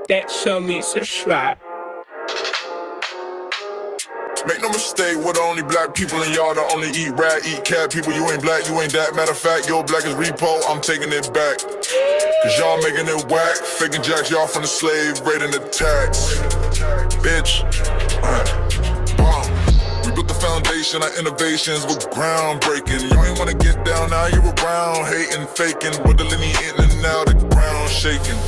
that show me subscribe. Make no mistake, we're the only black people in y'all that only eat rat, eat cat. People, you ain't black, you ain't that. Matter of fact, your black is repo, I'm taking it back. Cause y'all making it whack, faking jacks, y'all from the slave, raiding the tax. Bitch, we built the foundation, our innovations were groundbreaking. You ain't wanna get down, now you around, hating, faking. With the lineage in and out, the ground shaking.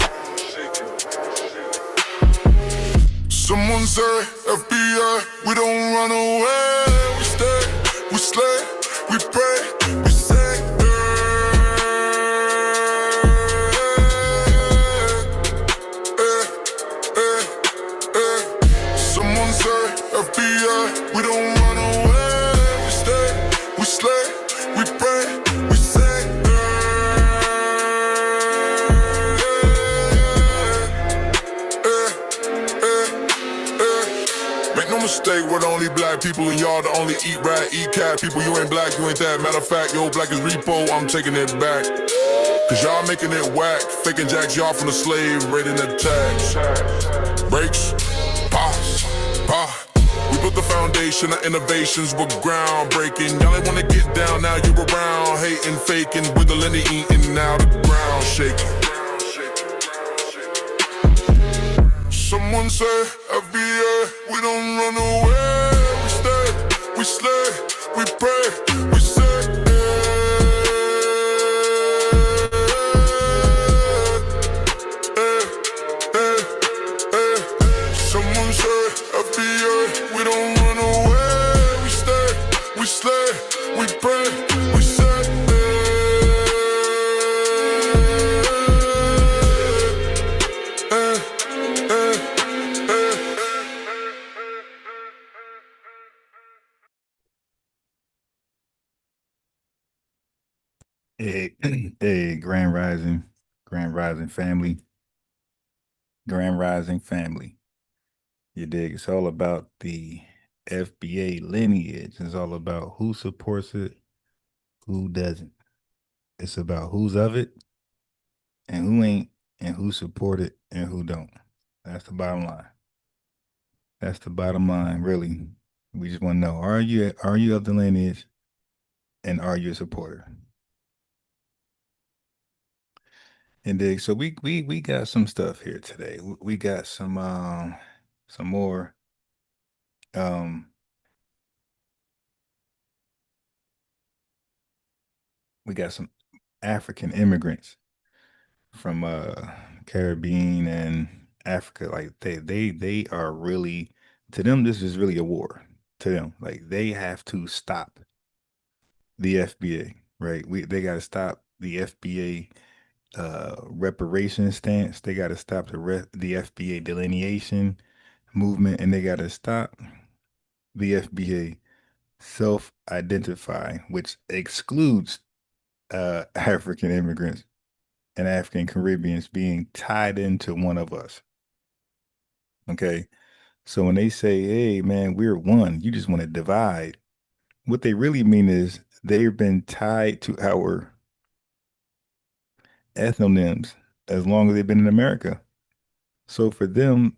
Someone say, FBA, we don't run away. We stay, we slay, we pray, we say, Someone say, FBA, we don't run away. We stay, we slay, we pray, we say, Make no mistake, we're the only black people and y'all the only eat rat, eat cat. People, you ain't black, you ain't that. Matter of fact, your black is repo, I'm taking it back. Cause y'all making it whack, faking jacks, y'all from the slave, raiding the tax. Breaks, pause, pause. We built the foundation, our innovations were groundbreaking. Y'all ain't wanna get down, now you around, hating, faking. With the lineage eating, now the ground shaking. Someone say, FBA, we don't run away. We stay, we slay, we pray, we say, Someone say, FBA, we don't run away. We stay, we slay, we pray, we say, Hey, Grand Rising family. Grand Rising family. You dig? It's all about the FBA lineage. It's all about who supports it, who doesn't. It's about who's of it and who ain't, and who support it and who don't. That's the bottom line. That's the bottom line, really. We just want to know, are you of the lineage and are you a supporter? And dig. So we got some stuff here today. We got some more we got some African immigrants from Caribbean and Africa. Like they are really, to them this is really a war. To them, like they have to stop the FBA, right? They got to stop the FBA reparations stance. They got to stop the FBA delineation movement, and they got to stop the FBA self-identify, which excludes African immigrants and African Caribbeans being tied into one of us. Okay. So when they say, hey, man, we're one, you just want to divide, what they really mean is they've been tied to our ethnonyms as long as they've been in America. So for them,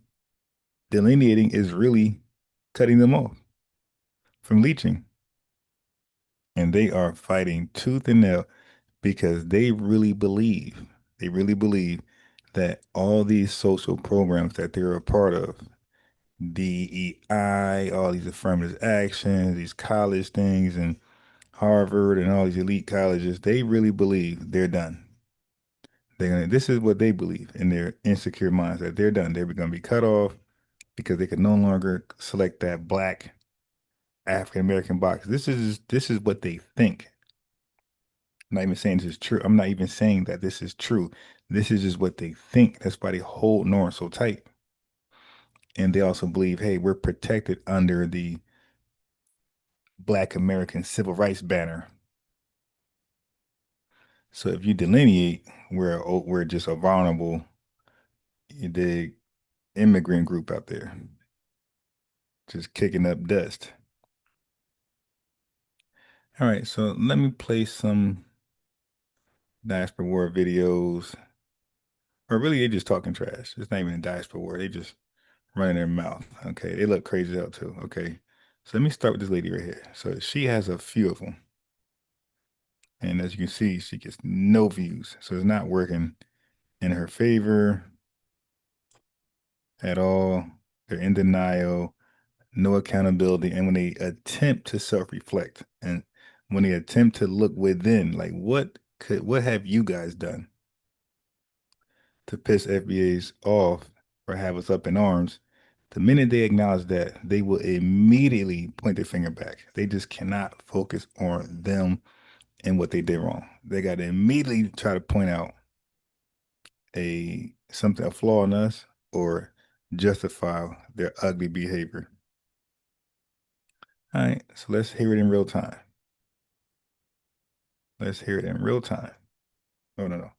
delineating is really cutting them off from leeching. And they are fighting tooth and nail because they really believe that all these social programs that they're a part of, DEI, all these affirmative actions, these college things, and Harvard and all these elite colleges, they really believe they're done. This is what they believe in their insecure minds, that they're done. They're going to be cut off because they can no longer select that black African American box. This is what they think. I'm not even saying this is true. I'm not even saying that this is true. This is just what they think. That's why they hold North so tight. And they also believe, hey, we're protected under the Black American Civil Rights banner. So if you delineate, we're just a vulnerable, the immigrant group out there, just kicking up dust. All right, so let me play some diaspora war videos, or really they just talking trash. It's not even a diaspora war. They just running their mouth. Okay, they look crazy out too. Okay, so let me start with this lady right here. So she has a few of them, and as you can see, she gets no views. So it's not working in her favor at all. They're in denial, no accountability, and when they attempt to self-reflect and when they attempt to look within, like what have you guys done to piss FBAs off or have us up in arms? The minute they acknowledge that, they will immediately point their finger back. They just cannot focus on them and what they did wrong. They got to immediately try to point out a flaw in us or justify their ugly behavior. All right, so let's hear it in real time. Let's hear it in real time. Oh, no.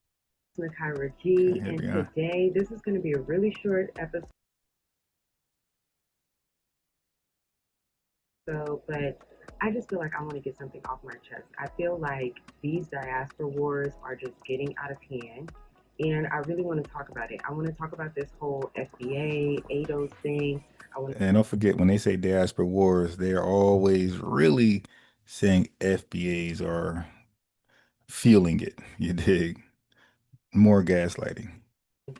Kyra G, Okay, and today this is going to be a really short episode, but I just feel like I want to get something off my chest. I feel like these diaspora wars are just getting out of hand, and I really want to talk about it. I want to talk about this whole FBA, ADOS thing. And don't forget, when they say diaspora wars, they're always really saying FBAs are fueling it. You dig? More gaslighting.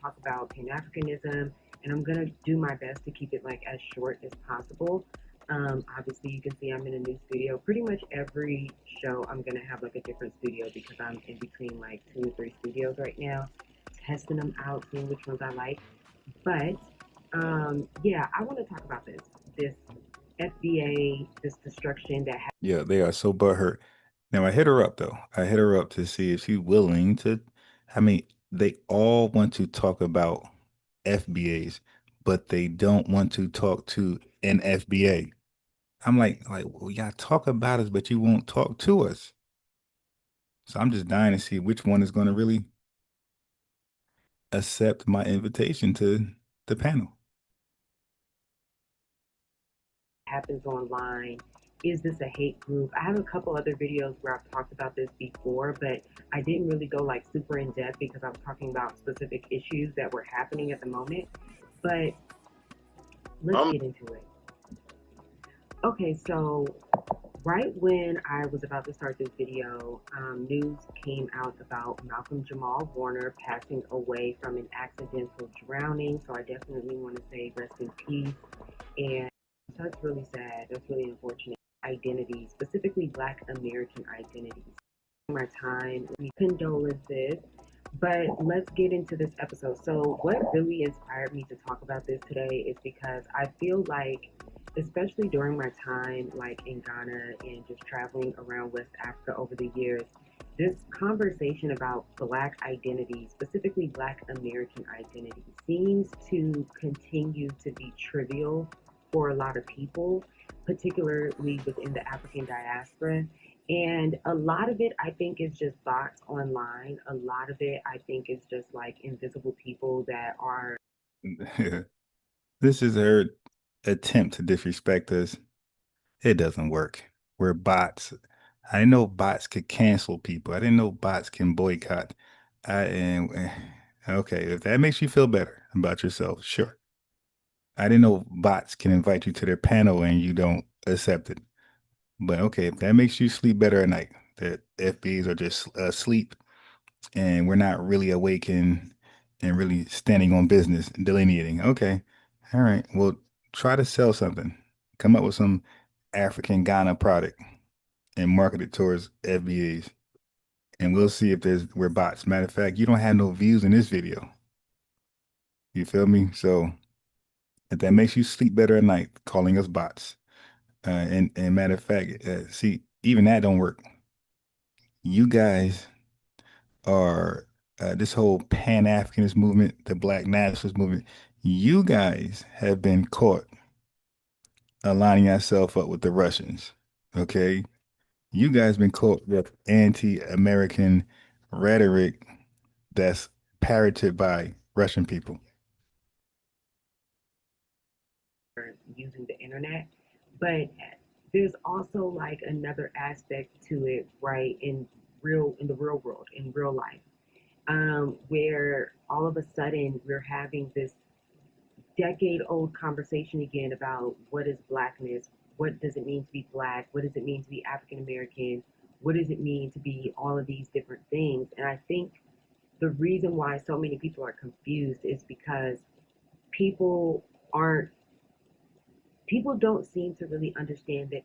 Talk about Pan-Africanism, and I'm gonna do my best to keep it like as short as possible. Obviously, you can see I'm in a new studio. Pretty much every show, I'm gonna have like a different studio because I'm in between like 2 or 3 studios right now, testing them out, seeing which ones I like. But yeah, I want to talk about this FBA, this destruction that. Yeah, they are so butthurt. Now I hit her up though. I hit her up to see if she's willing to. I mean, they all want to talk about FBAs, but they don't want to talk to an FBA. I'm like, well, y'all talk about us, but you won't talk to us. So I'm just dying to see which one is going to really accept my invitation to the panel. Happens online. Is this a hate group? I have a couple other videos where I've talked about this before, but I didn't really go like super in depth because I was talking about specific issues that were happening at the moment. But let's get into it. Okay, so right when I was about to start this video, news came out about Malcolm Jamal Warner passing away from an accidental drowning. So I definitely want to say rest in peace. And that's really sad. That's really unfortunate. Identities, specifically Black American identities. My time, condolences. But let's get into this episode. So, what really inspired me to talk about this today is because I feel like, especially during my time, like in Ghana and just traveling around West Africa over the years, this conversation about Black identity, specifically Black American identity, seems to continue to be trivial for a lot of people, particularly within the African diaspora. And a lot of it, I think, is just bots online. A lot of it, I think, is just like invisible people that are. This is her attempt to disrespect us. It doesn't work. We're bots. I didn't know bots could cancel people. I didn't know bots can boycott. Okay, if that makes you feel better about yourself, sure. I didn't know bots can invite you to their panel and you don't accept it. But okay, if that makes you sleep better at night, that FBAs are just asleep and we're not really awakened and really standing on business, delineating. Okay, all right. Well, try to sell something. Come up with some African Ghana product and market it towards FBAs. And we'll see if we're bots. Matter of fact, you don't have no views in this video. You feel me? So if that makes you sleep better at night, calling us bots. And matter of fact, see, even that don't work. You guys are this whole Pan-Africanist movement, the Black nationalist movement. You guys have been caught aligning yourself up with the Russians. Okay, you guys been caught with anti-American rhetoric that's parroted by Russian people. Using the internet, but there's also like another aspect to it, right? In the real world, in real life. where all of a sudden we're having this decade-old conversation again about what is blackness, what does it mean to be black, what does it mean to be African American, what does it mean to be all of these different things. And I think the reason why so many people are confused is because people aren't people don't seem to really understand that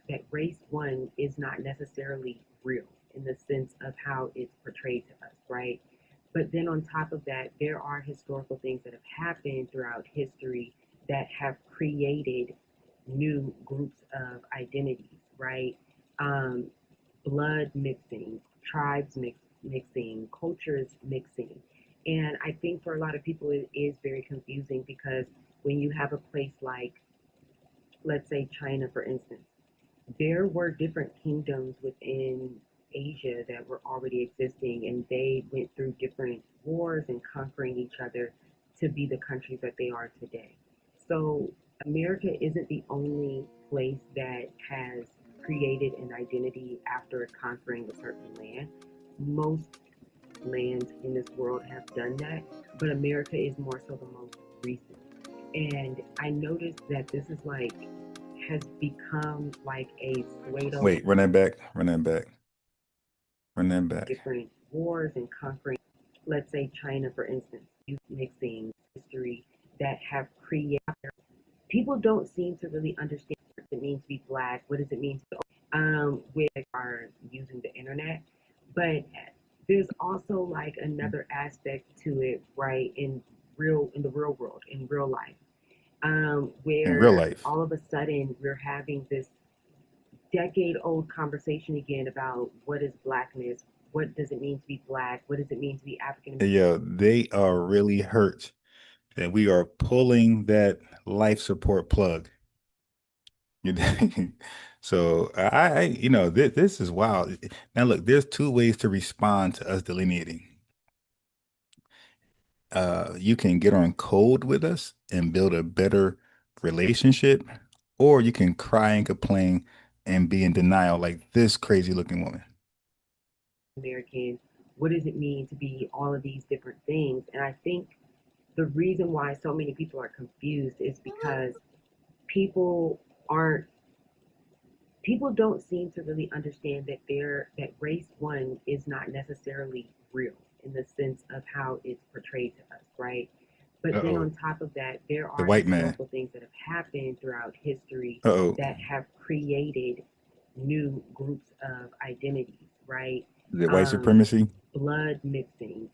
that race one is not necessarily real in the sense of how it's portrayed to us, right? But then on top of that, there are historical things that have happened throughout history that have created new groups of identities, right? Um, Blood mixing, mixing, cultures mixing. And I think for a lot of people, it is very confusing because when you have a place like, let's say, China, for instance, there were different kingdoms within Asia that were already existing, and they went through different wars and conquering each other to be the countries that they are today. So, America isn't the only place that has created an identity after conquering a certain land. Most lands in this world have done that, but America is more so the most recent. And I noticed that this is like has become like a pseudo Wait, run that back. Run that back. Run that back. different wars and conquering, let's say China, for instance, mixing history that have created. People don't seem to really understand what it means to be black. What does it mean to with are using the internet, but there's also like another aspect to it, right? In the real world, in real life, In real where life. all of a sudden we're having this decade-old conversation again about what is blackness, what does it mean to be black, what does it mean to be African American. Yeah, they are really hurt that we are pulling that life support plug. You know? So this is wild. Now look, there's two ways to respond to us delineating. You can get on code with us and build a better relationship, or you can cry and complain and be in denial like this crazy looking woman. American, what does it mean to be all of these different things? And I think the reason why so many people are confused is because people aren't people don't seem to really understand that that race one is not necessarily real in the sense of how it's portrayed to us, right? But then Uh-oh. on top of that, there The are white man. historical things that have happened throughout history Uh-oh. that have created new groups of identities, right? The white Um, supremacy. Blood mixing,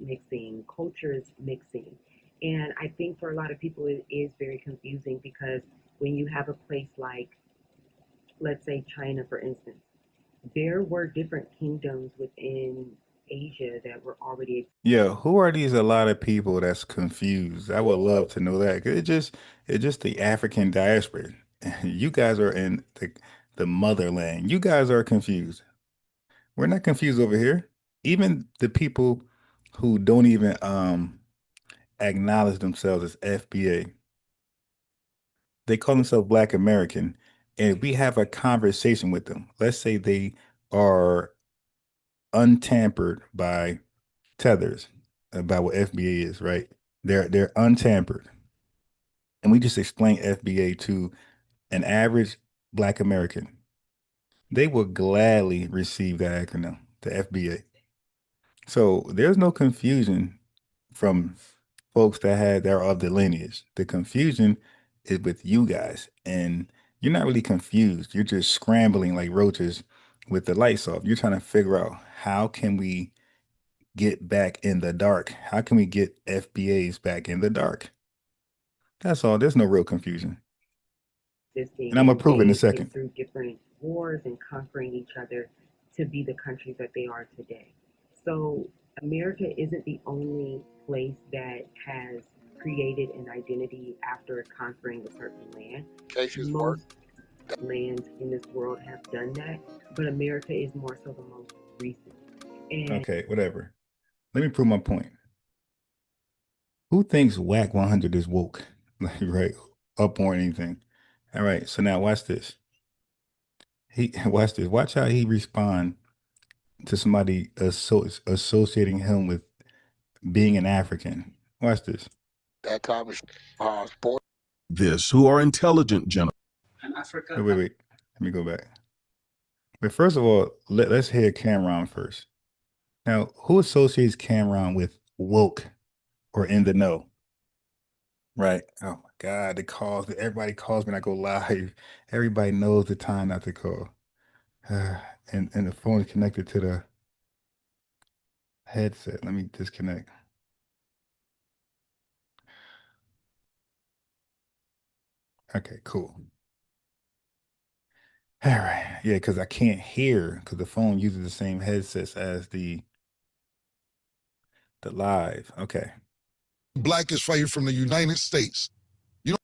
mixing, cultures mixing. And I think for a lot of people, it is very confusing because when you have a place like, let's say, China, for instance, there were different kingdoms within Asia that were already. Yeah, who are these a lot of people that's confused? I would love to know that. 'Cause it's just the African diaspora. You guys are in the motherland. You guys are confused. We're not confused over here. Even the people who don't even acknowledge themselves as FBA, they call themselves Black American, and we have a conversation with them. Let's say they are untampered by tethers about what FBA is, right? They're untampered. And we just explain FBA to an average Black American. They will gladly receive that acronym, the FBA. So there's no confusion from folks that are of the lineage. The confusion is with you guys, and you're not really confused. You're just scrambling like roaches with the lights off. You're trying to figure out how can we get back in the dark? How can we get FBAs back in the dark? That's all. There's no real confusion. And Existing, I'm gonna and prove it in a they second. went through different wars and conquering each other to be the countries that they are today. So America isn't the only place that has created an identity after conquering a certain land. Most lands in this world have done that, but America is more so the most recent. And Okay, whatever. Let me prove my point. Who thinks Whack 100 is woke? Like, right? Up or anything. All right, so now watch this. Watch this. Watch how he respond to somebody associating him with being an African. Watch this. That conversation, sport. This who are intelligent gentlemen. Wait. Let me go back. But first of all, let's hear Cameron first. Now, who associates Cameron with woke or in the know? Right. Oh my God, the calls. Everybody calls me when I go live. Everybody knows the time not to call. And the phone is connected to the headset. Let me disconnect. Okay, cool. All right. Yeah, because I can't hear because the phone uses the same headsets as the live. Okay. Blackest fighter from the United States. You know,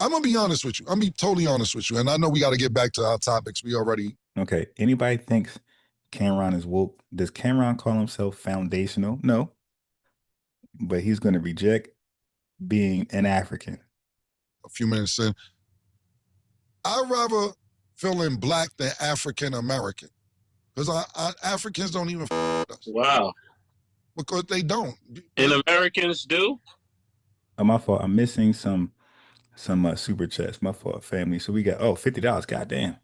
I'm gonna be honest with you. I'm gonna be totally honest with you. And I know we got to get back to our topics. We already. Okay. Anybody thinks Cameron is woke? Does Cameron call himself foundational? No. But he's going to reject being an African. A few minutes in, I'd rather feeling black than African American, because Africans don't even us. Wow. Because they don't. And Americans do? Oh, my fault. I'm missing some super chats. My fault, family. So we got $50. Goddamn.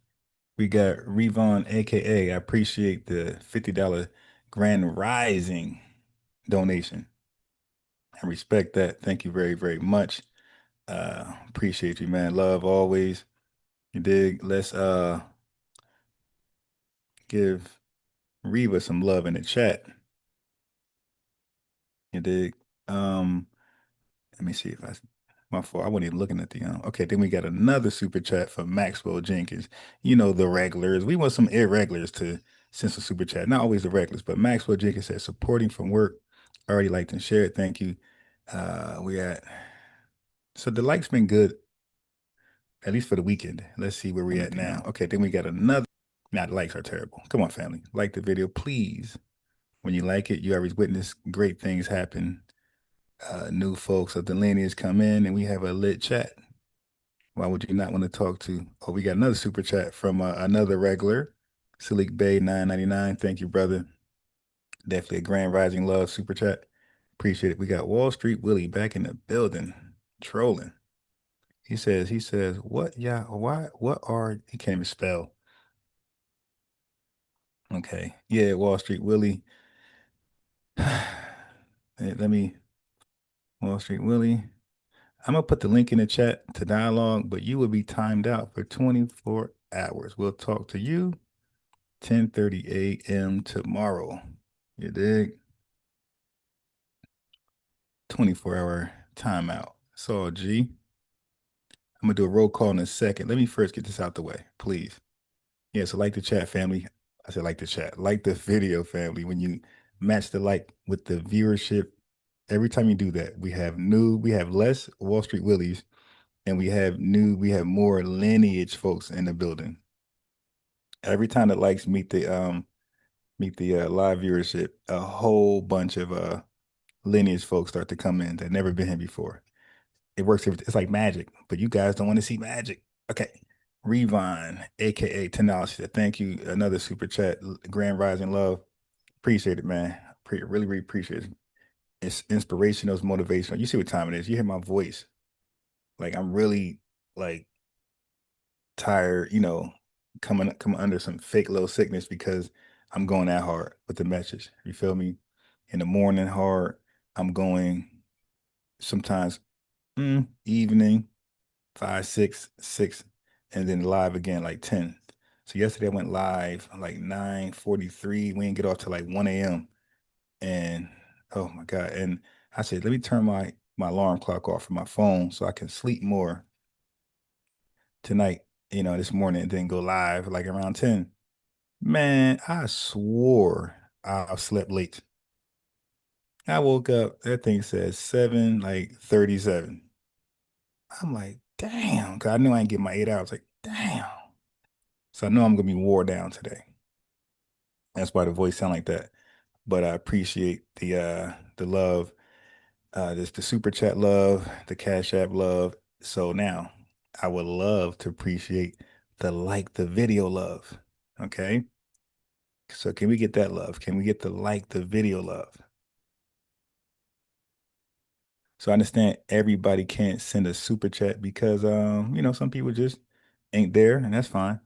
We got Revon, aka I appreciate the $50 Grand Rising donation. I respect that. Thank you very, very much. Appreciate you, man. Love always. You dig? Let's give Reva some love in the chat. You dig? Let me see if my fault. I wasn't even looking at the okay, then we got another super chat from Maxwell Jenkins. You know, the regulars. We want some irregulars to send some super chat. Not always the regulars, but Maxwell Jenkins says supporting from work. Already liked and shared. Thank you. So the likes been good, at least for the weekend. Let's see where we at now. Okay, then we got another. Now the likes are terrible. Come on, family. Like the video, please. When you like it, you always witness great things happen. New folks of the lineage come in and we have a lit chat. Why would you not want to talk to? Oh, we got another super chat from another regular, Salik Bay 999. Thank you, brother. Definitely a grand rising love super chat. Appreciate it. We got Wall Street Willie back in the building, trolling. He says, what? Yeah, why? What are? He can't even spell. Okay, yeah, Wall Street Willie. Let me. Wall Street Willie. I'm going to put the link in the chat to dialogue, but you will be timed out for 24 hours. We'll talk to you 10:30 a.m. tomorrow. You dig? 24-hour timeout. So, G, I'm going to do a roll call in a second. Let me first get this out the way, please. Yeah, so like the chat, family. I said like the chat. Like the video, family. When you match the like with the viewership, every time you do that, we have less Wall Street Willies. And we have more lineage folks in the building. Every time the likes meet the live viewership, a whole bunch of lineage folks start to come in that never been here before. It works. It's like magic, but you guys don't want to see magic. Okay. Revon, aka $10. Thank you. Another super chat. Grand Rising Love. Appreciate it, man. Really, really appreciate it. It's inspirational, it's motivational. You see what time it is. You hear my voice. Like I'm really like tired, coming under some fake little sickness because I'm going that hard with the message. You feel me? In the morning hard, I'm going sometimes evening 5, 6, and then live again like 10. So yesterday I went live like 9:43. We didn't get off till like 1 a.m. And oh my God. And I said, let me turn my alarm clock off from my phone so I can sleep more tonight, this morning, and then go live like around 10. Man, I swore I slept late. I woke up, that thing says 7, like 37. I'm like, damn, because I knew I didn't get my 8 hours. Like, damn. So I know I'm gonna be wore down today. That's why the voice sound like that. But I appreciate the love, the super chat love, the Cash App love. So now I would love to appreciate the video love. Okay. So can we get that love? Can we get the video love? So I understand everybody can't send a super chat because some people just ain't there, and that's fine.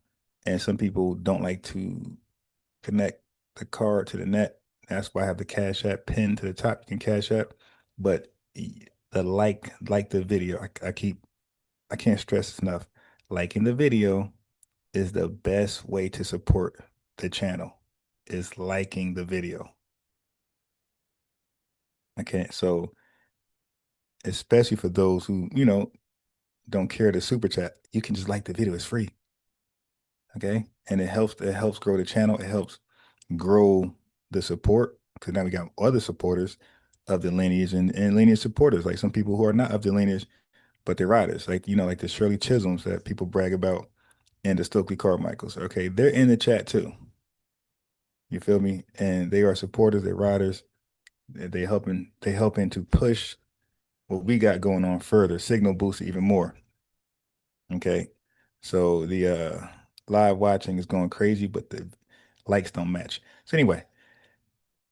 And some people don't like to connect the card to the net. That's why I have the Cash App pinned to the top. You can Cash App, but the like the video. I can't stress this enough. Liking the video is the best way to support the channel. Is liking the video. Okay, so especially for those who don't care to super chat, you can just like the video. It's free. Okay, and it helps grow the channel. It helps grow the support because now we got other supporters of the lineage and lineage supporters, like some people who are not of the lineage, but they're riders, like like the Shirley Chisholms that people brag about and the Stokely Carmichaels. Okay, they're in the chat too. You feel me? And they are supporters, they're riders. They helping to push what we got going on further, signal boost even more. Okay. So the live watching is going crazy, but the likes don't match. So anyway,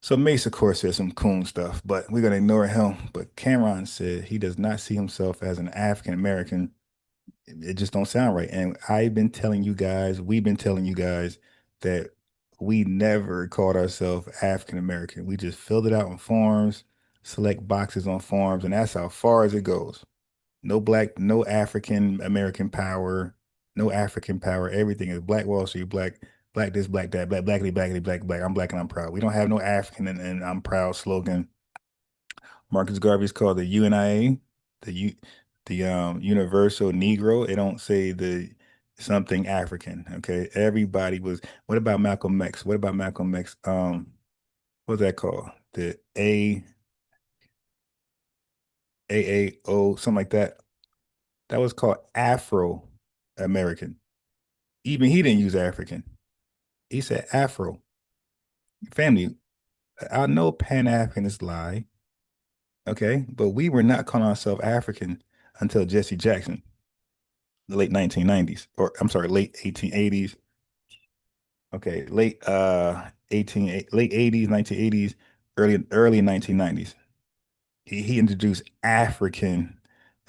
so Mace, of course, said some coon stuff, but we're gonna ignore him. But Cameron said he does not see himself as an African American. It just don't sound right. And we've been telling you guys that we never called ourselves African American. We just filled it out on forms, select boxes on forms, and that's how far as it goes. No black, no African American power, no African power. Everything is Black Wall Street, black this, black that, blackity, blackity, black, black. I'm black and I'm proud. We don't have no African and I'm proud slogan. Marcus Garvey's called the UNIA, the Universal Negro. It don't say the something African. Okay, everybody was. What about Malcolm X? What about Malcolm X? What's that called? The AAO, something like that. That was called Afro-American. Even he didn't use African. He said Afro. Family, I know Pan-Africanists lie, okay, but we were not calling ourselves African until Jesse Jackson, the late 1990s, or I'm sorry, late 1880s. Okay, late 80s, 1980s, early 1990s. He introduced African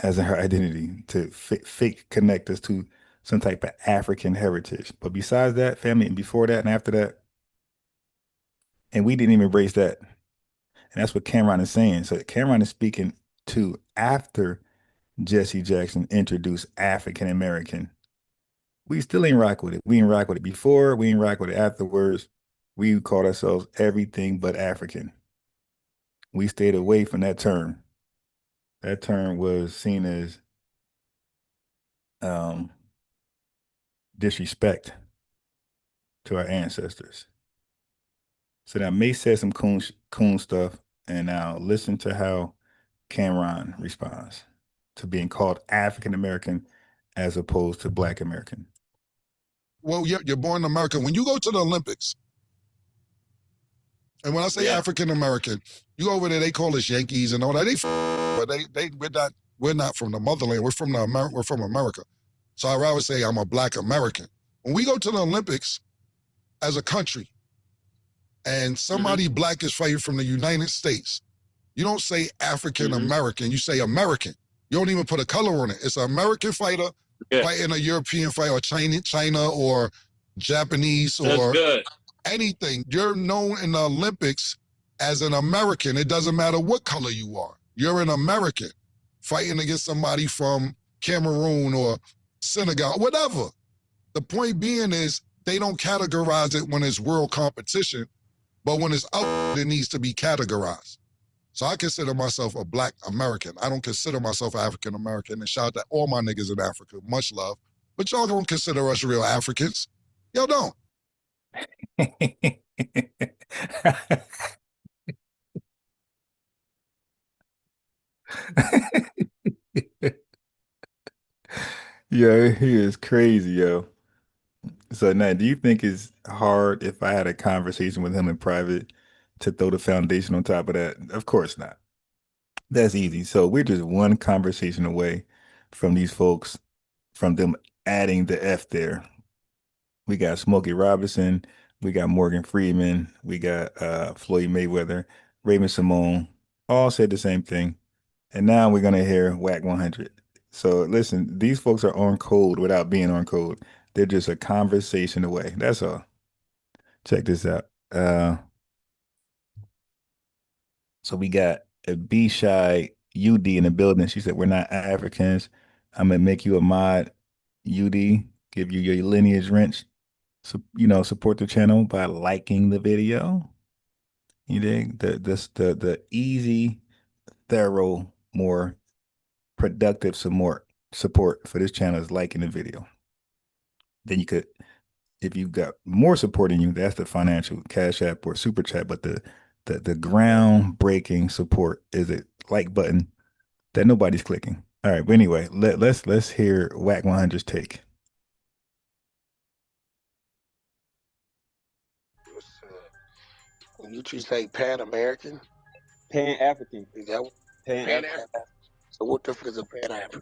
as her identity to fake connect us to some type of African heritage. But besides that, family, and before that and after that, and we didn't even embrace that. And that's what Cameron is saying. So Cameron is speaking to after Jesse Jackson introduced African American. We still ain't rock with it. We ain't rock with it before. We ain't rock with it afterwards. We called ourselves everything but African. We stayed away from that term. That term was seen as disrespect to our ancestors. So now May said some coon stuff, and now listen to how Cameron responds to being called African American as opposed to Black American. Well, you're born in America. When you go to the Olympics, and when I say African American, you go over there, they call us Yankees and all that. But we're not from the motherland. We're from America. So I'd rather say I'm a Black American. When we go to the Olympics as a country, and somebody Black is fighting from the United States, you don't say African American. You say American. You don't even put a color on it. It's an American fighter fighting a European fighter, or China or Japanese or anything. You're known in the Olympics as an American. It doesn't matter what color you are. You're an American fighting against somebody from Cameroon or Senegal, whatever. The point being is they don't categorize it when it's world competition, but when it's out, it needs to be categorized. So I consider myself a Black American. I don't consider myself African American. And shout out to all my niggas in Africa. Much love. But y'all don't consider us real Africans. Y'all don't. Yo, he is crazy, yo. So now, do you think it's hard if I had a conversation with him in private to throw the foundation on top of that? Of course not. That's easy. So we're just one conversation away from these folks, from them adding the F there. We got Smokey Robinson. We got Morgan Freeman. We got Floyd Mayweather, Raven Simone, all said the same thing. And now we're gonna hear Whack 100. So listen, these folks are on code without being on code. They're just a conversation away. That's all. Check this out. So we got a B Shy UD in the building. She said, "We're not Africans. I'm gonna make you a mod, UD, give you your lineage wrench. So, support the channel by liking the video. You dig? The easy, thorough, more productive support for this channel is liking the video. Then you could, if you got more supporting you, that's the financial Cash App or Super Chat. But the groundbreaking support is a like button that nobody's clicking. All right, but anyway, let's hear Whack 100's take. When you say Pan-American, Pan-African. is that Pan-African. so? What the fuck is a Pan-African?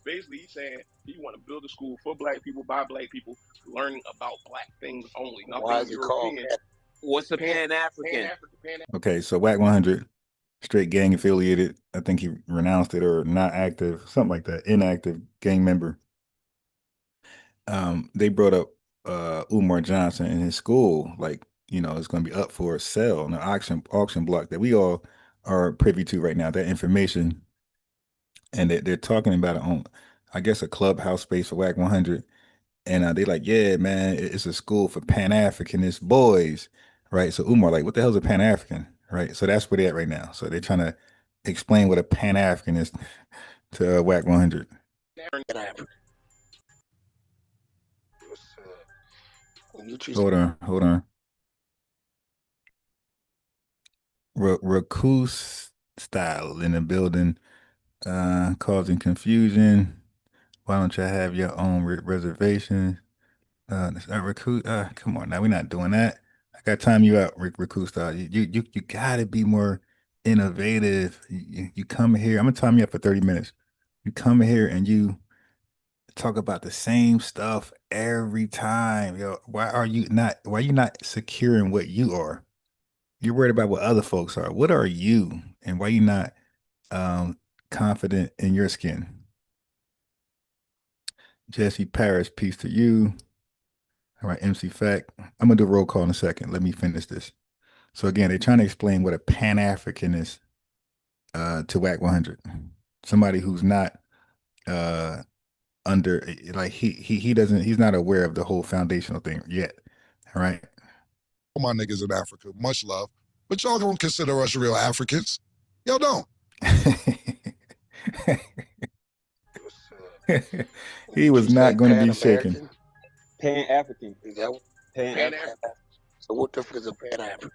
Basically, he's saying he want to build a school for black people, by black people, learning about black things only. Why is it called? What's a Pan-African? Okay, so Whack 100, straight gang affiliated. I think he renounced it or not active, something like that. Inactive gang member. They brought up Umar Johnson in his school, like, it's going to be up for sale on the auction block that we all are privy to right now, that information. And they're talking about it on, I guess, a clubhouse space for Whack 100. And they like, yeah, man, it's a school for Pan-Africanist boys, right? So Umar like, what the hell is a Pan-African, right? So that's where they're at right now. So they're trying to explain what a Pan-African is to Whack 100. Hold on. Raccoon style in the building, causing confusion. Why don't you have your own reservation? Come on now, we're not doing that. I got time you out, Raccoon style. You gotta be more innovative. You come here. I'm gonna time you up for 30 minutes. You come here and you talk about the same stuff every time. Yo, why are you not secure in what you are? You're worried about what other folks are. What are you? And why you not confident in your skin? Jesse Paris, peace to you. All right, MC Fact. I'm gonna do a roll call in a second. Let me finish this. So again, they're trying to explain what a Pan-African is to Whack 100. Somebody who's not under, like, he's not aware of the whole foundational thing yet. All right. All my niggas in Africa, much love. But y'all don't consider us real Africans. Y'all don't. He was not going to be shaken. Pan-African. Is that Pan-African. So what the fuck is a Pan-African?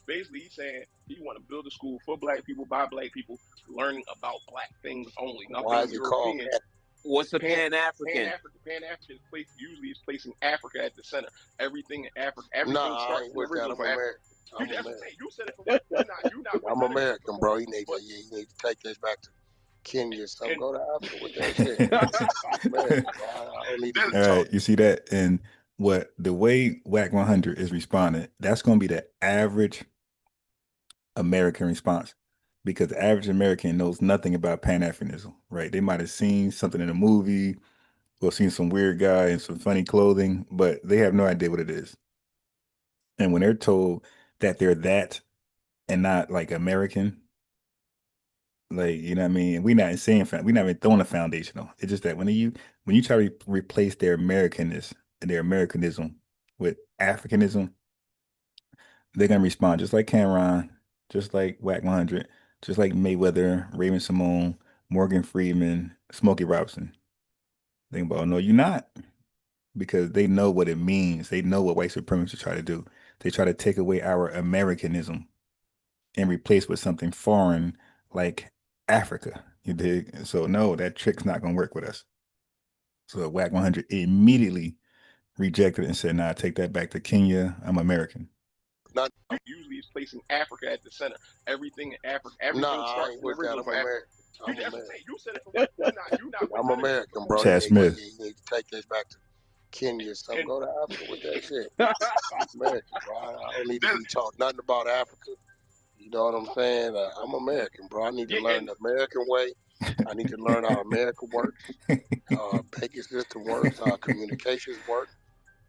Basically, he's saying he want to build a school for black people, by black people, learning about black things only. Why is it called? What's a Pan-African? Pan-African place usually is placing Africa at the center. Everything in Africa, everything Nah, starts with I'm American. You said it for what? You're not I'm American, bro. You need to take this back to Kenya or something. Go to Africa with that shit. Man, I don't need to be All right, you see that? And the way Whack 100 is responding, that's going to be the average American response, because the average American knows nothing about Pan-Africanism, right? They might have seen something in a movie or seen some weird guy in some funny clothing, but they have no idea what it is. And when they're told that they're that and not like American, like, you know what I mean? We're not saying, we're not even throwing a foundational. It's just that when you try to replace their Americanness and their Americanism with Africanism, they're gonna respond just like Cameron, just like Whack 100, just like Mayweather, Raven Simone, Morgan Freeman, Smokey Robinson. Think about, no, you're not, because they know what it means. They know what white supremacists try to do. They try to take away our Americanism and replace with something foreign like Africa. You dig? So no, that trick's not gonna work with us. So Whack 100 immediately rejected it and said, "Nah, take that back to Kenya. I'm American." Usually it's placing Africa at the center. Everything in Africa, everything starts with the original Africa. You said it for what? You're not I'm American, bro. Chad Smith. You need to take this back to Kenya or something. Go to Africa with that shit. I'm American, bro. I don't need to be taught nothing about Africa. You know what I'm saying? I'm American, bro. I need to learn the American way. I need to learn how America works, how our banking system works, how our communications work,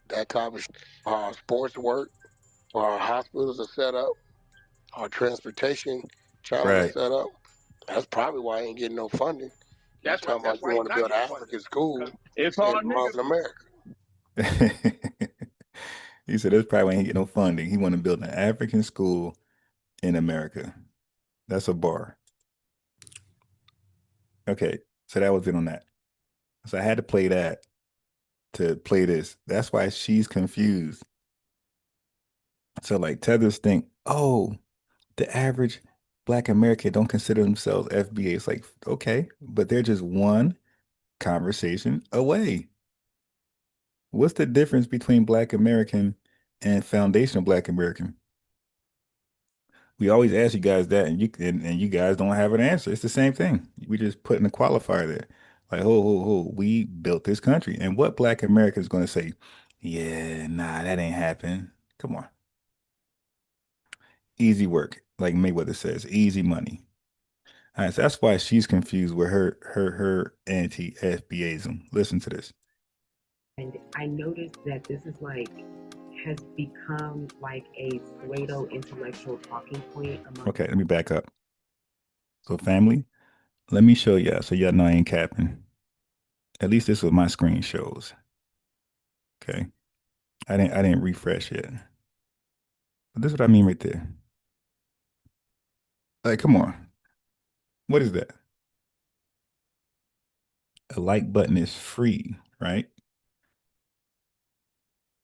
that type of shit, how our sports work, how our hospitals are set up, our transportation channels are set up. That's probably why I ain't getting no funding. You talking about you want to build an African school It's all in Northern America. He said that's probably why he ain't get no funding. He want to build an African school in America. That's a bar. Okay, so that was it on that. So I had to play that to play this. That's why she's confused. So like tethers think, oh, the average Black American don't consider themselves FBA. It's like, okay, but they're just one conversation away. What's the difference between Black American and foundational Black American? We always ask you guys that, and you guys don't have an answer. It's the same thing. We just putting a qualifier there. Like, we built this country. And what Black America is going to say, yeah, nah, that ain't happening. Come on. Easy work, like Mayweather says, easy money. All right, so that's why she's confused with her anti-FBAism. Listen to this. And I noticed that this is has become like a pseudo intellectual talking point among. Okay, let me back up. So family, let me show y'all so y'all know I ain't capping. At least this is what my screen shows. Okay. I didn't refresh yet. But this is what I mean right there. Like, come on. What is that? A like button is free, right?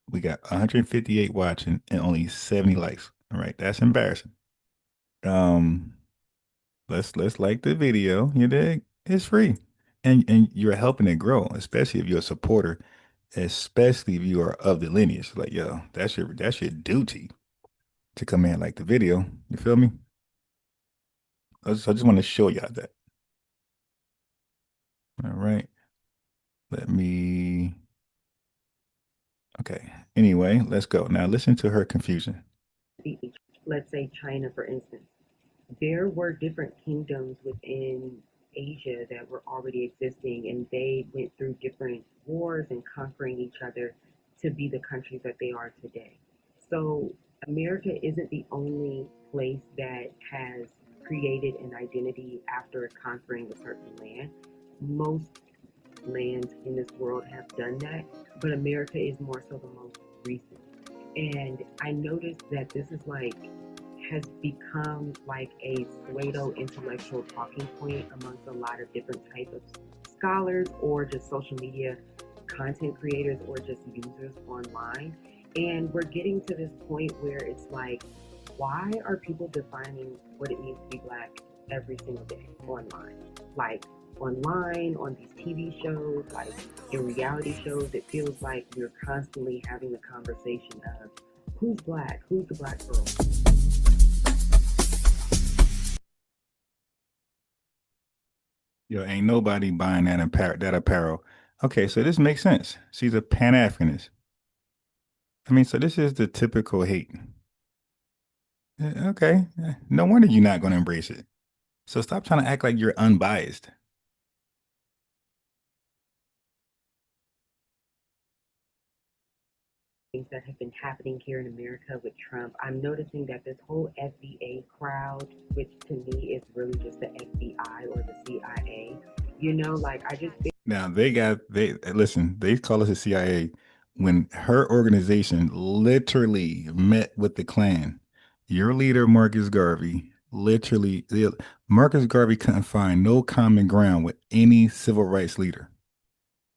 We got 158 watching and only 70 likes. All right, that's embarrassing. Let's like the video. You dig? It's free, and you're helping it grow, especially if you're a supporter, especially if you are of the lineage. Like, yo, that's your duty to come in and like the video. You feel me? I just want to show y'all that. All right. Let me. Okay. Anyway, let's go. Now listen to her confusion. Let's say China, for instance. There were different kingdoms within Asia that were already existing, and they went through different wars and conquering each other to be the countries that they are today. So America isn't the only place that has created an identity after conquering a certain land. Most lands in this world have done that, but America is more so the most recent. And I noticed that this is has become like a pseudo intellectual talking point amongst a lot of different types of scholars or just social media content creators or just users online. And we're getting to this point where it's like, why are people defining what it means to be Black every single day online? Like online, on these TV shows, like in reality shows, it feels like we're constantly having the conversation of who's Black, who's the Black girl. Yo, ain't nobody buying that apparel. Okay, so this makes sense. She's a Pan-Africanist. I mean, so this is the typical hate. Okay, no wonder you're not going to embrace it. So stop trying to act like you're unbiased. Things that have been happening here in America with Trump, I'm noticing that this whole FBA crowd, which to me is really just the FBI or the CIA, you know, like I just think. Now they listen, they call us the CIA when her organization literally met with the Klan. Your leader, Marcus Garvey, Marcus Garvey couldn't find no common ground with any civil rights leader,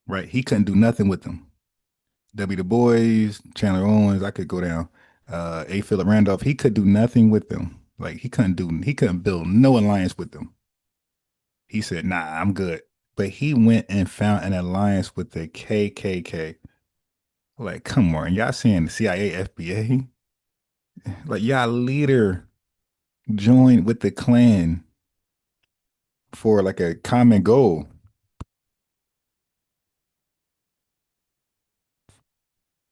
right? He couldn't do nothing with them. W. Du Bois, Chandler Owens, I could go down. A. Philip Randolph, he could do nothing with them. Like he couldn't build no alliance with them. He said, nah, I'm good. But he went and found an alliance with the KKK. Like, come on, y'all seeing the CIA, FBA? Like, y'all leader joined with the Klan for like a common goal.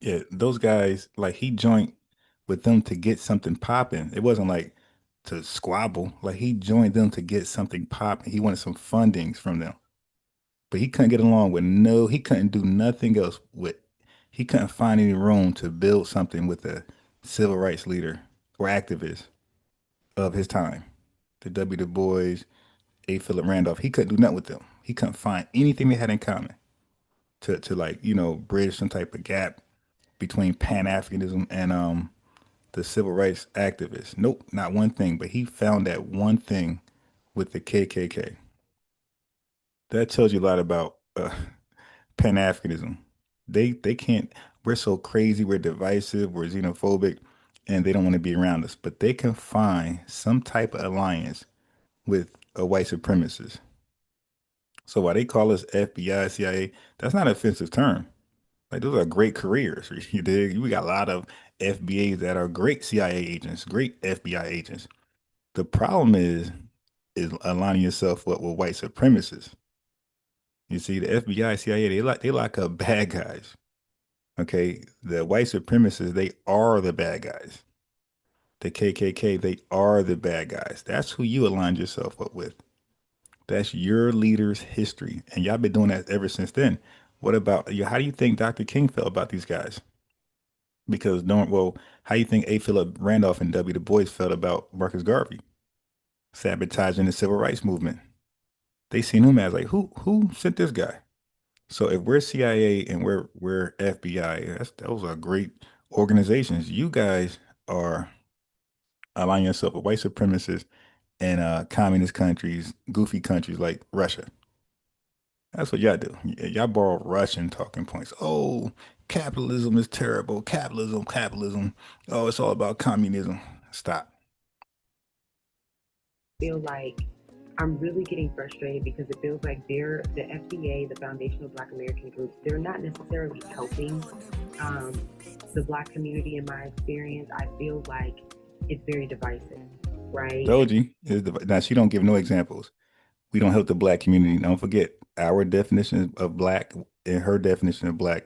Yeah, those guys, like he joined with them to get something popping. It wasn't like to squabble. Like he joined them to get something popping. He wanted some fundings from them. But he couldn't get along with he couldn't do nothing else with, he couldn't find any room to build something with a civil rights leader or activist of his time. The W. Du Bois, A. Philip Randolph, he couldn't do nothing with them. He couldn't find anything they had in common to like, bridge some type of gap between Pan-Africanism and the civil rights activists. Nope, not one thing. But he found that one thing with the KKK. That tells you a lot about Pan Africanism. They can't. We're so crazy. We're divisive. We're xenophobic, and they don't want to be around us. But they can find some type of alliance with a white supremacist. So while they call us FBI, CIA, that's not an offensive term. Like those are great careers. You dig? We got a lot of FBAs that are great CIA agents, great FBI agents. The problem is aligning yourself up with white supremacists. You see, the FBI, CIA, they lock up bad guys. Okay, the white supremacists, they are the bad guys. The KKK, they are the bad guys. That's who you align yourself up with. That's your leader's history, and y'all been doing that ever since then. What about you? How do you think Dr. King felt about these guys? Because don't well, how do you think A. Philip Randolph and W. Du Bois felt about Marcus Garvey sabotaging the civil rights movement? They seen him as like who sent this guy? So if we're CIA and we're FBI, those are great organizations. You guys are aligning yourself with white supremacists and communist countries, goofy countries like Russia. That's what y'all do. Y'all borrow Russian talking points. Oh, capitalism is terrible. Capitalism, capitalism. Oh, it's all about communism. Stop. Feel like I'm really getting frustrated because it feels like the FBA, the Foundational Black American Groups, they're not necessarily helping the Black community. In my experience, I feel like it's very divisive, right? Doji is now she don't give no examples. We don't help the Black community. Don't forget our definition of Black and her definition of Black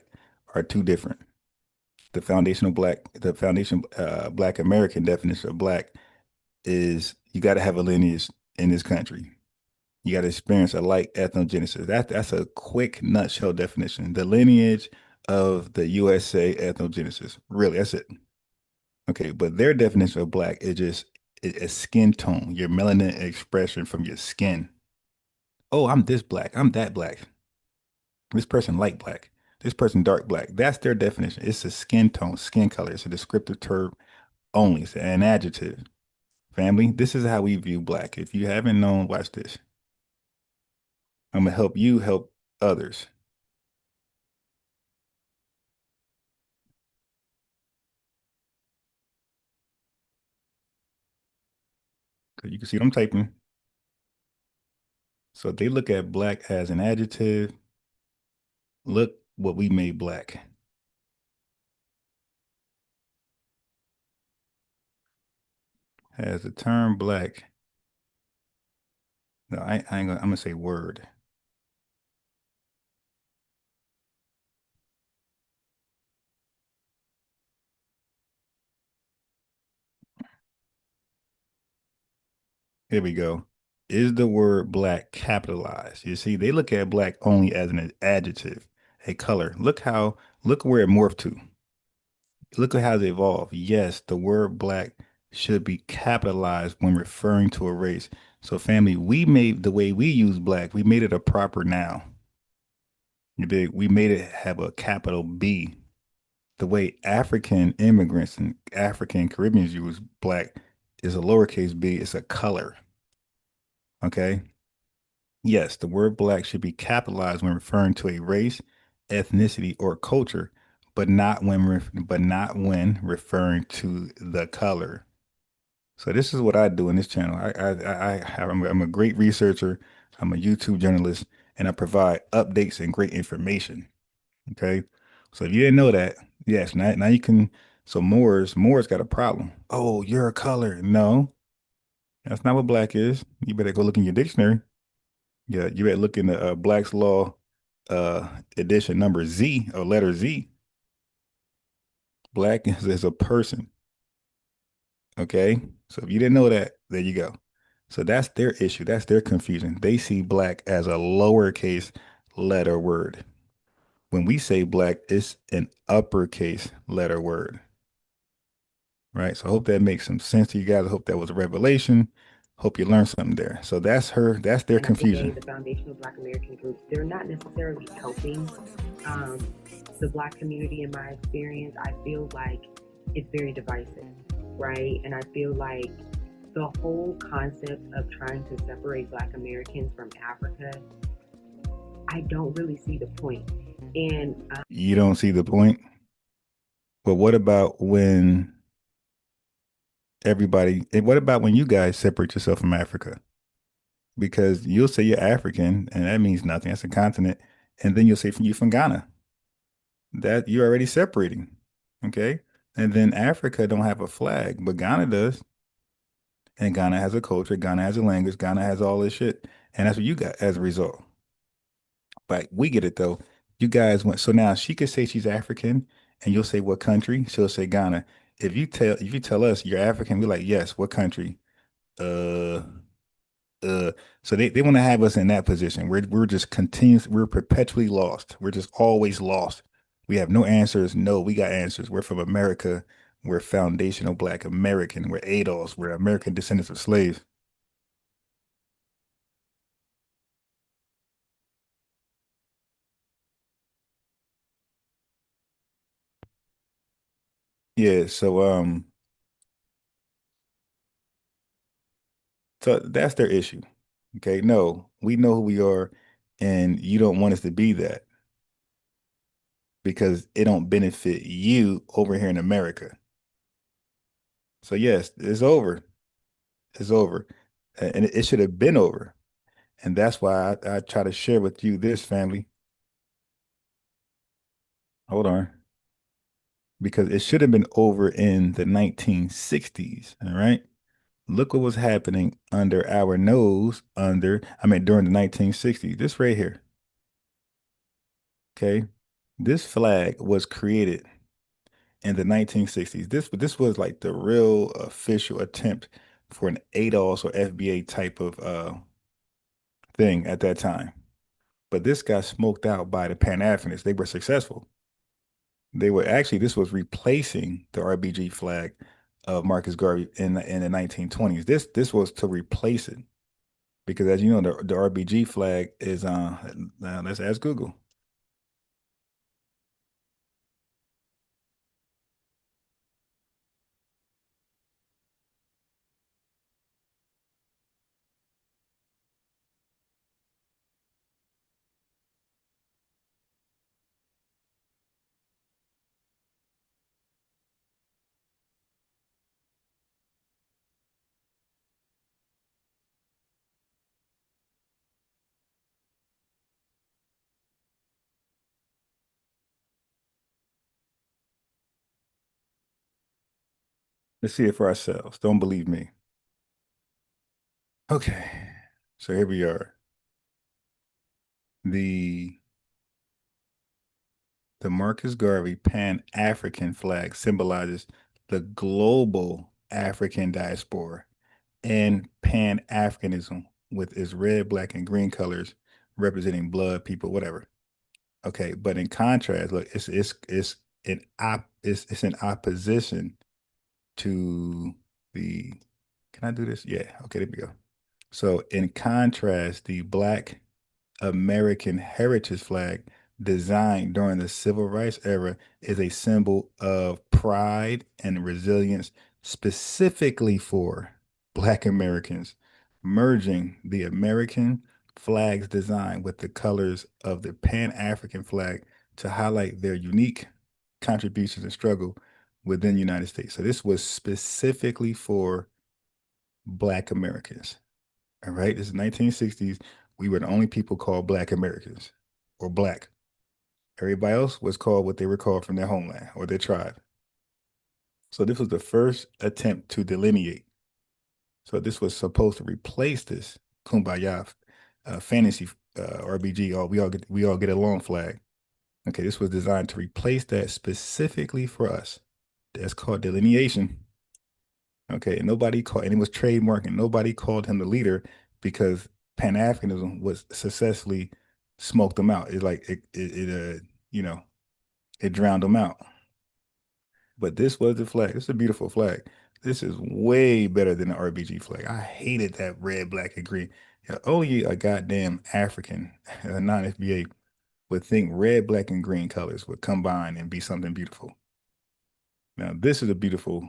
are two different. The foundation Black American definition of Black is you got to have a lineage in this country. You got to experience a like ethnogenesis. That's a quick nutshell definition. The lineage of the USA ethnogenesis. Really, that's it. Okay, but their definition of Black is just a skin tone, your melanin expression from your skin. Oh, I'm this Black. I'm that Black. This person light Black. This person dark Black. That's their definition. It's a skin tone, skin color. It's a descriptive term only. It's an adjective. Family, this is how we view Black. If you haven't known, watch this. I'm gonna help you help others. Cause you can see what I'm typing. So if they look at Black as an adjective, look what we made Black. As the term Black. No, I ain't gonna, I'm gonna say word. Here we go. Is the word Black capitalized? You see, they look at Black only as an adjective, a color. Look where it morphed to. Look at how it evolved. Yes, the word Black should be capitalized when referring to a race. So family, we made the way we use Black, we made it a proper noun. You dig? We made it have a capital B. The way African immigrants and African Caribbeans use Black is a lowercase b, it's a color. Okay. Yes, the word Black should be capitalized when referring to a race, ethnicity, or culture, but not when referring to the color. So this is what I do in this channel. I'm a great researcher. I'm a YouTube journalist, and I provide updates and great information. Okay, so if you didn't know that, yes, now you can. So Moore's got a problem. Oh, you're a color. No, that's not what Black is. You better go look in your dictionary. Yeah, you better look in the Black's Law edition number Z or letter Z. Black is a person. Okay. So if you didn't know that, there you go. So that's their issue. That's their confusion. They see black as a lowercase letter word. When we say black, it's an uppercase letter word. Right. So I hope that makes some sense to you guys. I hope that was a revelation. Hope you learned something there. So that's their confusion. The foundational Black American groups, they're not necessarily helping the Black community in my experience. I feel like it's very divisive, right? And I feel like the whole concept of trying to separate Black Americans from Africa, I don't really see the point. And you don't see the point? But what about when what about when you guys separate yourself from Africa? Because you'll say you're African, and that means nothing. That's a continent. And then you'll say you're from Ghana. That you're already separating. Okay. And then Africa don't have a flag, but Ghana does. And Ghana has a culture, Ghana has a language, Ghana has all this shit. And that's what you got as a result. But we get it though. You guys went, so now she could say she's African, and you'll say what country? She'll say Ghana. If you tell us you're African, we're like, yes, what country? Uh so they want to have us in that position. We're just continuous, we're perpetually lost. We're just always lost. We have no answers. No, we got answers. We're from America. We're foundational Black American. We're ADOS. We're American descendants of slaves. Yeah, so that's their issue. Okay, no, we know who we are, and you don't want us to be that because it don't benefit you over here in America. So yes, it's over. It's over. And it should have been over. And that's why I try to share with you this, family. Hold on. Because it should have been over in the 1960s. All right. Look what was happening under our nose during the 1960s. This right here. Okay. This flag was created in the 1960s. This was like the real official attempt for an ADOS or FBA type of thing at that time. But this got smoked out by the Pan-Africanists. They were successful. This was replacing the RBG flag of Marcus Garvey in the 1920s. This was to replace it. Because as you know, the RBG flag is now let's ask Google. Let's see it for ourselves. Don't believe me. Okay. So here we are. The Marcus Garvey Pan-African flag symbolizes the global African diaspora and Pan-Africanism with its red, black, and green colors representing blood, people, whatever. Okay, but in contrast, look, it's in opposition to the. Can I do this? Yeah. Okay, there we go. So in contrast, the Black American heritage flag designed during the civil rights era is a symbol of pride and resilience specifically for Black Americans, merging the American flag's design with the colors of the Pan-African flag to highlight their unique contributions and struggle within the United States. So this was specifically for Black Americans. All right, this is 1960s. We were the only people called Black Americans or Black. Everybody else was called what they were called from their homeland or their tribe. So this was the first attempt to delineate. So this was supposed to replace this Kumbaya fantasy RBG. We all get along flag. Okay, this was designed to replace that specifically for us. That's called delineation. Okay, nobody called, and it was trademark, and nobody called him the leader because Pan-Africanism was successfully smoked them out. It's like you know, it drowned them out. But this was the flag. It's a beautiful flag. This is way better than the RBG flag. I hated that red, black, and green. Only a goddamn African, a non-FBA, would think red, black, and green colors would combine and be something beautiful. Now, this is a beautiful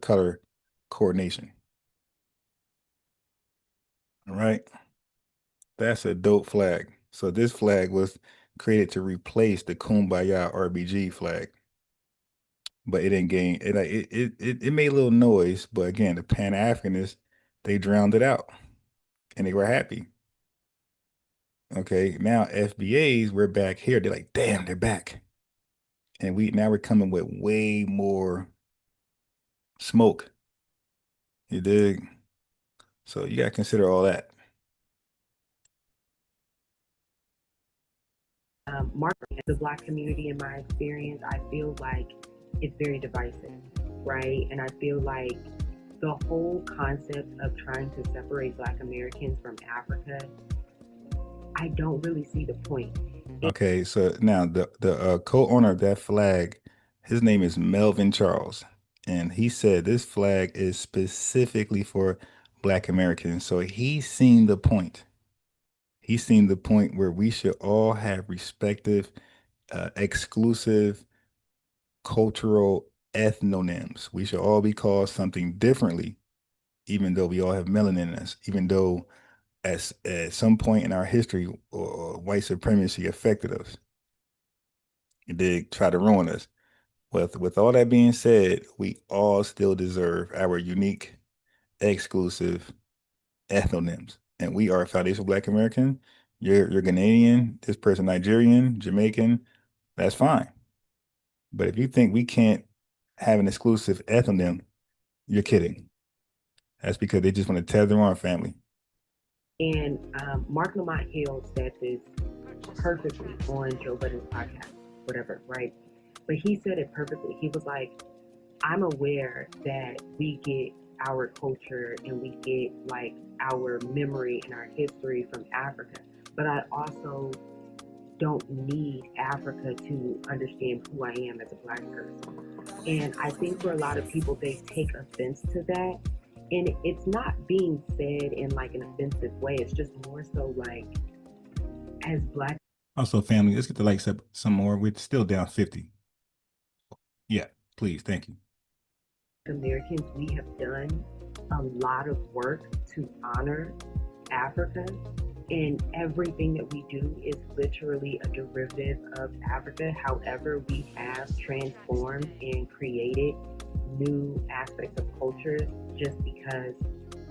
color coordination. All right. That's a dope flag. So this flag was created to replace the Kumbaya RBG flag. But it didn't gain it made a little noise, but again, the Pan-Africanists, they drowned it out and they were happy. Okay, now FBAs, we're back here. They're like, damn, they're back. And we're coming with way more smoke. You dig? So you gotta consider all that. Marketing the Black community, in my experience, I feel like it's very divisive, right? And I feel like the whole concept of trying to separate Black Americans from Africa, I don't really see the point. Okay, so now the co-owner of that flag, his name is Melvin Charles, and he said this flag is specifically for Black Americans. So he's seen the point. He's seen the point where we should all have respective, exclusive cultural ethnonyms. We should all be called something differently, even though we all have melanin in us, even though at some point in our history, white supremacy affected us. It did try to ruin us. With all that being said, we all still deserve our unique, exclusive ethnonyms. And we are foundational Black American. You're Ghanaian, this person Nigerian, Jamaican, that's fine. But if you think we can't have an exclusive ethnonym, you're kidding. That's because they just want to tether our family. And Mark Lamont Hill said this perfectly on Joe Budden's podcast, whatever, right? But he said it perfectly. He was like, I'm aware that we get our culture and we get like our memory and our history from Africa, but I also don't need Africa to understand who I am as a Black person. And I think for a lot of people, they take offense to that. And it's not being said in like an offensive way. It's just more so like, as Black. Also, family, let's get to like some more. We're still down 50. Yeah, please. Thank you. Americans, we have done a lot of work to honor Africa, and everything that we do is literally a derivative of Africa. However, we have transformed and created new aspects of culture just because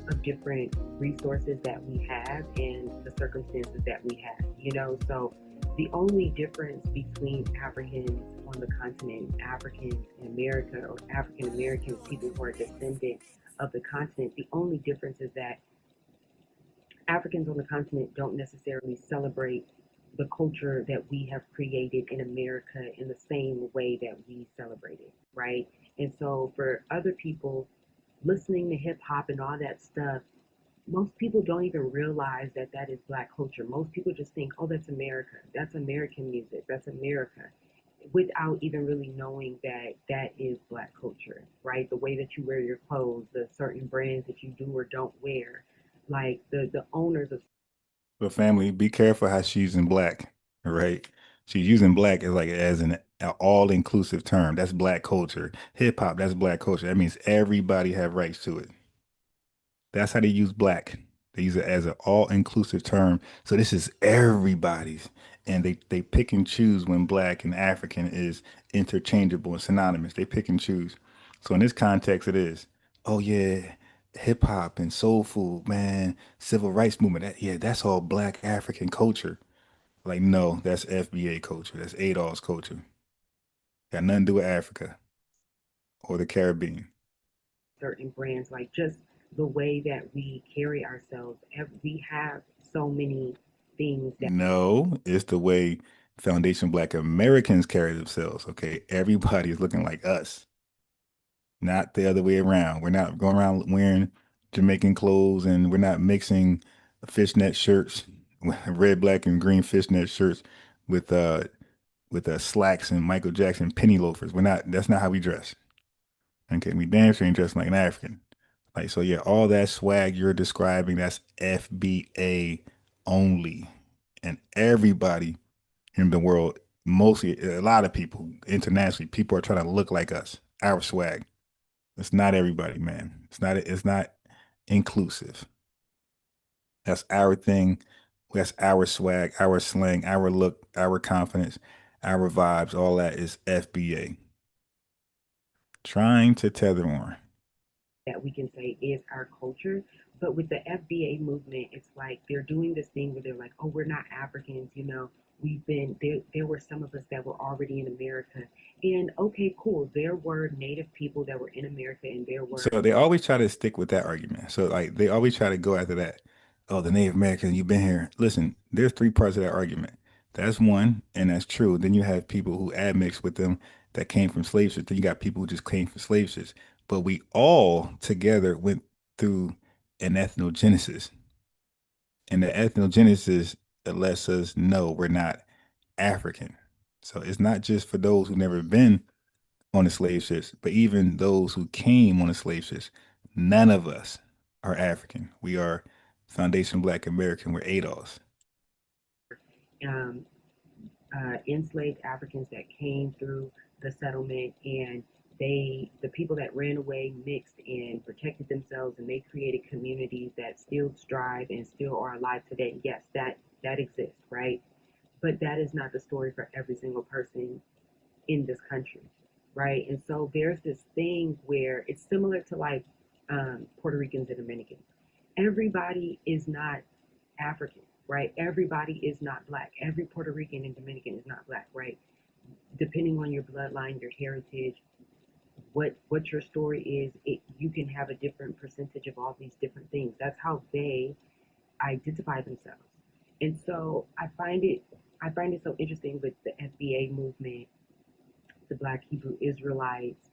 of different resources that we have and the circumstances that we have, you know. So the only difference between Africans on the continent, Africans in America, or African Americans, people who are descendants of the continent, the only difference is that Africans on the continent don't necessarily celebrate the culture that we have created in America in the same way that we celebrate it, right? And so for other people listening to hip hop and all that stuff, most people don't even realize that that is Black culture. Most people just think, oh, that's America. That's American music. That's America, without even really knowing that that is Black culture, right? The way that you wear your clothes, the certain brands that you do or don't wear, like the owners of. But family, be careful how she's using Black, right? She's using Black as an all-inclusive term. That's Black culture. Hip hop, that's Black culture. That means everybody have rights to it. That's how they use Black. They use it as an all-inclusive term. So this is everybody's. And they pick and choose when Black and African is interchangeable and synonymous. They pick and choose. So in this context, it is, oh yeah, hip hop and soul food, man, civil rights movement. That's all Black African culture. Like, no, that's FBA culture. That's ADOS culture. Got nothing to do with Africa or the Caribbean. Certain brands, like just the way that we carry ourselves. We have so many things that. No, it's the way Foundation Black Americans carry themselves. Okay, everybody is looking like us. not the other way around. We're not going around wearing Jamaican clothes, and we're not mixing fishnet shirts, red, black, and green fishnet shirts with slacks and Michael Jackson penny loafers. We're not. That's not how we dress. Okay, we damn sure ain't dressing like an African. Like, so yeah, all that swag you're describing, that's FBA only. And everybody in the world, mostly a lot of people internationally, people are trying to look like us, our swag. It's not everybody, man. It's not inclusive. That's our thing. That's our swag, our slang, our look, our confidence, our vibes. All that is FBA. Trying to tether on. that we can say is our culture. But with the FBA movement, it's like they're doing this thing where they're like, oh, we're not Africans, you know. We've been there. There were some of us that were already in America, and okay, cool. There were Native people that were in America, and there were So they always try to stick with that argument. So like they always try to go after that. Oh, the Native American, you've been here. Listen, there's three parts of that argument. That's one, and that's true. Then you have people who admix with them that came from slave ships. Then you got people who just came from slave ships. But we all together went through an ethnogenesis. And the ethnogenesis lets us know we're not African. So it's not just for those who've never been on the slave ships, but even those who came on the slave ships, none of us are African. We are Foundation Black American. We're ADOS. um, enslaved Africans that came through the settlement, and the people that ran away mixed and protected themselves, and they created communities that still strive and still are alive today. Yes, that exists, right? But that is not the story for every single person in this country, right? And so there's this thing where it's similar to like Puerto Ricans and Dominicans. Everybody is not African, right? Everybody is not black. Every Puerto Rican and Dominican is not black, right? Depending on your bloodline, your heritage, what your story is, you can have a different percentage of all these different things. That's how they identify themselves. And so I find it so interesting with the FBA movement, the Black Hebrew Israelites,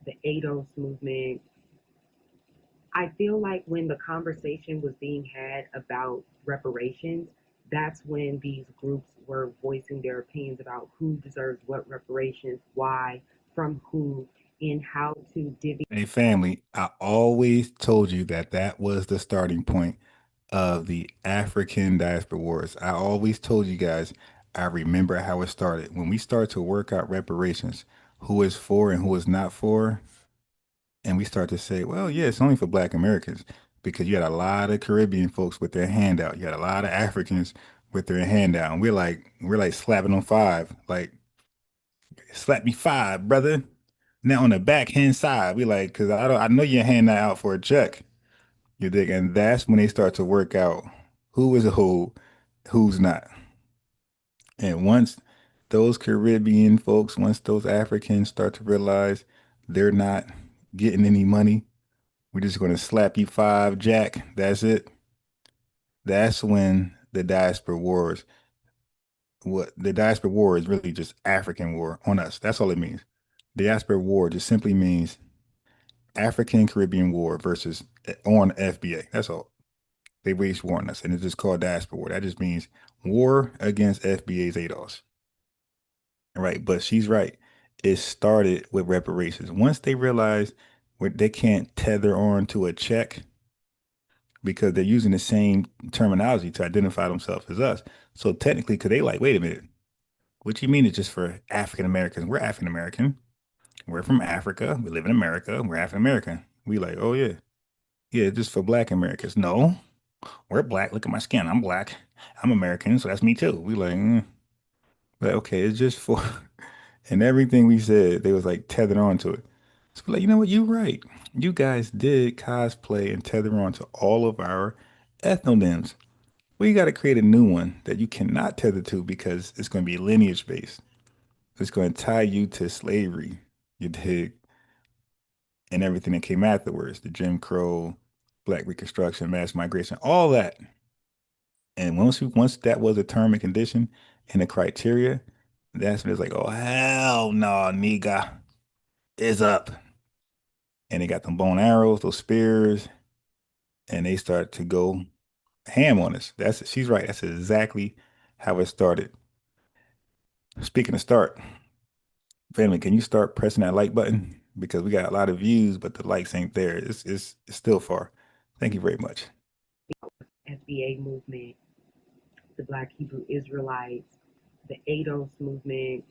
the ADOS movement. I feel like when the conversation was being had about reparations, that's when these groups were voicing their opinions about who deserves what reparations, why, from who, and how to divvy. Hey, family, I always told you that that was the starting point of the African Diaspora Wars. I always told you guys, I remember how it started. When we started to work out reparations, who is for and who is not for, and we start to say, well, yeah, it's only for Black Americans because you had a lot of Caribbean folks with their hand out. You had a lot of Africans with their hand out. And we're like slapping on five, like slap me five, brother. Now on the backhand side, we like, cause I know you're handing that out for a check. You dig? And that's when they start to work out who is a who, who's not. And once those Caribbean folks, once those Africans start to realize they're not getting any money, we're just going to slap you five, Jack. That's it. That's when the diaspora wars. What the diaspora war is really just African war on us. That's all it means. Diaspora war just simply means African Caribbean war versus on FBA. That's all. They waged war on us, and it's just called diaspora war. That just means war against FBA's ADOS. Right, but she's right. It started with reparations. Once they realized where they can't tether on to a check because they're using the same terminology to identify themselves as us. So technically, because they like, wait a minute, what do you mean it's just for African Americans? We're African American. We're from Africa. We live in America. We're African American. We like, oh yeah, yeah, just for Black Americans. No, we're Black. Look at my skin. I'm Black. I'm American, so that's me too. We like, but okay, it's just for, and everything we said, they was like tethered onto it. So we're like, you know what? You're right. You guys did cosplay and tether on to all of our ethnonyms. We got to create a new one that you cannot tether to because it's going to be lineage based. It's going to tie you to slavery, you dig, and everything that came afterwards, the Jim Crow, Black Reconstruction, mass migration, all that. And once that was a term and condition and a criteria, that's when it's like, oh hell no, nigga, it's up. and they got them bone arrows, those spears, and they start to go ham on us. She's right. That's exactly how it started. Speaking of start, family, can you start pressing that like button? Because we got a lot of views, but the likes ain't there. It's still far. Thank you very much. FBA movement, the Black Hebrew Israelites, the ADOS movement.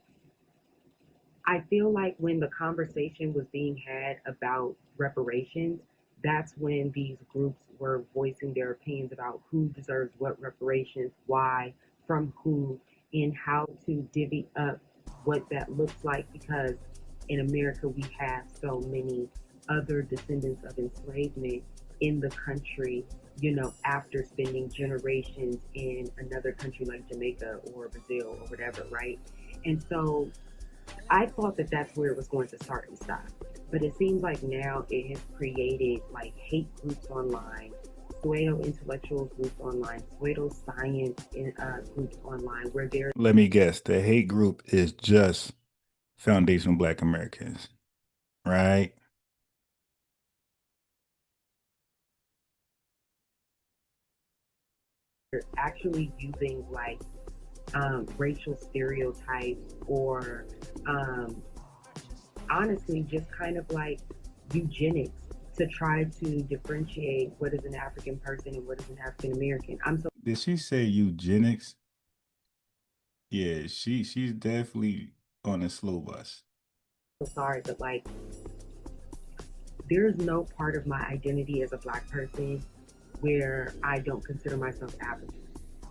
I feel like when the conversation was being had about reparations, that's when these groups were voicing their opinions about who deserves what reparations, why, from who, and how to divvy up what that looks like, because in America we have so many other descendants of enslavement in the country, after spending generations in another country like Jamaica or Brazil or whatever, right? And so I thought that that's where it was going to start and stop. But it seems like now it has created like hate groups online, pseudo intellectual groups online, pseudo science groups online, where they're. Let me guess, the hate group is just foundational Black Americans, right? Actually using like racial stereotypes or honestly just kind of like eugenics to try to differentiate what is an African person and what is an African American. Did she say eugenics? Yeah, she's definitely on a slow bus. So sorry, but like there's no part of my identity as a Black person where I don't consider myself African,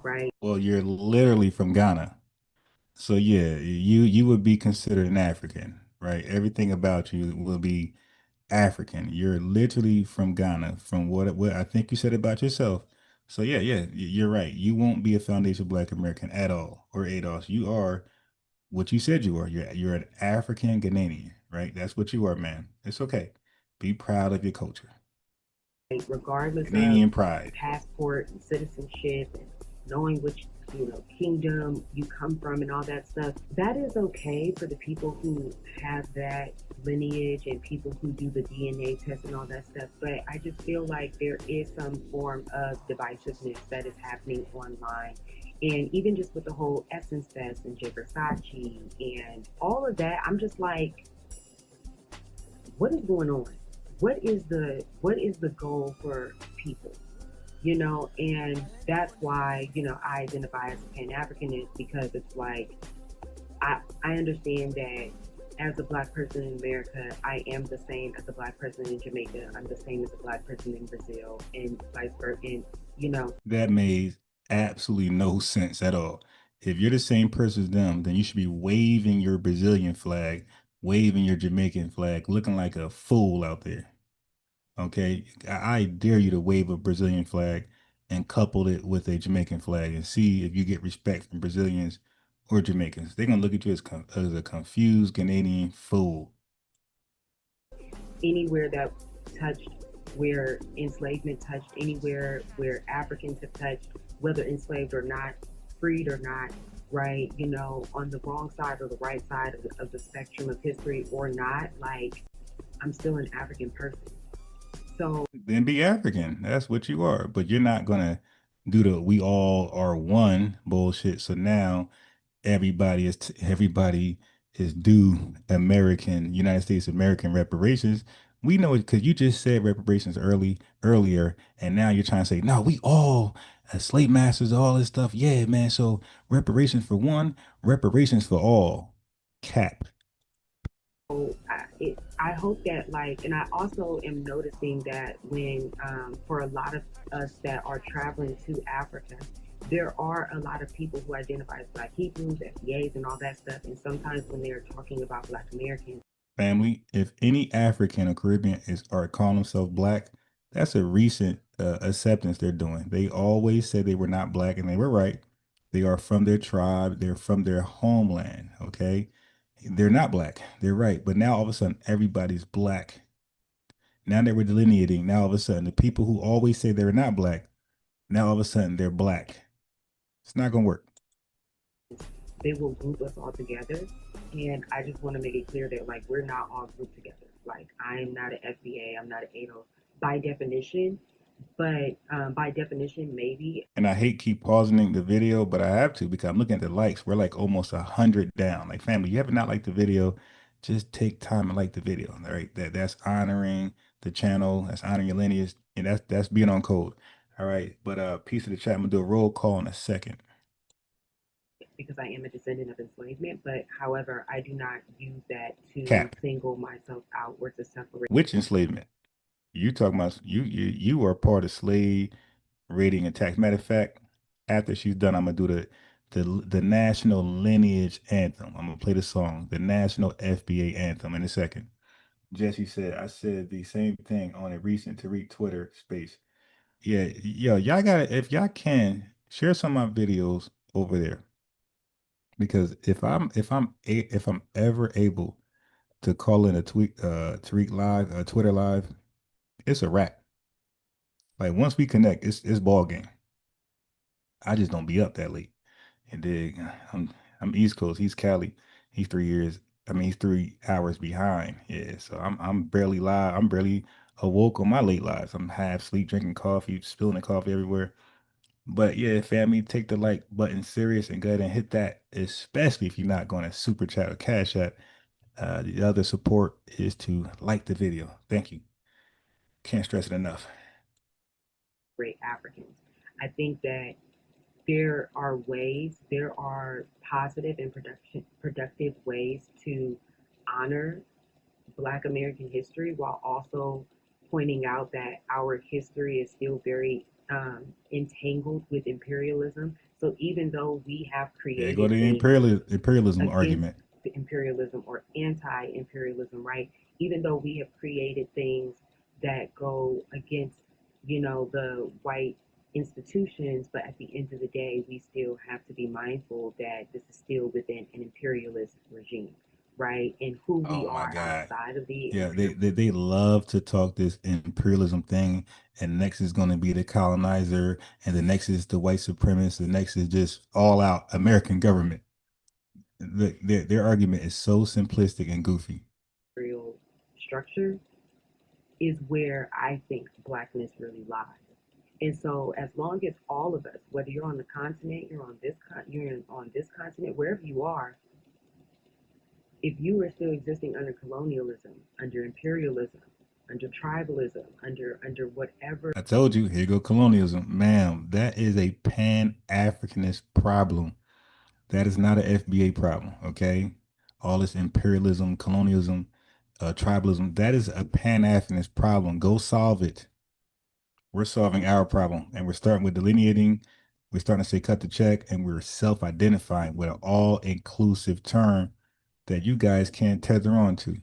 right? Well, you're literally from Ghana. So yeah, you would be considered an African, right? Everything about you will be African. You're literally from Ghana, from what I think you said about yourself. So yeah, you're right. You won't be a foundational Black American at all or ADOS. You are what you said you are. You're an African Ghanaian, right? That's what you are, man. It's okay. Be proud of your culture. Regardless Ghanaian of pride. passport and citizenship and knowing which kingdom you come from and all that stuff, that is okay for the people who have that lineage and people who do the DNA test and all that stuff. But I just feel like there is some form of divisiveness that is happening online. And even just with the whole Essence Fest and J Versace and all of that, I'm just like, what is going on? What is the goal for people? And that's why, I identify as a Pan-Africanist, because it's like, I understand that as a Black person in America, I am the same as a Black person in Jamaica. I'm the same as a Black person in Brazil and vice versa. And, That made absolutely no sense at all. If you're the same person as them, then you should be waving your Brazilian flag, waving your Jamaican flag, looking like a fool out there. Okay, I dare you to wave a Brazilian flag and couple it with a Jamaican flag and see if you get respect from Brazilians or Jamaicans. They're gonna look at you as a confused Canadian fool. Anywhere that touched, where enslavement touched, anywhere where Africans have touched, whether enslaved or not, freed or not, right? On the wrong side or the right side of the spectrum of history or not, like, I'm still an African person. So then be African. That's what you are. But you're not gonna do the "we all are one" bullshit. So now everybody is due United States American reparations. We know it because you just said reparations earlier, and now you're trying to say, no, we all as slave masters, all this stuff. Yeah, man. So reparations for one, reparations for all. Cap. I hope that, like, and I also am noticing that when, for a lot of us that are traveling to Africa, there are a lot of people who identify as Black Hebrews, FBAs, and all that stuff. And sometimes when they're talking about Black Americans, Family, if any African or Caribbean are calling themselves Black, that's a recent acceptance they're doing. They always said they were not Black, and they were right. They are from their tribe. They're from their homeland. Okay, they're not Black. They're right. But now all of a sudden, everybody's Black. Now that we're delineating, now all of a sudden, the people who always say they're not Black, now all of a sudden they're Black. It's not gonna work. they will group us all together And I just want to make it clear that, like, we're not all grouped together. Like, I am not an FBA, I'm not an ADO by definition, but by definition, maybe. And I hate keep pausing the video, but I have to because I'm looking at the likes. We're like almost 100 down. Like, family, you have not liked the video, just take time and like the video. All right, that's honoring the channel, that's honoring your lineage, and that's being on code. All right, but piece of the chat. I'm gonna do a roll call in a second. Because I am a descendant of enslavement, but however, I do not use that to Cap. single myself out or to separate. Which enslavement? You talking about you are part of slave raiding attacks. Matter of fact, after she's done, I'm gonna do the national lineage anthem. I'm gonna play the song, the national FBA anthem in a second. Jesse said, I said the same thing on a recent Tariq Twitter space. Yeah, yo, y'all gotta, if y'all can, share some of my videos over there. Because if I'm ever able to call in a tweet Tariq live, Twitter live, it's a wrap. Like once we connect, it's ball game. I just don't be up that late. And then I'm East Coast, he's Cali. He's 3 years. I mean, he's 3 hours behind. Yeah, so I'm barely live. I'm barely awoke on my late lives. I'm half asleep, drinking coffee, spilling the coffee everywhere. But yeah, family, take the like button serious and go ahead and hit that, especially if you're not going to super chat or cash app. The other support is to like the video. Thank you. Can't stress it enough. Great Africans. I think that there are ways, there are positive and productive ways to honor Black American history while also pointing out that our history is still very entangled with imperialism. So even though we have There go created the things imperialism against argument. imperialism or anti-imperialism, right? Even though we have created things that go against, the white institutions, but at the end of the day, we still have to be mindful that this is still within an imperialist regime, right? And who we Oh my are God. outside of the Yeah, they love to talk this imperialism thing, and next is going to be the colonizer, and the next is the white supremacist, the next is just all out American government. Their argument is so simplistic and goofy. imperial structure is where I think blackness really lies. And so, as long as all of us, whether you're on the continent, you're on this continent, wherever you are, if you are still existing under colonialism, under imperialism, under tribalism, under whatever. I told you, here go colonialism. Ma'am, that is a Pan-Africanist problem. That is not an FBA problem, okay? All this imperialism, colonialism, tribalism, that is a Pan-Africanist problem. Go solve it. We're solving our problem, and we're starting with delineating. We're starting to say cut the check, and we're self-identifying with an all-inclusive term that you guys can't tether on to.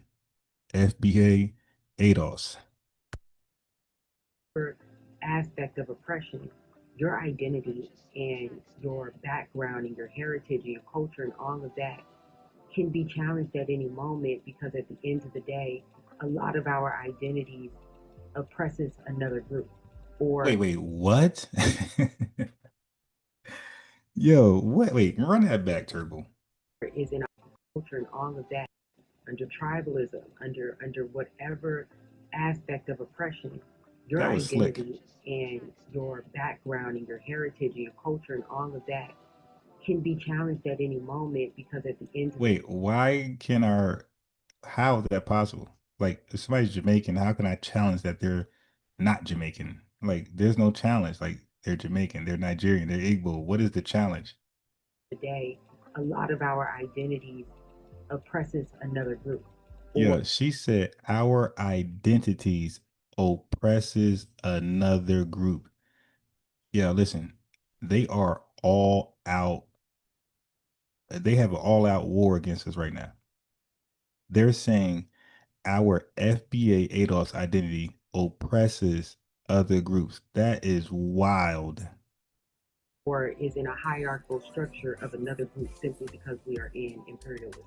FBA ADOS. Aspect of oppression, your identity and your background and your heritage and your culture and all of that can be challenged at any moment because at the end of the day, a lot of our identities oppresses another group. Or wait, what? Yo, wait, run that back, Turbo. is in our culture and all of that, under tribalism, under whatever aspect of oppression, your That was slick. identity and your background and your heritage and your culture and all of that can be challenged at any moment because at the end of Wait, why can how is that possible? Like, if somebody's Jamaican, how can I challenge that they're not Jamaican? Like, there's no challenge. Like, they're Jamaican, they're Nigerian, they're Igbo. What is the challenge? the day, a lot of our identities oppresses another group. Yeah, she said our identities oppresses another group. Yeah, listen, they are all out. They have an all out war against us right now. They're saying our FBA ADOS identity oppresses other groups. That is wild. Or is in a hierarchical structure of another group simply because we are in imperialism.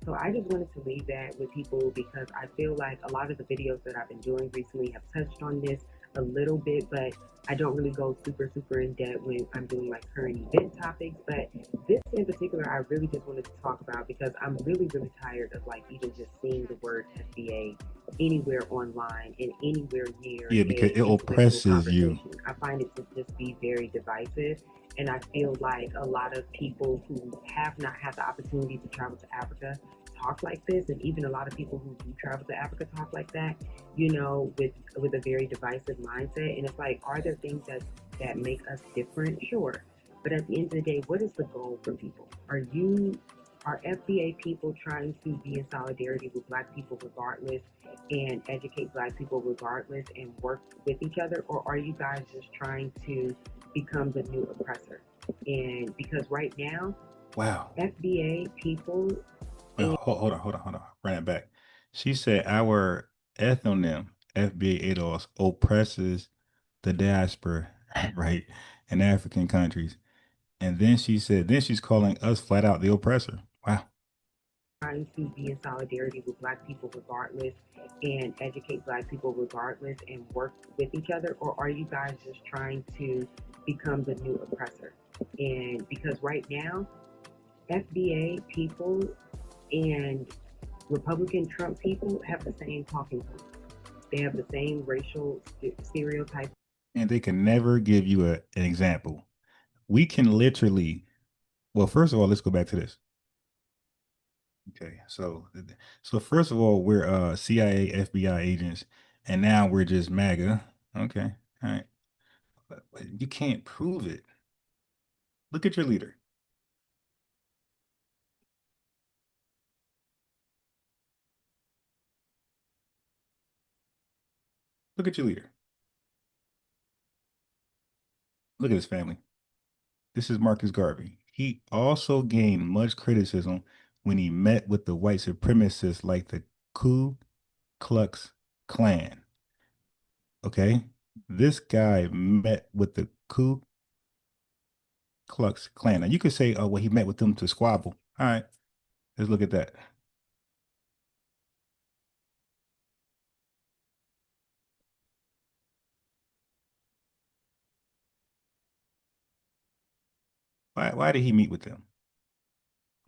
So I just wanted to leave that with people because I feel like a lot of the videos that I've been doing recently have touched on this. a little bit, but I don't really go super in depth when I'm doing like current event topics. But this in particular, I really just wanted to talk about because I'm really tired of like even just seeing the word FBA anywhere online and anywhere near Yeah, a because it intellectual oppresses you. conversation. I find it to just be very divisive. And I feel like a lot of people who have not had the opportunity to travel to Africa talk like this, and even a lot of people who do travel to Africa talk like that, with a very divisive mindset. And it's like, are there things that make us different? Sure. But at the end of the day, what is the goal for people? Are FBA people trying to be in solidarity with Black people regardless and educate Black people regardless and work with each other? Or are you guys just trying to become the new oppressor? And because right now, Wow. FBA people. Well, hold on. Run it back. She said our ethnonym, FBA ADOS, oppresses the diaspora, right, in African countries. And then she said, then she's calling us flat out the oppressor. Wow. Trying to be in solidarity with Black people regardless and educate Black people regardless and work with each other? Or are you guys just trying to become the new oppressor? And because right now, FBA people and Republican Trump people have the same talking points. They have the same racial stereotypes. And they can never give you an example. We can literally, well, first of all, let's go back to this. Okay, so first of all, we're CIA, FBI agents, and now we're just MAGA. Okay, all right. But you can't prove it. Look at your leader. Look at your leader. Look at his family. This is Marcus Garvey. He also gained much criticism when he met with the white supremacists like the Ku Klux Klan. Okay, this guy met with the Ku Klux Klan. Now you could say, oh, well, he met with them to squabble. All right, let's look at that. Why did he meet with them?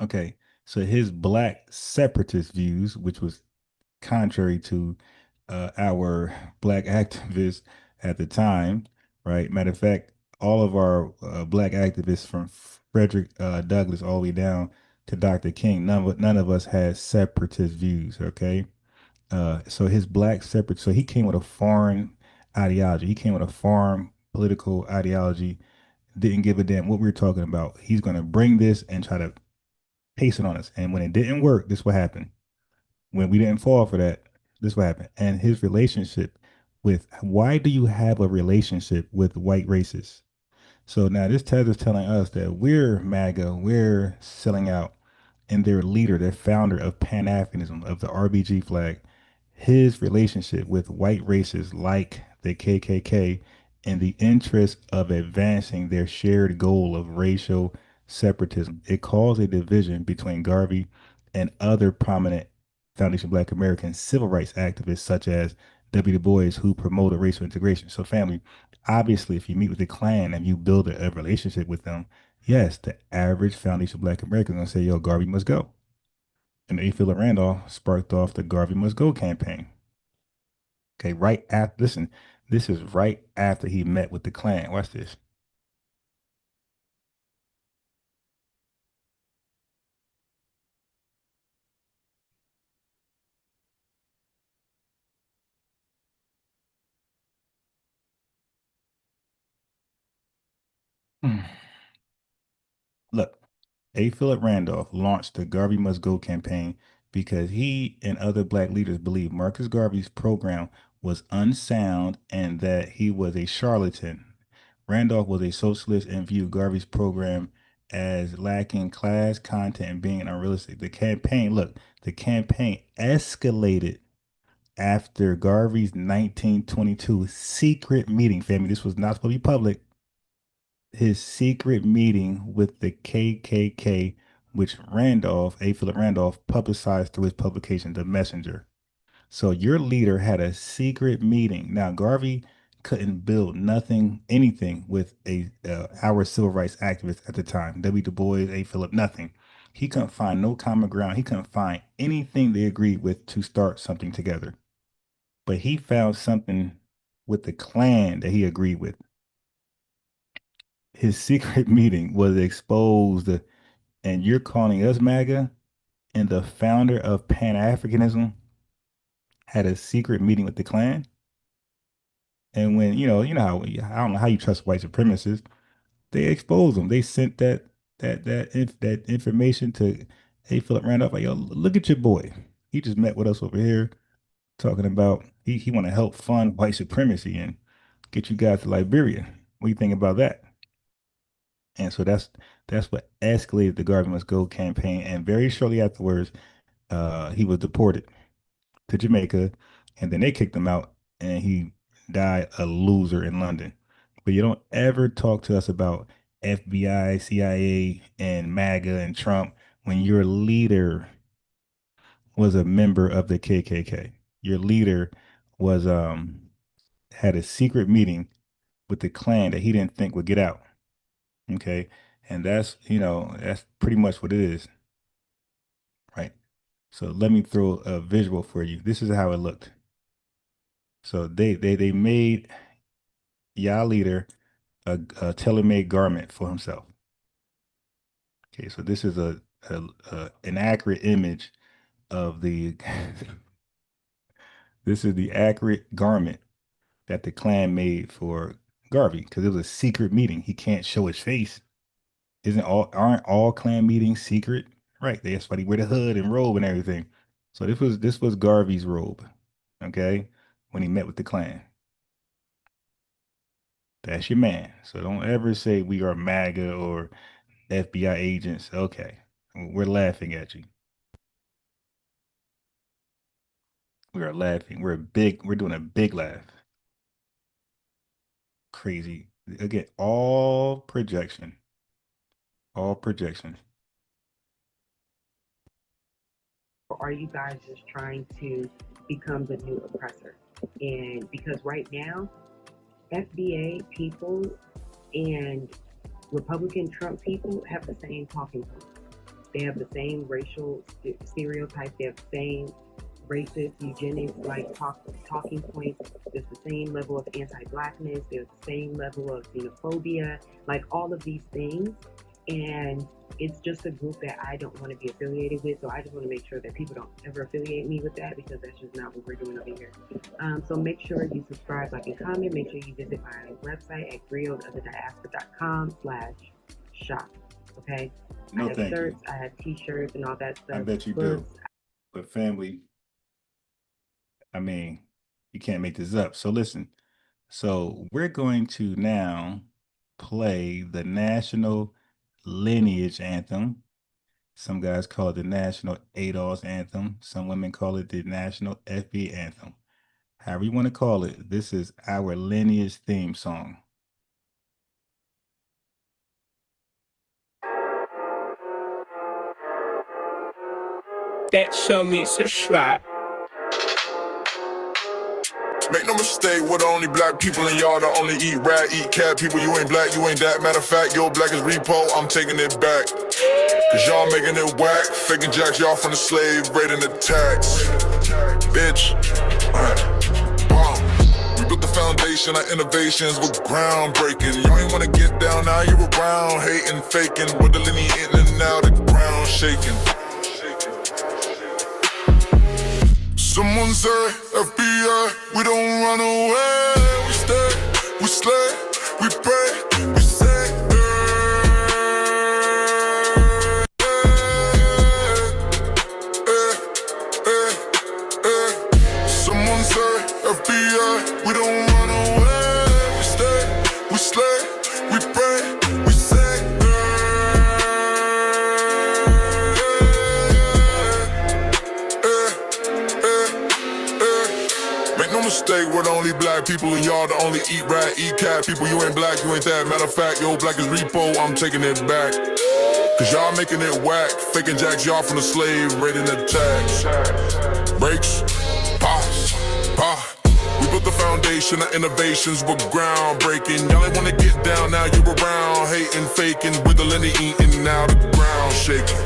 Okay, so his black separatist views, which was contrary to our black activists at the time, right? Matter of fact, all of our black activists from Frederick Douglass all the way down to Dr. King, none of us had separatist views, okay? So his black separate, so he came with a foreign ideology. He came with a foreign political ideology, didn't give a damn what we were talking about. He's going to bring this and try to paste it on us. And when it didn't work, this what happened. When we didn't fall for that, this what happened. And his relationship with, why do you have a relationship with white racists? So now this is telling us that we're MAGA, we're selling out, and their leader, their founder of Pan-Africanism, of the RBG flag, his relationship with white racists like the KKK in the interest of advancing their shared goal of racial separatism. It caused a division between Garvey and other prominent Foundation Black American civil rights activists such as W. Du Bois, who promoted racial integration. So, family, obviously, if you meet with the Klan and you build a relationship with them, yes, the average Foundation Black American is going to say, yo, Garvey must go. And A. Philip Randolph sparked off the Garvey Must Go campaign. Okay, right after, listen, this is right after he met with the Klan. Watch this. Hmm. Look, A. Philip Randolph launched the Garvey Must Go campaign because he and other black leaders believed Marcus Garvey's program was unsound and that he was a charlatan. Randolph was a socialist and viewed Garvey's program as lacking class content and being unrealistic. The campaign escalated after Garvey's 1922 secret meeting. Family, this was not supposed to be public. His secret meeting with the KKK, which A. Philip Randolph, publicized through his publication, The Messenger. So your leader had a secret meeting. Now, Garvey couldn't build anything with our civil rights activists at the time, W. Du Bois, A. Philip, nothing. He couldn't find no common ground. He couldn't find anything they agreed with to start something together. But he found something with the Klan that he agreed with. His secret meeting was exposed, and you're calling us MAGA, and the founder of Pan-Africanism had a secret meeting with the Klan. And when, how, I don't know how you trust white supremacists, they exposed them. They sent that information to A. Philip Randolph, like, yo, look at your boy. He just met with us over here talking about he want to help fund white supremacy and get you guys to Liberia. What do you think about that? And so that's what escalated the Garvey Must Go campaign. And very shortly afterwards, he was deported to Jamaica, and then they kicked him out, and he died a loser in London. But you don't ever talk to us about FBI, CIA, and MAGA and Trump when your leader was a member of the KKK. Your leader was had a secret meeting with the Klan that he didn't think would get out. Okay, and that's pretty much what it is, right? So let me throw a visual for you. This is how it looked. So they made y'all leader a tailor-made garment for himself. Okay, so this is an accurate image of the this is the accurate garment that the Klan made for Garvey, because it was a secret meeting. He can't show his face. Aren't all Klan meetings secret? Right. That's why he wear the hood and robe and everything. So this was Garvey's robe, okay, when he met with the Klan. That's your man. So don't ever say we are MAGA or FBI agents. Okay. We're laughing at you. We are laughing. We're doing a big laugh. Crazy. Again, all projection. All projection. Or are you guys just trying to become the new oppressor? And because right now, FBA people and Republican Trump people have the same talking points. They have the same racial stereotypes. They have the same racist, eugenics talking points. There's the same level of anti-blackness. There's the same level of xenophobia, like all of these things. And it's just a group that I don't want to be affiliated with. So I just want to make sure that people don't ever affiliate me with that, because that's just not what we're doing over here. So make sure you subscribe, like, and comment. Make sure you visit my website at griotsofthediaspora.com/shop. Okay? No, I have thank shirts, you. I have t-shirts and all that stuff. I bet you do. But family, I mean, you can't make this up. So listen. So we're going to now play the national Lineage anthem. Some guys call it the national ADOS anthem. Some women call it the national FBA anthem. However you want to call it, this is our Lineage theme song. That show me subscribe. Make no mistake, we're the only black people in y'all that only eat rat, eat cat people. You ain't black, you ain't that. Matter of fact, your black is repo, I'm taking it back. Cause y'all making it whack, faking jacks, y'all from the slave, raiding the tax. Bitch. We built the foundation, our innovations were groundbreaking. You ain't wanna get down, now you're around, hating, faking. With the lineage in and out, the ground shaking. Someone say, FBI, we don't run away. We stay, we slay, we pray, we say, Someone say, FBI, we don't run away. We stay, we slay, we pray, we say, Make no mistake, we're the only black people and y'all the only eat rat, eat cat people. You ain't black, you ain't that. Matter of fact, your black is repo, I'm taking it back. Cause y'all making it whack, faking jacks, y'all from the slave, raiding the tax. Breaks, pause, pause. We built the foundation of innovations with groundbreaking. Y'all ain't wanna get down, now you around. Hating, faking, whittling and eating, now the ground shaking.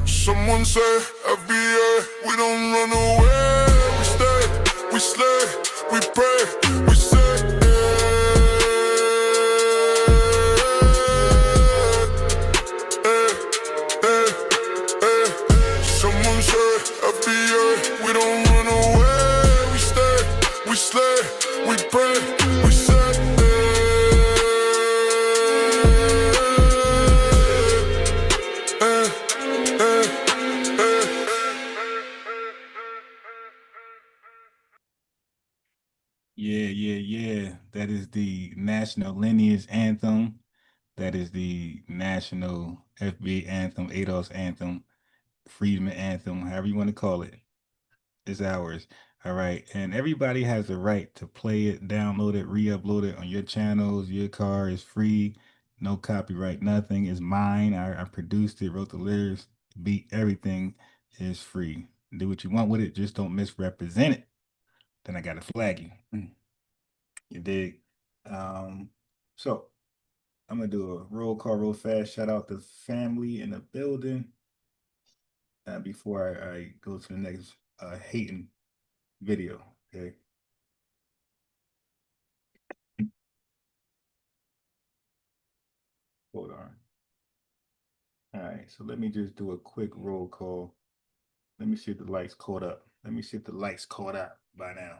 Someone say, FBA, we don't run away. We stay, we slay, we pray, we say, Someone say, FBA, we don't run away. We stay, we slay, we pray, we say, Yeah. That is the national Lineage anthem. That is the national FBA anthem, ADOS anthem, Freedom anthem, however you want to call it. It's ours. All right. And everybody has the right to play it, download it, re-upload it on your channels. Your car is free. No copyright, nothing. It's mine. I produced it, wrote the lyrics, beat, everything is free. Do what you want with it. Just don't misrepresent it. Then I got to flag you. You dig? So I'm gonna do a roll call real fast. Shout out the family in the building. Before I go to the next hating video. Okay. Hold on. All right. So let me just do a quick roll call. Let me see if the lights caught up. Let me see if the lights caught up by now.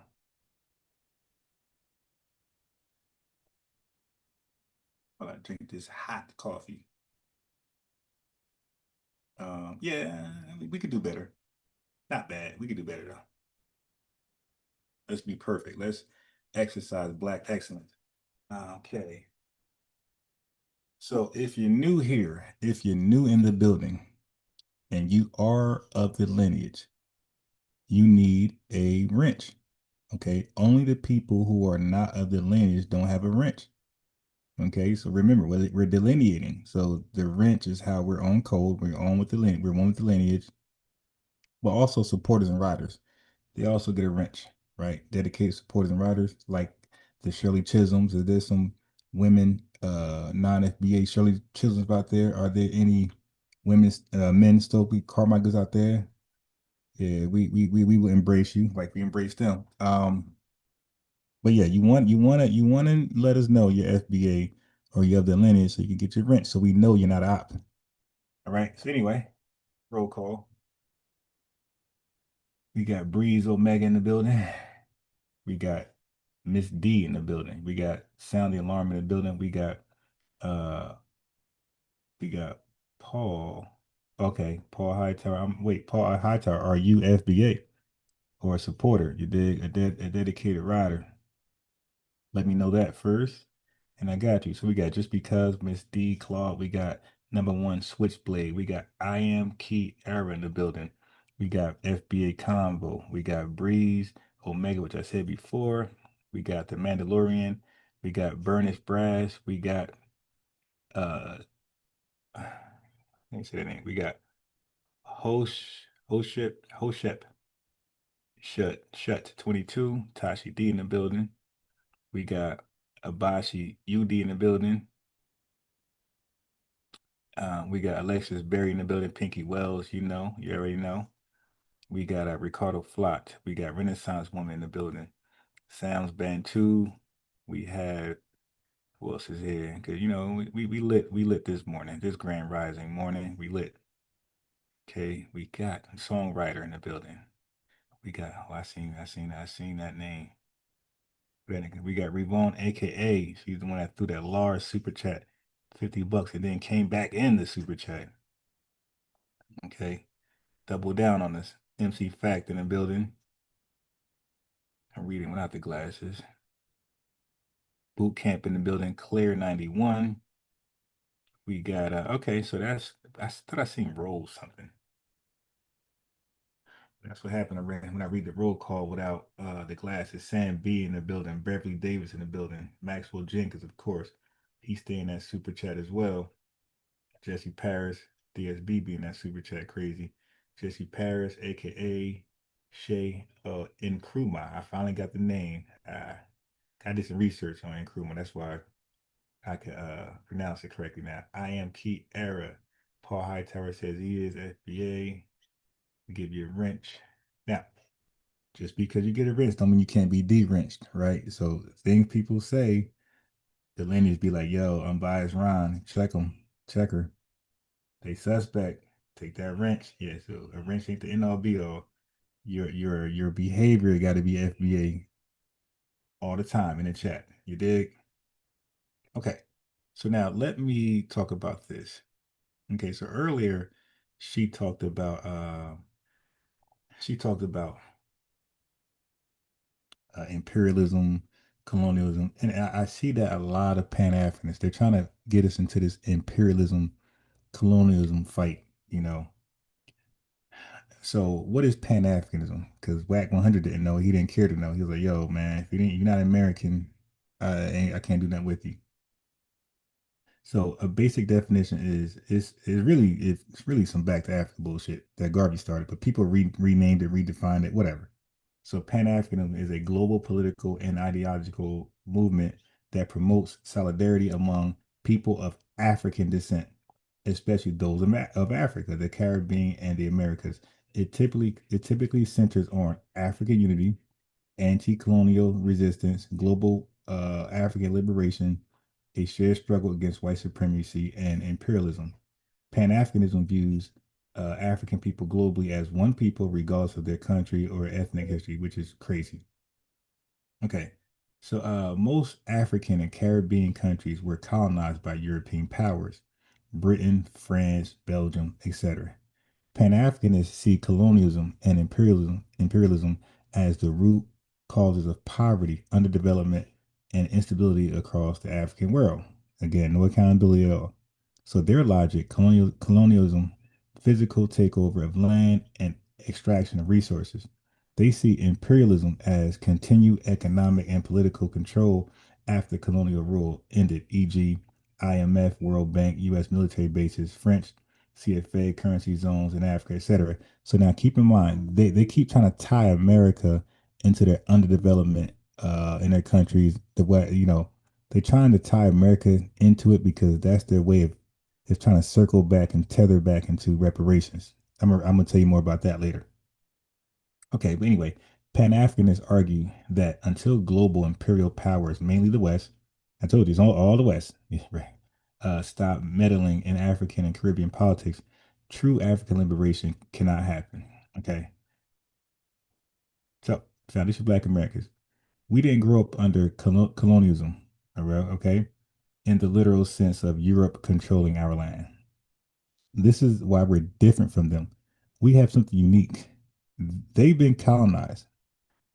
While I drink this hot coffee. Yeah, we could do better. Not bad. We could do better though. Let's be perfect. Let's exercise Black excellence. Okay. So if you're new here, if you're new in the building, and you are of the lineage, you need a wrench. Okay. Only the people who are not of the lineage don't have a wrench. Okay. So remember, we're delineating. So the wrench is how we're on code. We're on with the lineage. We're one with the lineage. But also supporters and riders. They also get a wrench, right? Dedicated supporters and riders, like the Shirley Chisholms. Is there some women, non-FBA Shirley Chisholms out there? Are there any women's men Stokely Carmichaels out there? Yeah, we will embrace you like we embrace them. But yeah, you want to let us know your FBA or you have the lineage so you can get your rent, so we know you're not op. All right. So anyway, roll call. We got Breeze Omega in the building. We got Miss D in the building. We got Sound the Alarm in the building. We got Paul. Okay, Paul Hightower. Paul Hightower, are you FBA or a supporter? You dig? A dedicated rider. Let me know that first. And I got you. So we got Just Because, Miss D, Claude. We got number one Switchblade. We got I Am Key Era in the building. We got FBA Convo. We got Breeze, Omega, which I said before. We got The Mandalorian. We got Burnish Brass. We got let me say that name. We got Hoshep Shut 22. Tashi D in the building. We got Abashi UD in the building. We got Alexis Berry in the building, Pinky Wells, you already know. We got Ricardo Flott. We got Renaissance Woman in the building. Sounds Band 2. We had, who else is here? Because, we lit this morning, this Grand Rising morning, we lit. Okay, we got a songwriter in the building. We got, I seen that name. We got Revon, AKA, she's the one that threw that large super chat, $50, and then came back in the super chat. Okay, double down on this. MC Fact in the building. I'm reading without the glasses. Boot Camp in the building. Claire 91. We got okay, so I thought I seen roll something. That's what happened when I read the roll call without the glasses. Sam B in the building. Beverly Davis in the building. Maxwell Jenkins, of course. He's staying that super chat as well. Jesse Paris, DSB being that super chat crazy. Jesse Paris, aka Shay Nkrumah. I finally got the name. I did some research on Nkrumah. That's why I can pronounce it correctly now. I am Key Era. Paul Hightower says he is FBA. We give you a wrench. Now, just because you get a wrench don't mean you can't be de-wrenched, right? So things people say, the lineage be like, yo, unbiased Ron, check them, check her. They suspect. Take that wrench. Yeah, so a wrench ain't the end all be all. Your behavior got to be FBA all the time in the chat. You dig? Okay. So now let me talk about this. Okay, so earlier she talked about imperialism, colonialism, and I see that a lot of Pan-Africanists, they're trying to get us into this imperialism, colonialism fight, you know. So what is Pan-Africanism? Because Whack 100 didn't know. He didn't care to know. He was like, "Yo, man, if you're not American, I can't do nothing with you." So a basic definition it's really some back to Africa bullshit that Garvey started, but people renamed it, redefined it, whatever. So Pan-Africanism is a global political and ideological movement that promotes solidarity among people of African descent, especially those of Africa, the Caribbean, and the Americas. It typically centers on African unity, anti-colonial resistance, global African liberation, a shared struggle against white supremacy and imperialism. Pan-Africanism views African people globally as one people, regardless of their country or ethnic history, which is crazy. Okay, so most African and Caribbean countries were colonized by European powers, Britain, France, Belgium, etc. Pan-Africanists see colonialism and imperialism as the root causes of poverty, underdevelopment, and instability across the African world. Again, no accountability at all. So their logic, colonialism, physical takeover of land and extraction of resources. They see imperialism as continued economic and political control after colonial rule ended, e.g., IMF, World Bank, U.S. military bases, French CFA, currency zones in Africa, etc. So now keep in mind, they keep trying to tie America into their underdevelopment in their countries. The way, they're trying to tie America into it because that's their way of trying to circle back and tether back into reparations. I'm gonna tell you more about that later. Okay, but anyway, Pan-Africanists argue that until global imperial powers, mainly the West, I told you it's all the West, yeah, right, stop meddling in African and Caribbean politics, true African liberation cannot happen. Okay, so Foundation of Black Americans, we didn't grow up under colonialism, all right, okay, in the literal sense of Europe controlling our land. This is why we're different from them. We have something unique. They've been colonized.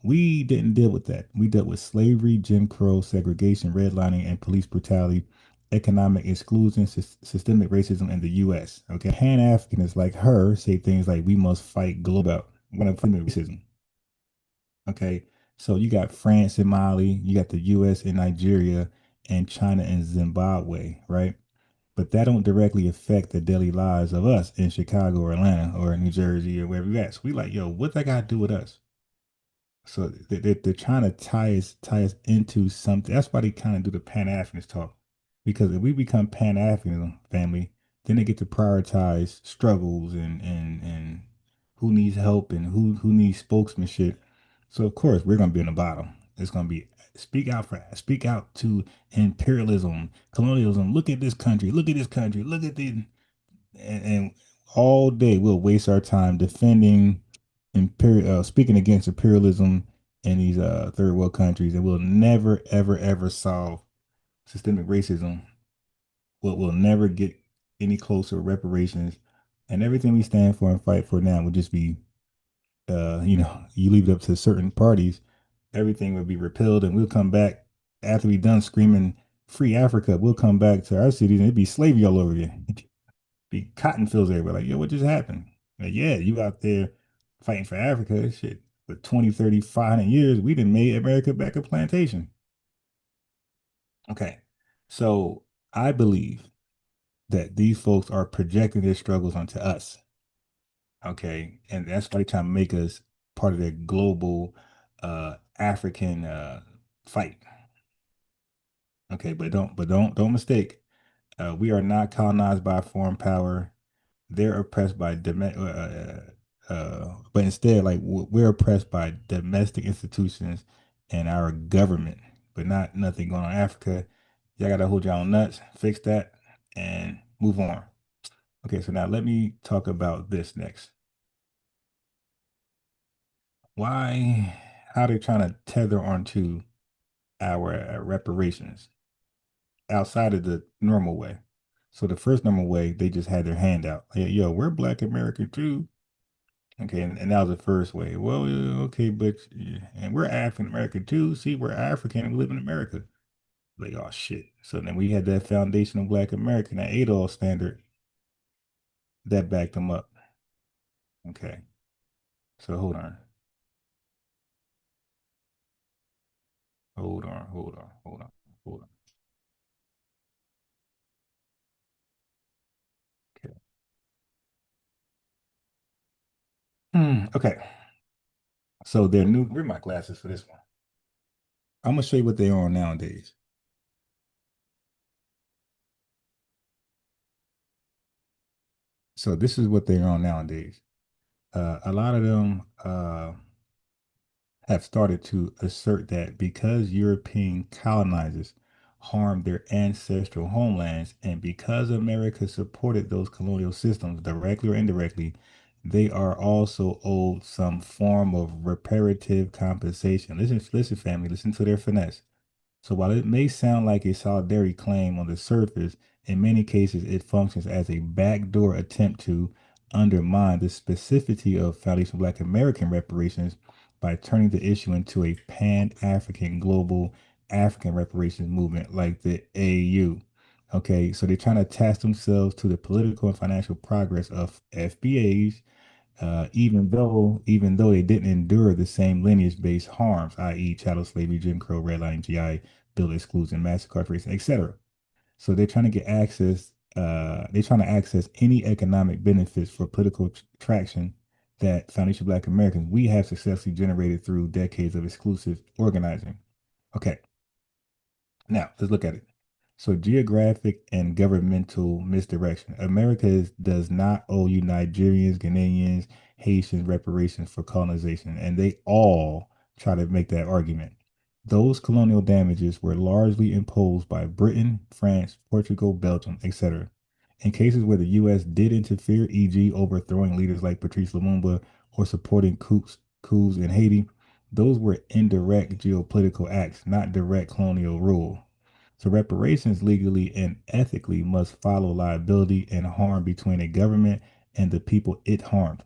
We didn't deal with that. We dealt with slavery, Jim Crow, segregation, redlining, and police brutality, economic exclusion, systemic racism in the U.S. Okay, Pan Africanists like her say things like we must fight global racism. Okay, so you got France and Mali, you got the U.S. and Nigeria, and China and Zimbabwe, right? But that don't directly affect the daily lives of us in Chicago or Atlanta or New Jersey or wherever we at. So we like, yo, what that got to do with us? So they're trying to tie us into something. That's why they kind of do the Pan Africanist talk, because if we become Pan African family, then they get to prioritize struggles and who needs help and who needs spokesmanship. So of course we're gonna be on the bottom. It's gonna be speak out to imperialism, colonialism. Look at this country. Look at this country. Look at the and all day we'll waste our time defending speaking against imperialism in these third world countries, and we'll never ever solve systemic racism. We'll never get any closer to reparations, and everything we stand for and fight for now would just be you leave it up to certain parties, everything would be repealed, and we'll come back after we done screaming free Africa. We'll come back to our cities and it'd be slavery all over again. Be cotton fields everywhere. Like, yo, what just happened? Like, yeah, you out there fighting for Africa, shit, for 20, 30, 500 years, we didn't made America back a plantation. Okay. So I believe that these folks are projecting their struggles onto us. Okay. And that's why they trying to make us part of their global African fight. Okay, but don't mistake. We are not colonized by a foreign power. They're oppressed by but instead, like we're oppressed by domestic institutions and our government, but not nothing going on in Africa. Y'all gotta hold your own nuts, fix that, and move on. Okay, so now let me talk about this next. Why, how they're trying to tether onto our reparations outside of the normal way. So the first normal way, they just had their hand out. Like, yo, we're Black American too. Okay, and that was the first way. Well, okay, but and we're African American too. See, we're African and we live in America. Like, oh shit. So then we had that foundation of Black American, that ADOL standard that backed them up. Okay. So hold on. Hold on, hold on, hold on, hold on. Okay. Okay. So they're new. Where are my glasses for this one? I'm gonna show you what they are nowadays. So this is what they're on nowadays. A lot of them have started to assert that because European colonizers harmed their ancestral homelands and because America supported those colonial systems directly or indirectly, they are also owed some form of reparative compensation. Listen, family, listen to their finesse. So while it may sound like a solidarity claim on the surface, in many cases it functions as a backdoor attempt to undermine the specificity of Foundation Black American reparations by turning the issue into a Pan-African global African reparations movement like the AU. Okay, so they're trying to attach themselves to the political and financial progress of FBAs, even though they didn't endure the same lineage-based harms, i.e., chattel slavery, Jim Crow, redlining, GI, bill exclusion, mass incarceration, etc. So they're trying to get access. They're trying to access any economic benefits for political traction that Foundation Black Americans we have successfully generated through decades of exclusive organizing. Okay, now let's look at it. So geographic and governmental misdirection. Does not owe you Nigerians, Ghanaians, Haitians reparations for colonization, and they all try to make that argument. Those colonial damages were largely imposed by Britain, France, Portugal, Belgium, etc. In cases where the U.S. did interfere, e.g., overthrowing leaders like Patrice Lumumba or supporting coups in Haiti, those were indirect geopolitical acts, not direct colonial rule. So reparations legally and ethically must follow liability and harm between a government and the people it harmed.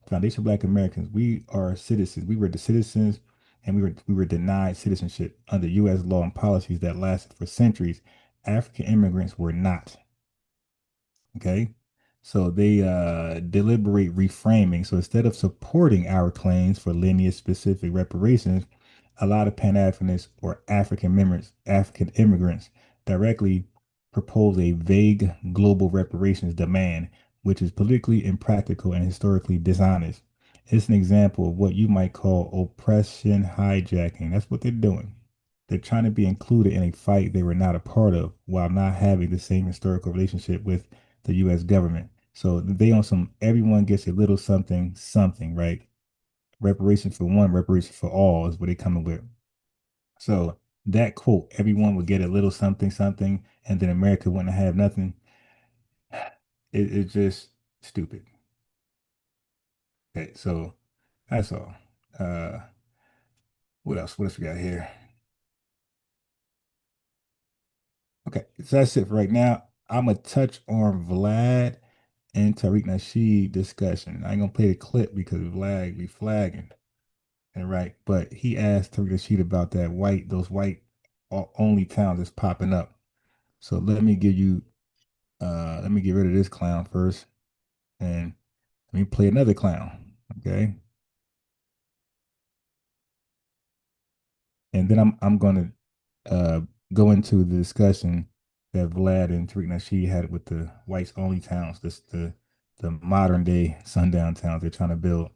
Foundation Black Americans, we are citizens. We were the citizens and we were denied citizenship under US law and policies that lasted for centuries. African immigrants were not. Okay. So they deliberate reframing. So instead of supporting our claims for lineage specific reparations, a lot of Pan-Africanists or African immigrants directly propose a vague global reparations demand, which is politically impractical and historically dishonest. It's an example of what you might call oppression hijacking. That's what they're doing. They're trying to be included in a fight they were not a part of while not having the same historical relationship with the US government. So they on some everyone gets a little something, something, right? Reparation for one, reparation for all is what they coming with. So that quote, everyone would get a little something, something, and then America wouldn't have nothing. It's just stupid. Okay, so that's all. Uh, what else? What else we got here? Okay, so that's it for right now. I'm gonna touch on Vlad and Tariq Nasheed discussion. I ain't gonna play the clip because Vlad be flagging. And right, but he asked Tariq Nasheed about those white only towns that's popping up. So let me get rid of this clown first and let me play another clown. Okay. And then I'm gonna uh go into the discussion that Vlad and Tariq Nasheed had with the whites only towns, the modern day sundown towns they're trying to build.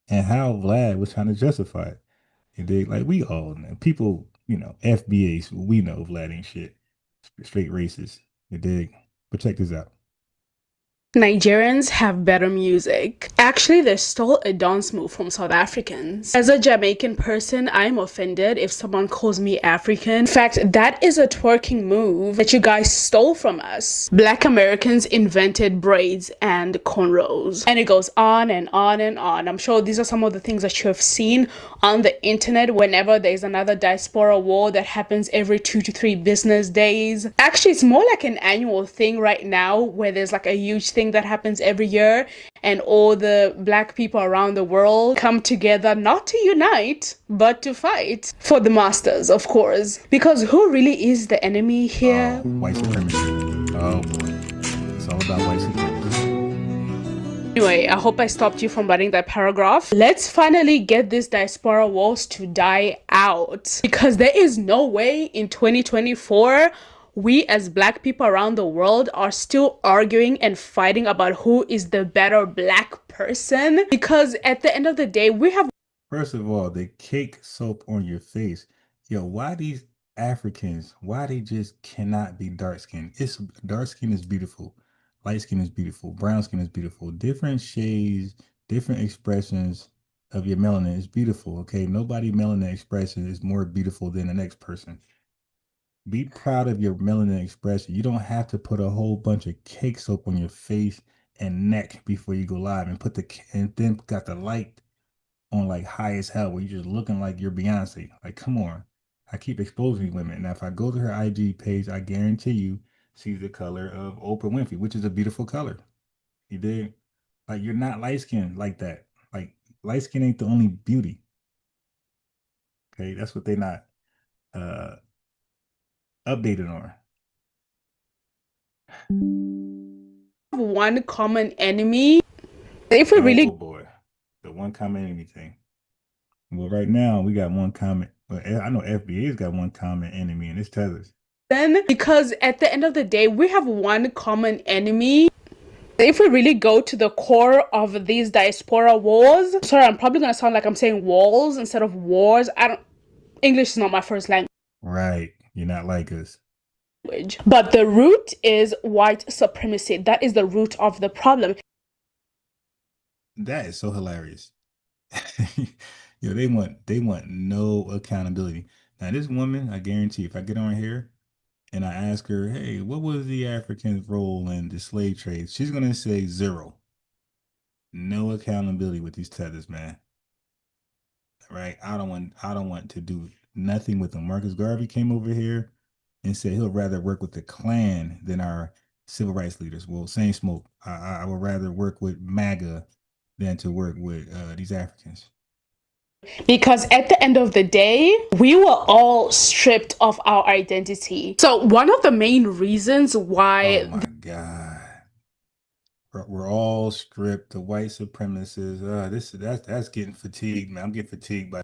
and how Vlad was trying to justify it. And they like we all know people, FBAs, we know Vlad ain't shit. Straight racist. You dig? But check this out. Nigerians have better music. Actually, they stole a dance move from South Africans. As a Jamaican person, I'm offended if someone calls me African. In fact, that is a twerking move that you guys stole from us. Black Americans invented braids and cornrows. And it goes on and on and on. I'm sure these are some of the things that you have seen on the internet whenever there's another diaspora war that happens every 2 to 3 business days. Actually, it's more like an annual thing right now where there's like a huge thing that happens every year and all the black people around the world come together not to unite but to fight for the masters, of course, because who really is the enemy here? White supremacy. Oh boy, it's all about white supremacy. Anyway, I hope I stopped you from writing that paragraph. Let's finally get this diaspora wars to die out, because there is no way in 2024 we as black people around the world are still arguing and fighting about who is the better black person, because at the end of the day we have. First of all, the cake soap on your face. Yo, why these Africans, why they just cannot be dark skinned? It's dark skin is beautiful, light skin is beautiful, brown skin is beautiful. Different shades, different expressions of your melanin is beautiful. Okay, nobody melanin expression is more beautiful than the next person. Be proud of your melanin expression. You don't have to put a whole bunch of cake soap on your face and neck before you go live and and then got the light on like high as hell where you're just looking like you're Beyonce. Like, come on. I keep exposing women. Now, if I go to her IG page, I guarantee you she's the color of Oprah Winfrey, which is a beautiful color. You dig? Like, you're not light skinned like that. Like, light skin ain't the only beauty. Okay, that's what they're not updated on. One common enemy. If we really, oh boy, the one common enemy thing. Well, right now we got one common. Well, I know FBA's got one common enemy, and it's tethers. then, because at the end of the day we have one common enemy. If we really go to the core of these diaspora wars, sorry, I'm probably gonna sound like I'm saying walls instead of wars. English is not my first language. Right, you're not like us. But the root is white supremacy. That is the root of the problem. That is so hilarious. Yo, they want no accountability. Now, this woman, I guarantee, if I get on here and I ask her, hey, what was the African's role in the slave trade? She's gonna say 0. No accountability with these tethers, man. Right? I don't want to do nothing with them. Marcus Garvey came over here and said he'll rather work with the Klan than our civil rights leaders. Well, same smoke. I would rather work with MAGA than to work with these Africans. Because at the end of the day, we were all stripped of our identity. So one of the main reasons why... Oh my God. We're all stripped. The white supremacists. That's getting fatigued, man. I'm getting fatigued by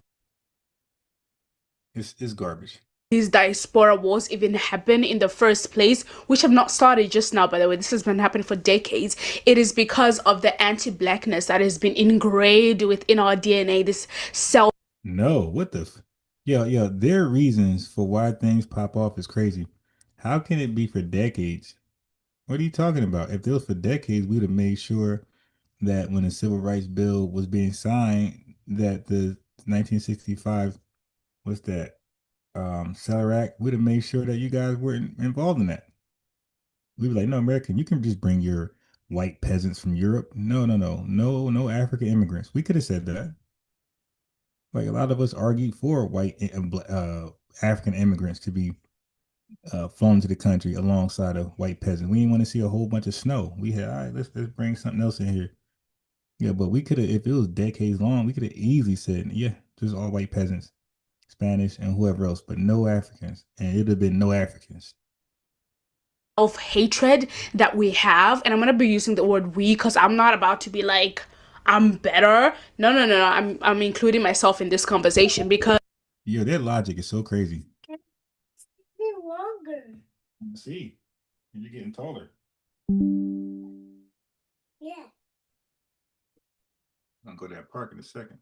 it's garbage. These diaspora wars even happen in the first place, which have not started just now, by the way. This has been happening for decades. It is because of the anti-blackness that has been ingrained within our DNA, this self. No, what the yeah, their reasons for why things pop off is crazy. How can it be for decades? What are you talking about? If it was for decades, we'd have made sure that when the civil rights bill was being signed, that the 1965, what's that? Seller Act, we'd have made sure that you guys weren't involved in that. We were like, no, American, you can just bring your white peasants from Europe. No African immigrants. We could have said that. Like a lot of us argued for white African immigrants to be flown to the country alongside of white peasants. We didn't want to see a whole bunch of snow. We had, all right, let's bring something else in here. Yeah, but we could have, if it was decades long, we could have easily said, yeah, just all white peasants. Spanish and whoever else, but no Africans, and it'd have been no Africans. Of hatred that we have, and I'm gonna be using the word we because I'm not about to be like I'm better. No. I'm including myself in this conversation because Their logic is so crazy. It's longer. See, you're getting taller. Yeah. I'll go to that park in a second.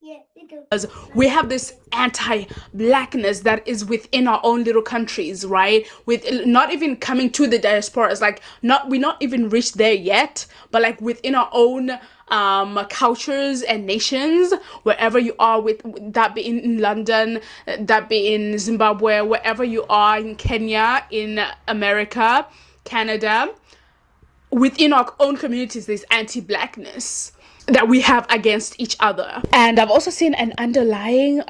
Yeah, we do. Because we have this anti-blackness that is within our own little countries, right? With not even coming to the diaspora, it's like we're not even reached there yet, but like within our own cultures and nations, wherever you are, with that be in London, that be in Zimbabwe, wherever you are, in Kenya, in America, Canada, within our own communities, there's anti-blackness that we have against each other. And I've also seen an underlying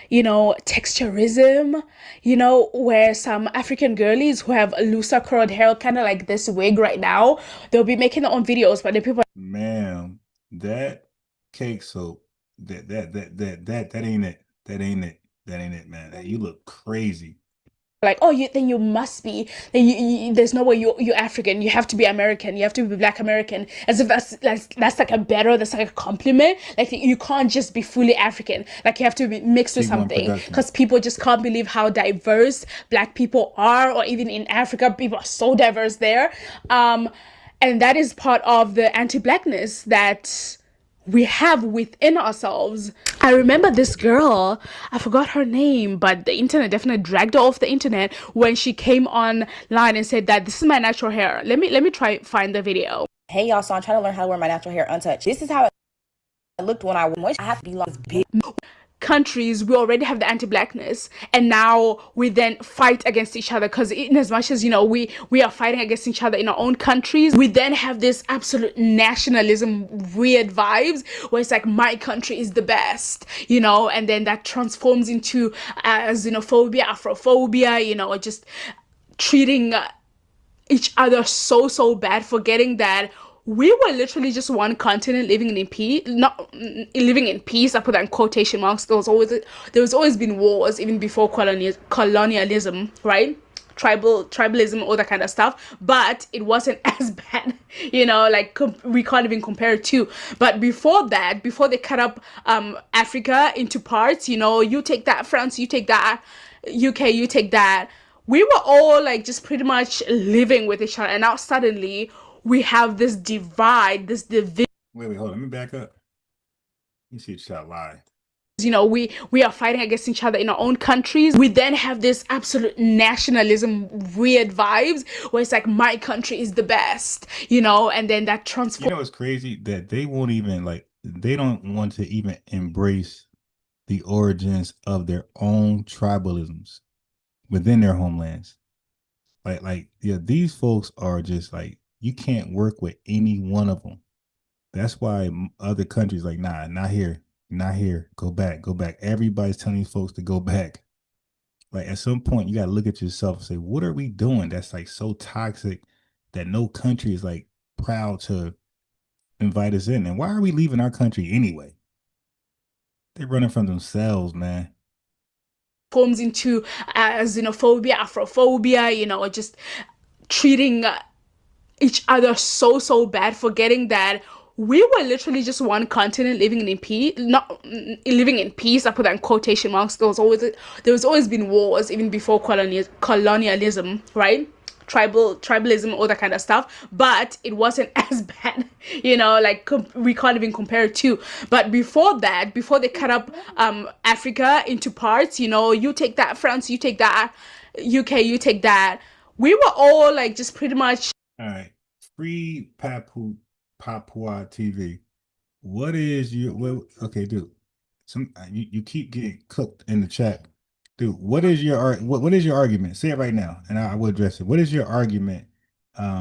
texturism, where some African girlies who have looser curled hair, kind of like this wig right now, they'll be making their own videos, but the people, ma'am, that cake soap, that ain't it. That ain't it. That ain't it, man. You look crazy. like, oh, then you must be, then there's no way you're African, you have to be American, you have to be Black American, as if that's like that's like a compliment. Like, you can't just be fully African, like you have to be mixed with something, because people just can't believe how diverse Black people are, or even in Africa, people are so diverse there. And that is part of the anti-Blackness that we have within ourselves. I remember this girl, I forgot her name, but the internet definitely dragged her off the internet when she came online and said that this is my natural hair. Let me try find the video. Hey y'all, so I'm trying to learn how to wear my natural hair untouched. This is how it looked when I have to be long, big. Countries, we already have the anti-Blackness, and now we then fight against each other, because in as much as we are fighting against each other in our own countries, we then have this absolute nationalism weird vibes where it's like, my country is the best, and then that transforms into xenophobia, Afrophobia, just treating each other so bad, forgetting that we were literally just one continent living in peace. Not living in peace, I put that in quotation marks. There was always been wars, even before colonialism, right? Tribalism, all that kind of stuff, but it wasn't as bad, we can't even compare it to. But before that, before they cut up Africa into parts, you take that, France, you take that, UK, you take that, we were all like just pretty much living with each other, and now suddenly we have this divide, this division. Wait, hold on, let me back up. You see, shot lie. We are fighting against each other in our own countries. We then have this absolute nationalism weird vibes where it's like, my country is the best, and then that transforms. It's crazy that they won't even they don't want to even embrace the origins of their own tribalisms within their homelands. These folks are just you can't work with any one of them. That's why other countries nah, not here. Not here. Go back. Everybody's telling these folks to go back. At some point, you got to look at yourself and say, what are we doing that's so toxic that no country is proud to invite us in? And why are we leaving our country anyway? They're running from themselves, man. Forms into xenophobia, Afrophobia, just treating each other so bad, forgetting that we were literally just one continent living in peace. Not living in peace, I put that in quotation marks. There was always been wars, even before colonialism, right? Tribalism, all that kind of stuff, but it wasn't as bad, we can't even compare it to. But before that, before they cut up Africa into parts, you take that, France, you take that, UK, you take that, we were all just pretty much. All right, free Papua TV. What is your okay, dude? You keep getting cooked in the chat. Dude, what is your argument? Say it right now, and I will address it. What is your argument?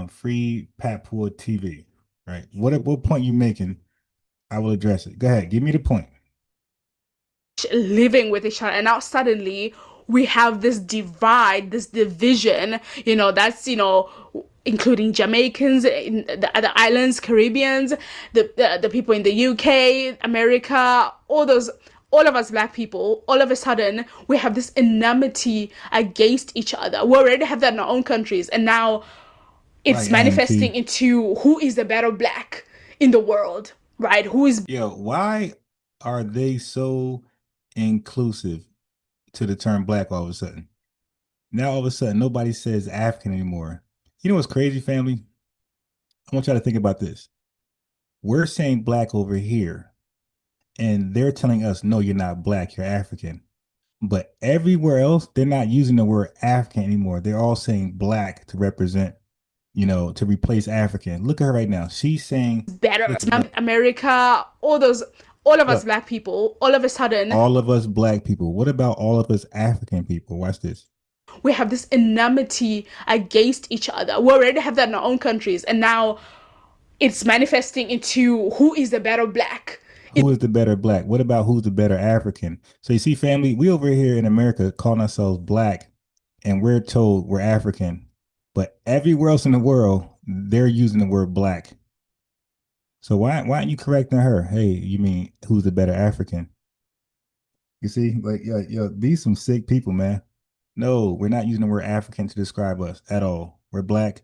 Free Papua TV, right? What point you making? I will address it. Go ahead, give me the point. Living with each other, and now suddenly we have this divide, this division. That's including Jamaicans in the islands, Caribbeans, the people in the UK, America, all of us Black people, all of a sudden, we have this enmity against each other. We already have that in our own countries, and now it's manifesting into who is the better Black in the world, right? Who is... why are they so inclusive to the term Black all of a sudden? Now, all of a sudden, nobody says African anymore. You know what's crazy, family? I want y'all to think about this. We're saying black over here, and they're telling us, no, you're not black, you're African. But everywhere else, they're not using the word African anymore. They're all saying black to represent, to replace African. Look at her right now. She's saying better. America, all of us black people, all of a sudden, all of us black people. What about all of us African people? Watch this. We have this enmity against each other. We already have that in our own countries, and now it's manifesting into who is the better black. Who is the better black? What about who's the better African? So you see, family, we over here in America calling ourselves black, and we're told we're African. But everywhere else in the world, they're using the word black. So why aren't you correcting her? Hey, you mean who's the better African? You see, like, yo, these some sick people, man. No, we're not using the word African to describe us at all. We're black,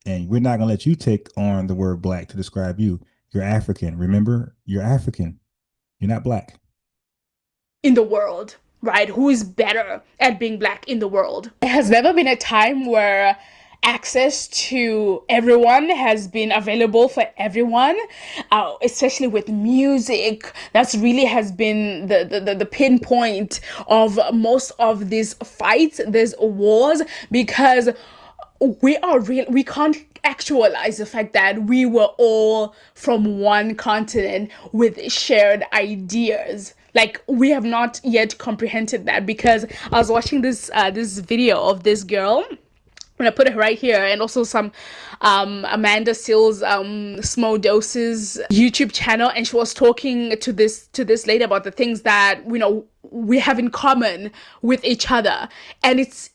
and we're not gonna let you take on the word black to describe you. You're African. Remember, you're African. You're not black. In the world, right? Who is better at being black in the world? There has never been a time where access to everyone has been available for everyone, especially with music. That's really has been the pinpoint of most of these fights, these wars, because we can't actualize the fact that we were all from one continent with shared ideas. Like, we have not yet comprehended that, because I was watching this video of this girl. I'm gonna put it right here, and also some Amanda Seals Small Doses YouTube channel, and she was talking to this lady about the things that we have in common with each other, and it's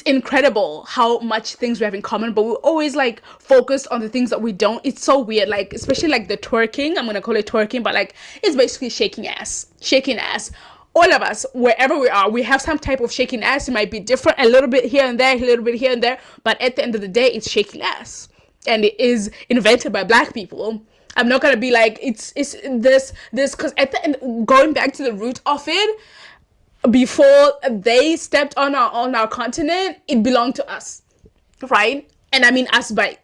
incredible how much things we have in common, but we're always like focused on the things that we don't. It's so weird, like especially like the twerking. I'm gonna call it twerking, but like it's basically shaking ass. All of us, wherever we are, we have some type of shaking ass. It might be different a little bit here and there, a little bit here and there, but at the end of the day, it's shaking ass, and it is invented by black people. I'm not gonna be like it's this because at the end, going back to the root of it, before they stepped on our continent, it belonged to us, right? And I mean us by,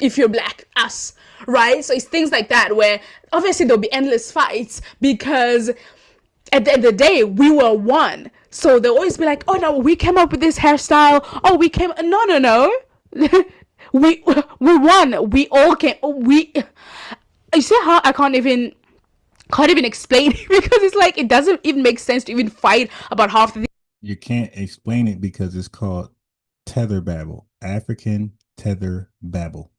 if you're black, us, right? So it's things like that where obviously there'll be endless fights, because at the end of the day, we were one. So they'll always be like, oh no, we came up with this hairstyle. Oh, we came, no. we won. We all came, you see how I can't even explain it, because it's like, it doesn't even make sense to even fight about half the things. You can't explain it because it's called tether babble, African tether babble.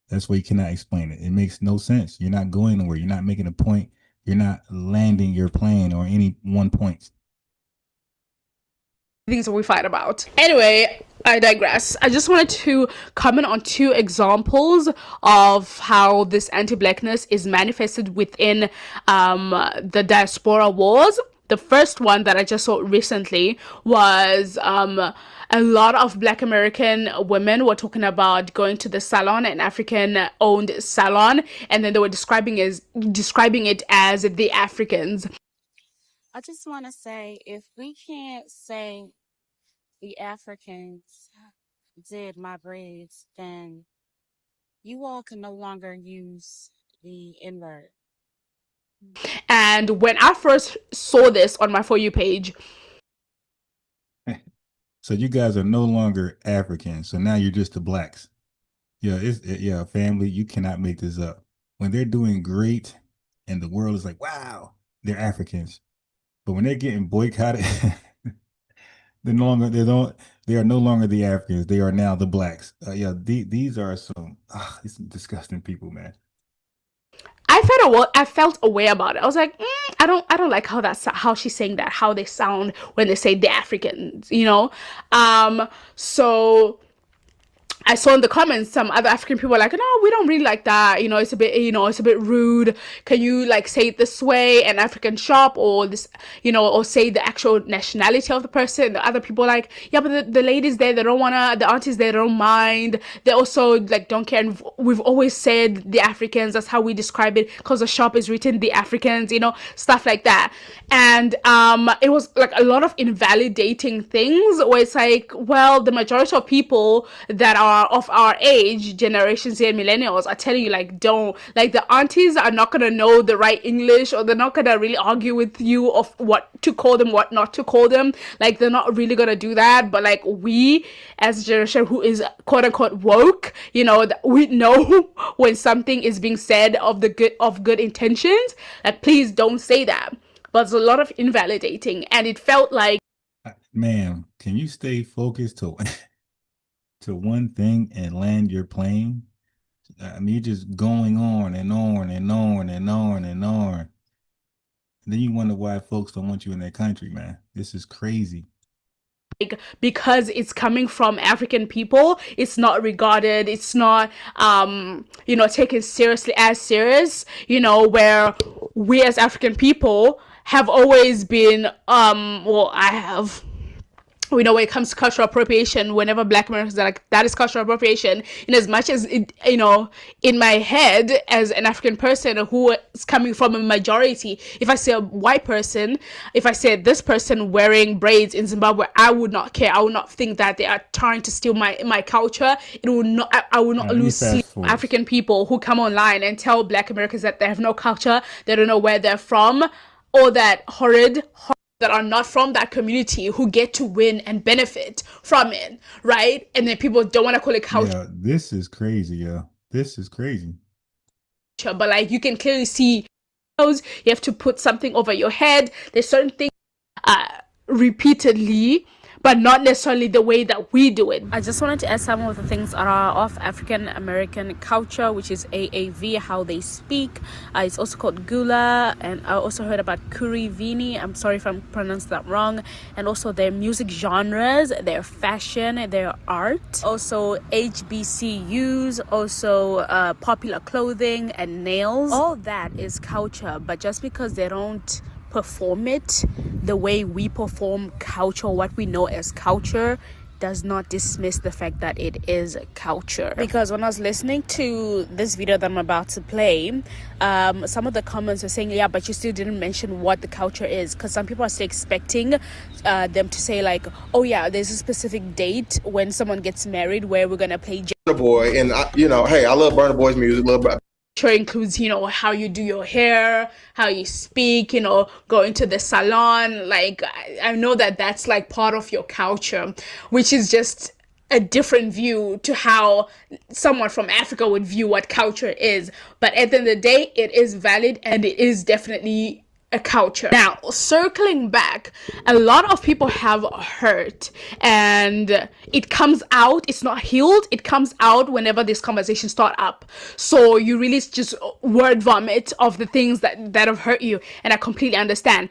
That's why you cannot explain it. It makes no sense. You're not going nowhere. You're not making a point. You're not landing your plane or any one point. Things that we fight about. Anyway, I digress. I just wanted to comment on two examples of how this anti-blackness is manifested within the diaspora wars. The first one that I just saw recently was a lot of Black American women were talking about going to the salon, an African-owned salon, and then they were describing it as the Africans. I just want to say, if we can't say the Africans did my braids, then you all can no longer use the N-word. And when I first saw this on my For You page, so you guys are no longer Africans. So now you're just the blacks. Yeah, family, you cannot make this up. When they're doing great and the world is like, wow, they're Africans. But when they're getting boycotted, they are no longer the Africans. They are now the blacks. These are some disgusting people, man. I felt a way about it. I was like, I don't like how she's saying that, how they sound when they say the Africans, so I saw in the comments some other African people were like, no, we don't really like that. It's a bit rude. Can you like say it this way, an African shop, or this, or say the actual nationality of the person. The other people are like, yeah, but the ladies there, they don't wanna, the aunties there, they don't mind. They also like don't care. And we've always said the Africans, that's how we describe it, because the shop is written the Africans, stuff like that. And it was like a lot of invalidating things where it's like, well, the majority of people that are of our age, Generation Z and millennials, are telling you, like, don't, like, the aunties are not gonna know the right English, or they're not gonna really argue with you of what to call them, what not to call them. Like, they're not really gonna do that. But like, we as a generation who is quote unquote woke, you know, we know when something is being said of good intentions. Like, please don't say that. But there's a lot of invalidating, and it felt like, ma'am, can you stay focused to to one thing and land your plane? I mean, you're just going on and on and on and on and on. And then you wonder why folks don't want you in their country, man. This is crazy. Because it's coming from African people, it's not regarded, it's not you know, taken seriously, as serious, you know, where we as African people have always been well, I have, you know, when it comes to cultural appropriation, whenever Black Americans are like, that is cultural appropriation, in as much as it, you know, in my head as an African person who is coming from a majority, if I see a white person, if I say this person wearing braids in Zimbabwe, I would not care. I would not think that they are trying to steal my culture. It will not, I will not lose sleep. African people who come online and tell Black Americans that they have no culture, they don't know where they're from, or that horrid that are not from that community who get to win and benefit from it, right? And then people don't want to call it culture. Yeah, this is crazy, yeah. This is crazy. But like, you can clearly see, you have to put something over your head. There's certain things repeatedly, but not necessarily the way that we do it. I just wanted to add some of the things that are of African American culture, which is AAV, how they speak. It's also called Gula, and I also heard about Kurivini. I'm sorry if I'm pronounced that wrong. And also their music genres, their fashion, their art. Also HBCUs, also popular clothing and nails. All that is culture, but just because they don't perform it the way we perform culture, what we know as culture, does not dismiss the fact that it is culture. Because when I was listening to this video that I'm about to play, some of the comments were saying, yeah, but you still didn't mention what the culture is, because some people are still expecting them to say like, oh yeah, there's a specific date when someone gets married where we're gonna play Burna Boy, and you know, hey, I love Burna Boy's music, sure includes, you know, how you do your hair, how you speak, you know, going to the salon. Like, I know that that's like part of your culture, which is just a different view to how someone from Africa would view what culture is. But at the end of the day, it is valid, and it is definitely a culture. Now, circling back, a lot of people have hurt, and it comes out, it's not healed, it comes out whenever this conversation start up. So you release just word vomit of the things that have hurt you, and I completely understand.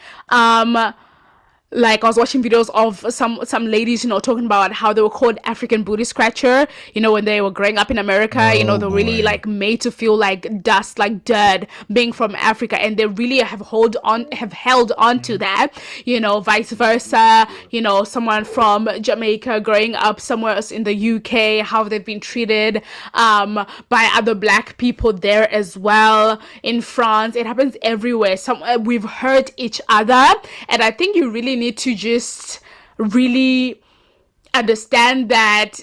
Like, I was watching videos of some ladies, you know, talking about how they were called African booty scratcher, you know, when they were growing up in America. You know, they're really like made to feel like dust, like dirt, being from Africa, and they really have held on to that, you know, vice versa. You know, someone from Jamaica growing up somewhere else in the UK, how they've been treated by other Black people there as well. In France, it happens everywhere. We've hurt each other, and I think you really need to just really understand that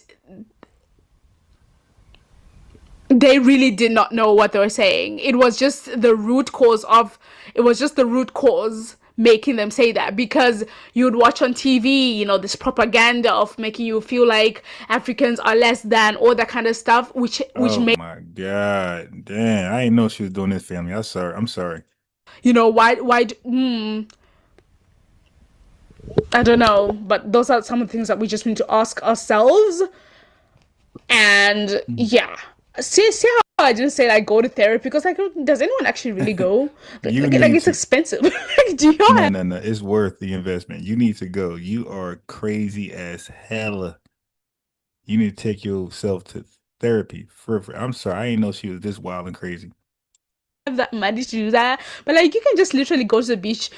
they really did not know what they were saying. It was just the root cause making them say that, because you'd watch on TV, you know, this propaganda of making you feel like Africans are less than, all that kind of stuff, which oh my God, damn, I didn't know she was doing this, family. I'm sorry. You know, why I don't know, but those are some of the things that we just need to ask ourselves. And yeah, see how I didn't say like go to therapy, because like, does anyone actually really go? like it's expensive. Like, do you no, it's worth the investment. You need to go. You are crazy as hell. You need to take yourself to therapy. I'm sorry, I didn't know she was this wild and crazy. Have that money to do that, but like, you can just literally go to the beach,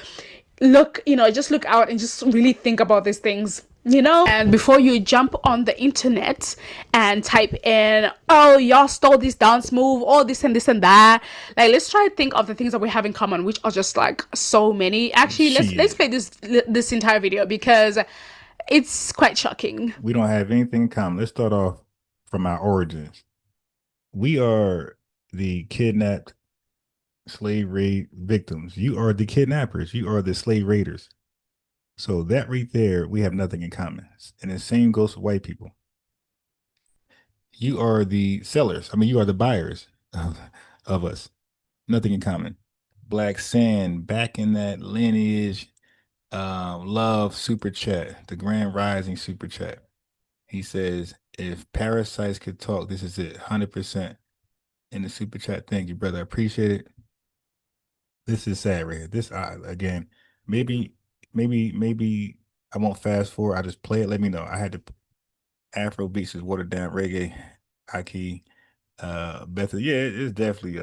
look, you know, just look out and just really think about these things, you know. And before you jump on the internet and type in, oh, y'all stole this dance move, all this and this and that, like, let's try to think of the things that we have in common, which are just like so many. Actually, let's play this entire video, because it's quite shocking. We don't have anything in common. Let's start off from our origins. We are the kidnapped slave raid victims. You are the kidnappers. You are the slave raiders. So that right there, we have nothing in common. And the same goes for white people. You are the sellers. I mean, you are the buyers of us. Nothing in common. Black Sand back in that lineage. Love super chat, the Grand Rising super chat. He says, if parasites could talk, this is it, 100% in the super chat. Thank you, brother. I appreciate it. This is sad right here. This, again, maybe I won't fast forward. I just play it. Let me know. I had to Afro beats is watered down reggae. Aki, Beth. Yeah, it's definitely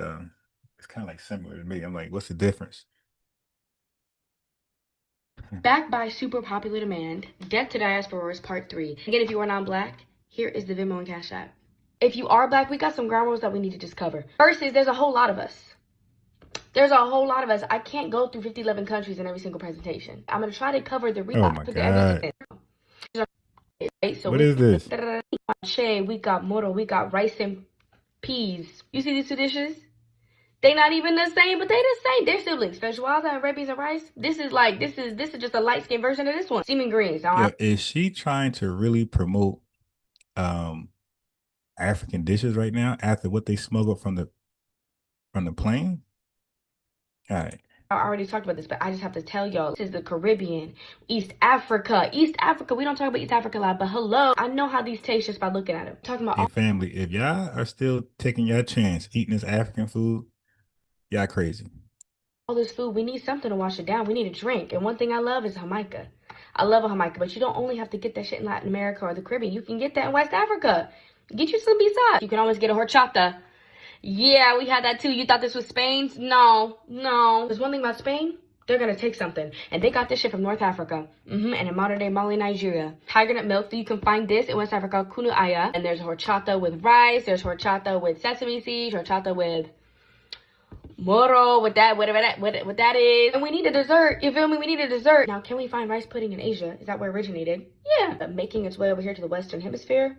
it's kind of like similar to me. I'm like, what's the difference? Backed by super popular demand, Death to Diasporas Part 3. Again, if you are non-black, here is the Venmo and Cash App. If you are black, we got some ground rules that we need to just cover. First is there's a whole lot of us. There's a whole lot of us. I can't go through 11 countries in every single presentation. I'm going to try to cover the Oh my God. Right? So What is this? We got moro, we got rice and peas. You see these two dishes? They not even the same, but they the same. They're siblings. Feijoada and red beans and rice. This is just a light skinned version of this one. Seeming greens. Yeah, is she trying to really promote African dishes right now after what they smuggled from the plane? All right. I already talked about this, but I just have to tell y'all, this is the Caribbean, East Africa. East Africa, we don't talk about East Africa a lot, but hello, I know how these taste just by looking at them. Talking about Hey, family, if y'all are still taking your chance eating this African food, y'all crazy. all this food, we need something to wash it down. We need a drink. And one thing I love is Jamaica. I love a Jamaica, but you don't only have to get that shit in Latin America or the Caribbean. You can get that in West Africa. Get you some besides. You can always get a horchata. Yeah, we had that too. You thought this was Spain's? No. There's one thing about Spain. They're going to take something. And they got this shit from North Africa. And in modern day Mali, Nigeria. Tiger nut milk. You can find this in West Africa, Kunu Aya. And there's horchata with rice. There's horchata with sesame seeds. Horchata with moro, with that, whatever what that is. And we need a dessert. You feel me? We need a dessert. Now, can we find rice pudding in Asia? Is that where it originated? Yeah. Making its way over here to the Western Hemisphere.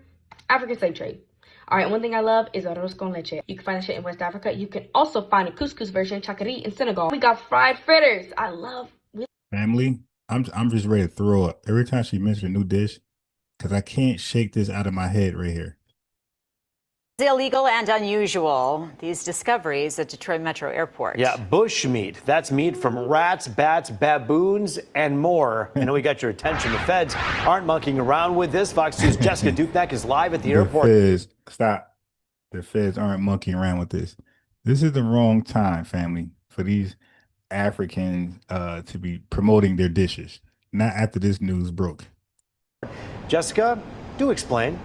African slave trade. All right, one thing I love is arroz con leche. You can find that shit in West Africa. You can also find a couscous version, chakari, in Senegal. We got fried fritters. I love. Family, I'm just ready to throw up every time she mentions a new dish because I can't shake this out of my head right here. Illegal and unusual, these discoveries at Detroit Metro Airport. Yeah, bush meat. That's meat from rats, bats, baboons, and more. I know we got your attention. The feds aren't monkeying around with this. Fox 2's Jessica Dupnack is live at the airport. The feds aren't monkeying around with this. This is the wrong time, family, for these Africans to be promoting their dishes. Not after this news broke. Jessica, do explain.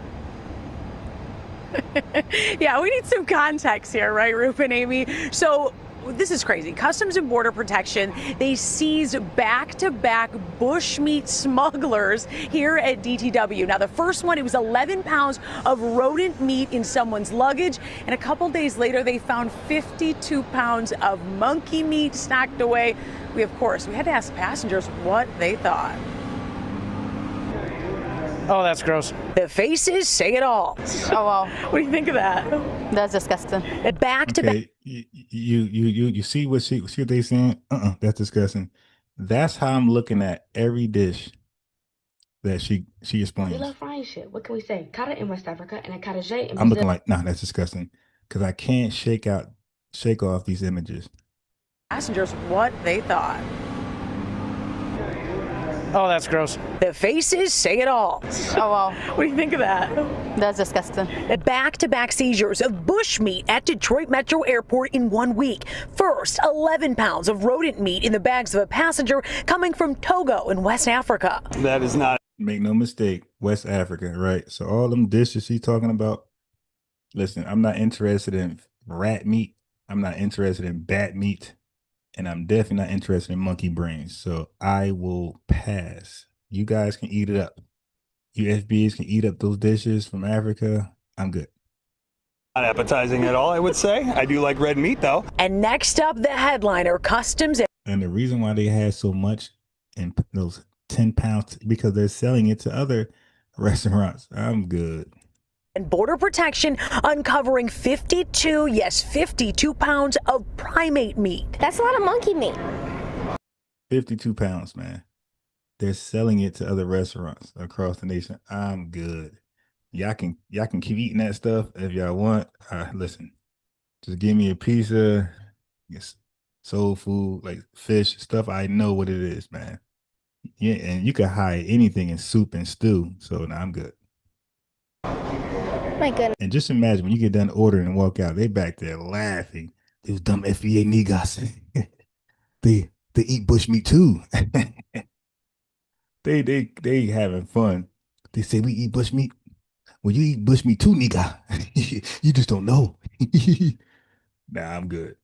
Yeah, we need some context here, right, Rupe and Amy? So this is crazy. Customs and Border Protection, they seized back-to-back bushmeat smugglers here at DTW. Now, the first one, it was 11 pounds of rodent meat in someone's luggage. And a couple days later, they found 52 pounds of monkey meat stacked away. We had to ask passengers what they thought. Oh, that's gross. The faces say it all. Oh, well. What do you think of that? That's disgusting. Back to back. You see what they saying? That's disgusting. That's how I'm looking at every dish that she explains. We love frying shit. What can we say? Kara in West Africa and a karaje in Brazil. I'm looking like, nah, that's disgusting. Because I can't shake off these images. Passengers what they thought. Oh, that's gross. The faces say it all. Oh, well. What do you think of that? That's disgusting. Back-to-back seizures of bushmeat at Detroit Metro Airport in 1 week. First, 11 pounds of rodent meat in the bags of a passenger coming from Togo in West Africa. That is not. Make no mistake, West Africa, right? So all them dishes she's talking about, listen, I'm not interested in rat meat. I'm not interested in bat meat. And I'm definitely not interested in monkey brains. So I will pass. You guys can eat it up. You FBAs can eat up those dishes from Africa. I'm good. Not appetizing at all, I would say. I do like red meat, though. And next up, the headliner, Customs. And the reason why they had so much in those 10 pounds, because they're selling it to other restaurants. I'm good. and Border Protection uncovering 52 pounds of primate meat. That's a lot of monkey meat. 52 pounds, man. They're selling it to other restaurants across the nation. I'm good. Y'all can keep eating that stuff if y'all want. Listen, just give me a pizza, soul food, like fish, stuff I know what it is, man. Yeah, and you can hide anything in soup and stew. So nah, I'm good. My goodness. And just imagine when you get done ordering and walk out, they back there laughing. These dumb FBA niggas. they eat bushmeat too. They having fun. They say we eat bushmeat. Well, you eat bushmeat too, nigga. You just don't know. Nah, I'm good.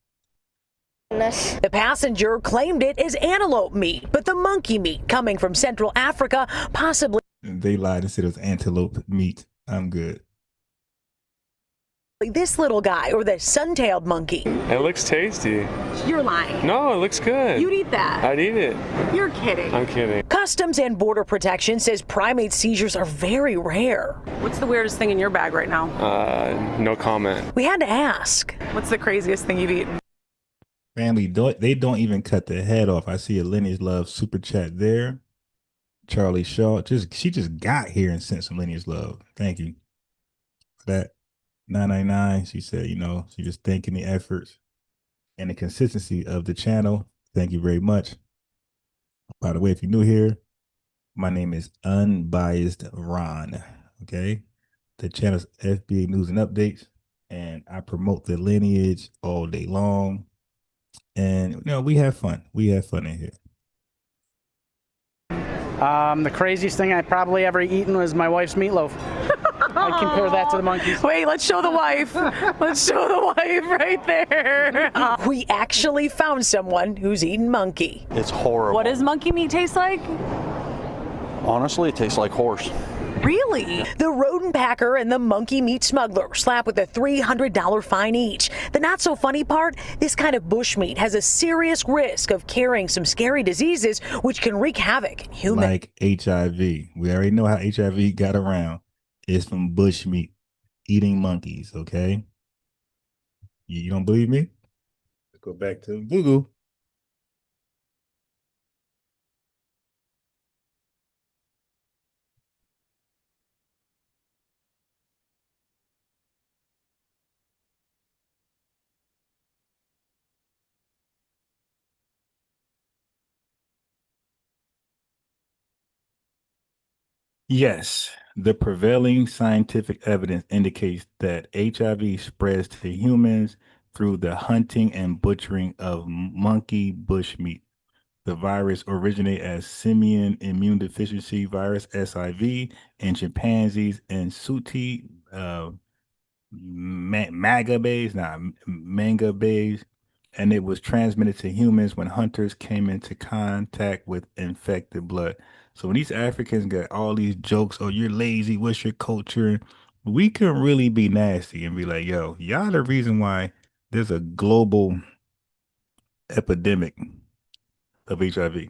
The passenger claimed it as antelope meat, but the monkey meat coming from Central Africa possibly. They lied and said it was antelope meat. I'm good. This little guy or the sun-tailed monkey. It looks tasty. You're lying. No, it looks good. You'd eat that. I'd eat it. You're kidding. I'm kidding. Customs and Border Protection says primate seizures are very rare. What's the weirdest thing in your bag right now? No comment. We had to ask. What's the craziest thing you've eaten? Family, they don't even cut the head off. I see a Lineage Love super chat there. Charlie Shaw, she just got here and sent some Lineage Love. Thank you for that. 999, she said, she just thanking the efforts and the consistency of the channel. Thank you very much. By the way, if you're new here, my name is Unbiased Ron. Okay, the channel's FBA News and Updates, and I promote the lineage all day long. And we have fun. We have fun in here. The craziest thing I probably ever eaten was my wife's meatloaf. I compare that to the monkeys. Wait, let's show the wife. Let's show the wife right there. We actually found someone who's eaten monkey. It's horrible. What does monkey meat taste like? Honestly, it tastes like horse. Really? The rodent packer and the monkey meat smuggler slapped with a $300 fine each. The not so funny part, this kind of bushmeat has a serious risk of carrying some scary diseases which can wreak havoc in humans. Like HIV. We already know how HIV got around. It's from bushmeat, eating monkeys, okay? You don't believe me? Let's go back to Google. Yes, the prevailing scientific evidence indicates that HIV spreads to humans through the hunting and butchering of monkey bushmeat. The virus originated as simian immune deficiency virus (SIV) in chimpanzees and sooty manga bays, and it was transmitted to humans when hunters came into contact with infected blood. So when these Africans got all these jokes, oh, you're lazy, what's your culture? We can really be nasty and be like, yo, y'all the reason why there's a global epidemic of HIV.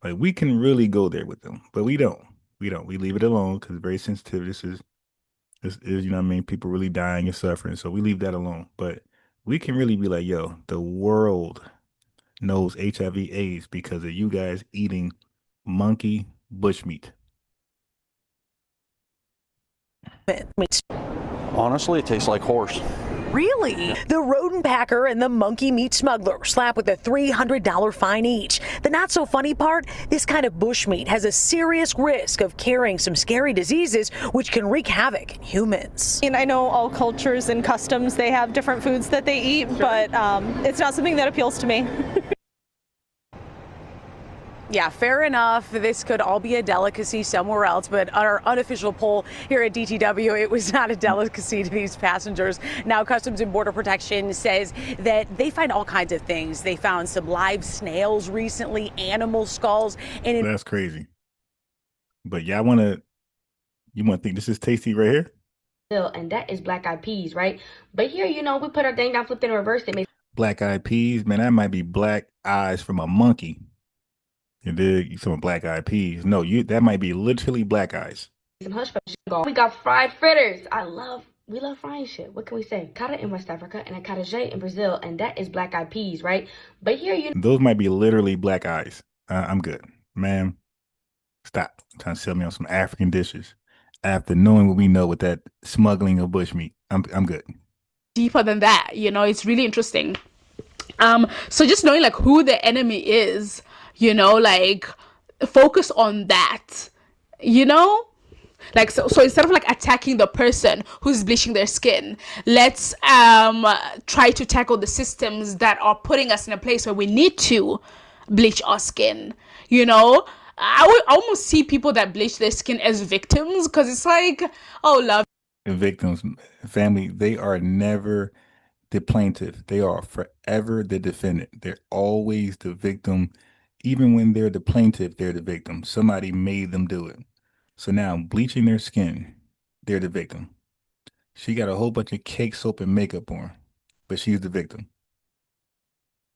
Like, we can really go there with them, but we don't. We leave it alone because it's very sensitive. This is, you know what I mean? People really dying and suffering. So we leave that alone. But we can really be like, yo, the world knows HIV AIDS because of you guys eating monkey bushmeat. Honestly, it tastes like horse. Really? The rodent packer and the monkey meat smuggler slapped with a $300 fine each. The not so funny part, this kind of bushmeat has a serious risk of carrying some scary diseases which can wreak havoc in humans. And I know all cultures and customs, they have different foods that they eat, but it's not something that appeals to me. Yeah, fair enough. This could all be a delicacy somewhere else, but our unofficial poll here at DTW, it was not a delicacy to these passengers. Now, Customs and Border Protection says that they find all kinds of things. They found some live snails recently, animal skulls, and that's crazy. But you want to think this is tasty right here? And that is black-eyed peas, right? But here, we put our thing down, flipped in reverse. It makes black-eyed peas, man. That might be black eyes from a monkey. And then some black eyed peas. No, that might be literally black eyes. some hush puppies. We got fried fritters. We love frying shit. What can we say? Kara in West Africa and a acarajé in Brazil, and that is black eyed peas, right? But here you Those might be literally black eyes. I'm good, ma'am. Stop trying to sell me on some African dishes after knowing what we know with that smuggling of bushmeat. I'm good. Deeper than that, you know, it's really interesting. So just knowing like who the enemy is, you know, like focus on that, you know. Like so instead of like attacking the person who's bleaching their skin, let's try to tackle the systems that are putting us in a place where we need to bleach our skin. You know, I would almost see people that bleach their skin as victims, because it's like, oh, love. The victims, family, they are never the plaintiff. They are forever the defendant. They're always the victim. Even when they're the plaintiff, they're the victim. Somebody made them do it. So now bleaching their skin, they're the victim. She got a whole bunch of cake, soap, and makeup on, but she's the victim.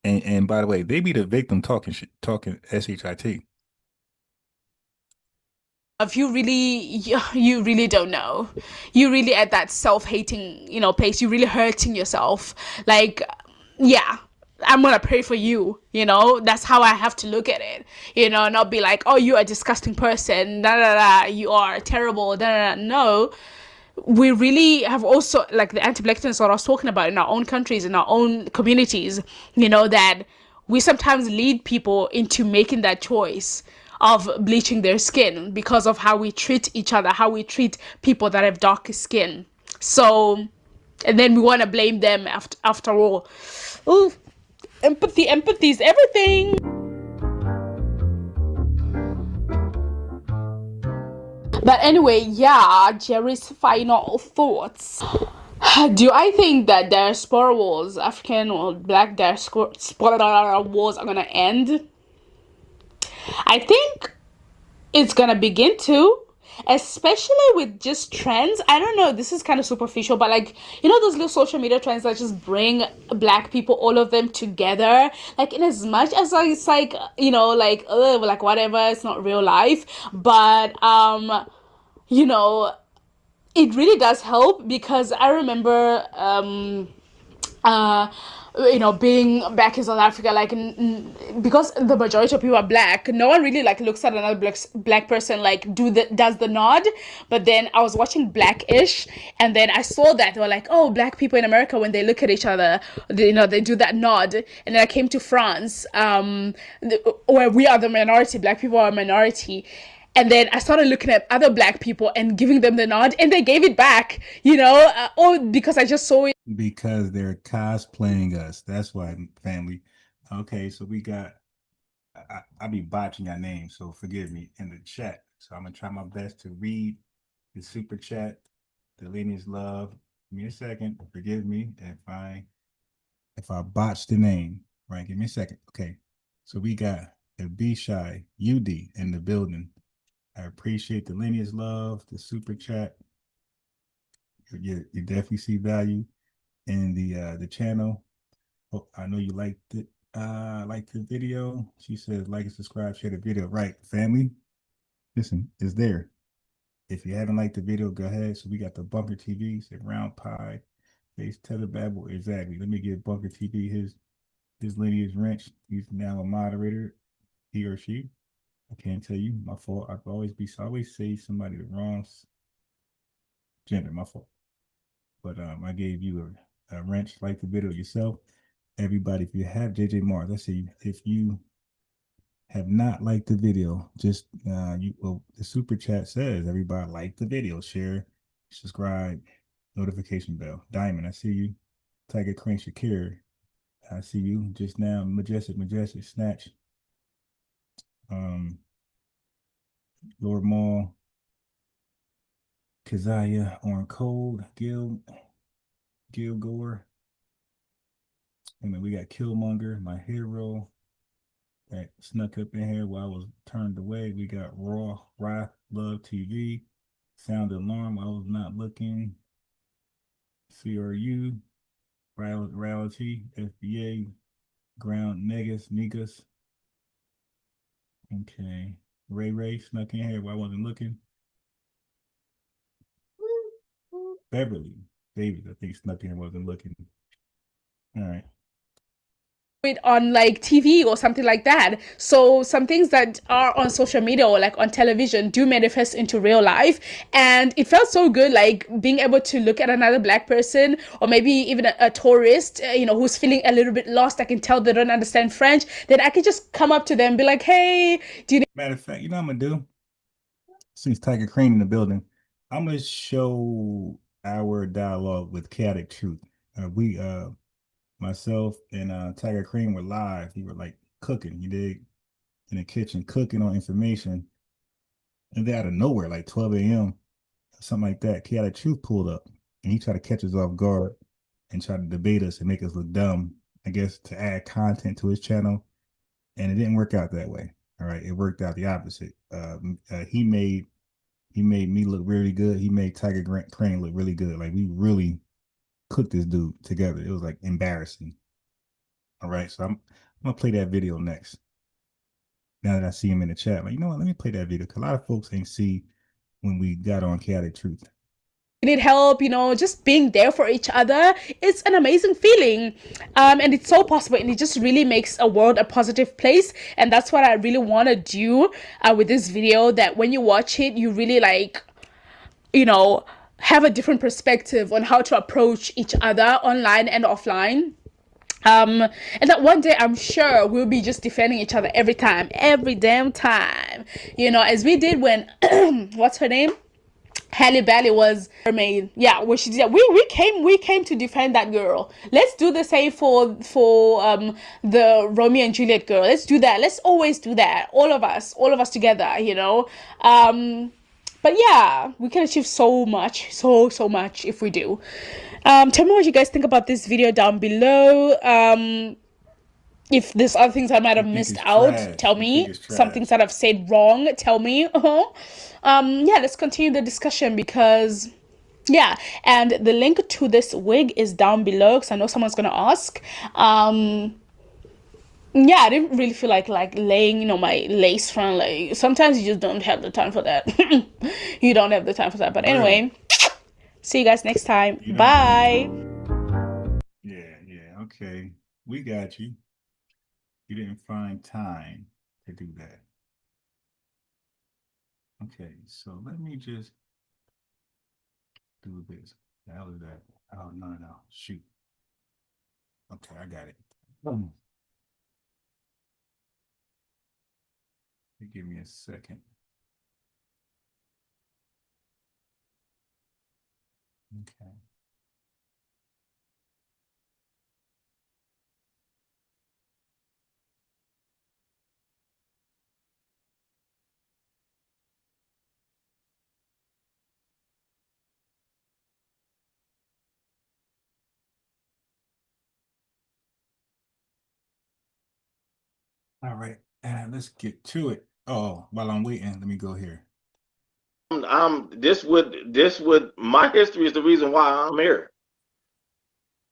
And by the way, they be the victim talking shit, talking shit. If you really don't know, you really at that self-hating, you know, place, you really hurting yourself. Like, yeah, I'm gonna pray for you, you know. That's how I have to look at it, you know, not be like, oh, you're a disgusting person, da da da, you are terrible, da da da. No, we really have also, like the anti-blackness that I was talking about in our own countries, in our own communities, you know, that we sometimes lead people into making that choice of bleaching their skin because of how we treat each other, how we treat people that have darker skin. So, and then we want to blame them after all. Ooh, empathy is everything. But anyway, yeah, Jerry's final thoughts. Do I think that diaspora wars, African or black diaspora wars, are gonna end? I think it's gonna begin to, especially with just trends. I don't know, this is kind of superficial, but like, you know, those little social media trends that just bring black people, all of them together, like in as much as like, it's like, you know, like whatever, it's not real life, but you know, it really does help, because I remember you know, being back in South Africa, like because the majority of people are black, no one really like looks at another black person like does the nod. But then I was watching Blackish, and then I saw that they were like, oh, black people in America, when they look at each other, they, you know, they do that nod. And then I came to France, where we are the minority, black people are a minority. And then I started looking at other black people and giving them the nod, and they gave it back, you know, because I just saw it. Because they're cosplaying us. That's why, family. Okay, so we got, I be botching your name, so forgive me in the chat. So I'm going to try my best to read the super chat, the Lineage love. Give me a second. Forgive me if I botch the name, right? Give me a second. Okay, so we got the B Shy UD in the building. I appreciate the Lineage love, the super chat. You definitely see value in the channel. Oh, I know you liked it. Like the video. She says like and subscribe, share the video. Right, family. Listen, it's there. If you haven't liked the video, go ahead. So we got the Bunker TV, say round pie, face tether babble. Exactly. Let me give Bunker TV his Lineage wrench. He's now a moderator, he or she. I can't tell you, my fault. I always say somebody the wrong gender, my fault. But I gave you a wrench. Like the video yourself. Everybody, if you have JJ Mars, let's see, if you have not liked the video, just the super chat says everybody like the video, share, subscribe, notification bell. Diamond, I see you. Tiger Crane Shakir, I see you just now. Majestic Snatch. Lord Mall, Keziah, on Cold, Gil Gore. And then we got Killmonger, my hero, that snuck up in here while I was turned away. We got Raw, Wrath, Love TV, Sound Alarm, I was not looking. CRU, Reality, FBA, Ground, Negus. Okay. Ray snuck in here while I wasn't looking. Beverly Davis, I think, snuck in and wasn't looking. All right. It on like TV or something like that. So some things that are on social media or like on television do manifest into real life, and it felt so good, like being able to look at another Black person or maybe even a tourist, who's feeling a little bit lost. I can tell they don't understand French. Then I can just come up to them and be like, "Hey, do you?" Matter of fact, you know what I'm gonna do? Since Tiger Crane in the building, I'm gonna show our dialogue with Chaotic Truth. Myself and Tiger Cream were live. We were like cooking, you dig, in the kitchen, cooking on information. And then out of nowhere, like 12 a.m., something like that, Chaotic Truth pulled up and he tried to catch us off guard and tried to debate us and make us look dumb, I guess, to add content to his channel. And it didn't work out that way. All right. It worked out the opposite. He made me look really good. He made Tiger Crane look really good. Like, we really cooked this dude together. It was like embarrassing. All right, so I'm gonna play that video next. Now that I see him in the chat, like, you know what? Let me play that video because a lot of folks ain't see when we got on Chaotic Truth. Need help, just being there for each other. It's an amazing feeling, and it's so possible, and it just really makes a world a positive place. And that's what I really want to do with this video, that when you watch it, you really like, have a different perspective on how to approach each other online and offline. And that one day I'm sure we'll be just defending each other every damn time, as we did when what's her name, Halle Bailey was mermaid. Yeah, where she did. We came to defend that girl. Let's do the same for the Romeo and Juliet girl. Let's do that. Let's always do that. All of us together. But yeah, we can achieve so much, so much if we do. Tell me what you guys think about this video down below. If there's other things I might have missed out, tell me. Some things that I've said wrong, tell me. Yeah, let's continue the discussion because, yeah. And the link to this wig is down below because I know someone's gonna ask. Yeah, I didn't really feel like laying, my lace front. Like, sometimes you just don't have the time for that. You don't have the time for that. But anyway, see you guys next time. Bye. Yeah, okay. We got you. You didn't find time to do that. Okay, so let me just do this. The hell is that? Oh, no. Shoot. Okay, I got it. Give me a second. Okay. All right, and let's get to it. Oh, while I'm waiting, let me go here. This would my history is the reason why I'm here.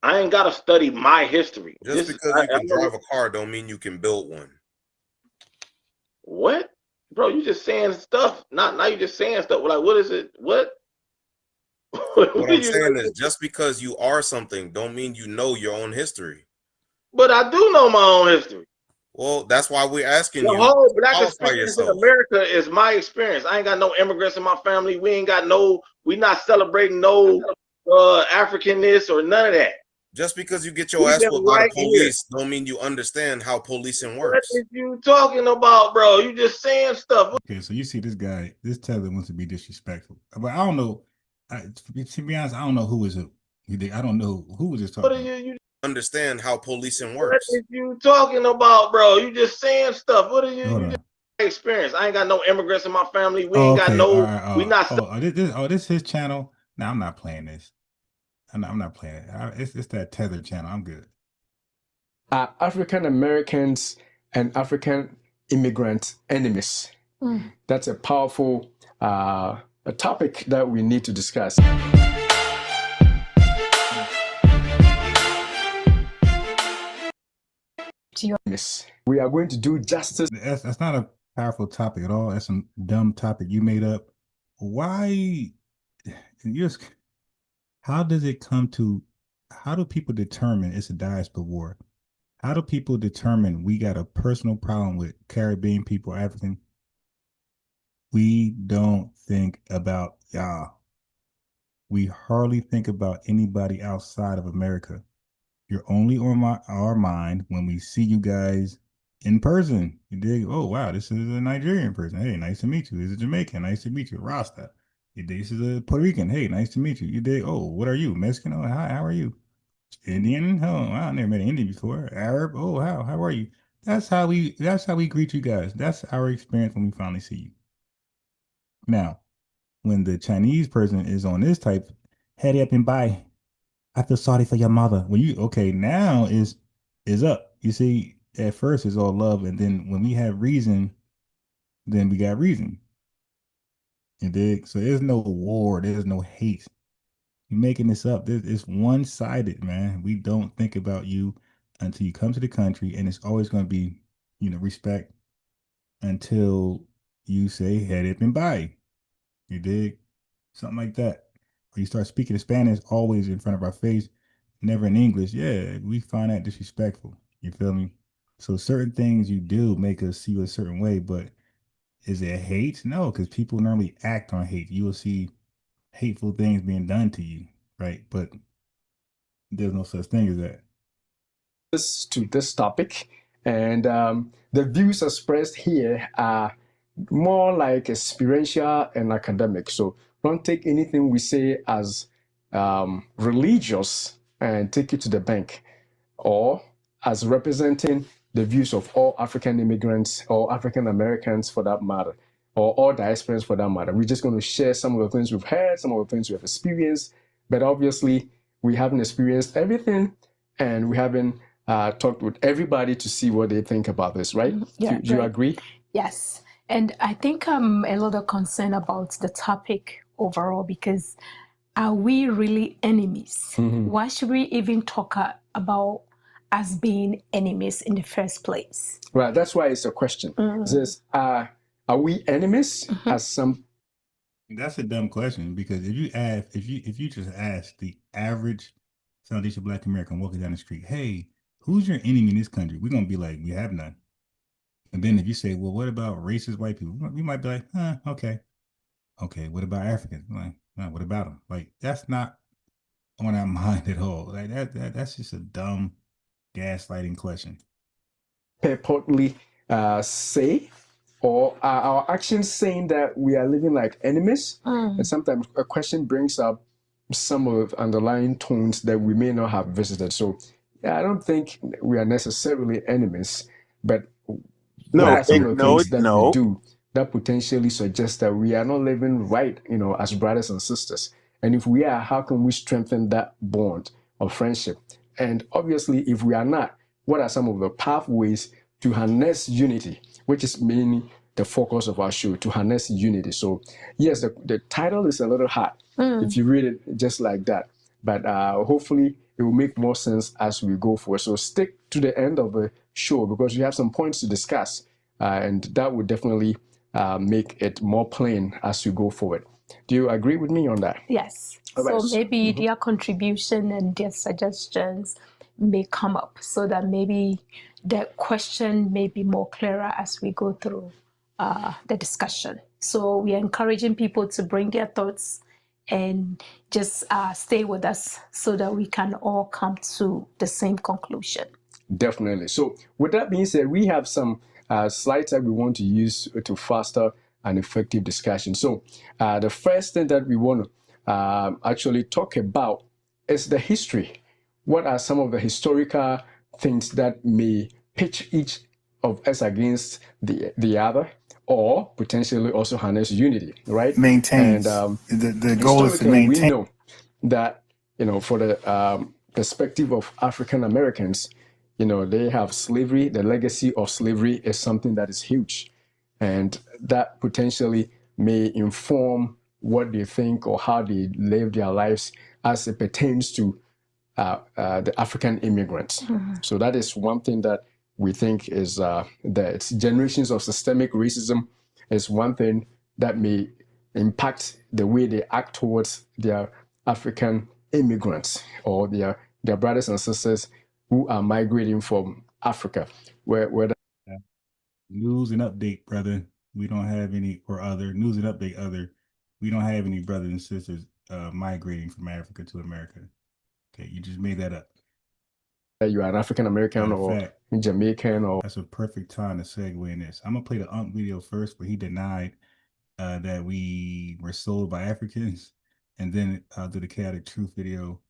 I ain't gotta study my history. Just because you can drive a car don't mean you can build one. What? Bro, you just saying stuff. Now you just saying stuff. Like, what is it? What? What I'm saying is just because you are something don't mean you know your own history. But I do know my own history. Well, that's why we're asking the you. whole Black experience in America is my experience. I ain't got no immigrants in my family. We not celebrating no Africanness or none of that. Just because you get your ass whooped by the police don't mean you understand how policing works. What are you talking about, bro? You just saying stuff. Okay, so you see this guy, this Tether wants to be disrespectful. But I don't know. To be honest, I don't know who is who. I don't know who was just talking. What are you understand how policing works? What are you talking about, bro? You just saying stuff. What are you experience? I ain't got no immigrants in my family. We ain't got no. We not. This is his channel. No, I'm not playing this. I'm not playing it. It's that Tether channel. I'm good. African Americans and African immigrant enemies. That's a powerful a topic that we need to discuss. We are going to do justice. That's not a powerful topic at all. That's some dumb topic you made up. Why? how does it come to, how do people determine it's a diaspora war? How do people determine we got a personal problem with Caribbean people, African? We don't think about y'all. We hardly think about anybody outside of America. You're only on our mind when we see you guys in person. You dig? Oh, wow, this is a Nigerian person. Hey, nice to meet you. This is a Jamaican. Nice to meet you. Rasta. This is a Puerto Rican. Hey, nice to meet you. You dig? Oh, what are you? Mexican? Oh, hi, how are you? Indian? Oh, I never met an Indian before. Arab? Oh, how are you? That's how we greet you guys. That's our experience when we finally see you. Now, when the Chinese person is on this type, head up and bye. I feel sorry for your mother. When you now is up. You see, at first it's all love, and then when we have reason, then we got reason. You dig? So there's no war, there's no hate. You're making this up. It's one-sided, man. We don't think about you until you come to the country, and it's always going to be, respect until you say head up and bye. You dig? Something like that. Or you start speaking Spanish always in front of our face, never in English. Yeah, we find that disrespectful. You feel me? So certain things you do make us see you a certain way, but is it hate? No, because people normally act on hate. You will see hateful things being done to you, right? But there's no such thing as that. To this topic, and the views expressed here are more like experiential and academic. So don't take anything we say as religious and take it to the bank, or as representing the views of all African immigrants or African Americans for that matter, or all diasporans for that matter. We're just going to share some of the things we've heard, some of the things we have experienced, but obviously we haven't experienced everything, and we haven't talked with everybody to see what they think about this, right? Yeah, do you agree? Yes. And I think I'm a little concerned about the topic overall, because are we really enemies? Why should we even talk about us being enemies in the first place? Right, that's why it's a question. It says, are we enemies? As some. That's a dumb question, because if you just ask the average South Asian Black American walking down the street, hey, who's your enemy in this country? We're gonna be like, we have none. And then if you say, well, what about racist white people? We might be like, okay. Okay, what about Africans? Like, what about them? Like, that's not on our mind at all. Like that's just a dumb gaslighting question. Purportedly say, or are our actions saying that we are living like enemies? And sometimes a question brings up some of the underlying tones that we may not have visited. So yeah, I don't think we are necessarily enemies, but what are some of the things that we do that potentially suggest that we are not living right, as brothers and sisters? And if we are, how can we strengthen that bond of friendship? And obviously, if we are not, what are some of the pathways to harness unity, which is mainly the focus of our show, to harness unity? So yes, the title is a little hard if you read it just like that, but hopefully it will make more sense as we go forward. So stick to the end of the show, because we have some points to discuss, and that would definitely make it more plain as we go forward. Do you agree with me on that? Yes. Right. So maybe their contribution and their suggestions may come up, so that maybe the question may be more clearer as we go through the discussion. So we are encouraging people to bring their thoughts and just stay with us so that we can all come to the same conclusion. Definitely. So with that being said, we have some slides that we want to use to foster an effective discussion. So the first thing that we want to actually talk about is the history. What are some of the historical things that may pitch each of us against the other, or potentially also harness unity, right? Maintains. And The goal is to maintain. We know that, for the perspective of African Americans, they have slavery. The legacy of slavery is something that is huge, and that potentially may inform what they think or how they live their lives as it pertains to the African immigrants. So that is one thing that we think is that generations of systemic racism is one thing that may impact the way they act towards their African immigrants or their brothers and sisters who are migrating from Africa. Whether news and update, brother, we don't have any, or other news and update, other, we don't have any brothers and sisters migrating from Africa to America. Okay, you just made that up. You are an African American or Jamaican, or that's a perfect time to segue in this. I'm gonna play the video first, where he denied that we were sold by Africans, and then I'll do the Chaotic Truth video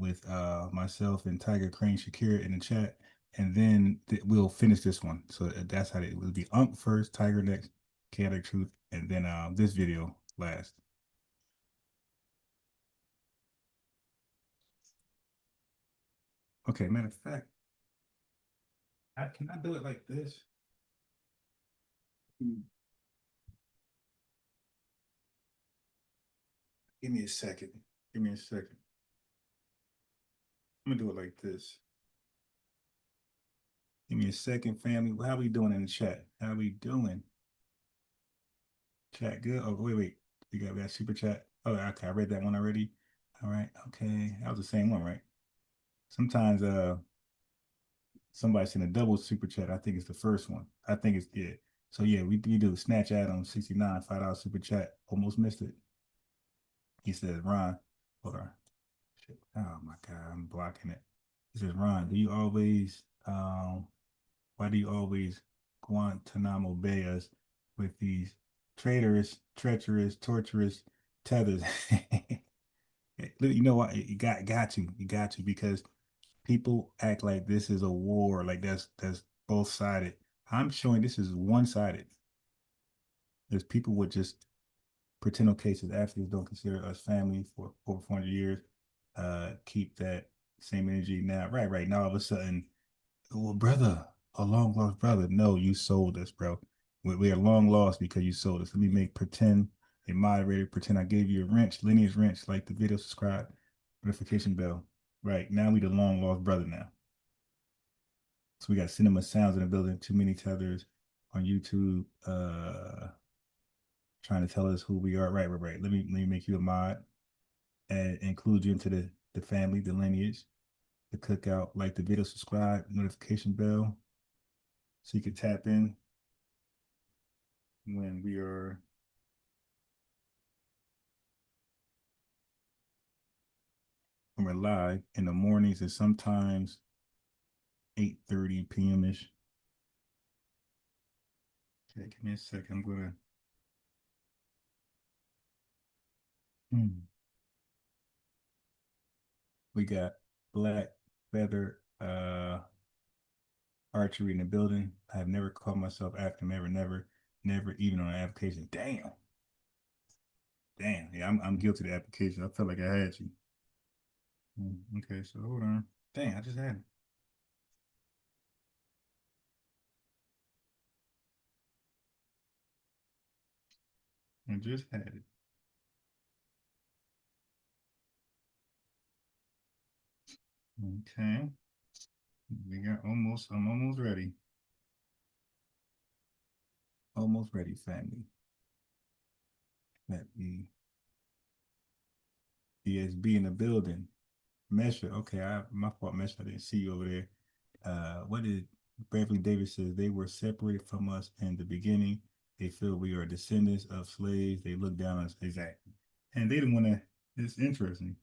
with myself and Tiger Crane Shakira in the chat, and then we'll finish this one. So that's how it will be. First, Tiger next, Chaotic Truth, and then this video last. Okay, matter of fact, can I do it like this? Give me a second. Give me a second. I'm gonna do it like this. Give me a second, family. How we doing in the chat? How we doing? Chat good? Oh, wait. We got that super chat. Oh, okay. I read that one already. All right. Okay. That was the same one, right? Sometimes somebody sent a double super chat. I think it's the first one. I think it's good. So yeah, we do Snatch Adam 69 $5 super chat. Almost missed it. He says, Ron, hold on. Shit. Oh my God, I'm blocking it. He says, Ron, do you always why do you always Guantanamo Bay us with these traitorous, treacherous, torturous tethers? You know what? You got to, because people act like this is a war, like that's both sided. I'm showing this is one sided. There's people with just pretend cases. Africans don't consider us family for over 400 years. Keep that same energy now. Right now, all of a sudden, well, brother, a long lost brother. No, you sold us, bro. We are long lost because you sold us. Let me pretend a moderator, pretend I gave you a wrench, Lineage wrench, like the video, subscribe, notification bell. Right now, we the long lost brother now. So we got Cinema Sounds in the building. Too many tethers on YouTube. Trying to tell us who we are. Right. Let me make you a mod and include you into the family, the lineage, the cookout. Like the video, subscribe, notification bell, so you can tap in when we're live in the mornings, and sometimes 8:30 p.m. ish. Okay, give me a second. I'm gonna. We got Black Feather Archery in the building. I have never called myself African, never even on an application. Damn. Yeah, I'm guilty of the application. I felt like I had you. Okay, so hold on. Dang, I just had it. I just had it. Okay. I'm almost ready. Almost ready, family. Let me DSB in the building. Mesha, okay, my fault, Mesha. I didn't see you over there. What did Beverly Davis says? They were separated from us in the beginning. They feel we are descendants of slaves. They look down on us. Exactly. And they didn't want to. It's interesting.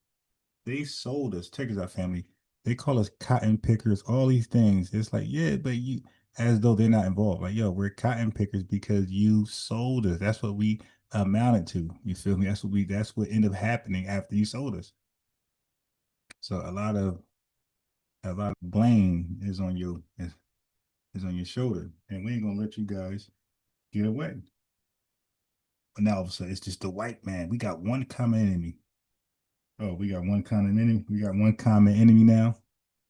They sold us. Check us out, family. They call us cotton pickers, all these things. It's like, yeah, but you, as though they're not involved. Like, yo, we're cotton pickers because you sold us. That's what we amounted to. You feel me? That's what ended up happening after you sold us. So a lot of blame is on your shoulder, and we ain't gonna let you guys get away. But now all of a sudden it's just the white man. We got one common enemy. Oh, we got one common enemy. We got one common enemy now.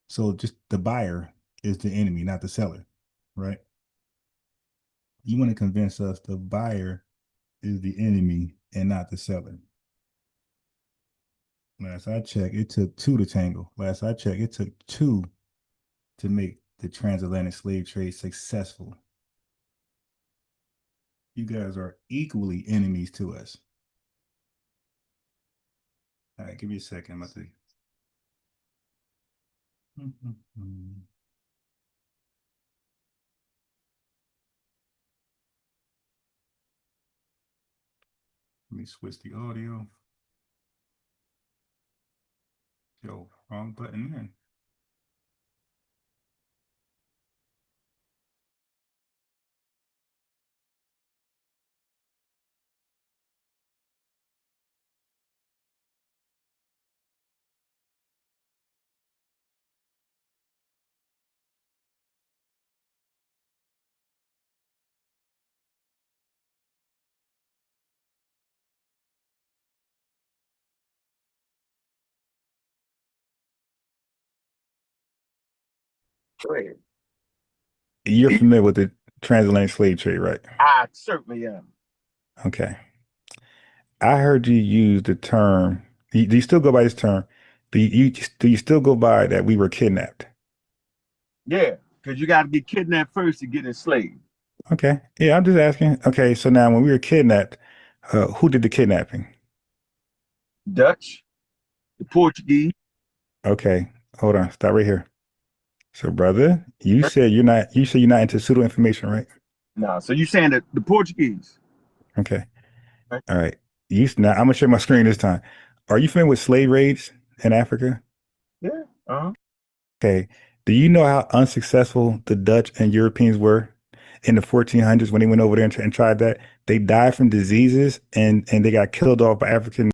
So just the buyer is the enemy, not the seller, right? You want to convince us the buyer is the enemy and not the seller. Last I checked, it took two to tangle. Last I checked, it took two to make the transatlantic slave trade successful. You guys are equally enemies to us. All right, give me a second. I'm about to. Let me switch the audio. Yo, wrong button then. You're familiar with the transatlantic slave trade, right? I certainly am. Okay. I heard you use the term. Do you still go by this term? Do you still go by that we were kidnapped? Yeah, because you got to get kidnapped first to get enslaved. Okay. Yeah, I'm just asking. Okay, so now when we were kidnapped, who did the kidnapping? Dutch, the Portuguese. Okay, hold on. Stop right here. So, brother, you said you're not into pseudo information, right? No, so you saying that the Portuguese? Okay. Right. All right. Now I'm gonna share my screen this time. Are you familiar with slave raids in Africa? Yeah. Okay. Do you know how unsuccessful the Dutch and Europeans were in the 1400s when they went over there and tried that? They died from diseases and they got killed off by African.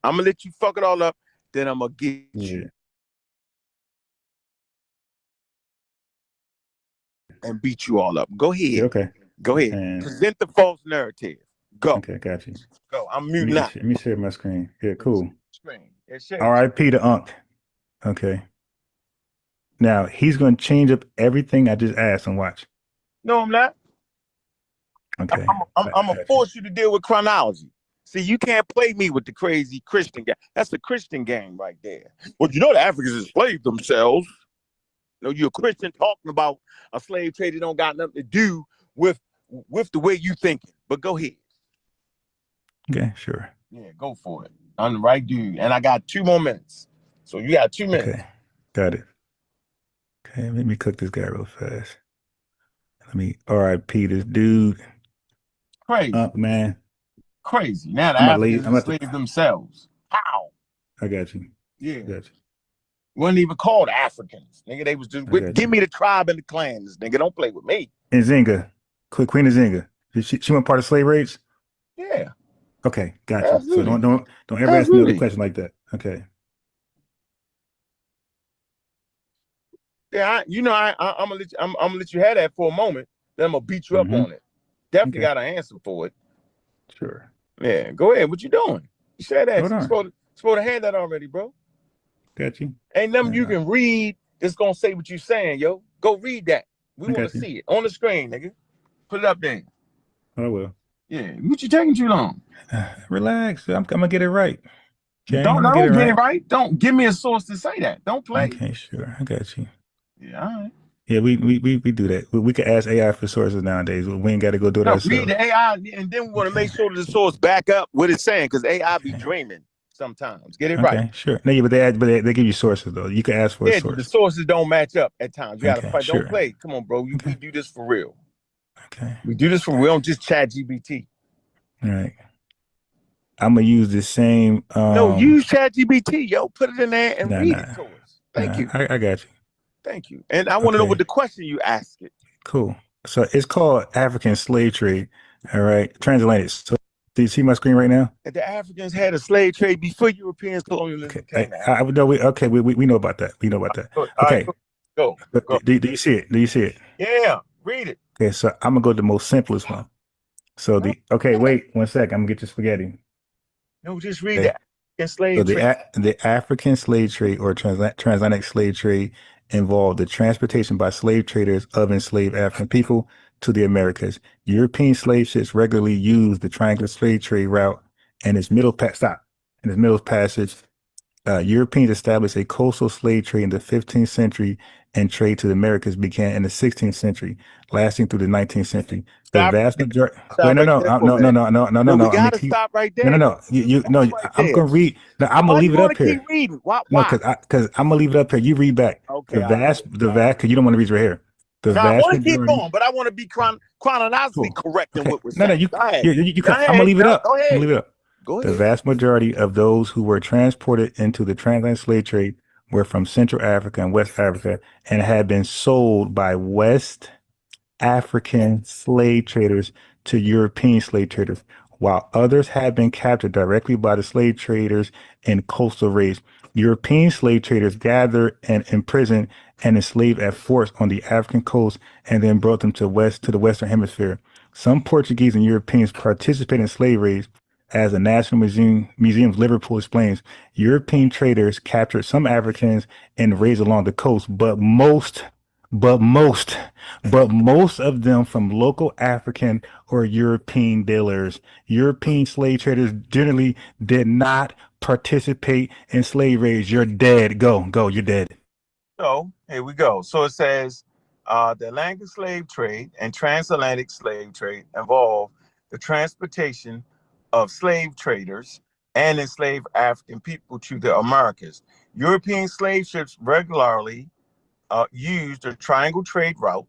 I'm gonna let you fuck it all up. Then I'm gonna get you and beat you all up. Go ahead. Yeah, okay. Go ahead. And Present the false narrative. Go. okay, got you. Go. I'm muting out. Let me share my screen. Yeah, cool. Screen. R.I.P. to Unc. Okay. Now he's going to change up everything I just asked and watch. No, I'm not. Okay. I'm gonna force you to deal with chronology. See, you can't play me with the crazy Christian game. That's the Christian game right there. Well, you know the Africans enslaved themselves. You know, you're a Christian talking about a slave trade that don't got nothing to do with the way you thinking. But go ahead. Okay, sure. Yeah, go for it. I'm the right dude. And I got 2 more minutes. So you got 2 minutes. Okay, got it. Okay, let me click this guy real fast. Let me RIP this dude. Crazy. Man. Crazy. Now the Africans enslaved themselves. How? I got you. Yeah. Got you. Wasn't even called Africans. Nigga, they was just, give me the tribe and the clans. Nigga, don't play with me. And Zinga. Queen of Zinga. She went part of slave raids? Yeah. Okay, gotcha. Absolutely. So don't ever ask me another question like that. Okay. Yeah, I'm gonna let you have that for a moment. Then I'm gonna beat you up on it. Definitely got an answer for it. Sure. Yeah, go ahead. What you doing? You said that. Hold You're on. supposed to have that already, bro. Got you. Ain't nothing you can read that's gonna say what you saying, yo. Go read that. We want to see it on the screen, nigga. Put it up there. I will. Yeah. What you taking too long? Relax. I'm gonna get it right. Okay? Don't get it right. Don't give me a source to say that. Don't play. Okay, sure. I got you. Yeah, all right. Yeah, we do that. We can ask AI for sources nowadays. We ain't got to go do it ourselves. Read the AI, and then we want to make sure that the source back up what it's saying, because AI be dreaming sometimes. Get it right. Okay, sure. No, yeah, but they give you sources though. You can ask for a source. The sources don't match up at times. You gotta fight. Sure. Don't play. Come on, bro. We do this for real. Okay. We do this for real. We don't just chat GBT. All right. I'm gonna use the same. No, use chat GBT, yo. Put it in there and read it to us. Thank you. I got you. Thank you. And I want to know what the question you ask it. Cool. So it's called African slave trade. All right. Transatlantic. So do you see my screen right now? The Africans had a slave trade before Europeans colonialism came out. We know about that. We know about that. Okay. Right, go. Do you see it? Do you see it? Yeah. Read it. Okay. So I'm gonna go to the most simplest one. So wait 1 second. I'm gonna get your spaghetti. No, just read the African slave trade. The African slave trade or transatlantic slave trade involved the transportation by slave traders of enslaved African people to the Americas. European slave ships regularly used the triangular slave trade route and its middle passage. Europeans established a coastal slave trade in the 15th century, and trade to the Americas began in the 16th century, lasting through the 19th century. The vast majority. No. We gotta stop right there. No. I'm gonna read. No, I'm gonna leave it up here. Keep reading. Why? No, because I'm gonna leave it up here. You read back. Okay. Because you don't want to read right here. I want to keep going, but I want to be chronologically correct in what we're saying. I'm gonna leave it up. Go ahead. I'm gonna leave it up. The vast majority of those who were transported into the transatlantic slave trade were from Central Africa and West Africa and had been sold by West African slave traders to European slave traders, while others had been captured directly by the slave traders in coastal raids. European slave traders gathered and imprisoned and enslaved at forts on the African coast and then brought them to the Western Hemisphere. Some Portuguese and Europeans participated in slave raids. As the National Museum of Liverpool explains, European traders captured some Africans in raids along the coast, but most of them from local African or European dealers. European slave traders generally did not participate in slave raids. You're dead. Go, you're dead. So here we go. So it says the Atlantic slave trade and transatlantic slave trade involved the transportation of slave traders and enslaved African people to the Americas. European slave ships regularly used the triangle trade route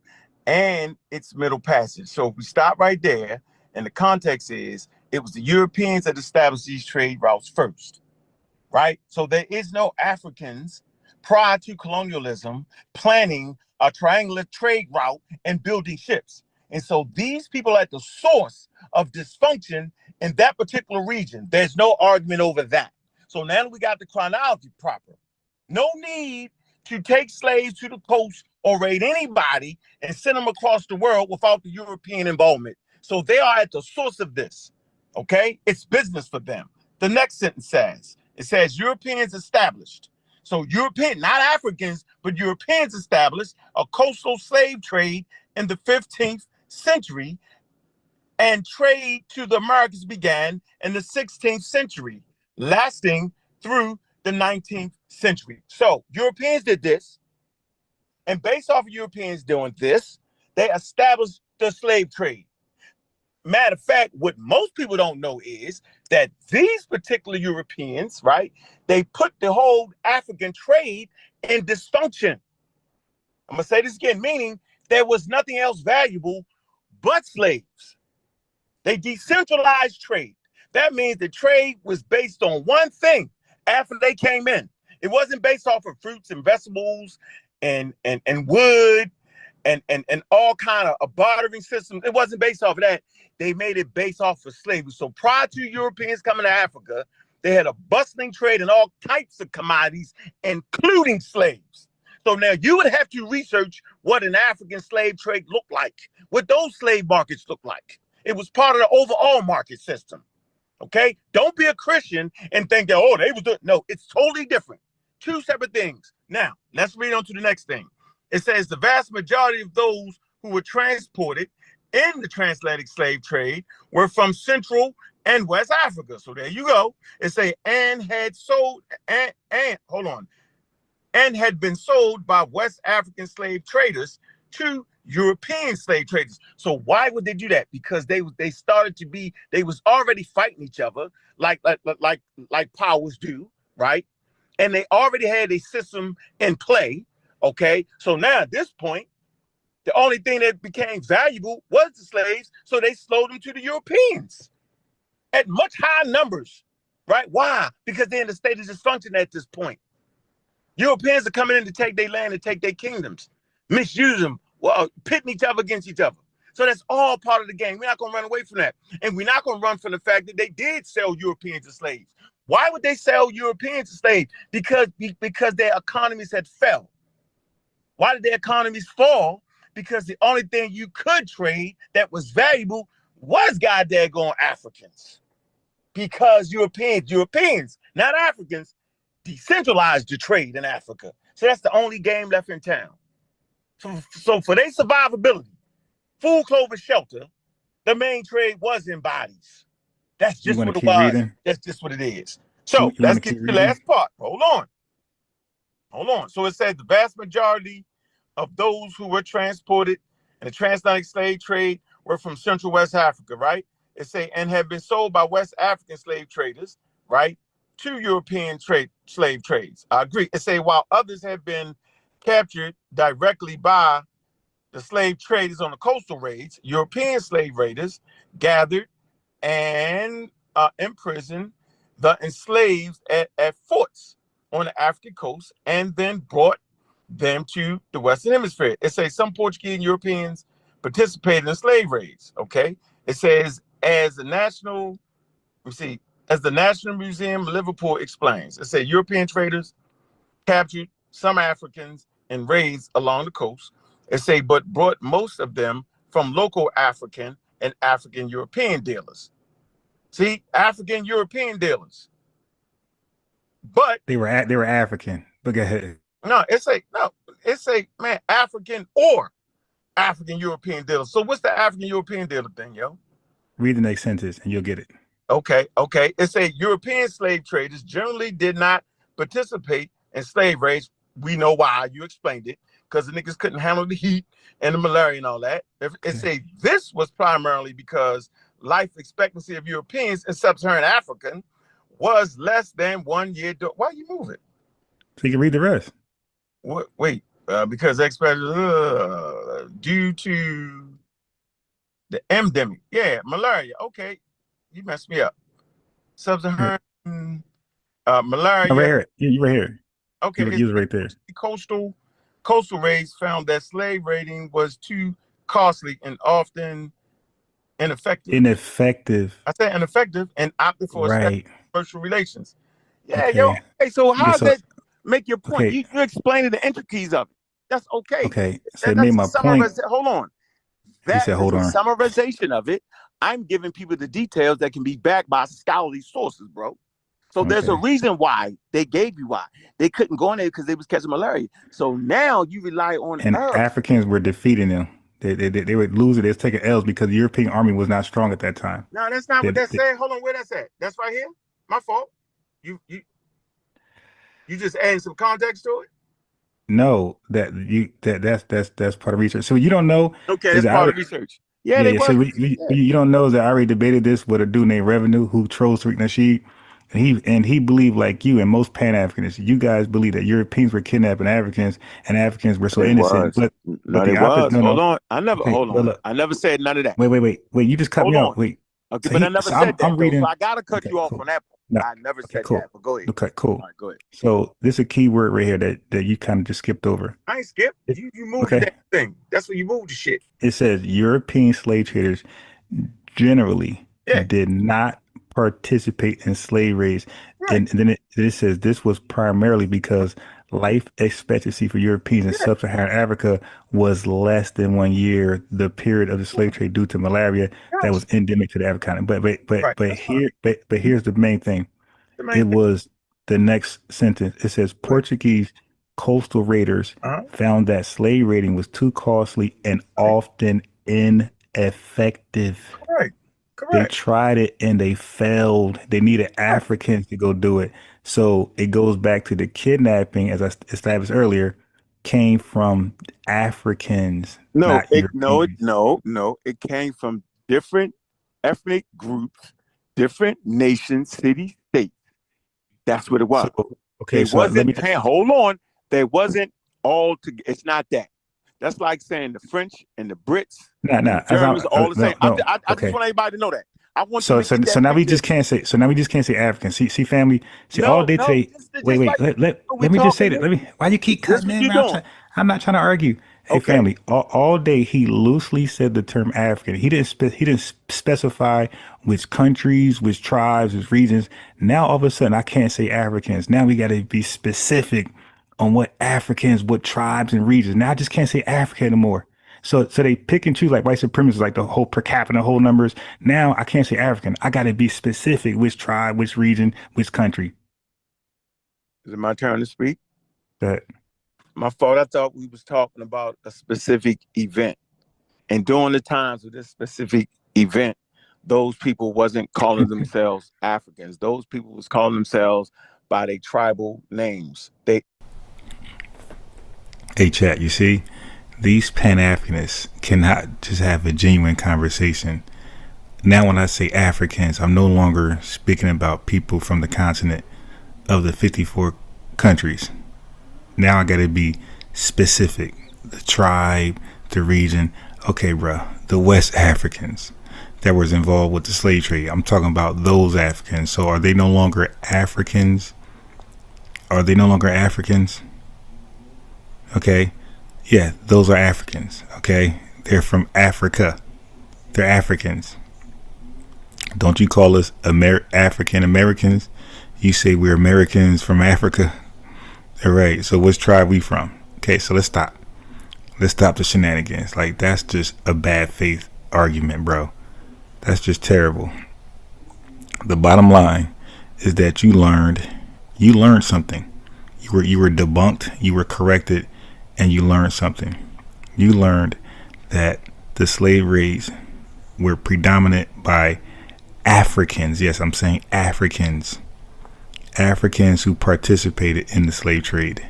and its middle passage. So if we stop right there, and the context is it was the Europeans that established these trade routes first, right? So there is no Africans prior to colonialism planning a triangular trade route and building ships. And so these people are at the source of dysfunction in that particular region. There's no argument over that. So now we got the chronology proper. No need to take slaves to the coast or raid anybody and send them across the world without the European involvement. So they are at the source of this, okay? It's business for them. The next sentence says, Europeans established. So European, not Africans, but Europeans established a coastal slave trade in the 15th century, and trade to the Americas began in the 16th century, lasting through the 19th century. So Europeans did this, and based off of Europeans doing this, they established the slave trade. Matter of fact, what most people don't know is that these particular Europeans, right, they put the whole African trade in dysfunction. I'm gonna say this again, meaning there was nothing else valuable but slaves. They decentralized trade. That means the trade was based on one thing after they came in. It wasn't based off of fruits and vegetables and wood and all kind of a bartering system. It wasn't based off of that. They made it based off of slavery. So prior to Europeans coming to Africa, they had a bustling trade in all types of commodities, including slaves. So now you would have to research what an African slave trade looked like, what those slave markets look like. It was part of the overall market system. Okay? Don't be a Christian and think that, oh, they was doing. No, it's totally different. Two separate things. Now, let's read on to the next thing. It says the vast majority of those who were transported in the transatlantic slave trade were from Central and West Africa. So there you go. It say and had sold and had been sold by West African slave traders to European slave traders. So why would they do that? Because they was already fighting each other like powers do, right? And they already had a system in play. Okay, so now at this point, the only thing that became valuable was the slaves, so they sold them to the Europeans at much higher numbers, right? Why? Because they're in the state of dysfunction at this point. Europeans are coming in to take their land and take their kingdoms, misuse them, pitting each other against each other. So that's all part of the game. We're not going to run away from that. And we're not going to run from the fact that they did sell Europeans as slaves. Why would they sell Europeans as slaves? Because their economies had fell. Why did their economies fall? Because the only thing you could trade that was valuable was goddamn Africans. Because Europeans, not Africans, decentralized the trade in Africa. So that's the only game left in town. So for their survivability, food, clothing, shelter, the main trade was in bodies. That's just what it was. Reading? That's just what it is. So let's get to the last part. Hold on. So it says the vast majority of those who were transported in the transatlantic slave trade were from Central West Africa, right? It say and have been sold by West African slave traders, right, to European slave trades. I agree. It say while others have been captured directly by the slave traders on the coastal raids, European slave raiders gathered and imprisoned the enslaved at forts on the African coast and then brought them to the Western Hemisphere. It says some Portuguese and Europeans participated in slave raids. Okay. It says as the National Museum of Liverpool explains, it says European traders captured some Africans in raids along the coast. It say but brought most of them from local African and African European dealers. See, African European dealers. But they were African. But go ahead. No, it's a man, African or African European dealer. So what's the African European dealer thing, yo? Read the next sentence and you'll get it. Okay. It's a European slave traders generally did not participate in slave raids. We know why. You explained it. Because the niggas couldn't handle the heat and the malaria and all that. It say this was primarily because life expectancy of Europeans in sub-Saharan Africa was less than 1 year. Why you move it? So you can read the rest. Wait, because due to the endemic, malaria. Okay, you messed me up. Sub-Saharan malaria. Right here. You right here. Okay, you was right there. Coastal raids found that slave raiding was too costly and often ineffective. I say ineffective and opted for commercial relations. Hey, so how does that make your point? Okay. You explained the intricacies of it. That's okay. Okay, so it made my point. Hold on. That is a summarization of it. I'm giving people the details that can be backed by scholarly sources, bro. So there's a reason why they gave you why. They couldn't go in there because they was catching malaria. So now you rely on Africans were defeating them. They would lose it. They was taking L's because the European army was not strong at that time. No, that's not what that's saying. Hold on, where that's at? That's right here. My fault. You just adding some context to it. No, that's part of research. So you don't know. Okay, that's part of research. Yeah, So you don't know that I already debated this with a dude named Revenue who trolls Tariq Nasheed. And he believed like you and most Pan-Africanists. You guys believe that Europeans were kidnapping Africans and Africans were so innocent. But hold on. I never said none of that. Wait. You just cut me off. Wait. Okay, So but I never said that, I'm though, reading. so I gotta cut Okay, you off cool. on that. No, I never okay, said cool. that, but go ahead. Okay, cool. All right, go ahead. So this is a key word right here that you kind of just skipped over. I ain't skipped. You moved the Okay. damn thing. That's when you moved the shit. It says European slave traders generally Yeah. did not participate in slave raids. Right. And then it says this was primarily because life expectancy for Europeans in sub-Saharan Africa was less than 1 year, the period of the slave trade due to malaria that was endemic to the African. But here's the main thing. It was the next sentence. It says Portuguese coastal raiders found that slave raiding was too costly and often ineffective. Correct. They tried it and they failed. They needed Africans to go do it. So it goes back to the kidnapping, as I established earlier, came from Africans, not Europeans. No. It came from different ethnic groups, different nations, cities, states. That's what it was. Okay, it wasn't. Hold on. There wasn't all together. It's not that. That's like saying the French and the Brits, the Germans, all the same. I okay. just want everybody to know that. I want So now we just can't say. So now we just can't say African. See, family. See, all day today. Wait. Let me just say that. Why you keep cutting me? I'm not trying to argue. Hey, family. All day he loosely said the term African. He didn't specify which countries, which tribes, which regions. Now all of a sudden I can't say Africans. Now we got to be specific on what Africans, what tribes and regions. Now I just can't say Africa anymore. So they pick and choose like white supremacists, like the whole per capita, whole numbers. Now I can't say African. I got to be specific, which tribe, which region, which country. Is it my turn to speak? That my fault. I thought we was talking about a specific event. And during the times of this specific event, those people wasn't calling themselves Africans. Those people was calling themselves by their tribal names. Hey, chat, you see? These Pan-Africanists cannot just have a genuine conversation. Now, when I say Africans, I'm no longer speaking about people from the continent of the 54 countries. Now I got to be specific. The tribe, the region. Okay, bro, the West Africans that was involved with the slave trade. I'm talking about those Africans. So are they no longer Africans? Are they no longer Africans? Okay. Yeah, those are Africans, okay? They're from Africa. They're Africans. Don't you call us African Americans? You say we're Americans from Africa. All right, so which tribe we from? Okay, so let's stop. Let's stop the shenanigans. Like, that's just a bad faith argument, bro. That's just terrible. The bottom line is that you learned something. You were debunked, you were corrected, and you learned something. You learned that the slave raids were predominant by Africans. Yes, I'm saying Africans. Africans who participated in the slave trade.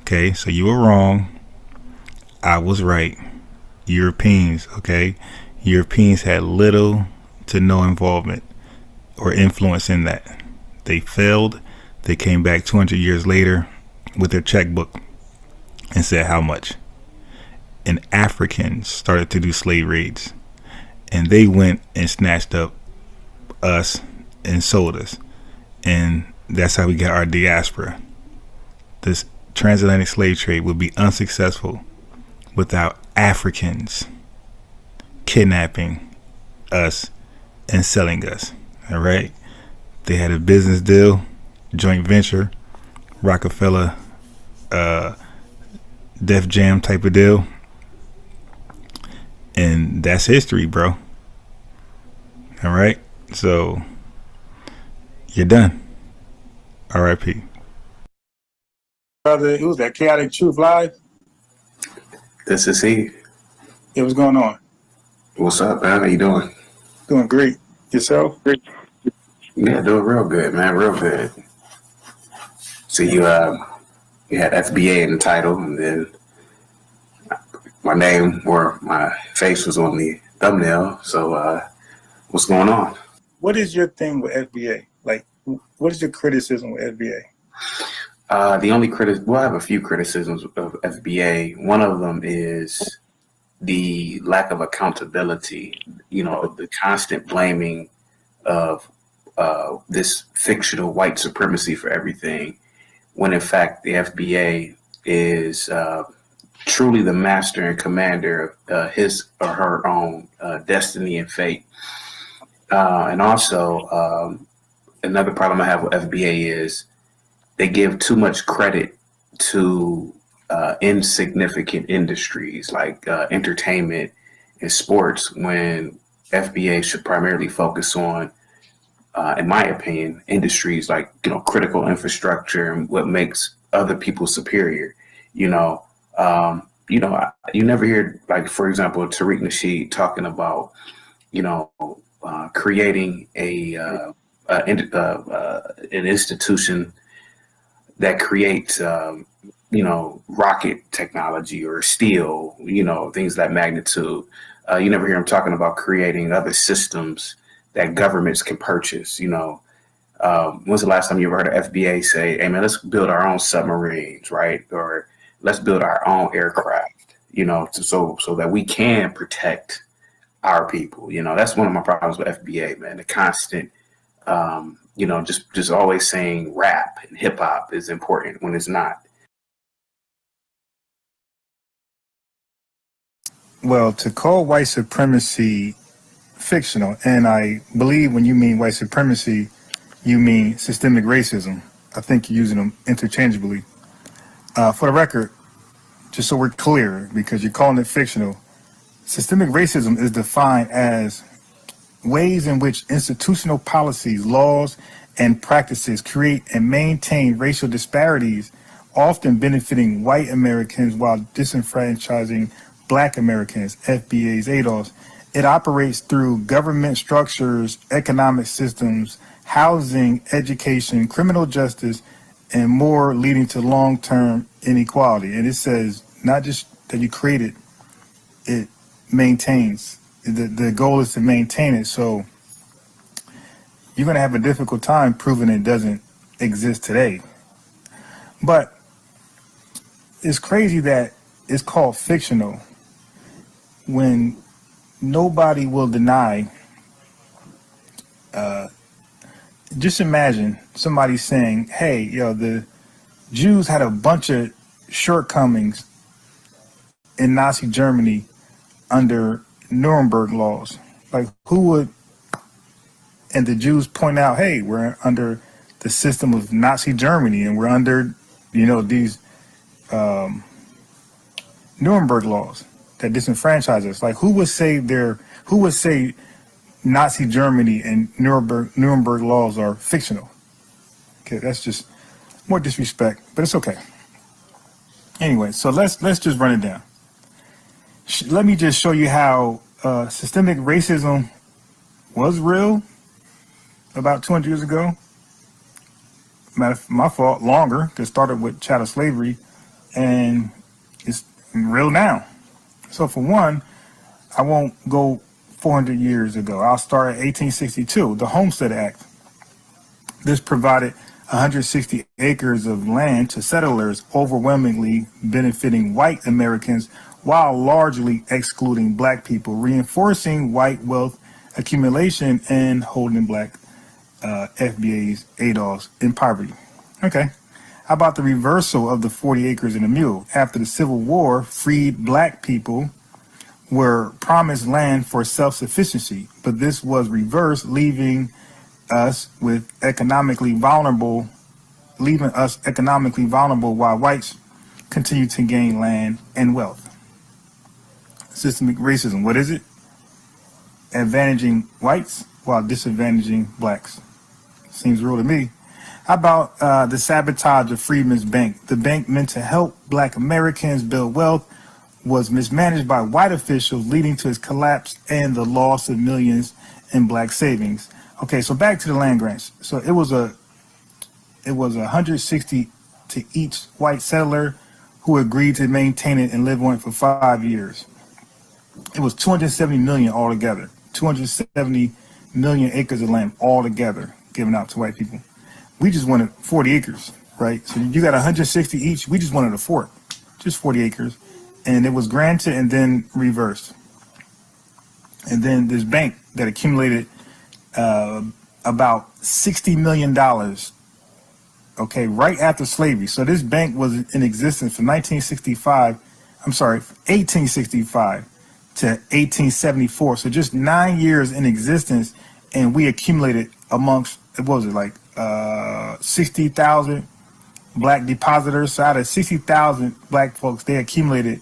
Okay, so you were wrong. I was right. Europeans, okay? Europeans had little to no involvement or influence in that. They failed. They came back 200 years later with their checkbook and said how much. And Africans started to do slave raids, and they went and snatched up us and sold us, and that's how we got our diaspora. This transatlantic slave trade would be unsuccessful without Africans kidnapping us and selling us. All right, they had a business deal, joint venture, Rockefeller Def Jam type of deal, and that's history, bro. All right, so you're done. R.I.P. Brother, who's that? Chaotic Truth Live? This is he. Hey, what's going on? What's up, man? How you doing? Doing great. Yourself? Great. Yeah, doing real good, man. Real good. So you had FBA in the title, and then my name or my face was on the thumbnail. So what's going on? What is your thing with FBA? Like, what is your criticism with FBA? The only I have a few criticisms of FBA. One of them is the lack of accountability, the constant blaming of this fictional white supremacy for everything, when in fact the FBA is truly the master and commander of his or her own destiny and fate. And also, another problem I have with FBA is they give too much credit to insignificant industries like entertainment and sports, when FBA should primarily focus on, in my opinion, industries like critical infrastructure and what makes other people superior. You never hear, like, for example, Tariq Nasheed talking about creating an institution that creates rocket technology or steel, things of that magnitude. You never hear him talking about creating other systems that governments can purchase. When's the last time you ever heard of FBA say, hey man, let's build our own submarines, right? Or let's build our own aircraft, so that we can protect our people. That's one of my problems with FBA, man. The constant, just always saying rap and hip hop is important when it's not. Well, to call white supremacy fictional, and I believe when you mean white supremacy, you mean systemic racism. I think you're using them interchangeably. For the record, just so we're clear, because you're calling it fictional, systemic racism is defined as ways in which institutional policies, laws, and practices create and maintain racial disparities, often benefiting white Americans while disenfranchising Black Americans, FBA's ADOS. It operates through government structures, economic systems, housing, education, criminal justice, and more, leading to long-term inequality. And it says not just that you create it, it maintains. The goal is to maintain it. So you're going to have a difficult time proving it doesn't exist today. But it's crazy that it's called fictional when nobody will deny. Just imagine somebody saying, hey, the Jews had a bunch of shortcomings in Nazi Germany under Nuremberg laws. Like, who would, and the Jews point out, hey, we're under the system of Nazi Germany and we're under, these Nuremberg laws that disenfranchise us. Like, who would say Nazi Germany and Nuremberg laws are fictional? Okay, that's just more disrespect, but it's okay. Anyway, so let's just run it down. Let me just show you how systemic racism was real about 200 years ago. My fault, longer, because it started with chattel slavery, and it's real now. So for one, I won't go 400 years ago. I'll start at 1862, the Homestead Act. This provided 160 acres of land to settlers, overwhelmingly benefiting white Americans while largely excluding Black people, reinforcing white wealth accumulation and holding Black FBA's ADOS in poverty. Okay. How about the reversal of the 40 acres and a mule? After the Civil War, freed Black people were promised land for self-sufficiency, but this was reversed, leaving us economically vulnerable while whites continue to gain land and wealth. Systemic racism, what is it? Advantaging whites while disadvantaging Blacks. Seems real to me. How about the sabotage of Freedmen's Bank? The bank meant to help Black Americans build wealth was mismanaged by white officials, leading to its collapse and the loss of millions in Black savings. Okay, so back to the land grants. So it was 160 to each white settler who agreed to maintain it and live on it for 5 years. It was 270 million altogether, 270 million acres of land altogether given out to white people. We just wanted 40 acres, right? So you got 160 each. We just wanted a fourth, just 40 acres. and it was granted and then reversed. And then this bank that accumulated about $60 million, okay, right after slavery. So this bank was in existence from 1865 to 1874. So just 9 years in existence, and we accumulated amongst, what was it, like 60,000 black depositors. So out of 60,000 black folks, they accumulated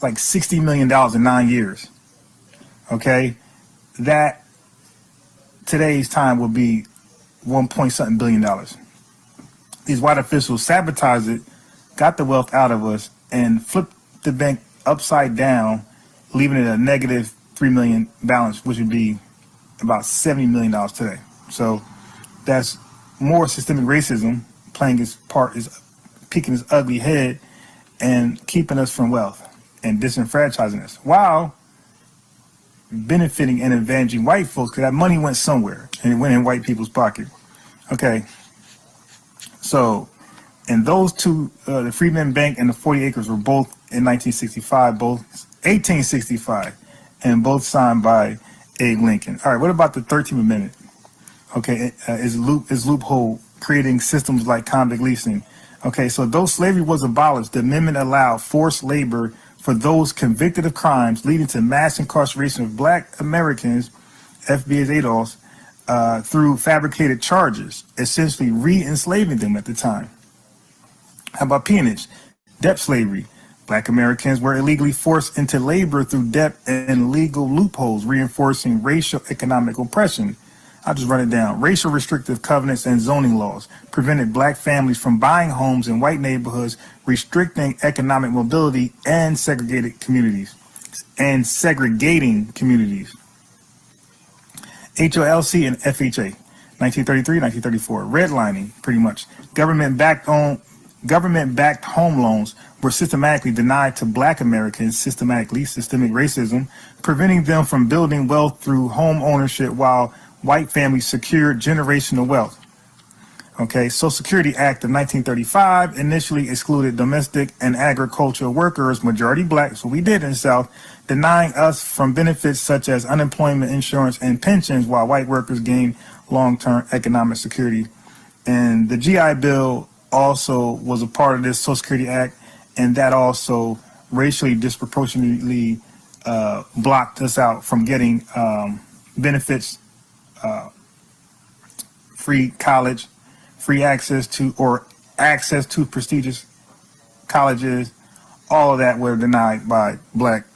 like $60 million in 9 years. Okay, that today's time will be $1.something billion. These white officials sabotaged it, got the wealth out of us, and flipped the bank upside down, leaving it a negative $3 million balance, which would be about $70 million today. So that's more systemic racism playing its part, is peeking its ugly head and keeping us from wealth and disenfranchising us, while benefiting and advantaging white folks, because that money went somewhere and it went in white people's pocket. Okay, so, and those two, the Freedmen Bank and the 40 acres were both in 1965, both 1865, and both signed by Abe Lincoln. All right, what about the 13th Amendment? Okay, is loophole creating systems like convict leasing. Okay, so though slavery was abolished, the amendment allowed forced labor for those convicted of crimes leading to mass incarceration of black Americans, FBA's ADOS, through fabricated charges, essentially re-enslaving them at the time. How about peonage? Debt slavery. Black Americans were illegally forced into labor through debt and legal loopholes, reinforcing racial economic oppression. I'll just run it down. Racial restrictive covenants and zoning laws prevented black families from buying homes in white neighborhoods, restricting economic mobility and segregating communities. HOLC and FHA, 1933, 1934. Redlining, pretty much. Government-backed home loans were systematically denied to black Americans, systemic racism, preventing them from building wealth through home ownership while white families secured generational wealth. Okay, Social Security Act of 1935 initially excluded domestic and agricultural workers, majority black, so we did in the South, denying us from benefits such as unemployment insurance and pensions, while white workers gained long-term economic security. And the GI Bill also was a part of this Social Security Act, and that also racially disproportionately blocked us out from getting benefits, free college, free access to, or access to prestigious colleges. All of that were denied by black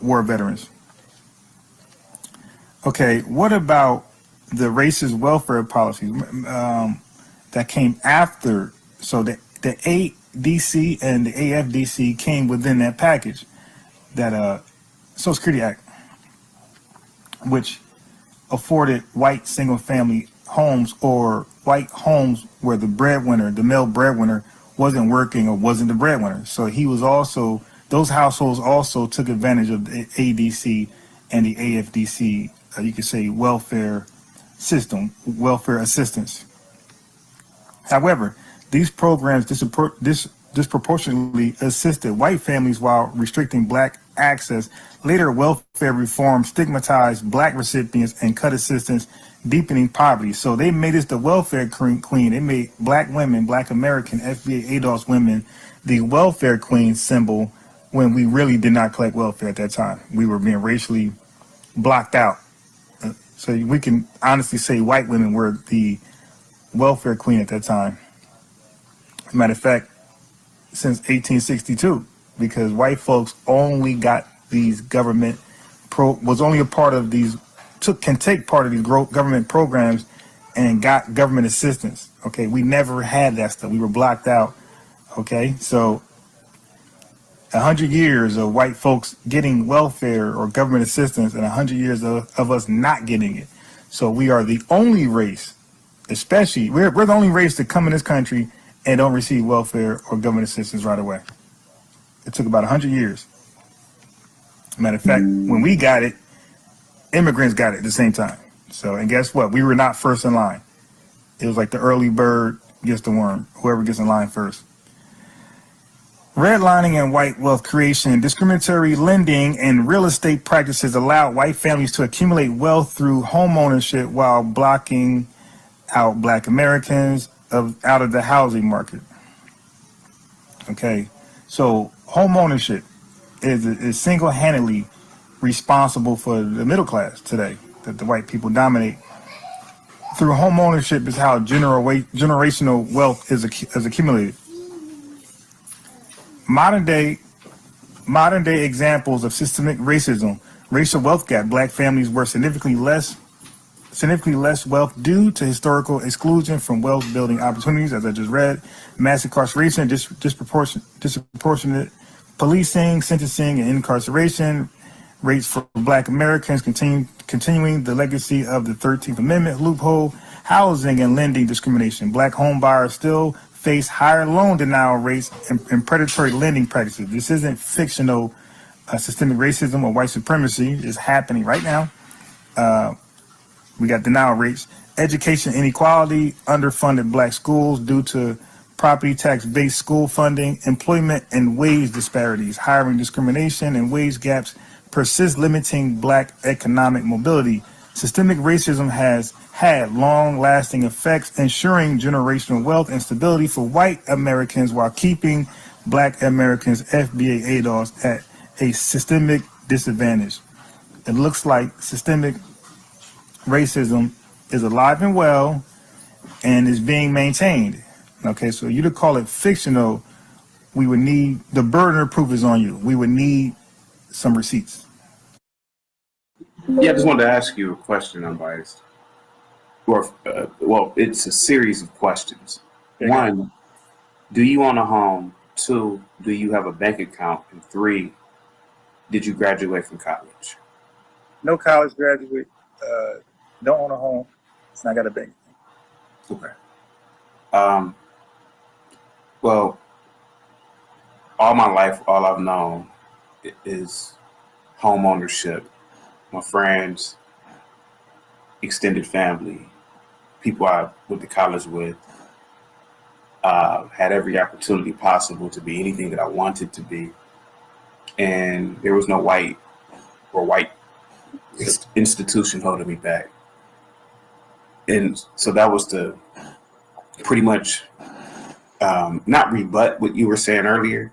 war veterans. Okay, what about the racist welfare policies that came after? So the ADC and the AFDC came within that package, that Social Security Act, which afforded white single-family homes, or white homes where the breadwinner, the male breadwinner, wasn't working or wasn't the breadwinner. So he was also, those households also took advantage of the ADC and the AFDC, you could say, welfare system, welfare assistance. However, these programs disproportionately assisted white families while restricting black access. Later welfare reform stigmatized black recipients and cut assistance, deepening poverty. So they made us the welfare queen. They made black women, black American FBA ADOS women, the welfare queen symbol, when we really did not collect welfare at that time. We were being racially blocked out. So we can honestly say white women were the welfare queen at that time. Matter of fact, since 1862, because white folks only got these government was only a part of these, can take part of these government programs and got government assistance. Okay, we never had that stuff. We were blocked out. Okay, so 100 years of white folks getting welfare or government assistance, and 100 years of us not getting it. So we are the only race, especially we're the only race to come in this country and don't receive welfare or government assistance right away. It took about 100 years. Matter of fact, when we got it, immigrants got it at the same time. So, and guess what? We were not first in line. It was like the early bird gets the worm, whoever gets in line first. Redlining and white wealth creation, discriminatory lending and real estate practices allowed white families to accumulate wealth through home ownership while blocking out Black Americans out of the housing market. Okay, so home ownership is single-handedly responsible for the middle class today, that the white people dominate. Through home ownership is how generational wealth is accumulated. Modern day examples of systemic racism, racial wealth gap. Black families were significantly less wealth due to historical exclusion from wealth building opportunities, as I just read, mass incarceration, disproportionate policing, sentencing, and incarceration rates for Black Americans, continuing the legacy of the 13th Amendment loophole, housing and lending discrimination. Black home buyers still face higher loan denial rates and predatory lending practices. This isn't fictional systemic racism or white supremacy. It's happening right now. We got denial rates. Education inequality, underfunded Black schools due to property tax-based school funding, employment and wage disparities, hiring discrimination and wage gaps persist, limiting Black economic mobility. Systemic racism has had long-lasting effects, ensuring generational wealth and stability for white Americans while keeping Black Americans, FBA ADOS, at a systemic disadvantage. It looks like systemic racism is alive and well and is being maintained. Okay, so you to call it fictional, we would need, the burden of proof is on you. We would need some receipts. Yeah, I just wanted to ask you a question, unbiased. Or, well, it's a series of questions. Yeah. 1, do you own a home? 2, do you have a bank account? And 3, did you graduate from college? No college graduate. Don't own a home. And I got a bank. Okay. Well, all my life, all I've known is home ownership. My friends, extended family, people I went to college with, had every opportunity possible to be anything that I wanted to be. And there was no white institution holding me back. And so that was to pretty much not rebut what you were saying earlier,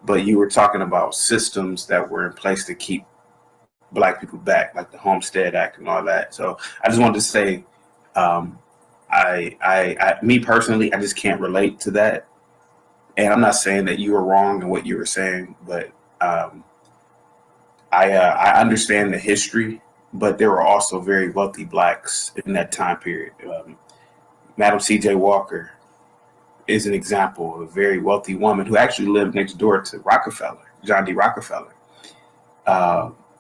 but you were talking about systems that were in place to keep Black people back, like the Homestead Act and all that. So I just wanted to say, me personally, I just can't relate to that. And I'm not saying that you were wrong in what you were saying, but I understand the history, but there were also very wealthy Blacks in that time period. Madam C.J. Walker is an example of a very wealthy woman who actually lived next door to Rockefeller, John D. Rockefeller,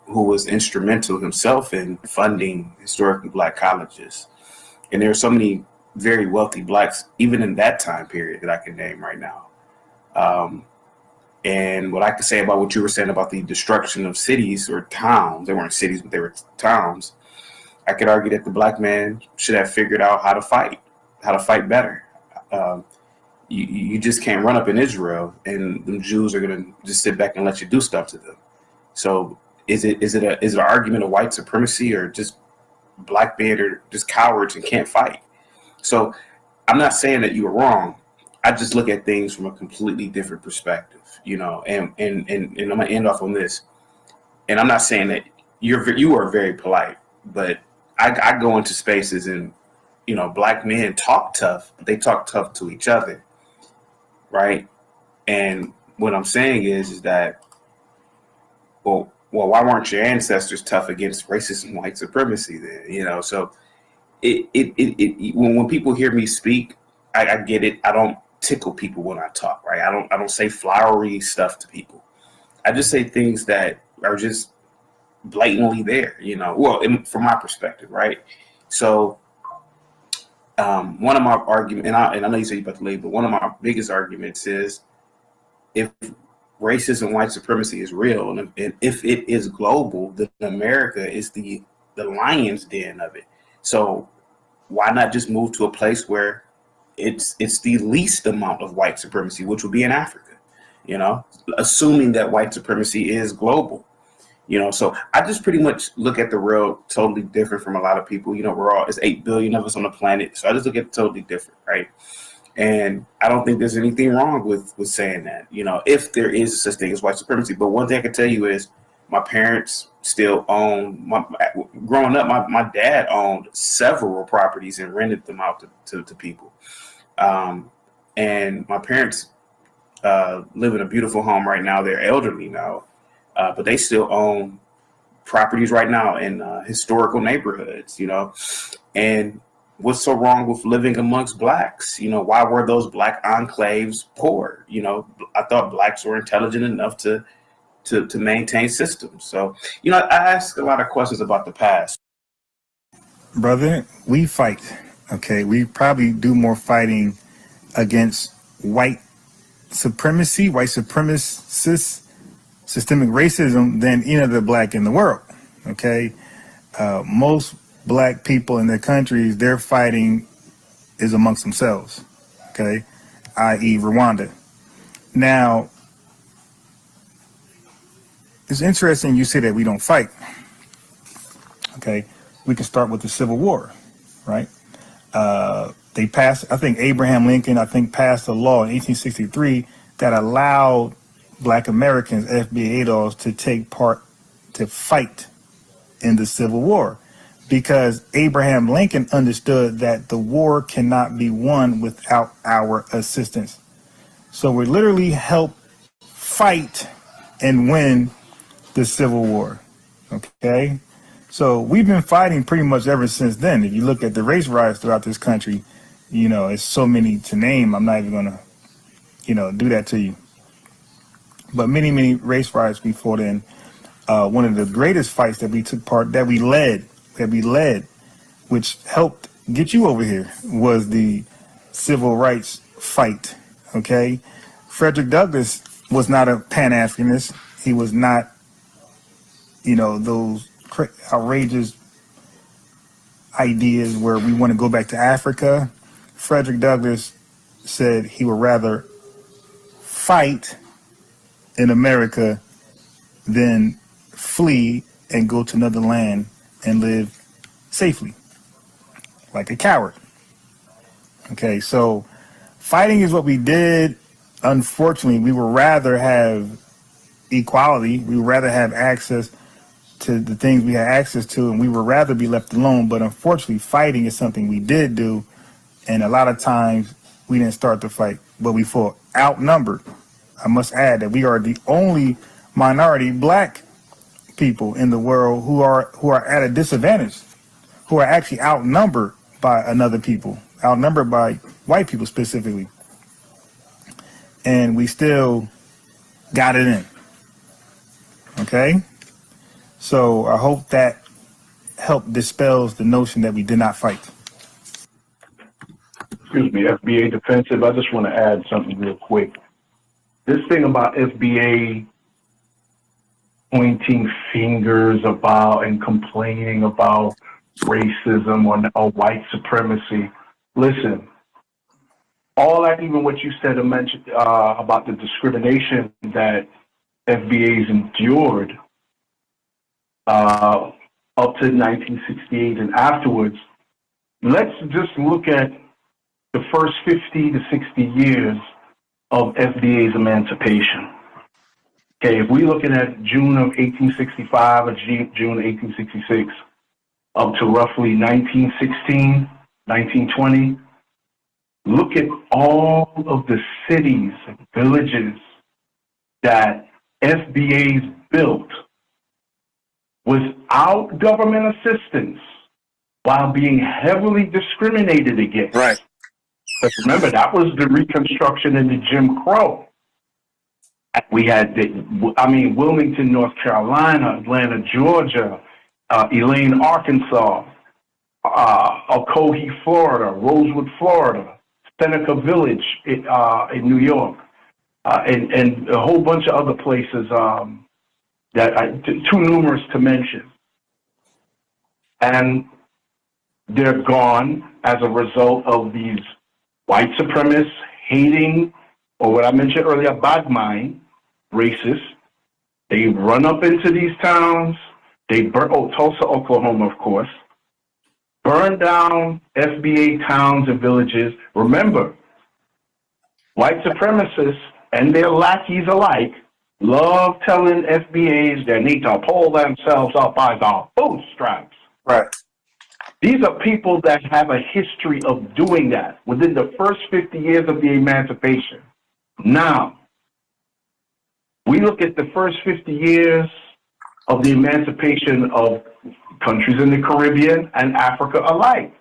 who was instrumental himself in funding historically Black colleges. And there are so many very wealthy Blacks, even in that time period, that I can name right now. And what I could say about what you were saying about the destruction of cities or towns, they weren't cities, but they were towns. I could argue that the Black man should have figured out how to fight better. You just can't run up in Israel and the Jews are going to just sit back and let you do stuff to them. So is it an argument of white supremacy, or just Black men are just cowards and can't fight? So I'm not saying that you were wrong. I just look at things from a completely different perspective, you know, and I'm gonna end off on this. And I'm not saying that you are very polite, but I go into spaces and, you know, Black men talk tough, but they talk tough to each other, right? And what I'm saying is that, well, why weren't your ancestors tough against racism and white supremacy then? You know, so when people hear me speak, I get it. I don't tickle people when I talk, right? I don't say flowery stuff to people. I just say things that are just blatantly there, you know, well, from my perspective, right? So one of my arguments, and I know you said you're about to leave, but one of my biggest arguments is, if racism and white supremacy is real, and if it is global, then America is the lion's den of it. So why not just move to a place where it's the least amount of white supremacy, which would be in Africa? you know, assuming that white supremacy is global. You know, so I just pretty much look at the world totally different from a lot of people. You know, it's 8 billion of us on the planet. So I just look at it totally different, right? And I don't think there's anything wrong with saying that, you know, if there is such thing as white supremacy. But one thing I can tell you is my parents still own, growing up, my dad owned several properties and rented them out to people. And my parents live in a beautiful home right now. They're elderly now. But they still own properties right now in historical neighborhoods, you know. And what's so wrong with living amongst blacks? You know, why were those black enclaves poor? You know, I thought blacks were intelligent enough to maintain systems. So, you know, I ask a lot of questions about the past. Brother, we fight, okay? We probably do more fighting against white supremacy, white supremacists, systemic racism than any other black in the world, okay? Most black people in their countries, their fighting is amongst themselves, okay? I.e. Rwanda. Now, it's interesting you say that we don't fight, okay? We can start with the Civil War, right? They passed, I think Abraham Lincoln, passed a law in 1863 that allowed Black Americans, FBA adults, to take part, to fight in the Civil War, because Abraham Lincoln understood that the war cannot be won without our assistance. So we literally helped fight and win the Civil War, okay? So we've been fighting pretty much ever since then. If you look at the race riots throughout this country, you know, it's so many to name. I'm not even gonna, you know, do that to you. But many race riots before then. One of the greatest fights that we took part, that we led, which helped get you over here, was the civil rights fight, okay? Frederick Douglass was not a Pan-Africanist. He was not, you know, those outrageous ideas where we want to go back to Africa. Frederick Douglass said he would rather fight in America than flee and go to another land and live safely, like a coward. Okay, so fighting is what we did. Unfortunately, we would rather have equality. We would rather have access to the things we had access to, and we would rather be left alone. But unfortunately, fighting is something we did do, and a lot of times we didn't start the fight, but we fought outnumbered. I must add that we are the only minority black people in the world who are at a disadvantage, who are actually outnumbered by another people, outnumbered by white people specifically. And we still got it in. Okay? So I hope that helped dispels the notion that we did not fight. Excuse me, FBA defensive. I just want to add something real quick. This thing about FBA pointing fingers about and complaining about racism or white supremacy. Listen, all that, even what you said and mentioned about the discrimination that FBA's endured up to 1968 and afterwards, let's just look at the first 50 to 60 years of FBA's emancipation. Okay, if we looking at June of 1865 or June 1866 up to roughly 1916, 1920, look at all of the cities and villages that FBA's built without government assistance while being heavily discriminated against. Right. But remember, that was the Reconstruction and the Jim Crow. We had, Wilmington, North Carolina, Atlanta, Georgia, Elaine, Arkansas, Ocoee, Florida, Rosewood, Florida, Seneca Village in New York, and a whole bunch of other places that too numerous to mention. And they're gone as a result of these white supremacists hating or what I mentioned earlier, bad mind, racist. They run up into these towns. They burn, Tulsa, Oklahoma, of course. Burn down FBA towns and villages. Remember, white supremacists and their lackeys alike love telling FBAs they need to pull themselves up by the bootstraps. Right. These are people that have a history of doing that within the first 50 years of the emancipation. Now, we look at the first 50 years of the emancipation of countries in the Caribbean and Africa alike.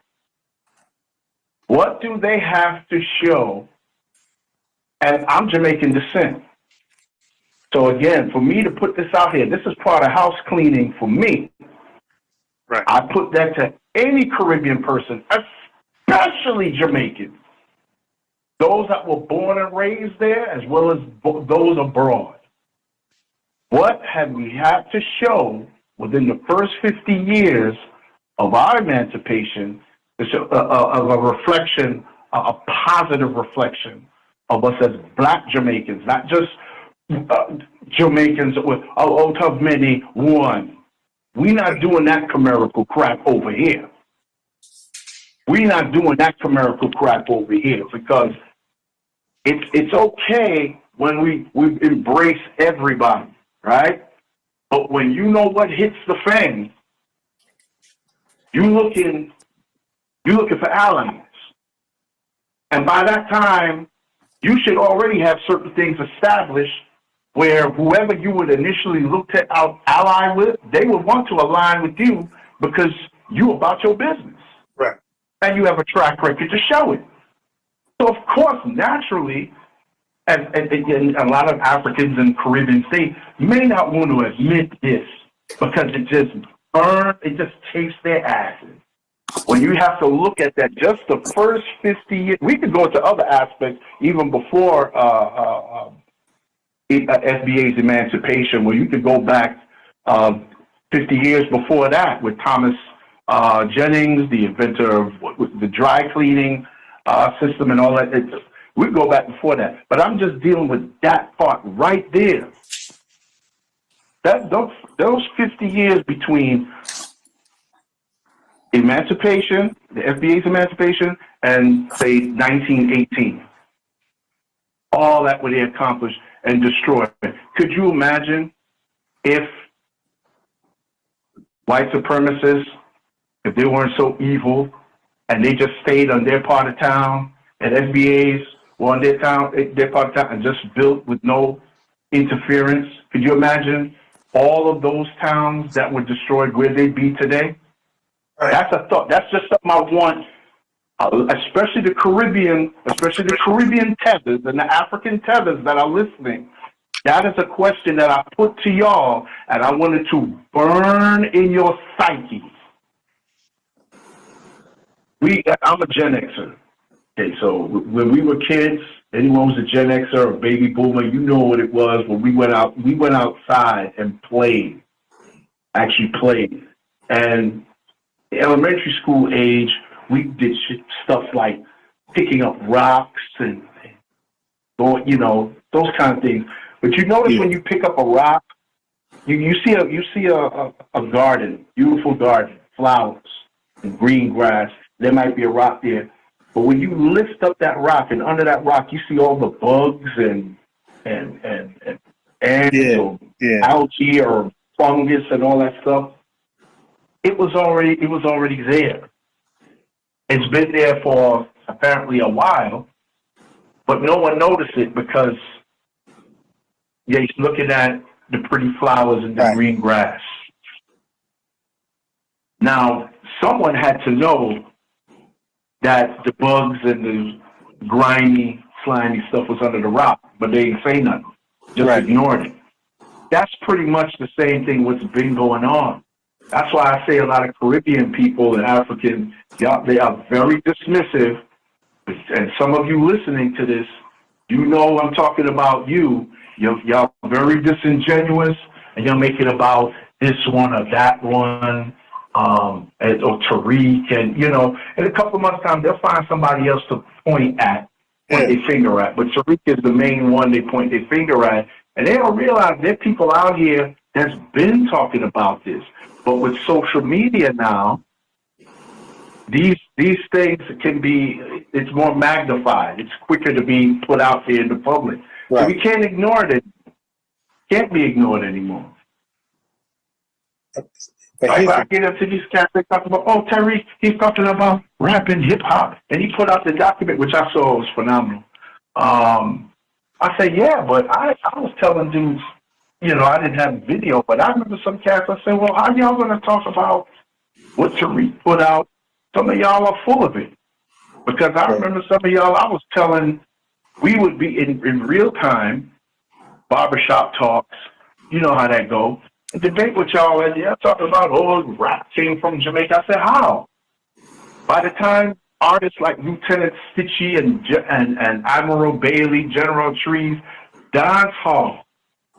What do they have to show? And I'm Jamaican descent. So again, for me to put this out here, this is part of house cleaning for me. Right. I put that to any Caribbean person, especially Jamaicans. Those that were born and raised there, as well as those abroad. What have we had to show within the first 50 years of our emancipation of a reflection, a positive reflection of us as Black Jamaicans, not just Jamaicans with out of many, one. We're not doing that chimerical crap over here. We're not doing that chimerical crap over here because it's okay when we embrace everybody, right? But when you know what hits the fan, you're looking for allies. And by that time, you should already have certain things established where whoever you would initially look to ally with, they would want to align with you because you about your business. Right. And you have a track record to show it. So of course, naturally, and a lot of Africans and Caribbean states may not want to admit this because it just tastes their asses. When you have to look at that, just the first 50 years, we could go into other aspects even before FBA's emancipation, where you could go back 50 years before that with Thomas Jennings, the inventor of the dry cleaning system and all that. We go back before that, but I'm just dealing with that part right there. Those 50 years between emancipation, the FBA's emancipation, and say 1918, all that what they accomplished and destroyed. Could you imagine if white supremacists, if they weren't so evil and they just stayed on their part of town and FBAs were on their part of town and just built with no interference? Could you imagine all of those towns that were destroyed, where they'd be today? Right. That's a thought. That's just something I want, especially the Caribbean tethers and the African tethers that are listening. That is a question that I put to y'all, and I wanted to burn in your psyche. I'm a Gen Xer. Okay, so when we were kids, anyone who's a Gen Xer or baby boomer, you know what it was when we went outside and played, actually played. And elementary school age, we did stuff like picking up rocks and going, those kind of things. But you notice when you pick up a rock, you see a garden, beautiful garden, flowers and green grass. There might be a rock there, but when you lift up that rock and under that rock, you see all the bugs and algae or fungus and all that stuff. It was already there. It's been there for apparently a while, but no one noticed it because he's looking at the pretty flowers and the green grass. Now, someone had to know that the bugs and the grimy, slimy stuff was under the rock, but they didn't say nothing. Just ignored it. That's pretty much the same thing what's been going on. That's why I say a lot of Caribbean people and Africans, they are very dismissive. And some of you listening to this, you know I'm talking about you. Y'all very disingenuous, and you'll make it about this one or that one, or Tariq, and in a couple of months' time, they'll find somebody else to point at point their finger at. But Tariq is the main one they point their finger at. And they don't realize there are people out here that's been talking about this. But with social media now, these things can be, it's more magnified. It's quicker to be put out there in the public. Right. So we can't ignore it. Can't be ignored anymore. I get into these cats, they talk about, oh, Tariq, he's talking about rap and hip hop. And he put out the document, which I saw was phenomenal. I said, yeah, but I was telling dudes, you know, I didn't have video, but I remember some cats, I said, well, how y'all going to talk about what Tariq put out? Some of y'all are full of it. Because I remember some of y'all, I was telling, we would be in real time, barbershop talks, you know how that goes. Debate with y'all, and yeah, talking about, oh, rap came from Jamaica. I said, how? By the time artists like Lieutenant Stitchie and Admiral Bailey, General Trees, Dance Hall,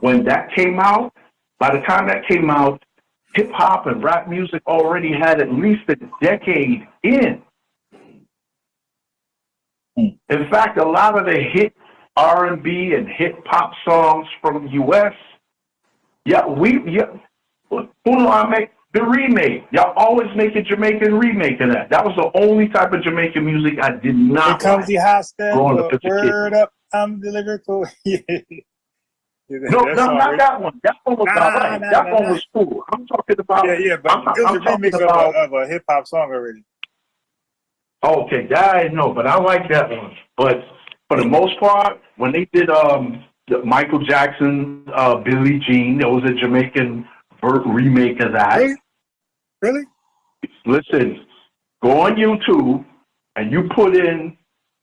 when that came out, by the time that came out, hip-hop and rap music already had at least a decade in. In fact, a lot of the hit R&B and hip-hop songs from the U.S., who do I make? The remake. Y'all always make a Jamaican remake of that. That was the only type of Jamaican music I did not Here comes the hot step, word up, I'm the lyrical. No, not that one. That one was all right. That one was cool. I'm talking about... Yeah, but it was a remix of a hip-hop song already. Okay, that I know, but I like that one. But for the most part, when they did Michael Jackson, Billie Jean, there was a Jamaican remake of that. Really? Listen, go on YouTube and you put in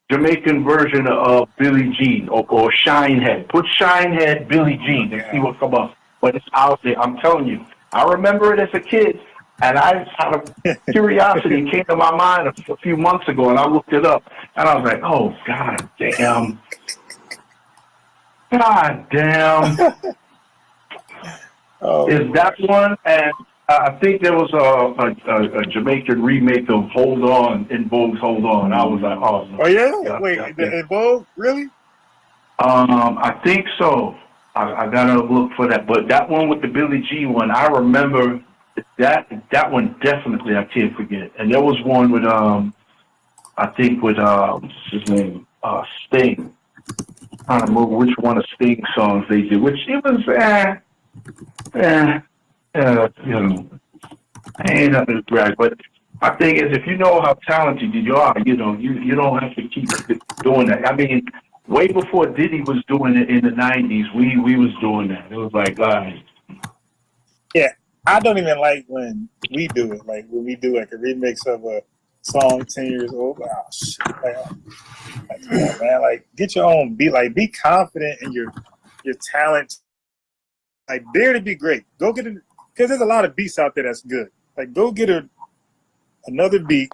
Jamaican version of Billie Jean or Shinehead. Put Shinehead, Billie Jean and see what comes up. But it's out there. I'm telling you. I remember it as a kid, and I out of curiosity it came to my mind a few months ago, and I looked it up, and I was like, oh, God damn. God damn. Is that one? And I think there was a Jamaican remake of Hold On, In Vogue's Hold On. I was like, oh. Oh, yeah? Wait, In Vogue? Really? I think so. I got to look for that. But that one with the Billie Jean one, I remember that one definitely I can't forget. And there was one with, I think with, what's his name? Sting. I don't remember which one of Sting's songs they did, which it was, you know, I ain't nothing to brag, but my thing is, if you know how talented you are, you know, you don't have to keep doing that. I mean, way before Diddy was doing it in the 90s, we was doing that. It was like, yeah, I don't even like when we do it, like when we do like a remix of a song 10 years old. Oh, shit. Like, come on, man, like get your own beat, like be confident in your talent. Like, dare to be great. Go get it, because there's a lot of beats out there that's good. Like, go get another beat,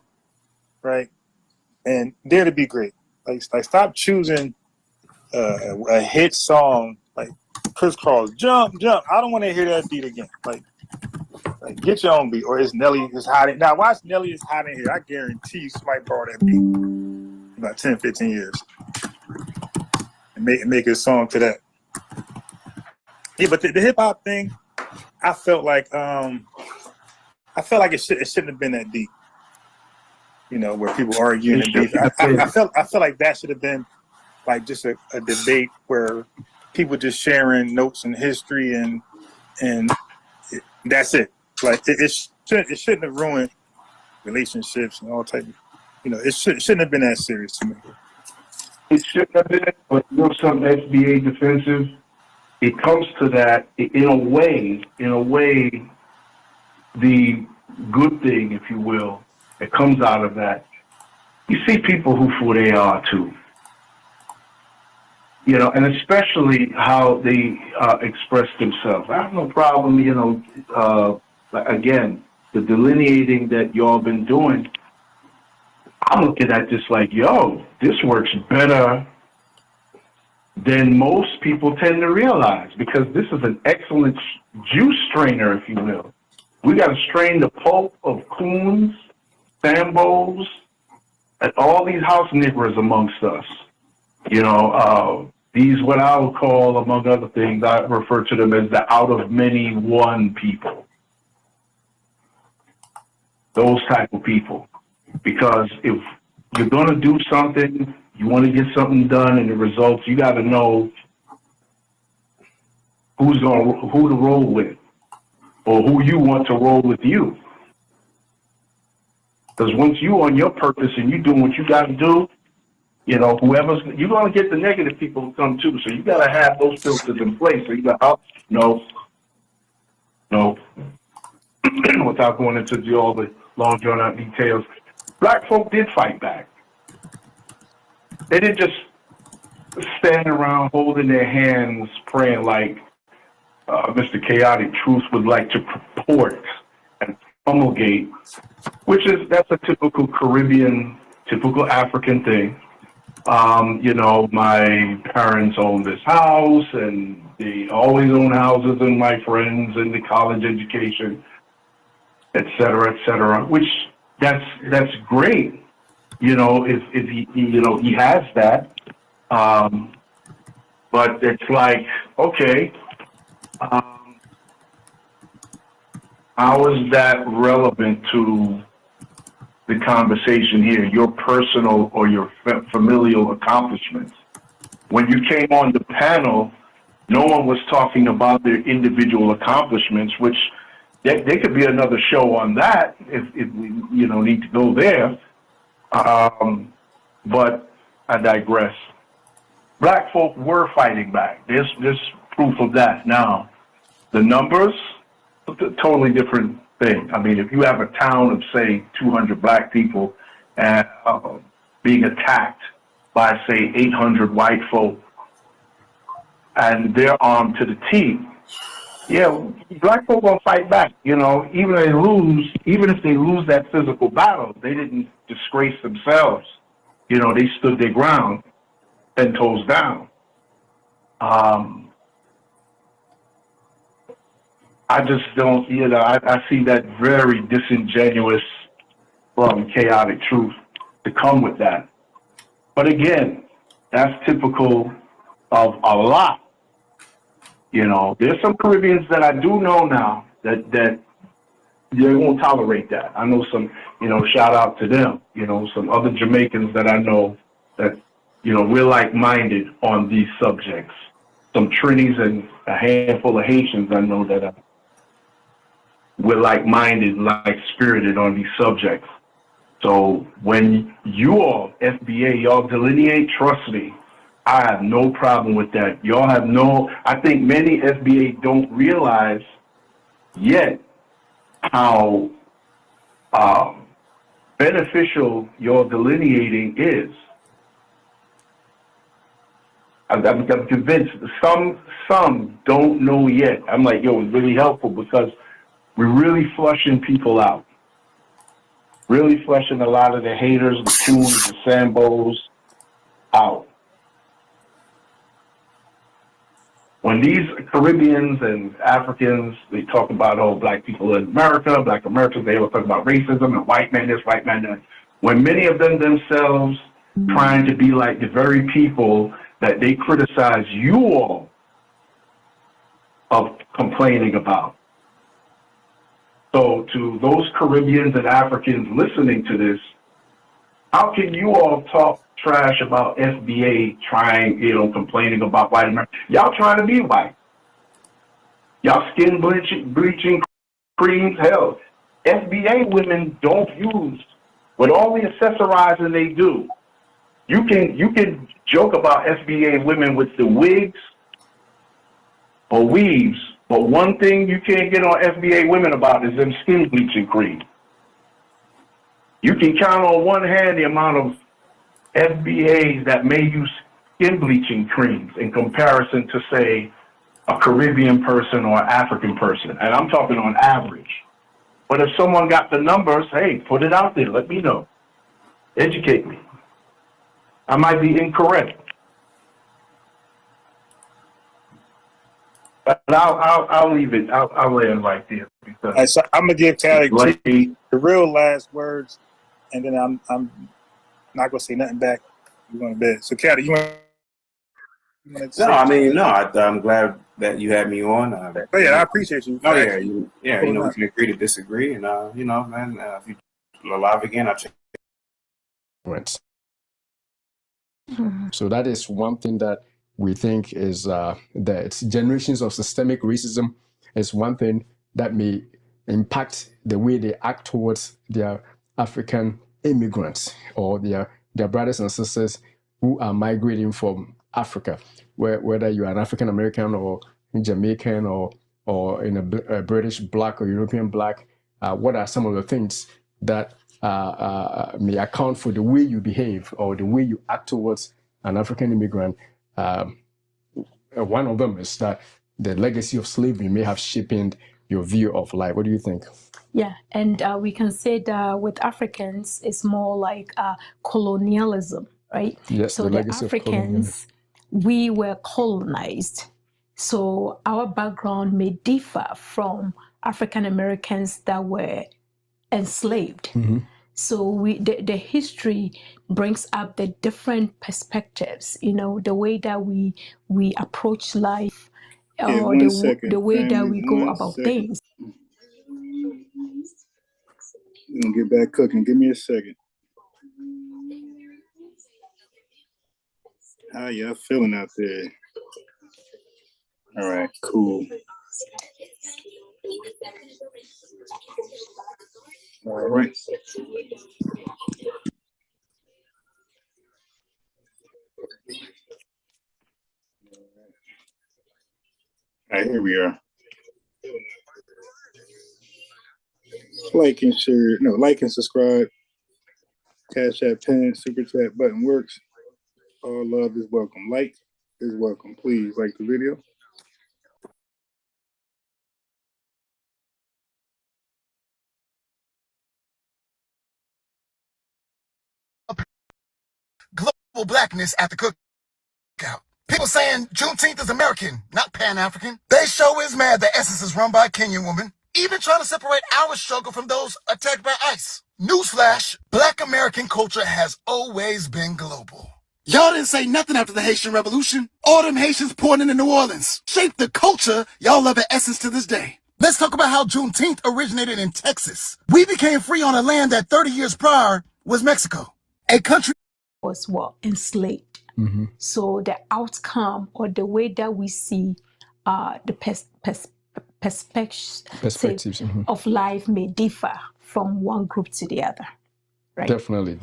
right, and dare to be great. Like stop choosing a hit song like Chris Cross, Jump, Jump. I don't want to hear that beat again. Like get your own beat, or is Nelly is hiding? Now, watch Nelly is hiding here. I guarantee you somebody borrow that beat in about 10, 15 years and make a song to that. Yeah, but the hip hop thing, I felt like it shouldn't have been that deep. You know, where people arguing and beef. I felt like that should have been like just a debate where people just sharing notes and history and that's it. Like it shouldn't have ruined relationships and all type of, you know, it shouldn't have been that serious to me. It shouldn't have been, but you know, some FBA defensive. It comes to that in a way, the good thing, if you will, that comes out of that. You see people who they are too. You know, and especially how they express themselves. I have no problem, you know, again, the delineating that y'all been doing. I'm looking at this like, yo, this works better than most people tend to realize, because this is an excellent juice strainer, if you will. We got to strain the pulp of coons, Sambos, and all these house niggers amongst us. You know, these, what I would call, among other things, I refer to them as the out of many one people. Those type of people. Because if you're going to do something, you want to get something done, and the results, you got to know who to roll with, or who you want to roll with you. Because once you on your purpose and you doing what you got to do, you know, whoever's, you're going to get the negative people to come too. So you got to have those filters in place. So you got, oh, no, without going into all the long drawn out details. Black folk did fight back. They didn't just stand around holding their hands praying like Mr. Chaotic Truth would like to purport and promulgate, that's a typical Caribbean, typical African thing. You know, my parents own this house, and they always own houses, and my friends, and the college education, et cetera, which that's great. You know, if he, you know, he has that. But it's like, okay, how is that relevant to the conversation here, your personal or your familial accomplishments? When you came on the panel, no one was talking about their individual accomplishments, which there could be another show on that if we, you know, need to go there. But I digress. Black folk were fighting back. There's proof of that. Now, the numbers, a totally different thing. I mean, if you have a town of, say, 200 black people and being attacked by, say, 800 white folk, and they're armed to the teeth, yeah, black folk gonna fight back. You know, even if they lose that physical battle, they didn't disgrace themselves. You know, they stood their ground, 10 toes down. I just don't, you know, I see that very disingenuous from Chaotic Truth to come with that. But again, that's typical of a lot. You know, there's some Caribbeans that I do know now that they won't tolerate that. I know some, you know, shout out to them, you know, some other Jamaicans that I know that, you know, we're like-minded on these subjects. Some Trinis and a handful of Haitians I know that we're like-minded, like-spirited on these subjects. So when you all, FBA, y'all delineate, trust me, I have no problem with that. Y'all have I think many FBA don't realize yet how beneficial your delineating is. I'm convinced some don't know yet. I'm like, yo, it's really helpful because we're really flushing people out. Really flushing a lot of the haters, the coons, the Sambos out. When these Caribbeans and Africans, they talk about, oh, black people in America, black Americans, they all talk about racism and white man this, white man that. When many of them themselves trying to be like the very people that they criticize you all of complaining about. So to those Caribbeans and Africans listening to this, how can you all talk trash about FBA trying, you know, complaining about white America? Y'all trying to be white. Y'all skin bleaching creams. Hell, FBA women don't use, with all the accessorizing they do, you can joke about FBA women with the wigs or weaves, but one thing you can't get on FBA women about is them skin bleaching creams. You can count on one hand the amount of FBAs that may use skin bleaching creams in comparison to, say, a Caribbean person or African person. And I'm talking on average. But if someone got the numbers, hey, put it out there. Let me know. Educate me. I might be incorrect. But I'll leave it. I'll land right there. Because right, so I'm gonna give Callie the real last words, and then I'm not gonna say nothing back. We're going to bed. So Callie, you want No, I mean, no, I'm glad that you had me on. Oh yeah, I appreciate you. Oh yeah, you know, we up. can agree to disagree, and you know, man, if you're alive again, I'll check. So that is one thing that we think is that generations of systemic racism is one thing that may impact the way they act towards their African immigrants or their brothers and sisters who are migrating from Africa, whether you are an African American or Jamaican or in a British Black or European Black. What are some of the things that may account for the way you behave or the way you act towards an African immigrant? One of them is that the legacy of slavery may have shaped your view of life. What do you think? Yeah, and we can say that with Africans, it's more like colonialism, right? Yes, so the the legacy of colonialism. Africans, we were colonized. So our background may differ from African Americans that were enslaved. So the history brings up the different perspectives, you know, the way that we approach life, or the way that we go about things. We're gonna get back cooking. Give me a second. How y'all feeling out there? All right, cool. All right. All right, here we are. Like and share, no, like and subscribe. Cash App, Pen, Super Chat button works. All love is welcome. Like is welcome. Please like the video. Global blackness at the cookout. People saying Juneteenth is American, not Pan-African. They show is mad that Essence is run by a Kenyan woman, even trying to separate our struggle from those attacked by ICE. Newsflash, Black American culture has always been global. Y'all didn't say nothing after the Haitian Revolution. All them Haitians pouring into New Orleans shaped the culture y'all love at Essence to this day. Let's talk about how Juneteenth originated in Texas. We became free on a land that 30 years prior was Mexico, a country was enslaved. So the outcome or the way that we see the perspectives of life may differ from one group to the other. Right? Definitely.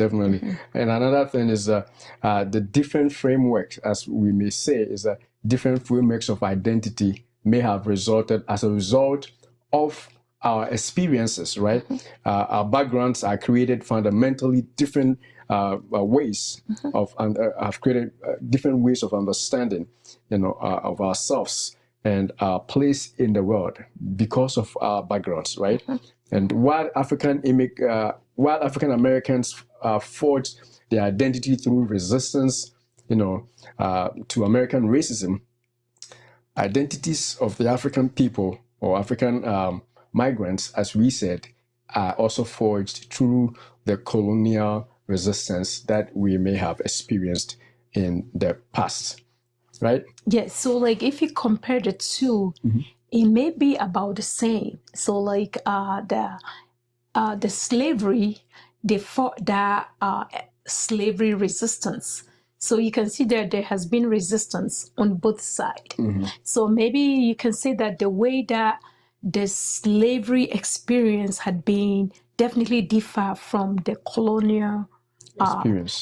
And another thing is the different frameworks, as we may say, is that different frameworks of identity may have resulted as a result of our experiences, right? Our backgrounds are created fundamentally different ways of, and have created different ways of understanding, you know, of ourselves and our place in the world because of our backgrounds, right? And while African Americans forged their identity through resistance, you know, to American racism, identities of the African people or African migrants, as we said, are also forged through the colonial resistance that we may have experienced in the past, right? Yes. So, like, if you compare the two, it may be about the same. So, like, the slavery, they fought that slavery resistance. So you can see that there has been resistance on both sides. So maybe you can say that the way that the slavery experience had been definitely differ from the colonial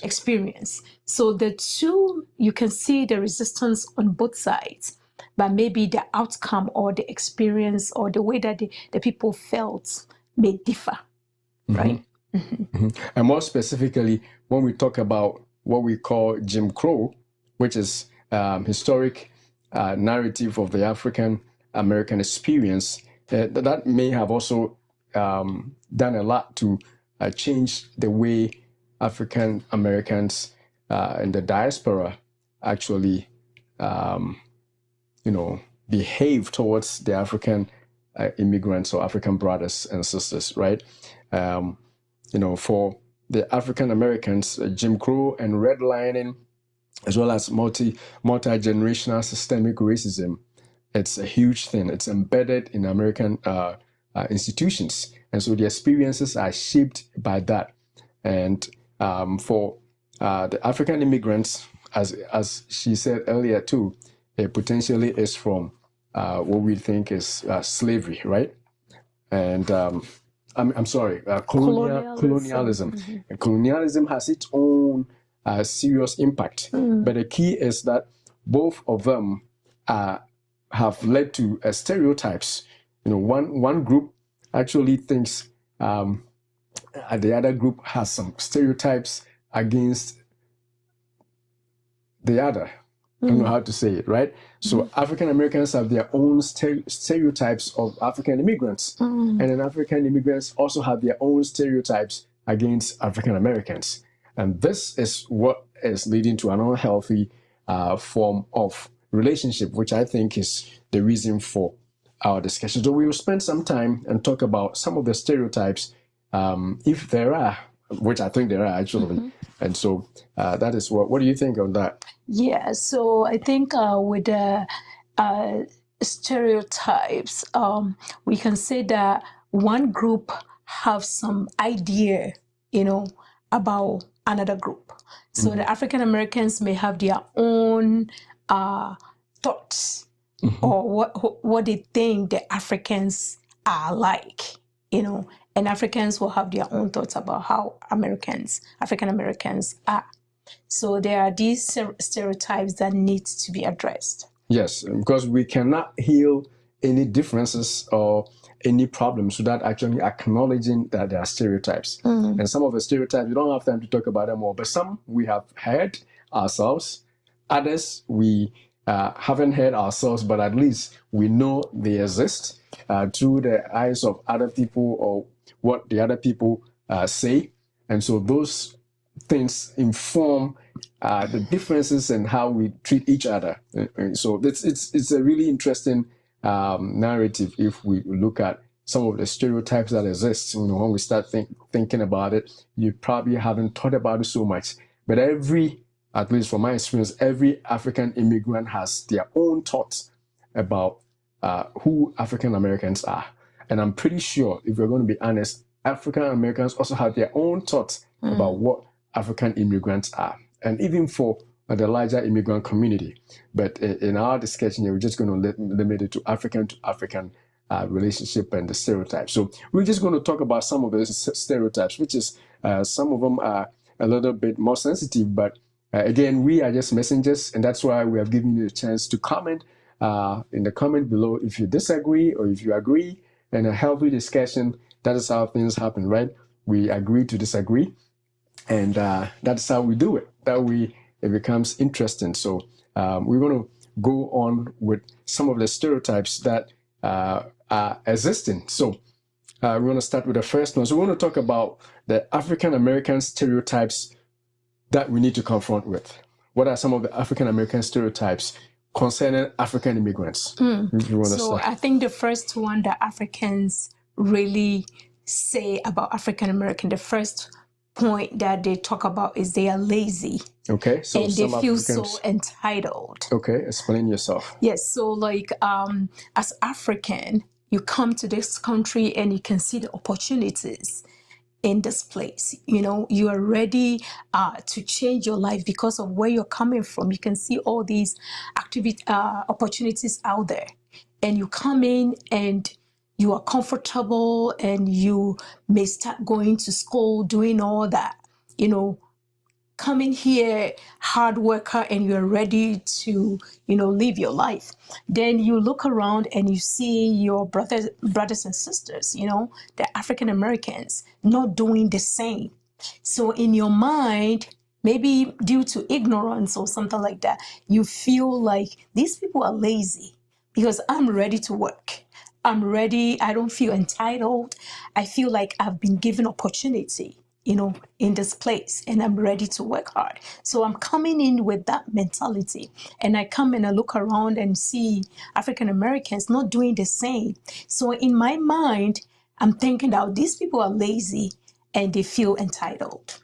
experience. So the two, you can see the resistance on both sides, but maybe the outcome or the experience or the way that the people felt may differ, right? And more specifically, when we talk about what we call Jim Crow, which is historic narrative of the African American experience, that may have also done a lot to change the way African Americans in the diaspora actually, you know, behave towards the African immigrants or African brothers and sisters, right? You know, for the African Americans, Jim Crow and redlining as well as multi-generational systemic racism. It's a huge thing. It's embedded in American institutions, and so the experiences are shaped by that. And for the African immigrants, as she said earlier too, it potentially is from what we think is slavery, right? And I'm sorry, colonialism. Mm-hmm. And colonialism has its own serious impact. But the key is that both of them have led to stereotypes. You know, one group actually thinks the other group has some stereotypes against the other. I don't know how to say it, right? So African Americans have their own stereotypes of African immigrants, and then African immigrants also have their own stereotypes against African Americans. And this is what is leading to an unhealthy form of relationship, which I think is the reason for our discussion. So we will spend some time and talk about some of the stereotypes, if there are, which I think there are actually. And so that is what do you think on that? Yeah, so I think with the stereotypes, we can say that one group have some idea, about another group. So the African Americans may have their own thoughts or what they think the Africans are like, and Africans will have their own thoughts about how African Americans are. So there are these stereotypes that need to be addressed. Yes, because we cannot heal any differences or any problems without actually acknowledging that there are stereotypes. And some of the stereotypes, we don't have time to talk about them all, but some we have heard ourselves. Others we haven't heard ourselves, but at least we know they exist through the eyes of other people or what the other people say. And so those things inform the differences in how we treat each other. And so it's a really interesting narrative if we look at some of the stereotypes that exist. When we start thinking about it, you probably haven't thought about it so much. But at least from my experience, every African immigrant has their own thoughts about who African Americans are. And I'm pretty sure, if we're going to be honest, African Americans also have their own thoughts about what African immigrants are, and even for the larger immigrant community. But in our discussion here, we're just going to limit it to African relationship and the stereotypes. So we're just going to talk about some of the stereotypes, which is some of them are a little bit more sensitive, but again, we are just messengers, and that's why we have given you a chance to comment in the comment below if you disagree or if you agree, and a healthy discussion. That is how things happen, right? We agree to disagree, and that's how we do it. That way it becomes interesting. So we're going to go on with some of the stereotypes that are existing. So we're going to start with the first one. So we're going to talk about the African American stereotypes that we need to confront with. What are some of the African American stereotypes concerning African immigrants? So I think the first one that Africans really say about African American, the first point that they talk about is they are lazy. Okay, so and they feel so entitled. Okay, explain yourself. Yes, so like as African, you come to this country and you can see the opportunities in this place. You are ready to change your life because of where you're coming from. You can see all these opportunities out there, and you come in and you are comfortable, and you may start going to school, doing all that, coming here, hard worker, and you're ready to, live your life. Then you look around and you see your brothers and sisters, the African Americans, not doing the same. So in your mind, maybe due to ignorance or something like that, you feel like these people are lazy because I'm ready to work. I'm ready. I don't feel entitled. I feel like I've been given opportunity, in this place, and I'm ready to work hard. So I'm coming in with that mentality, and I come and I look around and see African Americans not doing the same. So in my mind, I'm thinking that these people are lazy and they feel entitled.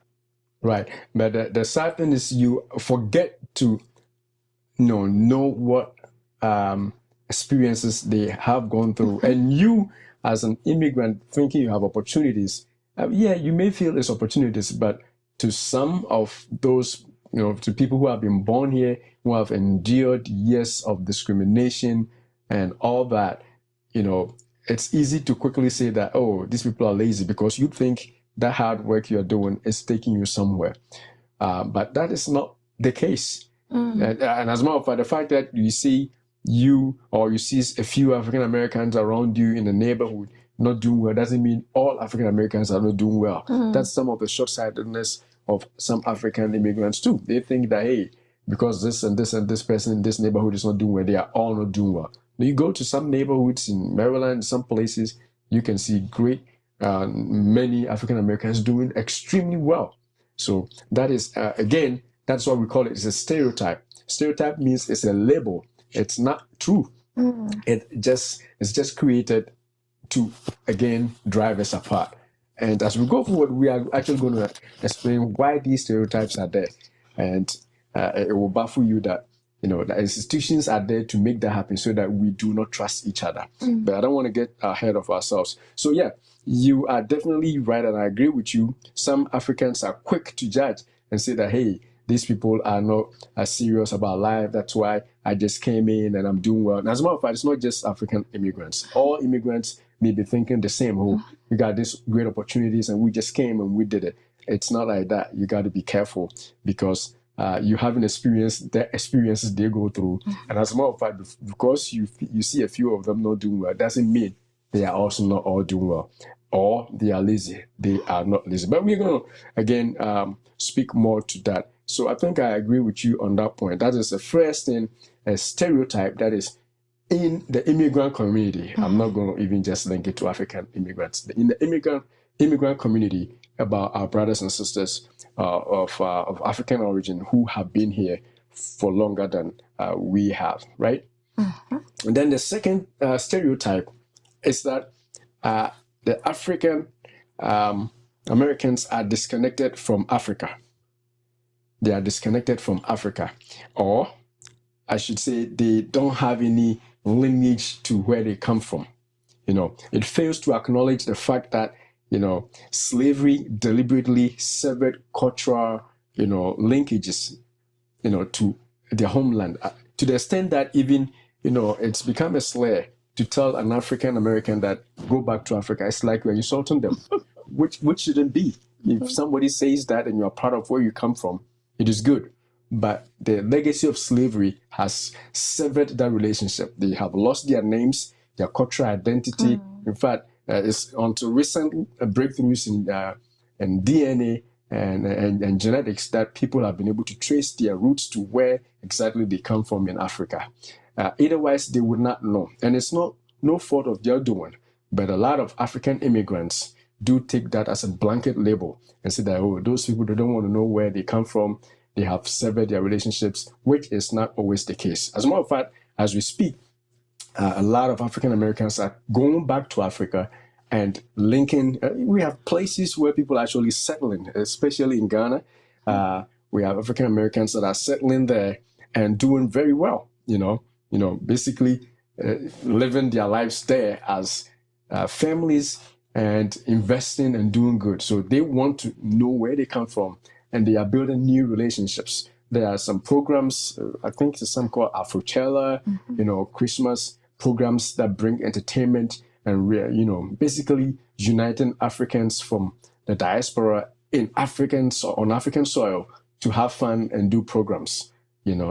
Right. But the sad thing is you forget to know what experiences they have gone through. And you, as an immigrant, thinking you have opportunities, yeah, you may feel it's opportunities, but to some of those, to people who have been born here, who have endured years of discrimination and all that, it's easy to quickly say that, oh, these people are lazy, because you think that hard work you're doing is taking you somewhere. But that is not the case. And as a matter of fact, the fact that you see a few African Americans around you in the neighborhood not doing well doesn't mean all African Americans are not doing well. That's some of the short-sightedness of some African immigrants too. They think that, hey, because this and this and this person in this neighborhood is not doing well, they are all not doing well. When you go to some neighborhoods in Maryland, some places, you can see many African Americans doing extremely well. So that is, again, that's what we call it. It's a stereotype. Stereotype means it's a label. It's not true. It's just created to, again, drive us apart. And as we go forward, we are actually going to explain why these stereotypes are there. And it will baffle you that, the institutions are there to make that happen so that we do not trust each other. But I don't want to get ahead of ourselves. So yeah, you are definitely right, and I agree with you. Some Africans are quick to judge and say that, hey, these people are not as serious about life. That's why I just came in and I'm doing well. And as a matter of fact, it's not just African immigrants. All immigrants may be thinking the same. Oh, we got these great opportunities and we just came and we did it. It's not like that. You got to be careful, because you haven't experienced the experiences they go through. And as a matter of fact, because you see a few of them not doing well, doesn't mean they are also not all doing well, or they are lazy. They are not lazy. But we're going to, again, speak more to that. So I think I agree with you on that point. That is the first thing, a stereotype that is in the immigrant community. I'm not going to even just link it to African immigrants. In the immigrant community, about our brothers and sisters of African origin who have been here for longer than we have, right? And then the second stereotype is that the African Americans are disconnected from Africa. They are disconnected from Africa, or I should say they don't have any lineage to where they come from. It fails to acknowledge the fact that, slavery deliberately severed cultural, linkages, to their homeland, to the extent that even, it's become a slur to tell an African American that go back to Africa. It's like we're insulting them, which shouldn't be. If somebody says that and you're proud of where you come from, it is good. But the legacy of slavery has severed that relationship. They have lost their names, their cultural identity. In fact, it's onto recent breakthroughs in DNA and genetics that people have been able to trace their roots to where exactly they come from in Africa. Otherwise, they would not know. And it's no fault of their doing. But a lot of African immigrants do take that as a blanket label and say that, oh, those people, they don't want to know where they come from. They have severed their relationships, which is not always the case. As a matter of fact, as we speak, a lot of African Americans are going back to Africa and linking. We have places where people are actually settling, especially in Ghana. We have African Americans that are settling there and doing very well. Basically living their lives there as families and investing and doing good. So they want to know where they come from, and they are building new relationships. There are some programs, I think there's some called Afro-Chella, Christmas programs that bring entertainment and, basically uniting Africans from the diaspora on African soil to have fun and do programs,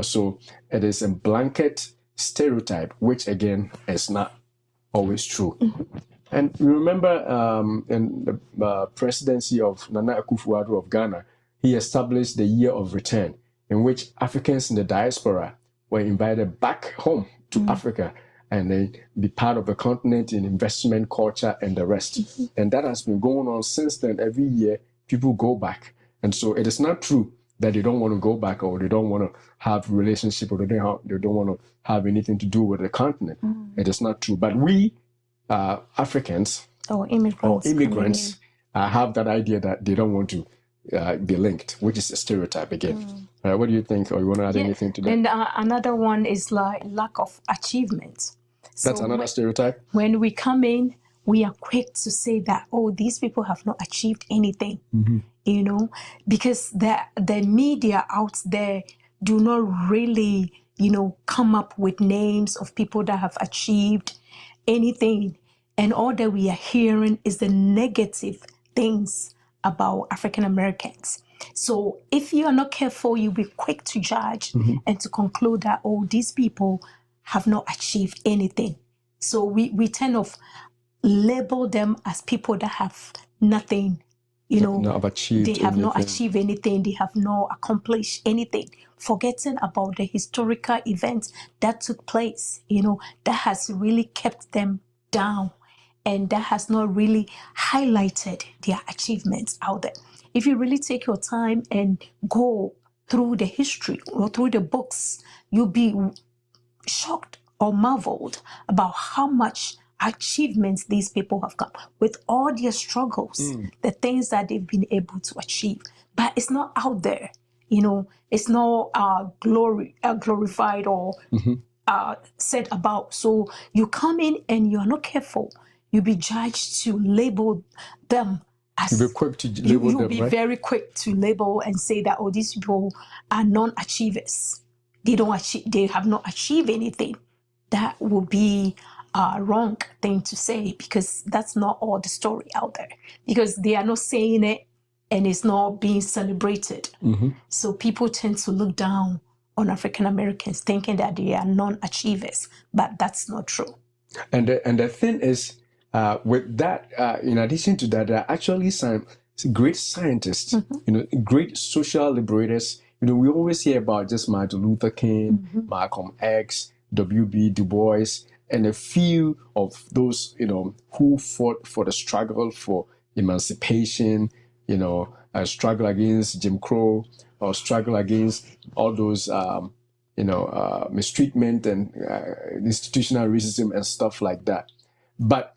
So it is a blanket stereotype, which again is not always true. And remember, in the presidency of Nana Akufo-Addo of Ghana, he established the Year of Return, in which Africans in the diaspora were invited back home to Africa and then be part of the continent in investment, culture, and the rest. And that has been going on since then. Every year, people go back. And so it is not true that they don't want to go back, or they don't want to have a relationship, or they don't want to have anything to do with the continent. It is not true. But we, Africans or immigrants have that idea that they don't want to be linked, which is a stereotype again. What do you think? Or you want to add anything to that? And another one is like lack of achievement. That's another stereotype. When we come in, we are quick to say that, oh, these people have not achieved anything, you know, because the media out there do not really, you know, come up with names of people that have achieved anything. And all that we are hearing is the negative things about African Americans. So if you are not careful, you'll be quick to judge and to conclude that, oh, these people have not achieved anything. So we tend of label them as people that have nothing, you know, they have not achieved anything, they have not accomplished anything, forgetting about the historical events that took place, you know, that has really kept them down and that has not really highlighted their achievements out there. If you really take your time and go through the history or through the books, you'll be shocked or marveled about how much achievements these people have got with all their struggles, the things that they've been able to achieve. But it's not out there, you know, it's not glorified or said about. So you come in and you're not careful, you'll be judged to label them as you'll be quick to label you'll them, be right? very quick to label and say that, oh, these people are non-achievers. They don't achieve, they have not achieved anything. That will be a wrong thing to say, because that's not all the story out there, because they are not saying it and it's not being celebrated. So people tend to look down on African Americans thinking that they are non-achievers, but that's not true. And the thing is, with that, in addition to that, there are actually some great scientists, you know, great social liberators. You know, we always hear about just Martin Luther King, Malcolm X, W.B. Du Bois, and a few of those, you know, who fought for the struggle for emancipation, you know, struggle against Jim Crow, or struggle against all those, you know, mistreatment and institutional racism and stuff like that. But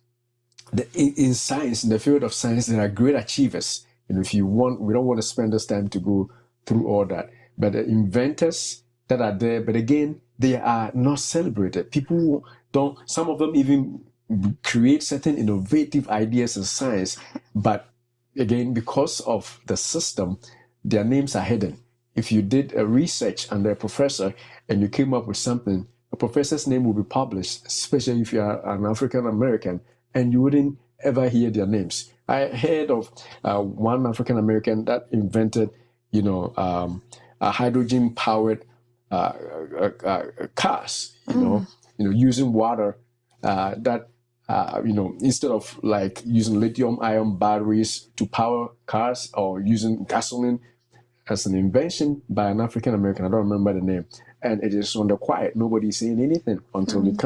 in science, in the field of science, there are great achievers. And if you want, we don't want to spend this time to go through all that. But the inventors that are there, but again, they are not celebrated. People don't, some of them even create certain innovative ideas in science, but again, because of the system, their names are hidden. If you did a research under a professor and you came up with something, a professor's name will be published, especially if you are an African American, and you wouldn't ever hear their names. I heard of one African American that invented, you know, a hydrogen-powered cars, you know, using water that, you know, instead of like using lithium-ion batteries to power cars or using gasoline, as an invention by an African American. I don't remember the name. And it is on the quiet. Nobody's saying anything until it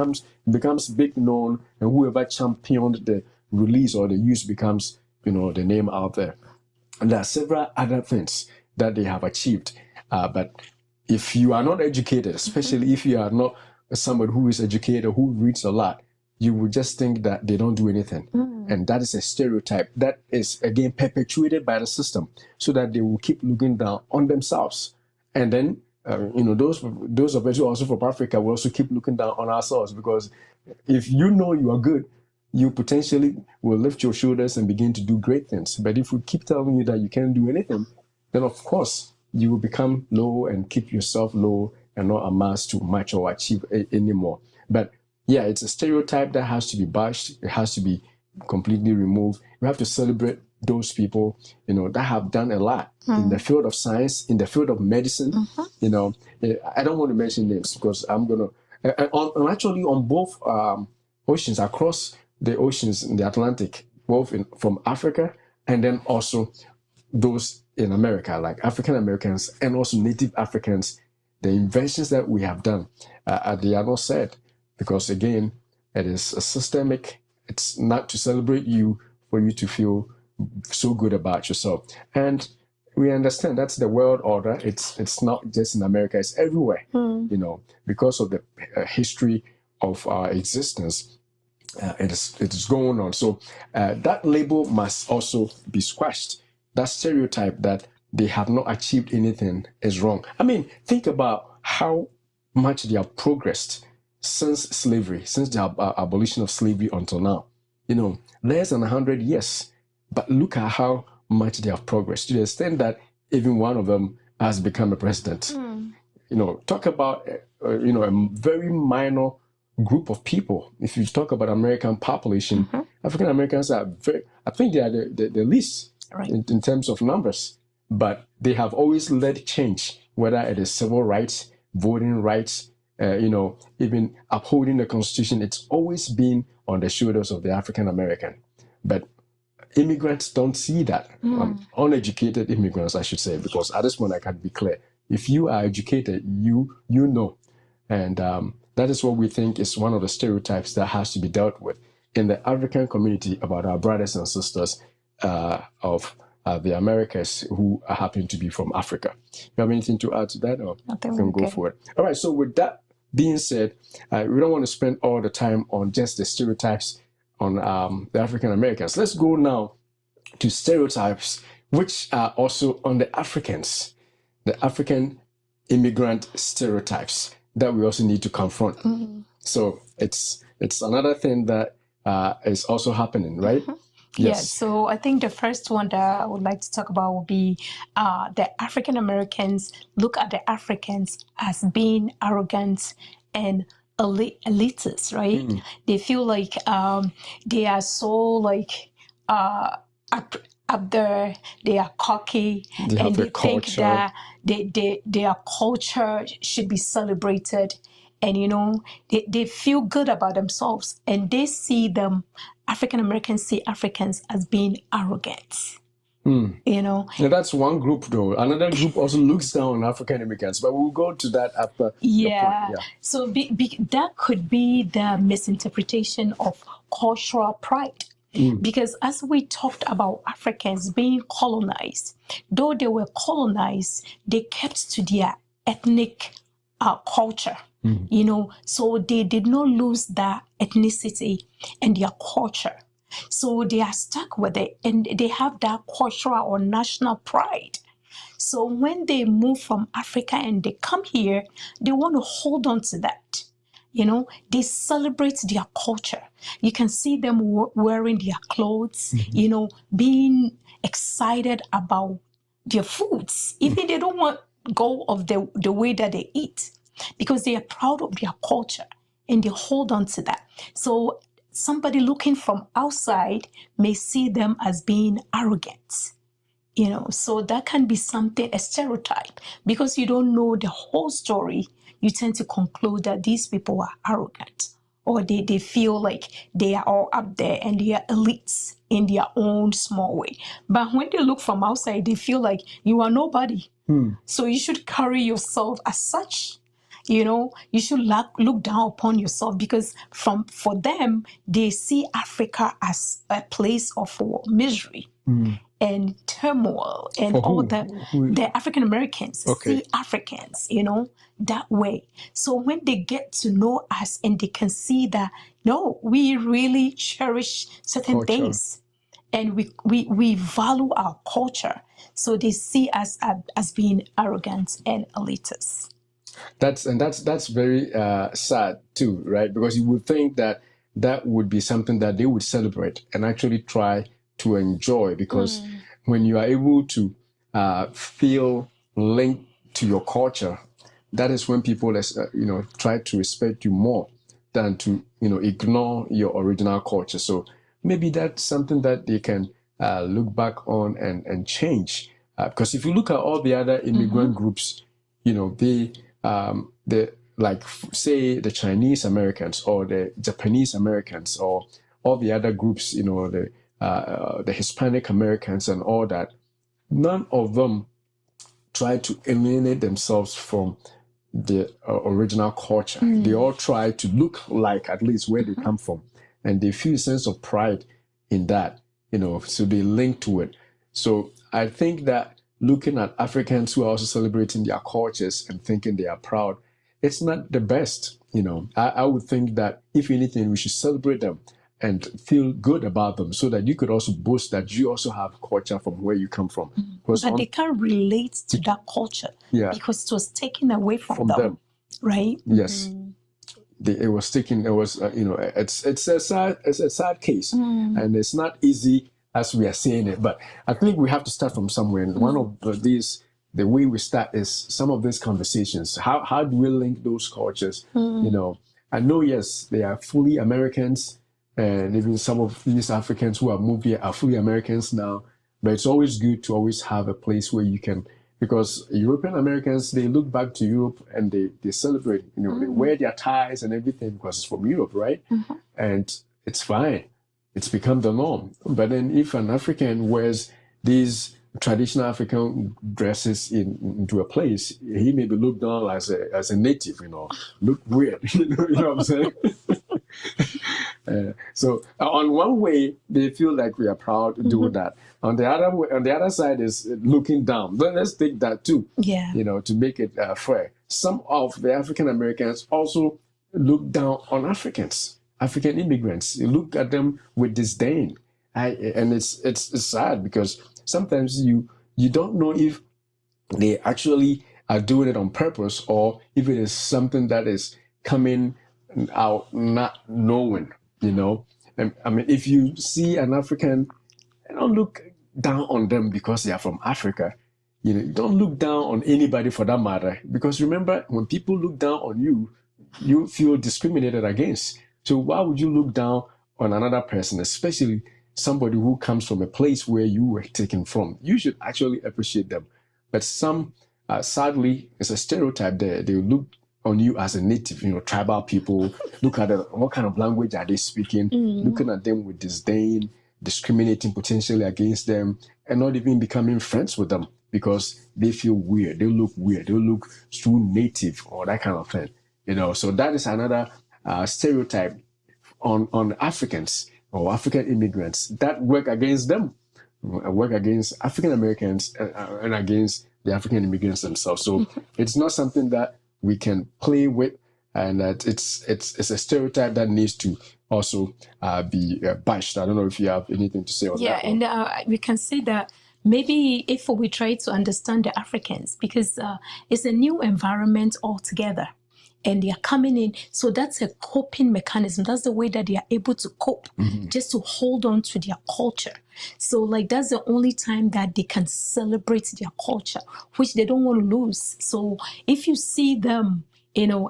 becomes big known, and whoever championed the release or the use becomes, you know, the name out there. And there are several other things that they have achieved. But if you are not educated, especially if you are not somebody who is educated, who reads a lot, you will just think that they don't do anything. And that is a stereotype that is, again, perpetuated by the system so that they will keep looking down on themselves. And then, you know, those of us who are also from Africa will also keep looking down on ourselves, because if you know you are good, you potentially will lift your shoulders and begin to do great things. But if we keep telling you that you can't do anything, then of course you will become low and keep yourself low and not amass too much or achieve anymore. But yeah, it's a stereotype that has to be bashed. It has to be completely removed. We have to celebrate those people, you know, that have done a lot in the field of science, in the field of medicine. You know, I don't want to mention names because I'm gonna actually on both oceans, across the oceans in the Atlantic, both from Africa and then also those in America, like African Americans and also Native Africans. The inventions that we have done, they are not said, because again, it is a systemic. It's not to celebrate you for you to feel so good about yourself. And we understand that's the world order. It's not just in America, it's everywhere, you know, because of the history of our existence. It is going on. So that label must also be squashed. That stereotype that they have not achieved anything is wrong. I mean, think about how much they have progressed since slavery, since the abolition of slavery until now. You know, less than 100 years. But look at how much they have progressed to the extent that even one of them has become a president. You know, talk about, you know, a very minor group of people. If you talk about American population, African Americans are very, I think they are the least in terms of numbers. But they have always led change, whether it is civil rights, voting rights, you know, even upholding the Constitution. It's always been on the shoulders of the African American. But immigrants don't see that. Uneducated immigrants, I should say, because at this point I can be clear. If you are educated, you know. And that is what we think is one of the stereotypes that has to be dealt with in the African community about our brothers and sisters of the Americas who happen to be from Africa. You have anything to add to that? Or I think we can go for it. All right, so with that being said, we don't want to spend all the time on just the stereotypes on the African Americans. Let's go now to stereotypes which are also on the Africans, the African immigrant stereotypes that we also need to confront. So it's another thing that is also happening, right? Yeah, so I think the first one that I would like to talk about will be the African Americans look at the Africans as being arrogant and elitist, right? They feel like they are so like up there, they are cocky, and they think that their culture should be celebrated. And, you know, they feel good about themselves, and they see them, African Americans see Africans as being arrogant. You know, now that's one group, though. Another group also looks down on African Americans, but we'll go to that after. Yeah. So that could be the misinterpretation of cultural pride. Because as we talked about Africans being colonized, though they were colonized, they kept to their ethnic culture. You know, so they did not lose that ethnicity and their culture. So they are stuck with it, and they have that cultural or national pride. So when they move from Africa and they come here, they want to hold on to that. You know, they celebrate their culture. You can see them wearing their clothes, you know, being excited about their foods. Even they don't want to go of the way that they eat, because they are proud of their culture and they hold on to that. So somebody looking from outside may see them as being arrogant, you know, so that can be something, a stereotype, because you don't know the whole story. You tend to conclude that these people are arrogant, or they feel like they are all up there and they are elites in their own small way. But when they look from outside, they feel like you are nobody. So you should carry yourself as such. You know, you should look down upon yourself, because for them, they see Africa as a place of misery and turmoil, and all the African Americans see Africans, you know, that way. So when they get to know us and they can see that, no, we really cherish certain things, and we value our culture, so they see us as being arrogant and elitist. That's very sad too, right? Because you would think that would be something that they would celebrate and actually try to enjoy, because when you are able to feel linked to your culture, that is when people you know, try to respect you more than to, you know, ignore your original culture. So maybe that's something that they can look back on and change, because if you look at all the other immigrant groups, you know, the like, say, the Chinese Americans or the Japanese Americans or all the other groups, you know, the Hispanic Americans and all that, none of them try to alienate themselves from the original culture. They all try to look like at least where they come from, and they feel a sense of pride in that, you know, so they link to it. So I think that looking at Africans who are also celebrating their cultures and thinking they are proud, it's not the best, you know. I would think that if anything, we should celebrate them and feel good about them, so that you could also boast that you also have culture from where you come from. But they can't relate to that culture because it was taken away from them, right? Yes. It was taken. It was it's a sad case, and it's not easy as we are saying it. But I think we have to start from somewhere. And one of these, the way we start is some of these conversations. How do we link those cultures? I know, yes, they are fully Americans, and even some of these Africans who have moved here are fully Americans now. But it's always good to always have a place where you can, because European Americans, they look back to Europe and they celebrate, they wear their ties and everything because it's from Europe, right? And it's fine. It's become the norm. But then if an African wears these traditional African dresses into a place, he may be looked down as a native, look weird, you know what I'm saying? So on one way, they feel like we are proud to do that. On the other side is looking down. Then let's take that too. To make it fair. Some of the African Americans also look down on Africans, African immigrants. You look at them with disdain, and it's sad because sometimes you don't know if they actually are doing it on purpose or if it is something that is coming out not knowing. I mean, if you see an African, don't look down on them because they are from Africa. Don't look down on anybody for that matter. Because remember, when people look down on you, you feel discriminated against. So why would you look down on another person, especially somebody who comes from a place where you were taken from? You should actually appreciate them. But some, sadly, it's a stereotype there. They look on you as a native, tribal people. Look at what kind of language are they speaking, looking at them with disdain, discriminating potentially against them, and not even becoming friends with them because they feel weird. They look weird. They look too native or that kind of thing. So that is another stereotype on Africans or African immigrants that work against them, work against African Americans and against the African immigrants themselves. So it's not something that we can play with, and that it's a stereotype that needs to also be bashed. I don't know if you have anything to say on that. And we can say that maybe if we try to understand the Africans, because it's a new environment altogether, and they are coming in. So that's a coping mechanism. That's the way that they are able to cope, just to hold on to their culture. So that's the only time that they can celebrate their culture, which they don't want to lose. So if you see them,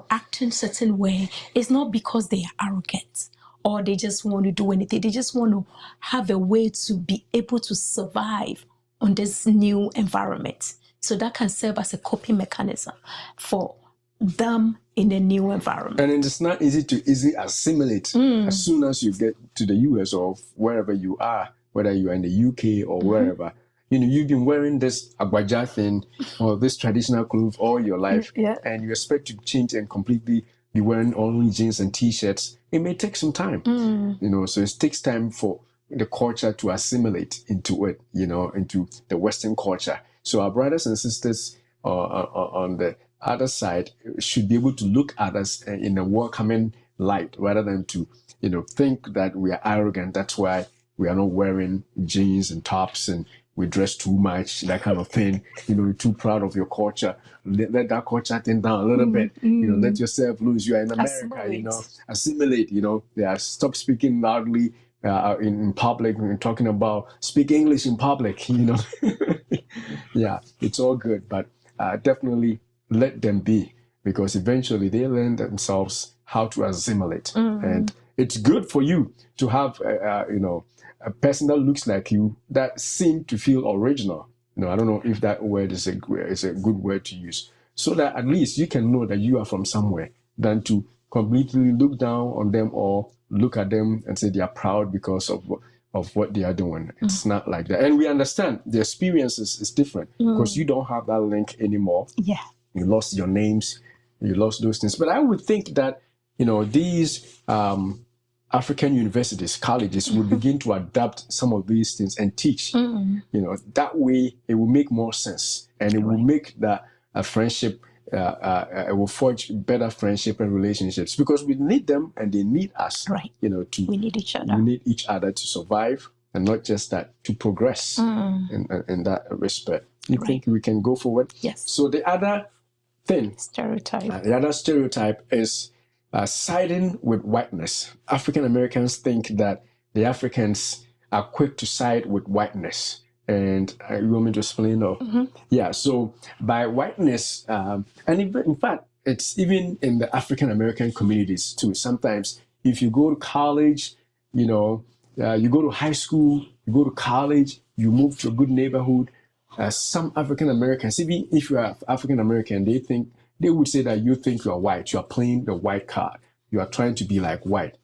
acting certain way, it's not because they are arrogant or they just want to do anything. They just want to have a way to be able to survive on this new environment. So that can serve as a coping mechanism for them in a new environment. And it's not easy to easily assimilate as soon as you get to the US or wherever you are, whether you are in the UK or wherever. You've been wearing this agbaja thing or this traditional clothes all your life, and you expect to change and completely be wearing only jeans and t-shirts. It may take some time, so it takes time for the culture to assimilate into it, into the Western culture. So our brothers and sisters on the other side should be able to look at us in a welcoming light rather than to, think that we are arrogant. That's why we are not wearing jeans and tops and we dress too much, that kind of thing. You're too proud of your culture. Let that culture thing down a little bit. Let yourself loose. You are in America, assimilate, stop speaking loudly in public and talking about speak English in public, Yeah, it's all good, but definitely let them be, because eventually they learn themselves how to assimilate. And it's good for you to have, a person that looks like you that seems to feel original. I don't know if that word is a good word to use, so that at least you can know that you are from somewhere, than to completely look down on them or look at them and say they are proud because of what they are doing. It's not like that. And we understand the experience is different because you don't have that link anymore. Yeah. You lost your names, you lost those things. But I would think that, these African universities, colleges would begin to adapt some of these things and teach. That way it will make more sense, and it will make that a friendship will forge better friendship and relationships, because we need them and they need us. Right. You know, we need each other. We need each other to survive, and not just that, to progress in that respect. You think we can go forward? Yes. So the other thing, stereotype. The other stereotype is siding with whiteness. African Americans think that the Africans are quick to side with whiteness. And you want me to explain? Or? Yeah, so by whiteness, and even, in fact, it's even in the African American communities too. Sometimes if you go to college, you know, you go to high school, you go to college, you move to a good neighborhood, some African Americans, even if you are African American, they would say that you think you are white, you are playing the white card, you are trying to be like white.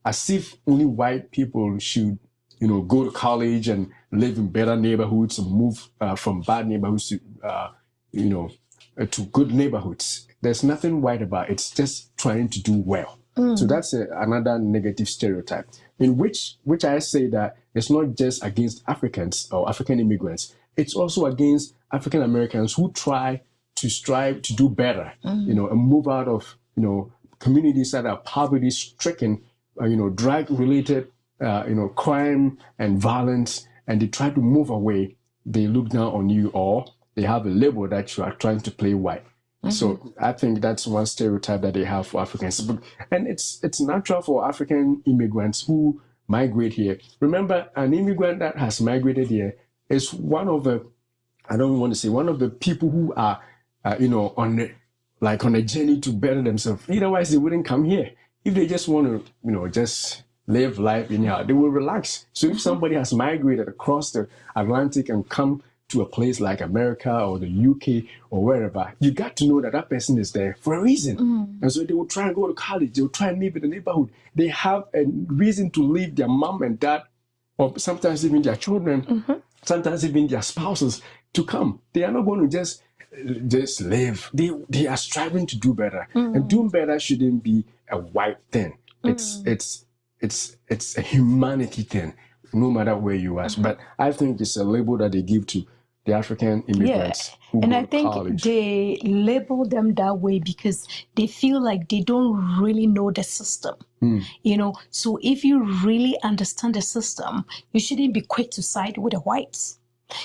As if only white people should, you know, go to college and live in better neighborhoods and move from bad neighborhoods to, you know, to good neighborhoods. There's nothing white about it. It's just trying to do well. So that's another negative stereotype, in which I say that it's not just against Africans or African immigrants. It's also against African Americans who try to strive to do better, you know, and move out of, you know, communities that are poverty-stricken, you know, drug-related, you know, crime and violence, and they try to move away. They look down on you, or they have a label that you are trying to play white. So I think that's one stereotype that they have for Africans. And it's natural for African immigrants who migrate here. Remember, an immigrant that has migrated here is one of the, I don't want to say, one of the people who are, you know, on a journey to better themselves. Otherwise, they wouldn't come here. If they just want to, you know, just live life anyhow, they will relax. So if somebody has migrated across the Atlantic and come to a place like America or the UK or wherever, you got to know that that person is there for a reason. And so they will try and go to college, they will try and live in the neighborhood. They have a reason to leave their mom and dad, or sometimes even their children, sometimes even their spouses, to come. They are not going to just live. They are striving to do better. And doing better shouldn't be a white thing. It's a humanity thing, no matter where you are. But I think it's a label that they give to the African immigrants. Who And go I to think college. they label them that way because they feel like they don't really know the system. You know, so if you really understand the system, you shouldn't be quick to side with the whites.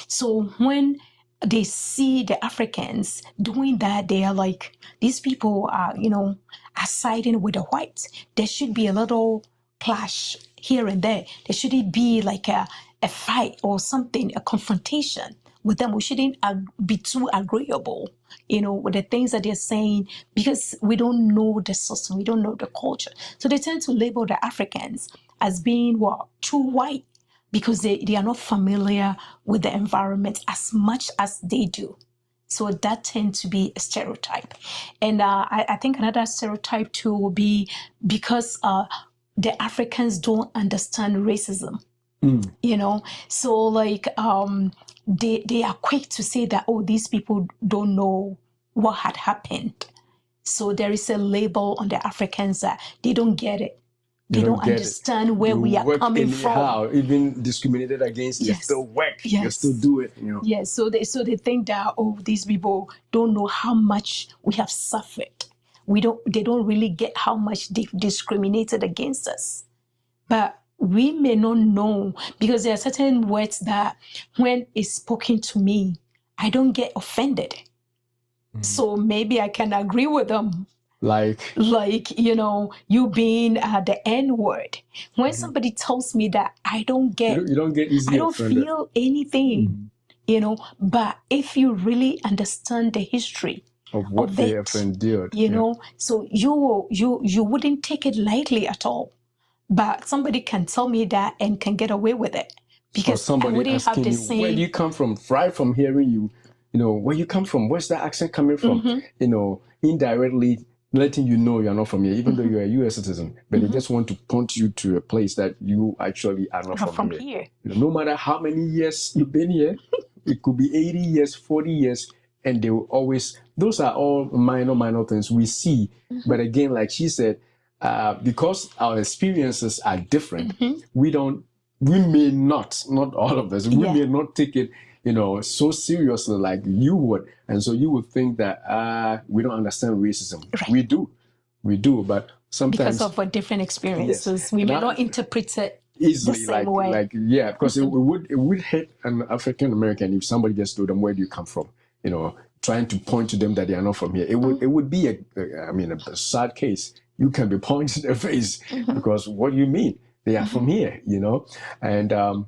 So when they see the Africans doing that, they are like, these people are, you know, are siding with the whites. There should be a little clash here and there. There shouldn't be like a fight or something, a confrontation with them. We shouldn't be too agreeable, you know, with the things that they're saying, because we don't know the system, we don't know the culture. So they tend to label the Africans as being, too white, because they are not familiar with the environment as much as they do. So that tends to be a stereotype. And I think another stereotype too will be because the Africans don't understand racism. You know, so like they are quick to say that, oh, these people don't know what had happened. So there is a label on the Africans that they don't get it. They don't understand where we are coming from. Even discriminated against, you still work, you still do it. You know. Yes, so they think that, oh, these people don't know how much we have suffered. They don't really get how much they've discriminated against us. But we may not know, because there are certain words that when it's spoken to me, I don't get offended. So maybe I can agree with them. Like, you know, you being the N word. When somebody tells me that, I don't get, you don't get easily I don't offended. feel anything, you know. But if you really understand the history of what they have endured, you know, so you wouldn't take it lightly at all. But somebody can tell me that and can get away with it, because I wouldn't have the same. Where do you come from? Right from hearing you know, where you come from, where's that accent coming from? You know, indirectly letting you know you're not from here, even though you're a U.S. citizen. But they just want to point you to a place that you actually are not from here. You know, no matter how many years you've been here, it could be 80 years, 40 years, and they will always, those are all minor things we see. But again, like she said, because our experiences are different, we don't we may not all of us, we may not take it, so seriously like you would. And so you would think that we don't understand racism. Right. We do, but sometimes because of our different experiences, we may not interpret it easily, the same way. Because it would hit an African American if somebody just told them, where do you come from? Trying to point to them that they are not from here. It would be a sad case. You can be pointed in the face because what do you mean? They are from here, and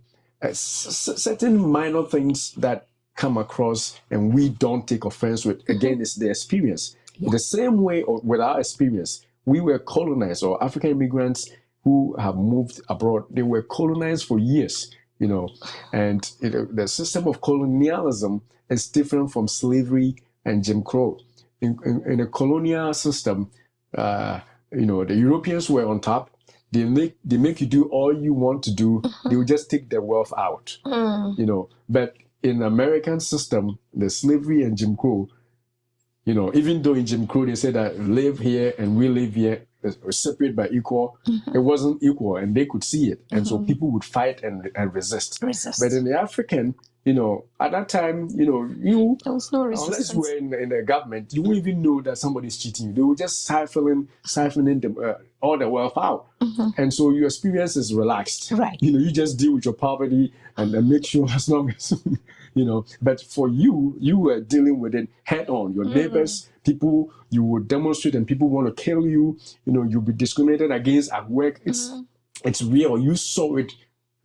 certain minor things that come across and we don't take offense with. Again, it's the experience. The same way with our experience, we were colonized, or African immigrants who have moved abroad, they were colonized for years, and the system of colonialism is different from slavery and Jim Crow. In a colonial system, the Europeans were on top. They make you do all you want to do. They will just take their wealth out, But in American system, the slavery and Jim Crow, even though in Jim Crow they said that live here and we live here, were separate by equal, it wasn't equal, and they could see it, and so people would fight and resist. But in the African, at that time, there was no resistance. Unless you were in the government, you wouldn't even know that somebody's cheating you. They were just siphoning them, all the wealth out, and so your experience is relaxed. Right. You just deal with your poverty and make sure as long as But for you were dealing with it head on. Your neighbors, people you would demonstrate, and people want to kill you. You'll be discriminated against at work. It's real. You saw it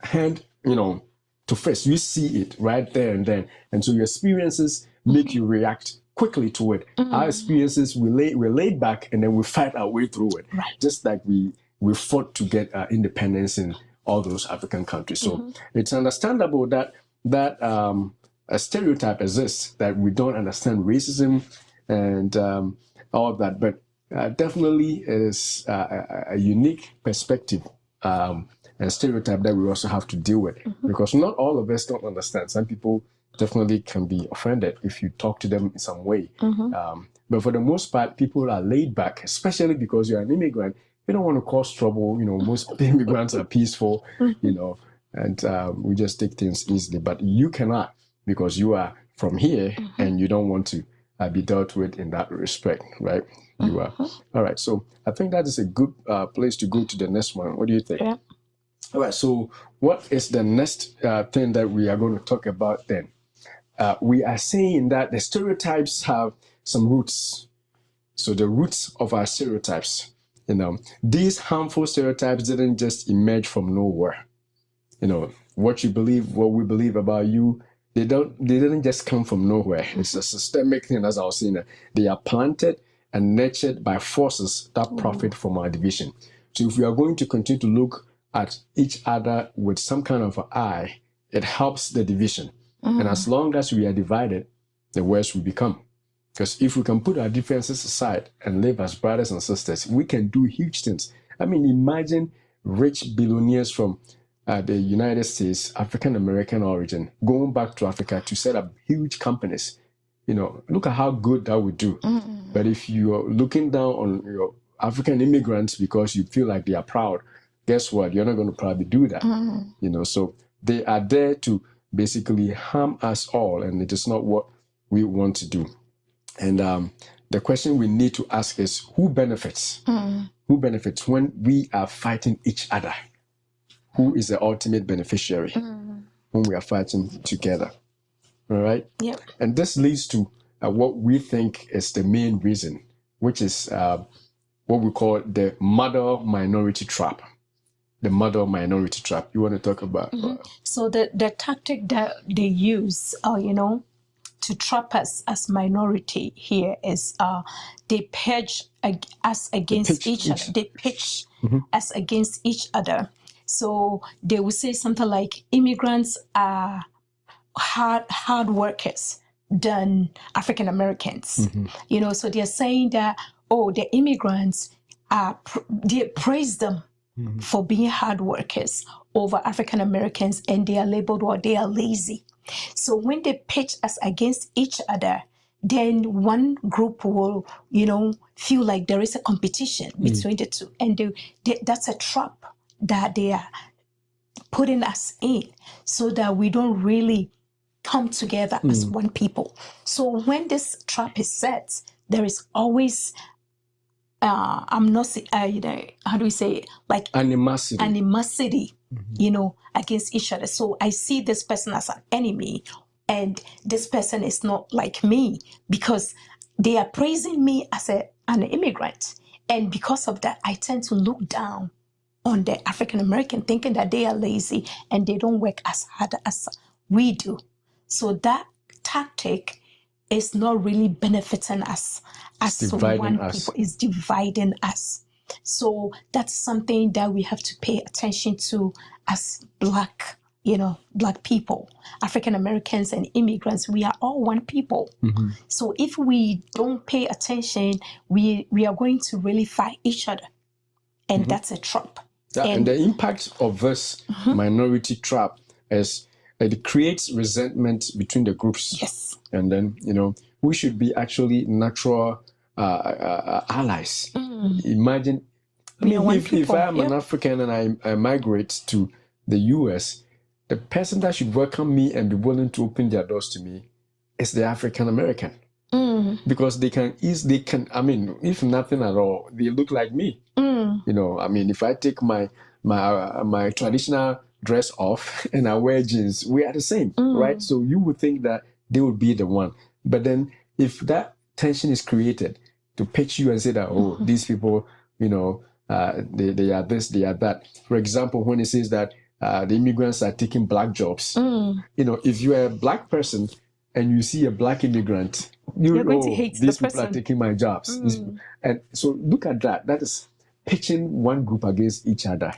hand, to face. You see it right there and then, and so your experiences make you react quickly to it. Our experiences, we're laid back, and then we fight our way through it. Right. Just like we fought to get independence in all those African countries. So it's understandable that a stereotype exists, that we don't understand racism and all of that. But definitely it is a unique perspective and stereotype that we also have to deal with, because not all of us don't understand. Some people definitely can be offended if you talk to them in some way. But for the most part, people are laid back, especially because you're an immigrant. You don't want to cause trouble. Most immigrants are peaceful, and we just take things easily. But you cannot, because you are from here and you don't want to be dealt with in that respect, right? You are. All right. So I think that is a good place to go to the next one. What do you think? Yeah. All right. So what is the next thing that we are going to talk about then? We are saying that the stereotypes have some roots. So the roots of our stereotypes, these harmful stereotypes didn't just emerge from nowhere. What you believe, what we believe about you, they didn't just come from nowhere. It's a systemic thing, as I was saying. They are planted and nurtured by forces that profit from our division. So if we are going to continue to look at each other with some kind of an eye, it helps the division. And as long as we are divided, the worse we become. Because if we can put our differences aside and live as brothers and sisters, we can do huge things. I mean, imagine rich billionaires from the United States, African American origin, going back to Africa to set up huge companies. Look at how good that would do. But if you're looking down on your African immigrants because you feel like they are proud, guess what? You're not going to probably do that. So they are there to basically harm us all, and it is not what we want to do. And the question we need to ask is, who benefits? Who benefits when we are fighting each other? Who is the ultimate beneficiary when we are fighting together? All right? Yep. And this leads to what we think is the main reason, which is what we call the mother minority trap. The mother minority trap. You want to talk about? So the tactic that they use, to trap us as minority here is they pitch us against each other. They pitch us against each other. So they will say something like, immigrants are hard workers than African Americans. So they're saying that, the immigrants they praise them for being hard workers over African Americans, and they are labeled, or they are lazy. So when they pitch us against each other, then one group will, feel like there is a competition between the two. And that's a trap that they are putting us in so that we don't really come together as one people. So when this trap is set, there is always I'm not you know, how do we say it? Like animosity, you know, against each other. So I see this person as an enemy, and this person is not like me because they are praising me as an immigrant, and because of that I tend to look down on the African American, thinking that they are lazy and they don't work as hard as we do. So that tactic is not really benefiting us as one people. It's dividing us. So that's something that we have to pay attention to as Black, you know, Black people, African Americans and immigrants. We are all one people. So if we don't pay attention, we are going to really fight each other, and that's a trap. And the impact of this minority trap is it creates resentment between the groups. Yes. And then, you know, we should be actually natural allies. Imagine, if I am an African and I migrate to the US, the person that should welcome me and be willing to open their doors to me is the African American. Because they can, I mean, if nothing at all, they look like me. You know, I mean, if I take my traditional dress off and I wear jeans, we are the same, right? So you would think that they would be the one. But then if that tension is created to pitch you and say that, oh, these people, you know, they are this, they are that. For example, when it says that the immigrants are taking Black jobs, you know, if you are a Black person and you see a Black immigrant, you're going to hate these people are taking my jobs. And so look at that. That is pitching one group against each other.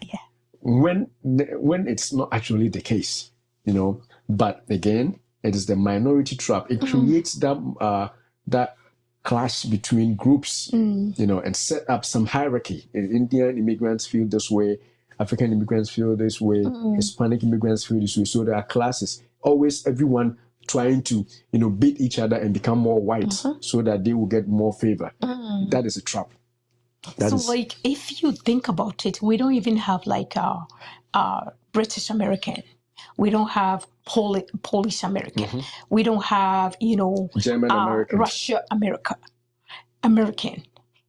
When it's not actually the case, you know. But again, it is the minority trap. It creates that clash between groups, you know, and set up some hierarchy. Indian immigrants feel this way, African immigrants feel this way, Hispanic immigrants feel this way. So there are classes. Always everyone trying to, you know, beat each other and become more white so that they will get more favor. That is a trap. Like, if you think about it, we don't even have like British American. We don't have Polish American. We don't have, you know, German American, Russia American.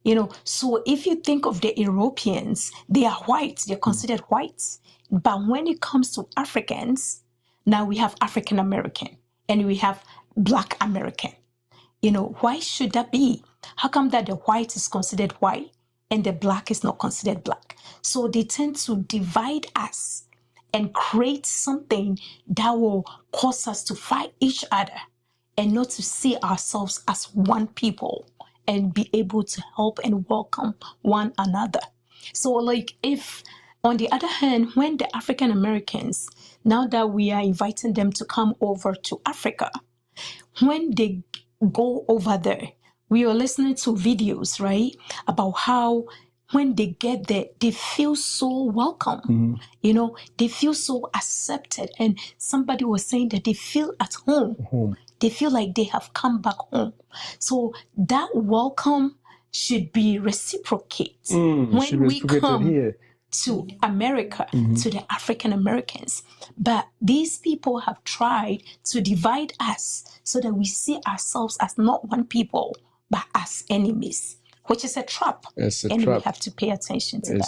You know, so if you think of the Europeans, they are white. They're considered whites. But when it comes to Africans, now we have African American and we have Black American. You know, why should that be? How come that the white is considered white and the Black is not considered Black? So they tend to divide us and create something that will cause us to fight each other and not to see ourselves as one people and be able to help and welcome one another. So like, if on the other hand, when the African Americans, now that we are inviting them to come over to Africa, when they go over there, we are listening to videos, right, about how when they get there, they feel so welcome. You know, they feel so accepted. And somebody was saying that they feel at home. They feel like they have come back home. So that welcome should be reciprocated when we come here to America, to the African Americans. But these people have tried to divide us so that we see ourselves as not one people, but as enemies, which is a trap. It's a trap. And we have to pay attention to that.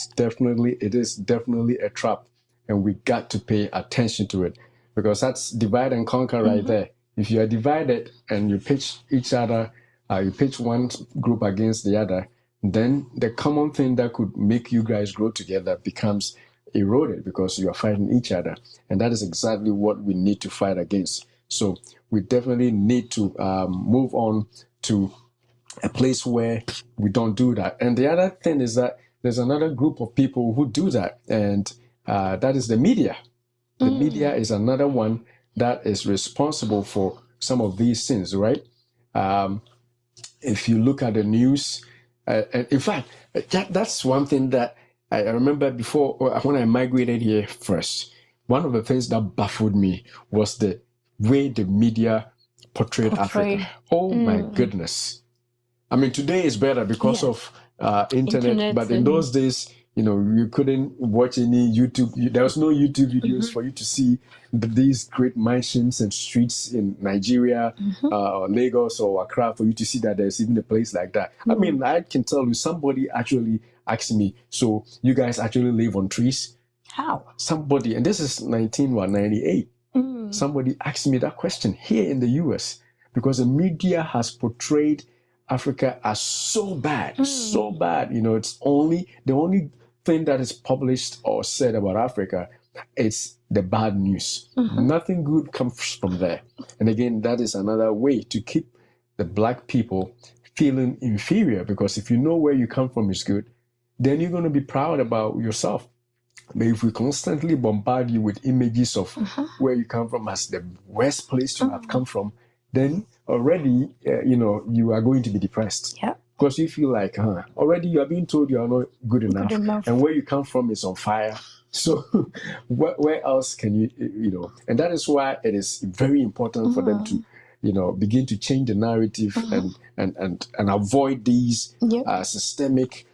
It is definitely a trap. And we got to pay attention to it, because that's divide and conquer right there. If you are divided and you pitch each other, you pitch one group against the other, then the common thing that could make you guys grow together becomes eroded because you are fighting each other. And that is exactly what we need to fight against. So we definitely need to move on to a place where we don't do that. And the other thing is that there's another group of people who do that, and that is the media. The media is another one that is responsible for some of these things, right? If you look at the news, and in fact, that's one thing that I remember before, when I migrated here first, one of the things that baffled me was the way the media portrayed Africa. Oh my goodness. I mean, today is better because of internet, but in those days, You know, you couldn't watch any YouTube. There was no YouTube videos for you to see these great mansions and streets in Nigeria, or Lagos or Accra, for you to see that there's even a place like that. I mean, I can tell you, somebody actually asked me, so you guys actually live on trees? How? Somebody, and this is 1998. Somebody asked me that question here in the US, because the media has portrayed Africa as so bad, so bad. You know, it's the only thing that is published or said about Africa, it's the bad news. Nothing good comes from there. And again, that is another way to keep the Black people feeling inferior, because if you know where you come from is good, then you're going to be proud about yourself. But if we constantly bombard you with images of where you come from as the worst place you have come from, then already, you are going to be depressed. Yeah. Because you feel like, already you are being told you are not good enough. And where you come from is on fire. So where else can you, and that is why it is very important for them to, begin to change the narrative and avoid these systemic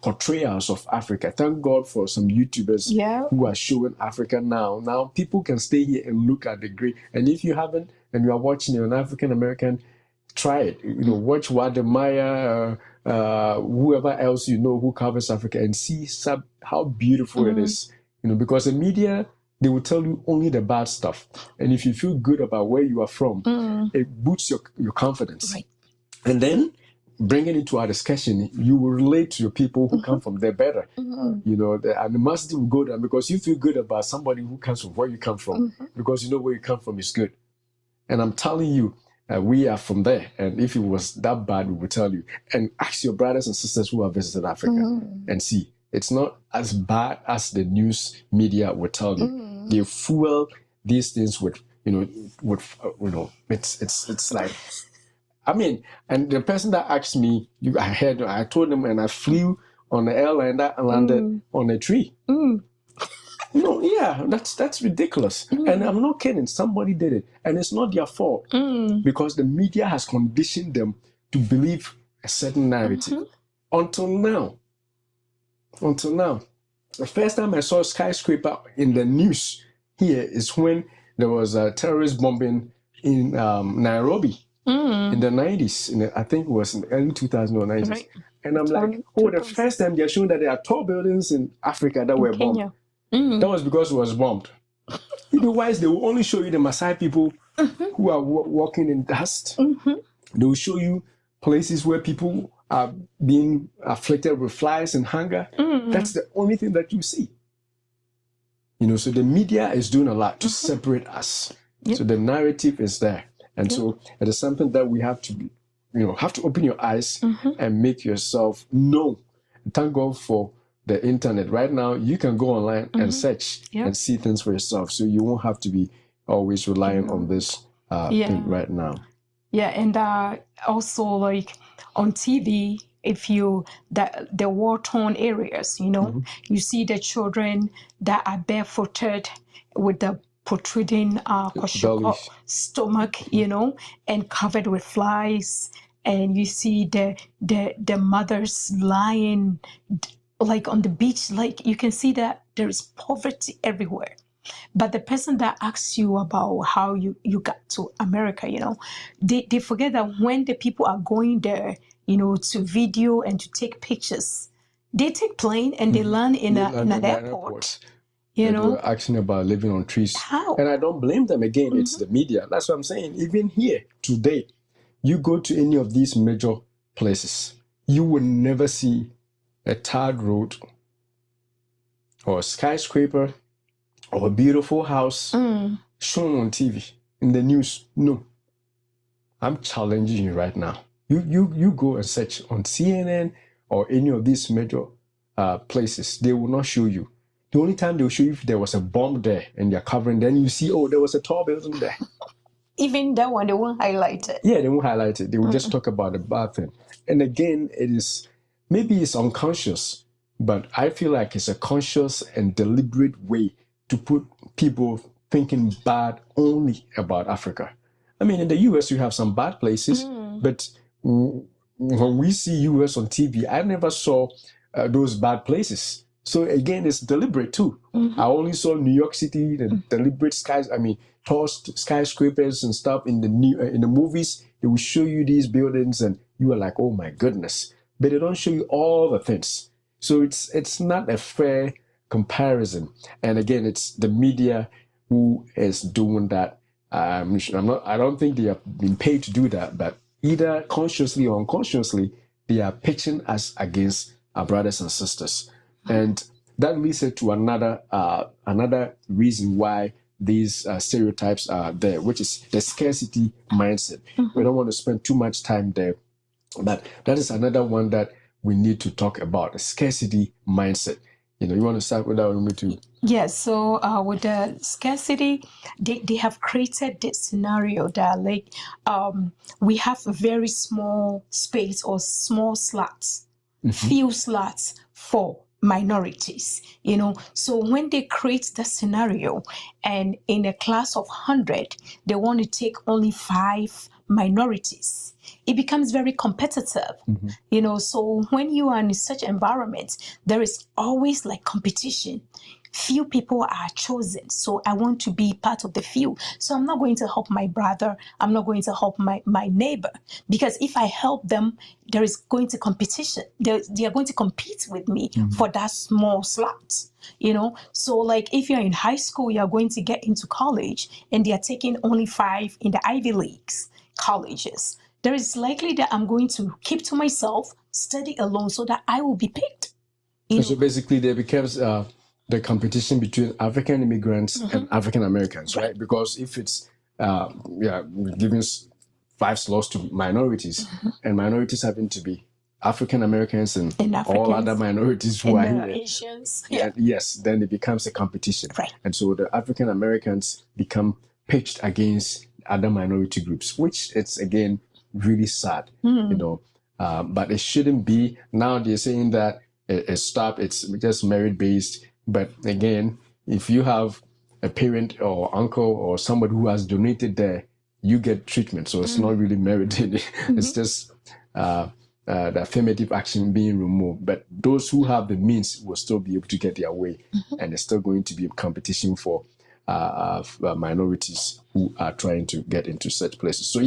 portrayals of Africa. Thank God for some YouTubers who are showing Africa now. Now people can stay here and look at the great. And if you haven't, and you are watching an African American, try it. Watch Wademaya, whoever else who covers Africa, and see how beautiful it is. Because the media, they will tell you only the bad stuff. And if you feel good about where you are from, it boosts your confidence. Right. And then, bringing into our discussion, you will relate to your people who come from there better. And the animosity will go down because you feel good about somebody who comes from where you come from, because you know where you come from is good. And I'm telling you, we are from there. And if it was that bad, we would tell you. And ask your brothers and sisters who have visited Africa and see. It's not as bad as the news media would tell you. They fuel these things with, it's like, I mean, and the person that asked me, I told them, and I flew on the airline that landed on a tree. That's ridiculous. And I'm not kidding. Somebody did it. And it's not their fault. Because the media has conditioned them to believe a certain narrative. Until now. The first time I saw a skyscraper in the news here is when there was a terrorist bombing in Nairobi in the 90s. I think it was in the early 2000s or 90s. Right. And I'm like, the first time they're showing that there are tall buildings in Africa that were bombed. That was because it was bombed. Otherwise, they will only show you the Maasai people who are walking in dust. They will show you places where people are being afflicted with flies and hunger. That's the only thing that you see. So the media is doing a lot to separate us. So the narrative is there. And so it is something that we have to be, have to open your eyes and make yourself know. Thank God for the internet. Right now, you can go online and search and see things for yourself. So you won't have to be always relying on this thing right now. Yeah, and also like on TV, if the war-torn areas, you see the children that are barefooted with the protruding stomach, and covered with flies, and you see the mothers lying like on the beach, like you can see that there is poverty everywhere. But the person that asks you about how you got to America, they forget that when the people are going there, to video and to take pictures, they take plane and they land in an airport. They were asking about living on trees. How? And I don't blame them. Again, it's the media. That's what I'm saying. Even here today, you go to any of these major places, you will never see a tarred road or a skyscraper or a beautiful house shown on TV in the news. No. I'm challenging you right now. You go and search on CNN or any of these major places. They will not show you. The only time they'll show you if there was a bomb there and they're covering, then you see, there was a tall building there. Even that one, they won't highlight it. Yeah, they won't highlight it. They will just talk about the bad thing. And again, maybe it's unconscious, but I feel like it's a conscious and deliberate way to put people thinking bad only about Africa. I mean, in the US, you have some bad places, but when we see US on TV, I never saw those bad places. So again, it's deliberate too. I only saw New York City, the deliberate tall skyscrapers and stuff in the movies. They will show you these buildings, and you are like, oh my goodness. But they don't show you all the things. So it's not a fair comparison. And again, it's the media who is doing that. I don't think they have been paid to do that, but either consciously or unconsciously, they are pitching us against our brothers and sisters. And that leads to another reason why these stereotypes are there, which is the scarcity mindset. We don't want to spend too much time there, but that is another one that we need to talk about, the scarcity mindset. You want to start with that one, too? Yes, so with the scarcity, they have created this scenario that we have a very small space or small slots, few slots for minorities, So when they create the scenario and in a class of 100, they want to take only 5 minorities, it becomes very competitive, So when you are in such environment, there is always competition. Few people are chosen, so I want to be part of the few. So I'm not going to help my brother. I'm not going to help my neighbor, because if I help them, there is going to competition. They are going to compete with me for that small slot. So if you're in high school, you're going to get into college, and they are taking only 5 in the Ivy Leagues colleges. There is likely that I'm going to keep to myself, study alone, so that I will be picked. So basically, there becomes the competition between African immigrants and African Americans, right? Because if it's giving 5 slots to minorities, and minorities happen to be African Americans and all other minorities who are here, Asians, yes, then it becomes a competition, right? And so the African Americans become pitched against other minority groups, which it's again really sad, but it shouldn't be. Now they're saying that it's just merit based. But again, if you have a parent or uncle or somebody who has donated there, you get treatment. So it's not really merited. It's just the affirmative action being removed. But those who have the means will still be able to get their way. And there's still going to be a competition for minorities who are trying to get into such places. So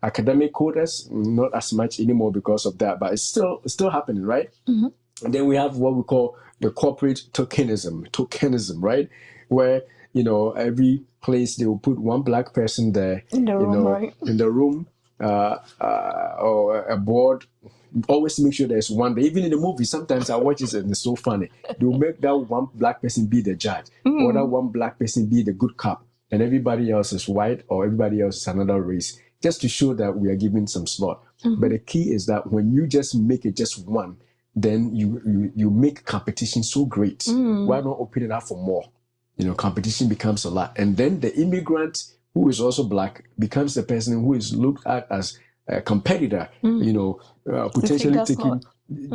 academic quotas, not as much anymore because of that, but it's still happening, right? And then we have what we call the corporate tokenism, right? Where, every place they will put one black person there in the room, or a board. Always make sure there's one there. Even in the movie, sometimes I watch it and it's so funny. They'll make that one black person be the judge, or that one black person be the good cop, and everybody else is white or everybody else is another race, just to show that we are giving some slot. But the key is that when you just make it just one, then you make competition so great. Why not open it up for more? Competition becomes a lot. And then the immigrant who is also black becomes the person who is looked at as a competitor, potentially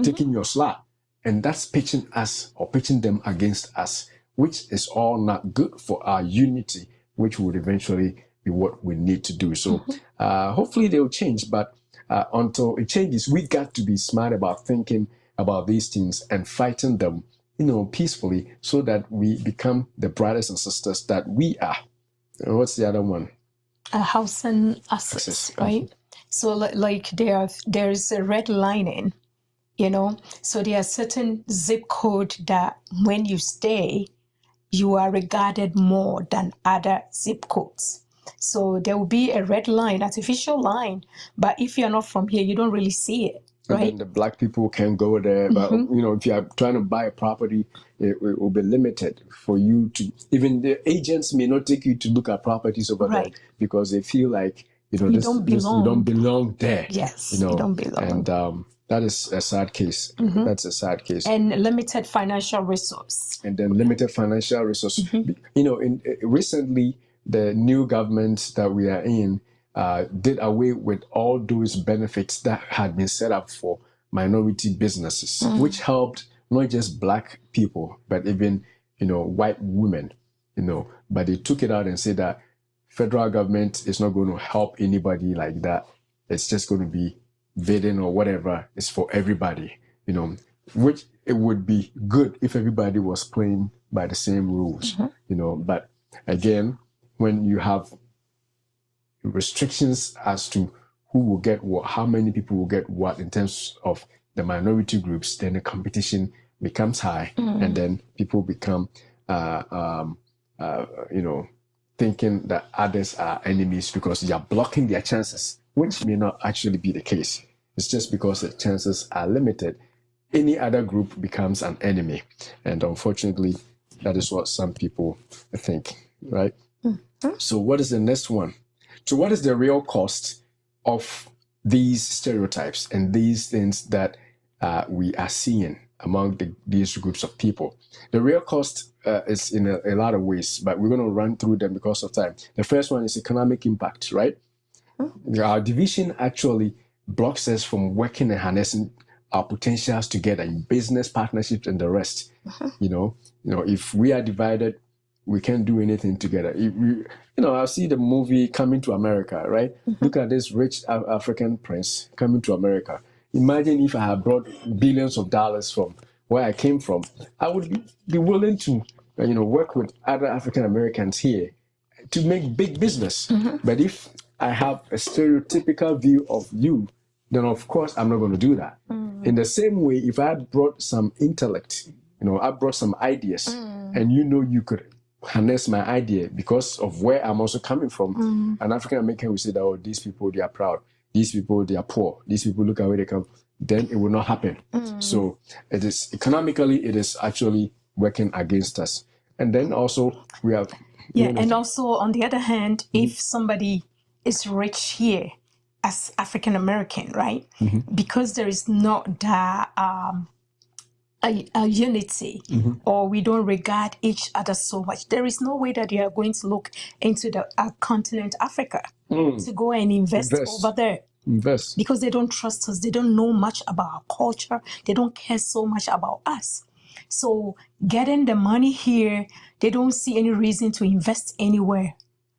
taking your slot. And that's pitching us or pitching them against us, which is all not good for our unity, which would eventually be what we need to do. So hopefully they'll change. But until it changes, we got to be smart about thinking about these things and fighting them, peacefully, so that we become the brothers and sisters that we are. What's the other one? Housing access, right? So there is a red lining, So there are certain zip code that when you stay, you are regarded more than other zip codes. So there will be a red line, artificial line, but if you're not from here, you don't really see it. Right. And then the black people can go there. But, if you are trying to buy a property, it will be limited for you to, even the agents may not take you to look at properties over there because they feel like, you don't belong there. Yes, you don't belong. And that is a sad case. That's a sad case. And limited financial resource. Recently, the new government that we are in did away with all those benefits that had been set up for minority businesses, which helped not just black people, but even, white women, but they took it out and said that federal government is not going to help anybody like that. It's just going to be bidding or whatever. It's for everybody, which it would be good if everybody was playing by the same rules, you know. But again, when you have restrictions as to who will get what, how many people will get what in terms of the minority groups, then the competition becomes high, and then people become, you know, thinking that others are enemies because they are blocking their chances, which may not actually be the case. It's just because the chances are limited. Any other group becomes an enemy. And unfortunately, that is what some people think, right? So what is the next one? So what is the real cost of these stereotypes and these things that we are seeing among these groups of people? The real cost is in a lot of ways, but we're going to run through them because of time. The first one is economic impact, right? Our division actually blocks us from working and harnessing our potentials together in business partnerships and the rest. You know, if we are divided, we can't do anything together. You know, I see the movie Coming to America, right? Look at this rich African prince coming to America. Imagine if I had brought billions of dollars from where I came from. I would be willing to, you know, work with other African Americans here to make big business. But if I have a stereotypical view of you, then of course I'm not going to do that. In the same way, if I had brought some intellect, you know, I brought some ideas, and you know you could harness my idea because of where I'm also coming from. An African American will say that, oh, these people, they are proud. These people, they are poor. These people, look at where they come. Then it will not happen. So it is economically, it is actually working against us. And then also we have... Yeah, and also on the other hand, if somebody is rich here as African American, right? Because there is not that a unity, or we don't regard each other so much, there is no way that they are going to look into the continent Africa to go and invest over there. Because they don't trust us, they don't know much about our culture, they don't care so much about us. So getting the money here, they don't see any reason to invest anywhere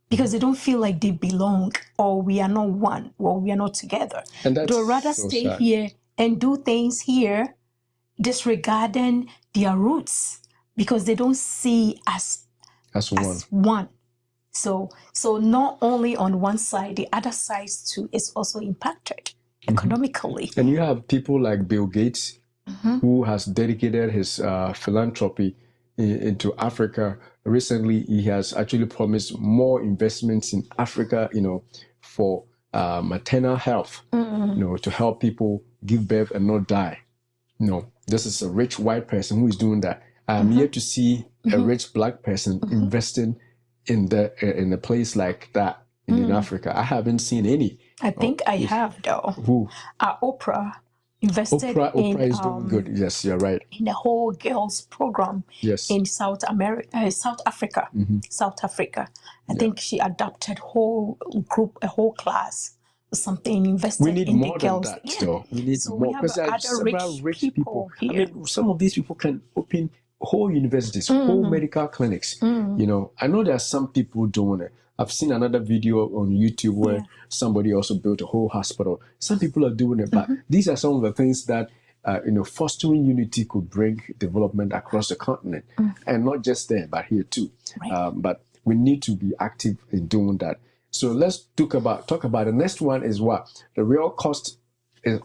because they don't feel like they belong, or we are not one, or we are not together. They'd rather stay here and do things here, disregarding their roots, because they don't see us as one. So not only on one side, the other side too is also impacted economically. And you have people like Bill Gates, who has dedicated his philanthropy into Africa. Recently, he has actually promised more investments in Africa, you know, for maternal health, you know, to help people give birth and not die. You know, this is a rich white person who is doing that. I'm yet to see a rich black person investing in a place like that in Africa. I haven't seen any. I think I have, though. Who? Oprah invested Oprah is doing good. Yes, you're right. In the whole girls program in South Africa. South Africa. I think she adopted a whole class or something, invested in the girls. Than that, though. We need more, because there are several rich people here. I mean, some of these people can open whole universities, whole medical clinics. You know, I know there are some people doing it. I've seen another video on YouTube where somebody also built a whole hospital. Some people are doing it, but these are some of the things that, you know, fostering unity could bring development across the continent, and not just there, but here too. But we need to be active in doing that. So let's talk about the next one is what? The real cost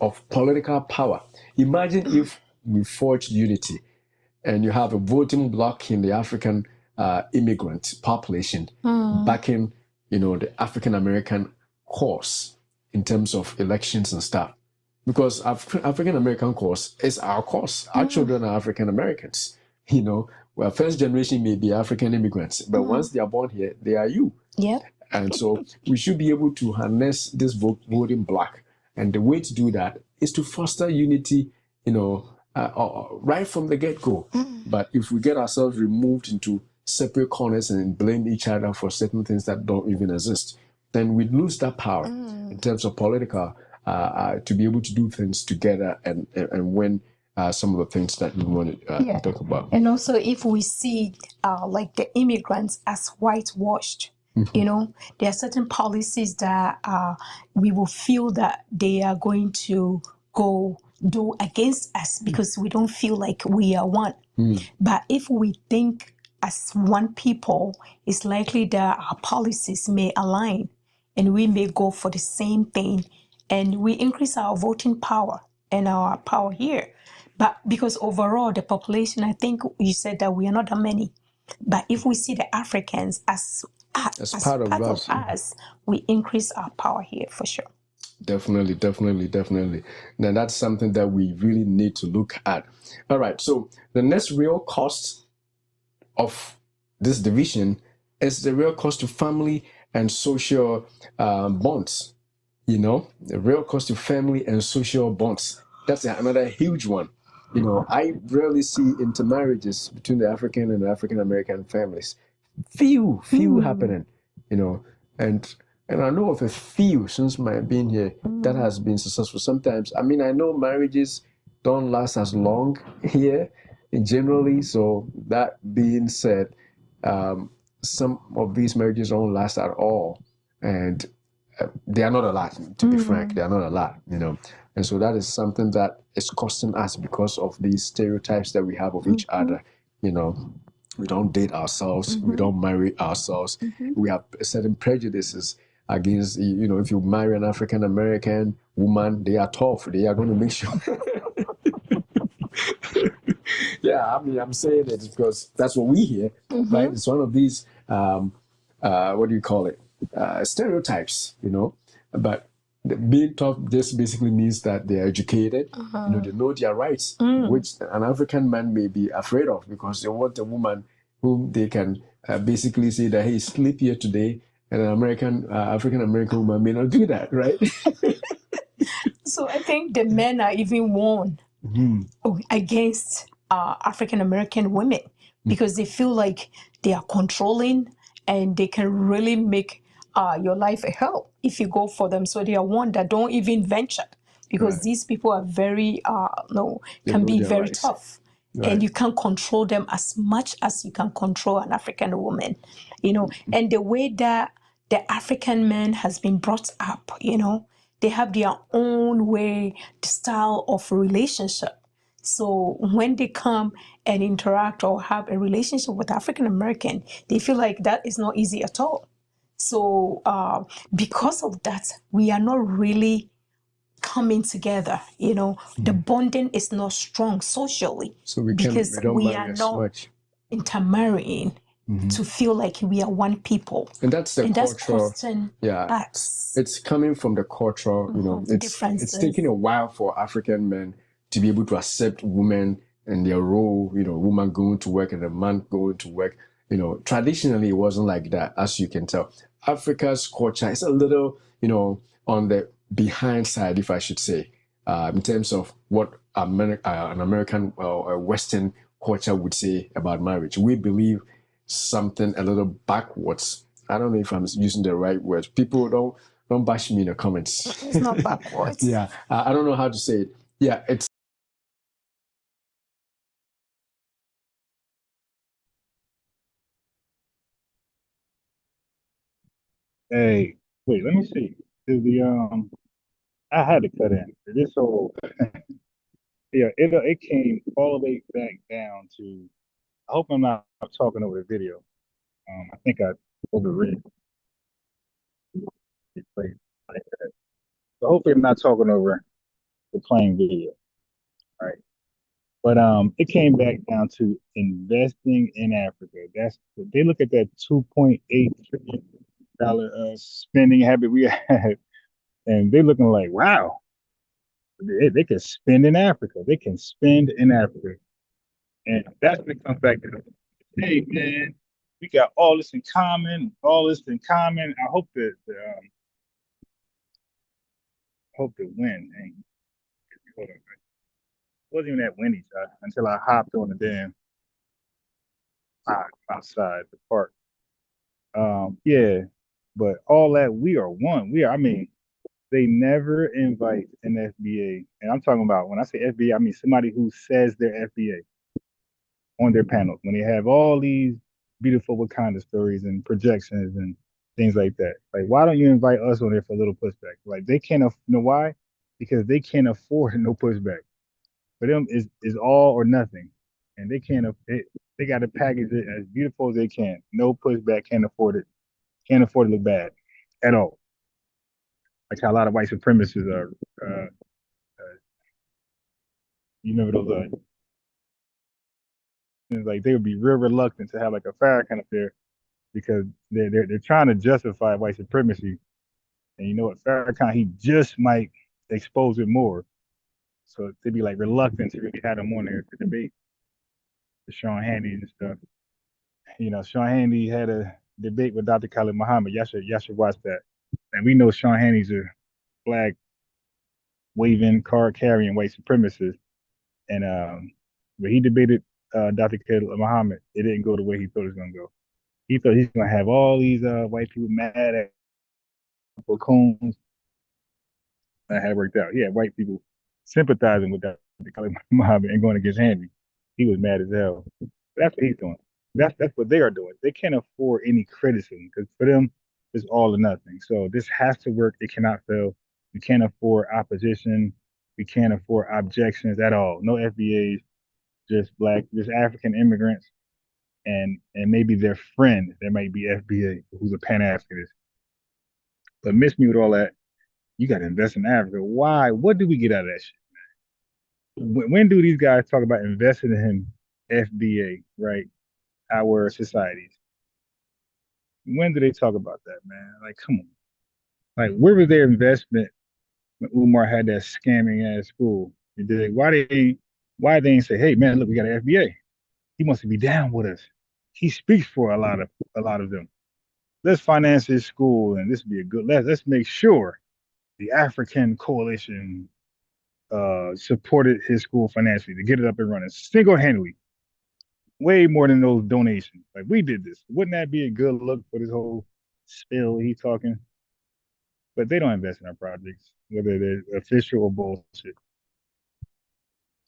of political power. Imagine if we forged unity and you have a voting bloc in the African immigrant population backing, you know, the African American cause in terms of elections and stuff. Because African American cause is our cause. Our children are African Americans. You know, well, first generation may be African immigrants, but once they are born here, they are you. And so we should be able to harness this voting bloc. And the way to do that is to foster unity, you know, right from the get-go. But if we get ourselves removed into separate corners and blame each other for certain things that don't even exist, then we lose that power in terms of political, to be able to do things together and win some of the things that we want to talk about. And also, if we see like the immigrants as whitewashed, you know, there are certain policies that we will feel that they are going to go do against us because we don't feel like we are one. But if we think as one people, it's likely that our policies may align and we may go for the same thing and we increase our voting power and our power here. But because overall, the population, I think you said that we are not that many. But if we see the Africans as part of us, we increase our power here for sure. Definitely. Now that's something that we really need to look at. All right, so the next real cost of this division is the real cost to family and social bonds. You know, the real cost to family and social bonds. That's another huge one. You know, I rarely see intermarriages between the African and the African American families. Few happening. You know, and I know of a few since my being here that has been successful. Sometimes, I mean, I know marriages don't last as long here generally. So that being said, some of these marriages don't last at all, and they are not a lot. To be frank, they are not a lot. You know, and so that is something that is costing us because of these stereotypes that we have of each other. You know. We don't date ourselves. We don't marry ourselves. We have certain prejudices against, you know, if you marry an African American woman, they are tough. They are going to make sure. Yeah, I mean, I'm saying it because that's what we hear, right? It's one of these, what do you call it? Stereotypes, you know. But being tough just basically means that they're educated, you know, they know their rights, which an African man may be afraid of because they want a woman whom they can basically say that, hey, sleep here today, and an African American woman may not do that, right? So I think the men are even warned against African American women because they feel like they are controlling and they can really make your life a hell if you go for them. So they are one that don't even venture because these people are very, can be very tough. And you can't control them as much as you can control an African woman, you know. And the way that the African man has been brought up, you know, they have their own way, the style of relationship. So when they come and interact or have a relationship with African American, they feel like that is not easy at all. So because of that, we are not really coming together, you know. The bonding is not strong socially because we are not intermarrying to feel like we are one people. And that's the cultural, us. It's coming from the cultural, you know, it's taking a while for African men to be able to accept women and their role, you know, woman going to work and a man going to work. You know, traditionally it wasn't like that, as you can tell. Africa's culture is a little, you know, on the behind side, if I should say, in terms of what an American or Western culture would say about marriage. We believe something a little backwards. I don't know if I'm using the right words. People don't bash me in the comments. It's not backwards. Yeah, I don't know how to say it. Yeah, it's. Hey, wait, let me see. Is the I had to cut in. This whole yeah, it came all the way back down to. I hope I'm not talking over the video. I think I overread it played like that. So hopefully I'm not talking over the playing video. All right. But it came back down to investing in Africa. That's they look at that $2.8 trillion spending habit we have, and they're looking like, wow, they can spend in Africa. They can spend in Africa. And that's when it comes back to, hey man, we got all this in common, all this in common. I hope that the wind ain't. Hold on, it wasn't even that windy until I hopped on the damn outside the park. Yeah, but all that we are one. I mean, they never invite an FBA, and I'm talking about when I say FBA, I mean somebody who says they're FBA on their panels when they have all these beautiful Wakanda stories and projections and things like that. Like, why don't you invite us on there for a little pushback? Like, they can't, you know why? Because they can't afford no pushback. For them, is all or nothing, and they can't. They got to package it as beautiful as they can. No pushback. Can't afford it. Can't afford to look bad at all. Like how a lot of white supremacists are. You remember those? Like they would be real reluctant to have like a Farrakhan affair because they're trying to justify white supremacy, and you know what, Farrakhan, he just might expose it more, so they'd be like reluctant to really have him on there to debate with Sean Hannity and stuff. You know, Sean Hannity had a debate with Dr. Khalid Muhammad. Y'all should watch that. And we know Sean Hannity's a flag waving, card carrying white supremacist, and when he debated Dr. Khalid Muhammad, it didn't go the way he thought it was gonna go. He thought he's gonna have all these white people mad at Combs. That had worked out. He had white people sympathizing with Dr. Khalid Muhammad and going against Handy. He was mad as hell. But that's what he's doing. That's what they are doing. They can't afford any criticism because for them, it's all or nothing. So this has to work. It cannot fail. We can't afford opposition. We can't afford objections at all. No FBAs, just African immigrants, and maybe their friend that might be FBA, who's a Pan-Africanist. But miss me with all that. You got to invest in Africa. Why? What do we get out of that shit, man? When do these guys talk about investing in FBA, right? Our societies. When do they talk about that, man? Like, come on. Like, where was their investment when Umar had that scamming ass school? Why they ain't say, hey man, look, we got an FBA. He wants to be down with us. He speaks for a lot of them. Let's finance his school, and this would be a good. Let's make sure the African coalition supported his school financially to get it up and running single-handedly, way more than those donations. Like, we did this. Wouldn't that be a good look for this whole spill he's talking? But they don't invest in our projects, whether they're official or bullshit.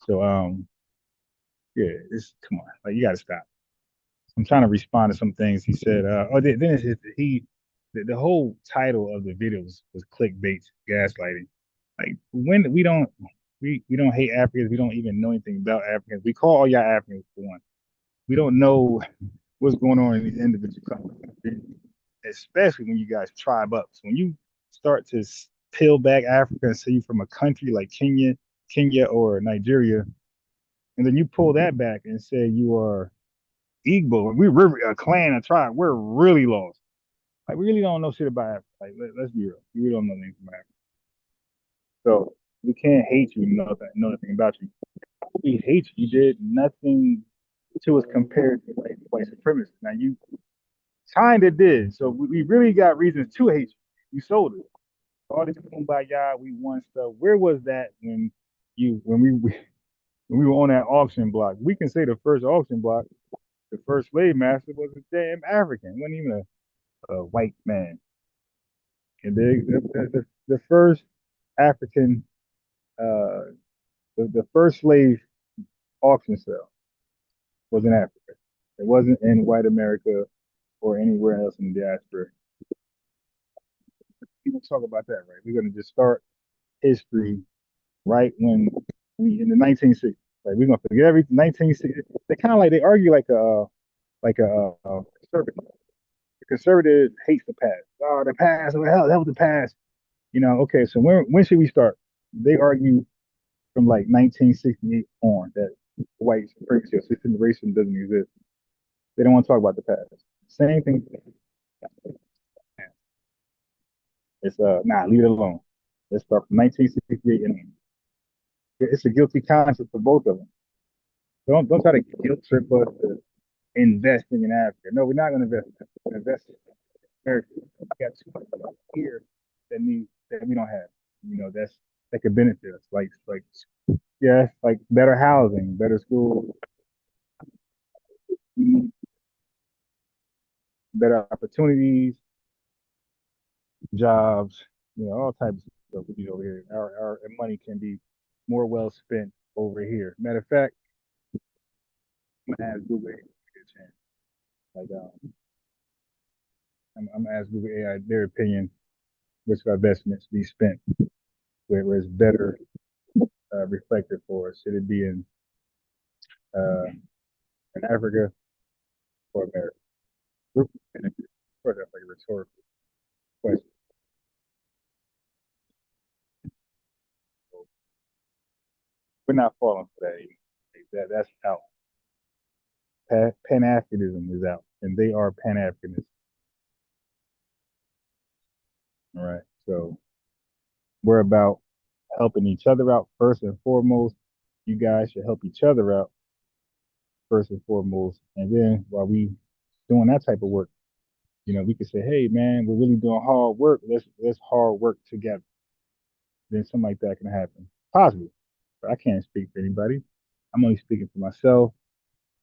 So yeah, come on, like, you got to stop. I'm trying to respond to some things he said. The whole title of the video was clickbait, gaslighting. Like, when we don't hate Africans, we don't even know anything about Africans. We call all y'all Africans for one. We don't know what's going on in these individual countries, especially when you guys tribe up. So when you start to peel back Africa and say you're from a country like Kenya or Nigeria, and then you pull that back and say you are Igbo, we're a clan, a tribe, we're really lost. Like, we really don't know shit about Africa. Like, let's be real. We really don't know anything about Africa. So we can't hate you, know nothing about you. We hate you. You did nothing to us compared to white supremacists. Now you kind of did. So we really got reasons to hate you. You sold it. All this kumbaya, we won stuff. Where was that when we were on that auction block? We can say the first auction block, the first slave master was a damn African. It wasn't even a white man. And the first African, the first slave auction sale was in Africa. It wasn't in white America or anywhere else in the diaspora. People talk about that, right? We're going to just start history right when in the 1960s. Like, we're going to forget everything. 1960s. They kind of they argue like a conservative. The conservative hates the past. Oh, the past. What the hell? That was the past. You know. Okay. So when should we start? They argue from like 1968 on that white supremacy or systemic racism doesn't exist. They don't want to talk about the past. Same thing. It's leave it alone. Let's start from 1968 and it's a guilty conscience for both of them. Don't try to guilt trip us to investing in Africa. No, we're not going to invest. We're going to invest in America. We got too much here that we don't have. You know, that could benefit us. Like better housing, better schools, better opportunities, jobs, all types of stuff we need over here. Our money can be more well spent over here. Matter of fact, I'm gonna ask Google AI a chance. Like, I'm gonna ask Google AI their opinion, which investments be spent where it's better reflected for us? Should it be in Africa or America? Of course, that's like a rhetorical question. We're not falling for that either. That's out. Pan-Africanism is out, and they are Pan-Africanists. All right, so we're about helping each other out first and foremost. You guys should help each other out first and foremost, and then while we doing that type of work, we could say, hey man, we're really doing hard work. Let's hard work together. Then something like that can happen. Possibly. But I can't speak for anybody. I'm only speaking for myself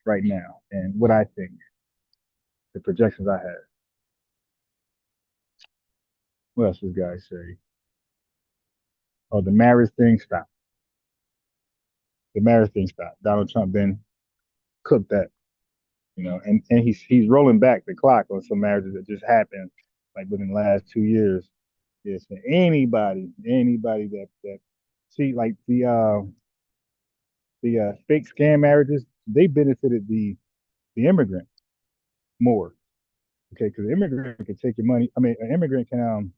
right now and what I think, the projections I have. What else does guys say? Oh, the marriage thing stopped. The marriage thing stopped. Donald Trump then cooked that, and he's rolling back the clock on some marriages that just happened like within the last 2 years. Yes, yeah, so anybody that see like the fake scam marriages, they benefited the immigrant more. Okay, because the immigrant can take your money. I mean, an immigrant can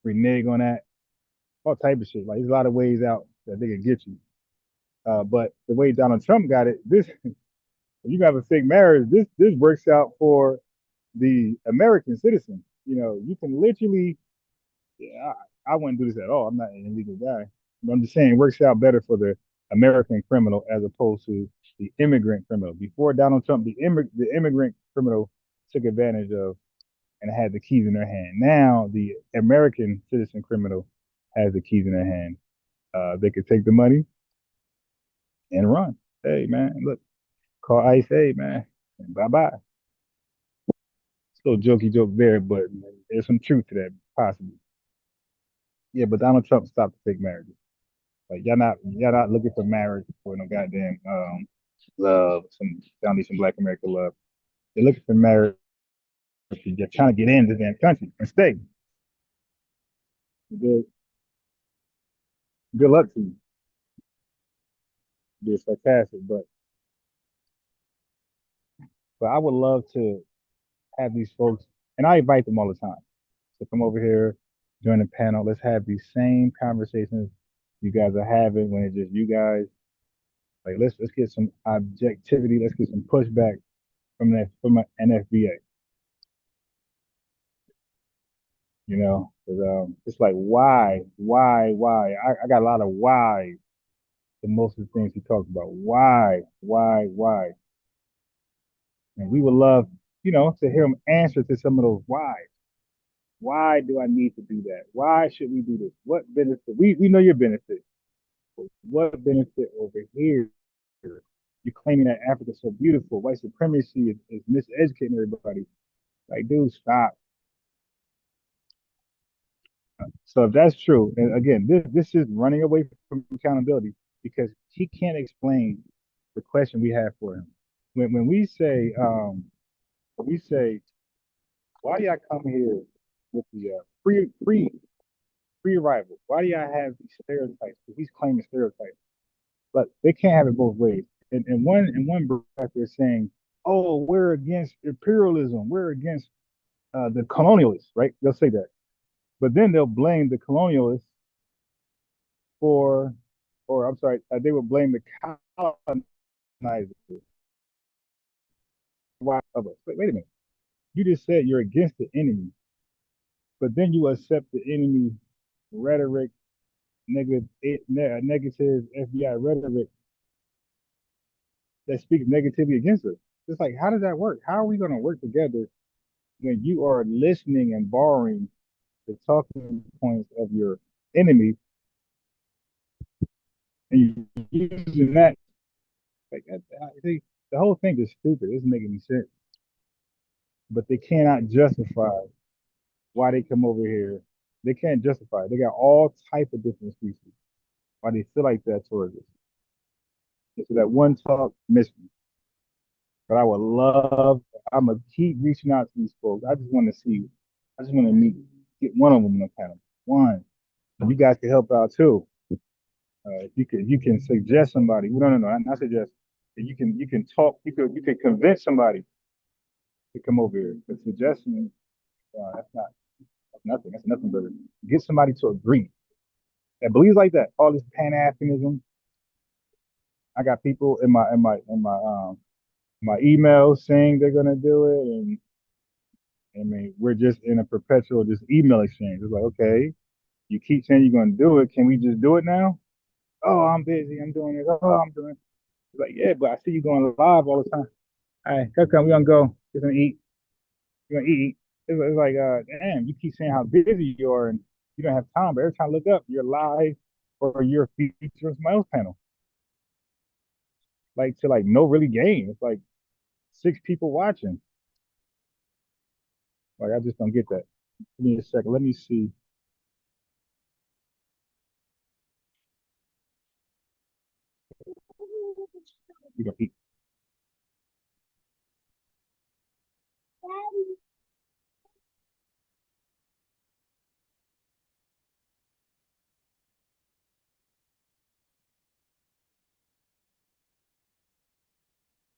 renege on that, all type of shit. Like there's a lot of ways out that they can get you. But the way Donald Trump got it, if you have a fake marriage, this works out for the American citizen. You can literally, I wouldn't do this at all. I'm not an illegal guy. But I'm just saying it works out better for the American criminal as opposed to the immigrant criminal. Before Donald Trump, the immigrant criminal took advantage of and had the keys in their hand. Now the American citizen criminal has the keys in their hand. They could take the money and run. Hey man, look, call ICE. Hey man, bye bye. Still jokey joke there, but there's some truth to that, possibly. Yeah, but Donald Trump stopped the fake marriages. Like y'all not looking for marriage for no goddamn love, some Black America love. They're looking for marriage. They're trying to get into the damn country and stay. Good luck to you. Be sarcastic, but I would love to have these folks, and I invite them all the time to come over here, join the panel. Let's have these same conversations you guys are having when it's just you guys. Like let's get some objectivity. Let's get some pushback from an FBA. It's like why? I got a lot of why to most of the things he talked about. Why? And we would love, to hear him answer to some of those whys. Why do I need to do that? Why should we do this? What benefit? We know your benefit. But what benefit over here? You're claiming that Africa's so beautiful. White supremacy is miseducating everybody. Like, dude, stop. So if that's true, and again, this is running away from accountability because he can't explain the question we have for him. When we say, why do y'all come here with the free arrival? Why do y'all have these stereotypes? Because he's claiming stereotypes, but they can't have it both ways. And one breath they're saying, oh, we're against imperialism, we're against the colonialists, right? They'll say that. But then they'll blame the colonialists they will blame the colonizers. Why of us? Wait a minute. You just said you're against the enemy, but then you accept the enemy rhetoric, negative FBI rhetoric that speaks negatively against us. It's like, how does that work? How are we going to work together when you are listening and borrowing the talking points of your enemy and you're using that? Like, see, the whole thing is stupid. It doesn't make any sense. But they cannot justify why they come over here. They can't justify it. They got all type of different excuses why they feel like that towards us. And so that one talk missed me. But I would love, I'm going to keep reaching out to these folks. I just want to see, get one of them on the panel. One. You guys can help out too. If you can suggest somebody. No, not suggest. You can talk. You can convince somebody to come over here. The suggestion, that's nothing. That's nothing but get somebody to agree that believes like that. All this Pan-Africanism. I got people in my emails saying they're gonna do it, and I mean we're just in a perpetual just email exchange. It's like, okay, you keep saying you're gonna do it. Can we just do it now? Oh, I'm busy. I'm doing this. Oh, I'm doing. It's like, yeah, but I see you going live all the time. All right, come. We gonna go. We're gonna eat. We're gonna eat. It's like, damn, you keep saying how busy you are and you don't have time, but every time I look up, you're live or you're featured on somebody else's panel. Like to like no really game. It's like 6 people watching. Like I just don't get that. Give me a second. Let me see. We gonna eat.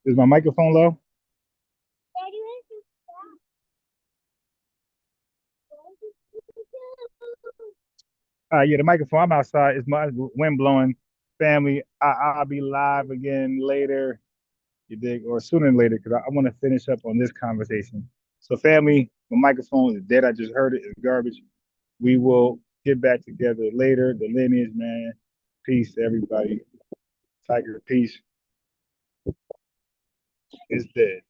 Is my microphone low? Yeah, the microphone. I'm outside. It's my wind blowing. Family, I'll be live again later. You dig? Or sooner than later, because I want to finish up on this conversation. So, family, my microphone is dead. I just heard it. It's garbage. We will get back together later. The Lineage, man. Peace to everybody. Tiger, peace. It's dead.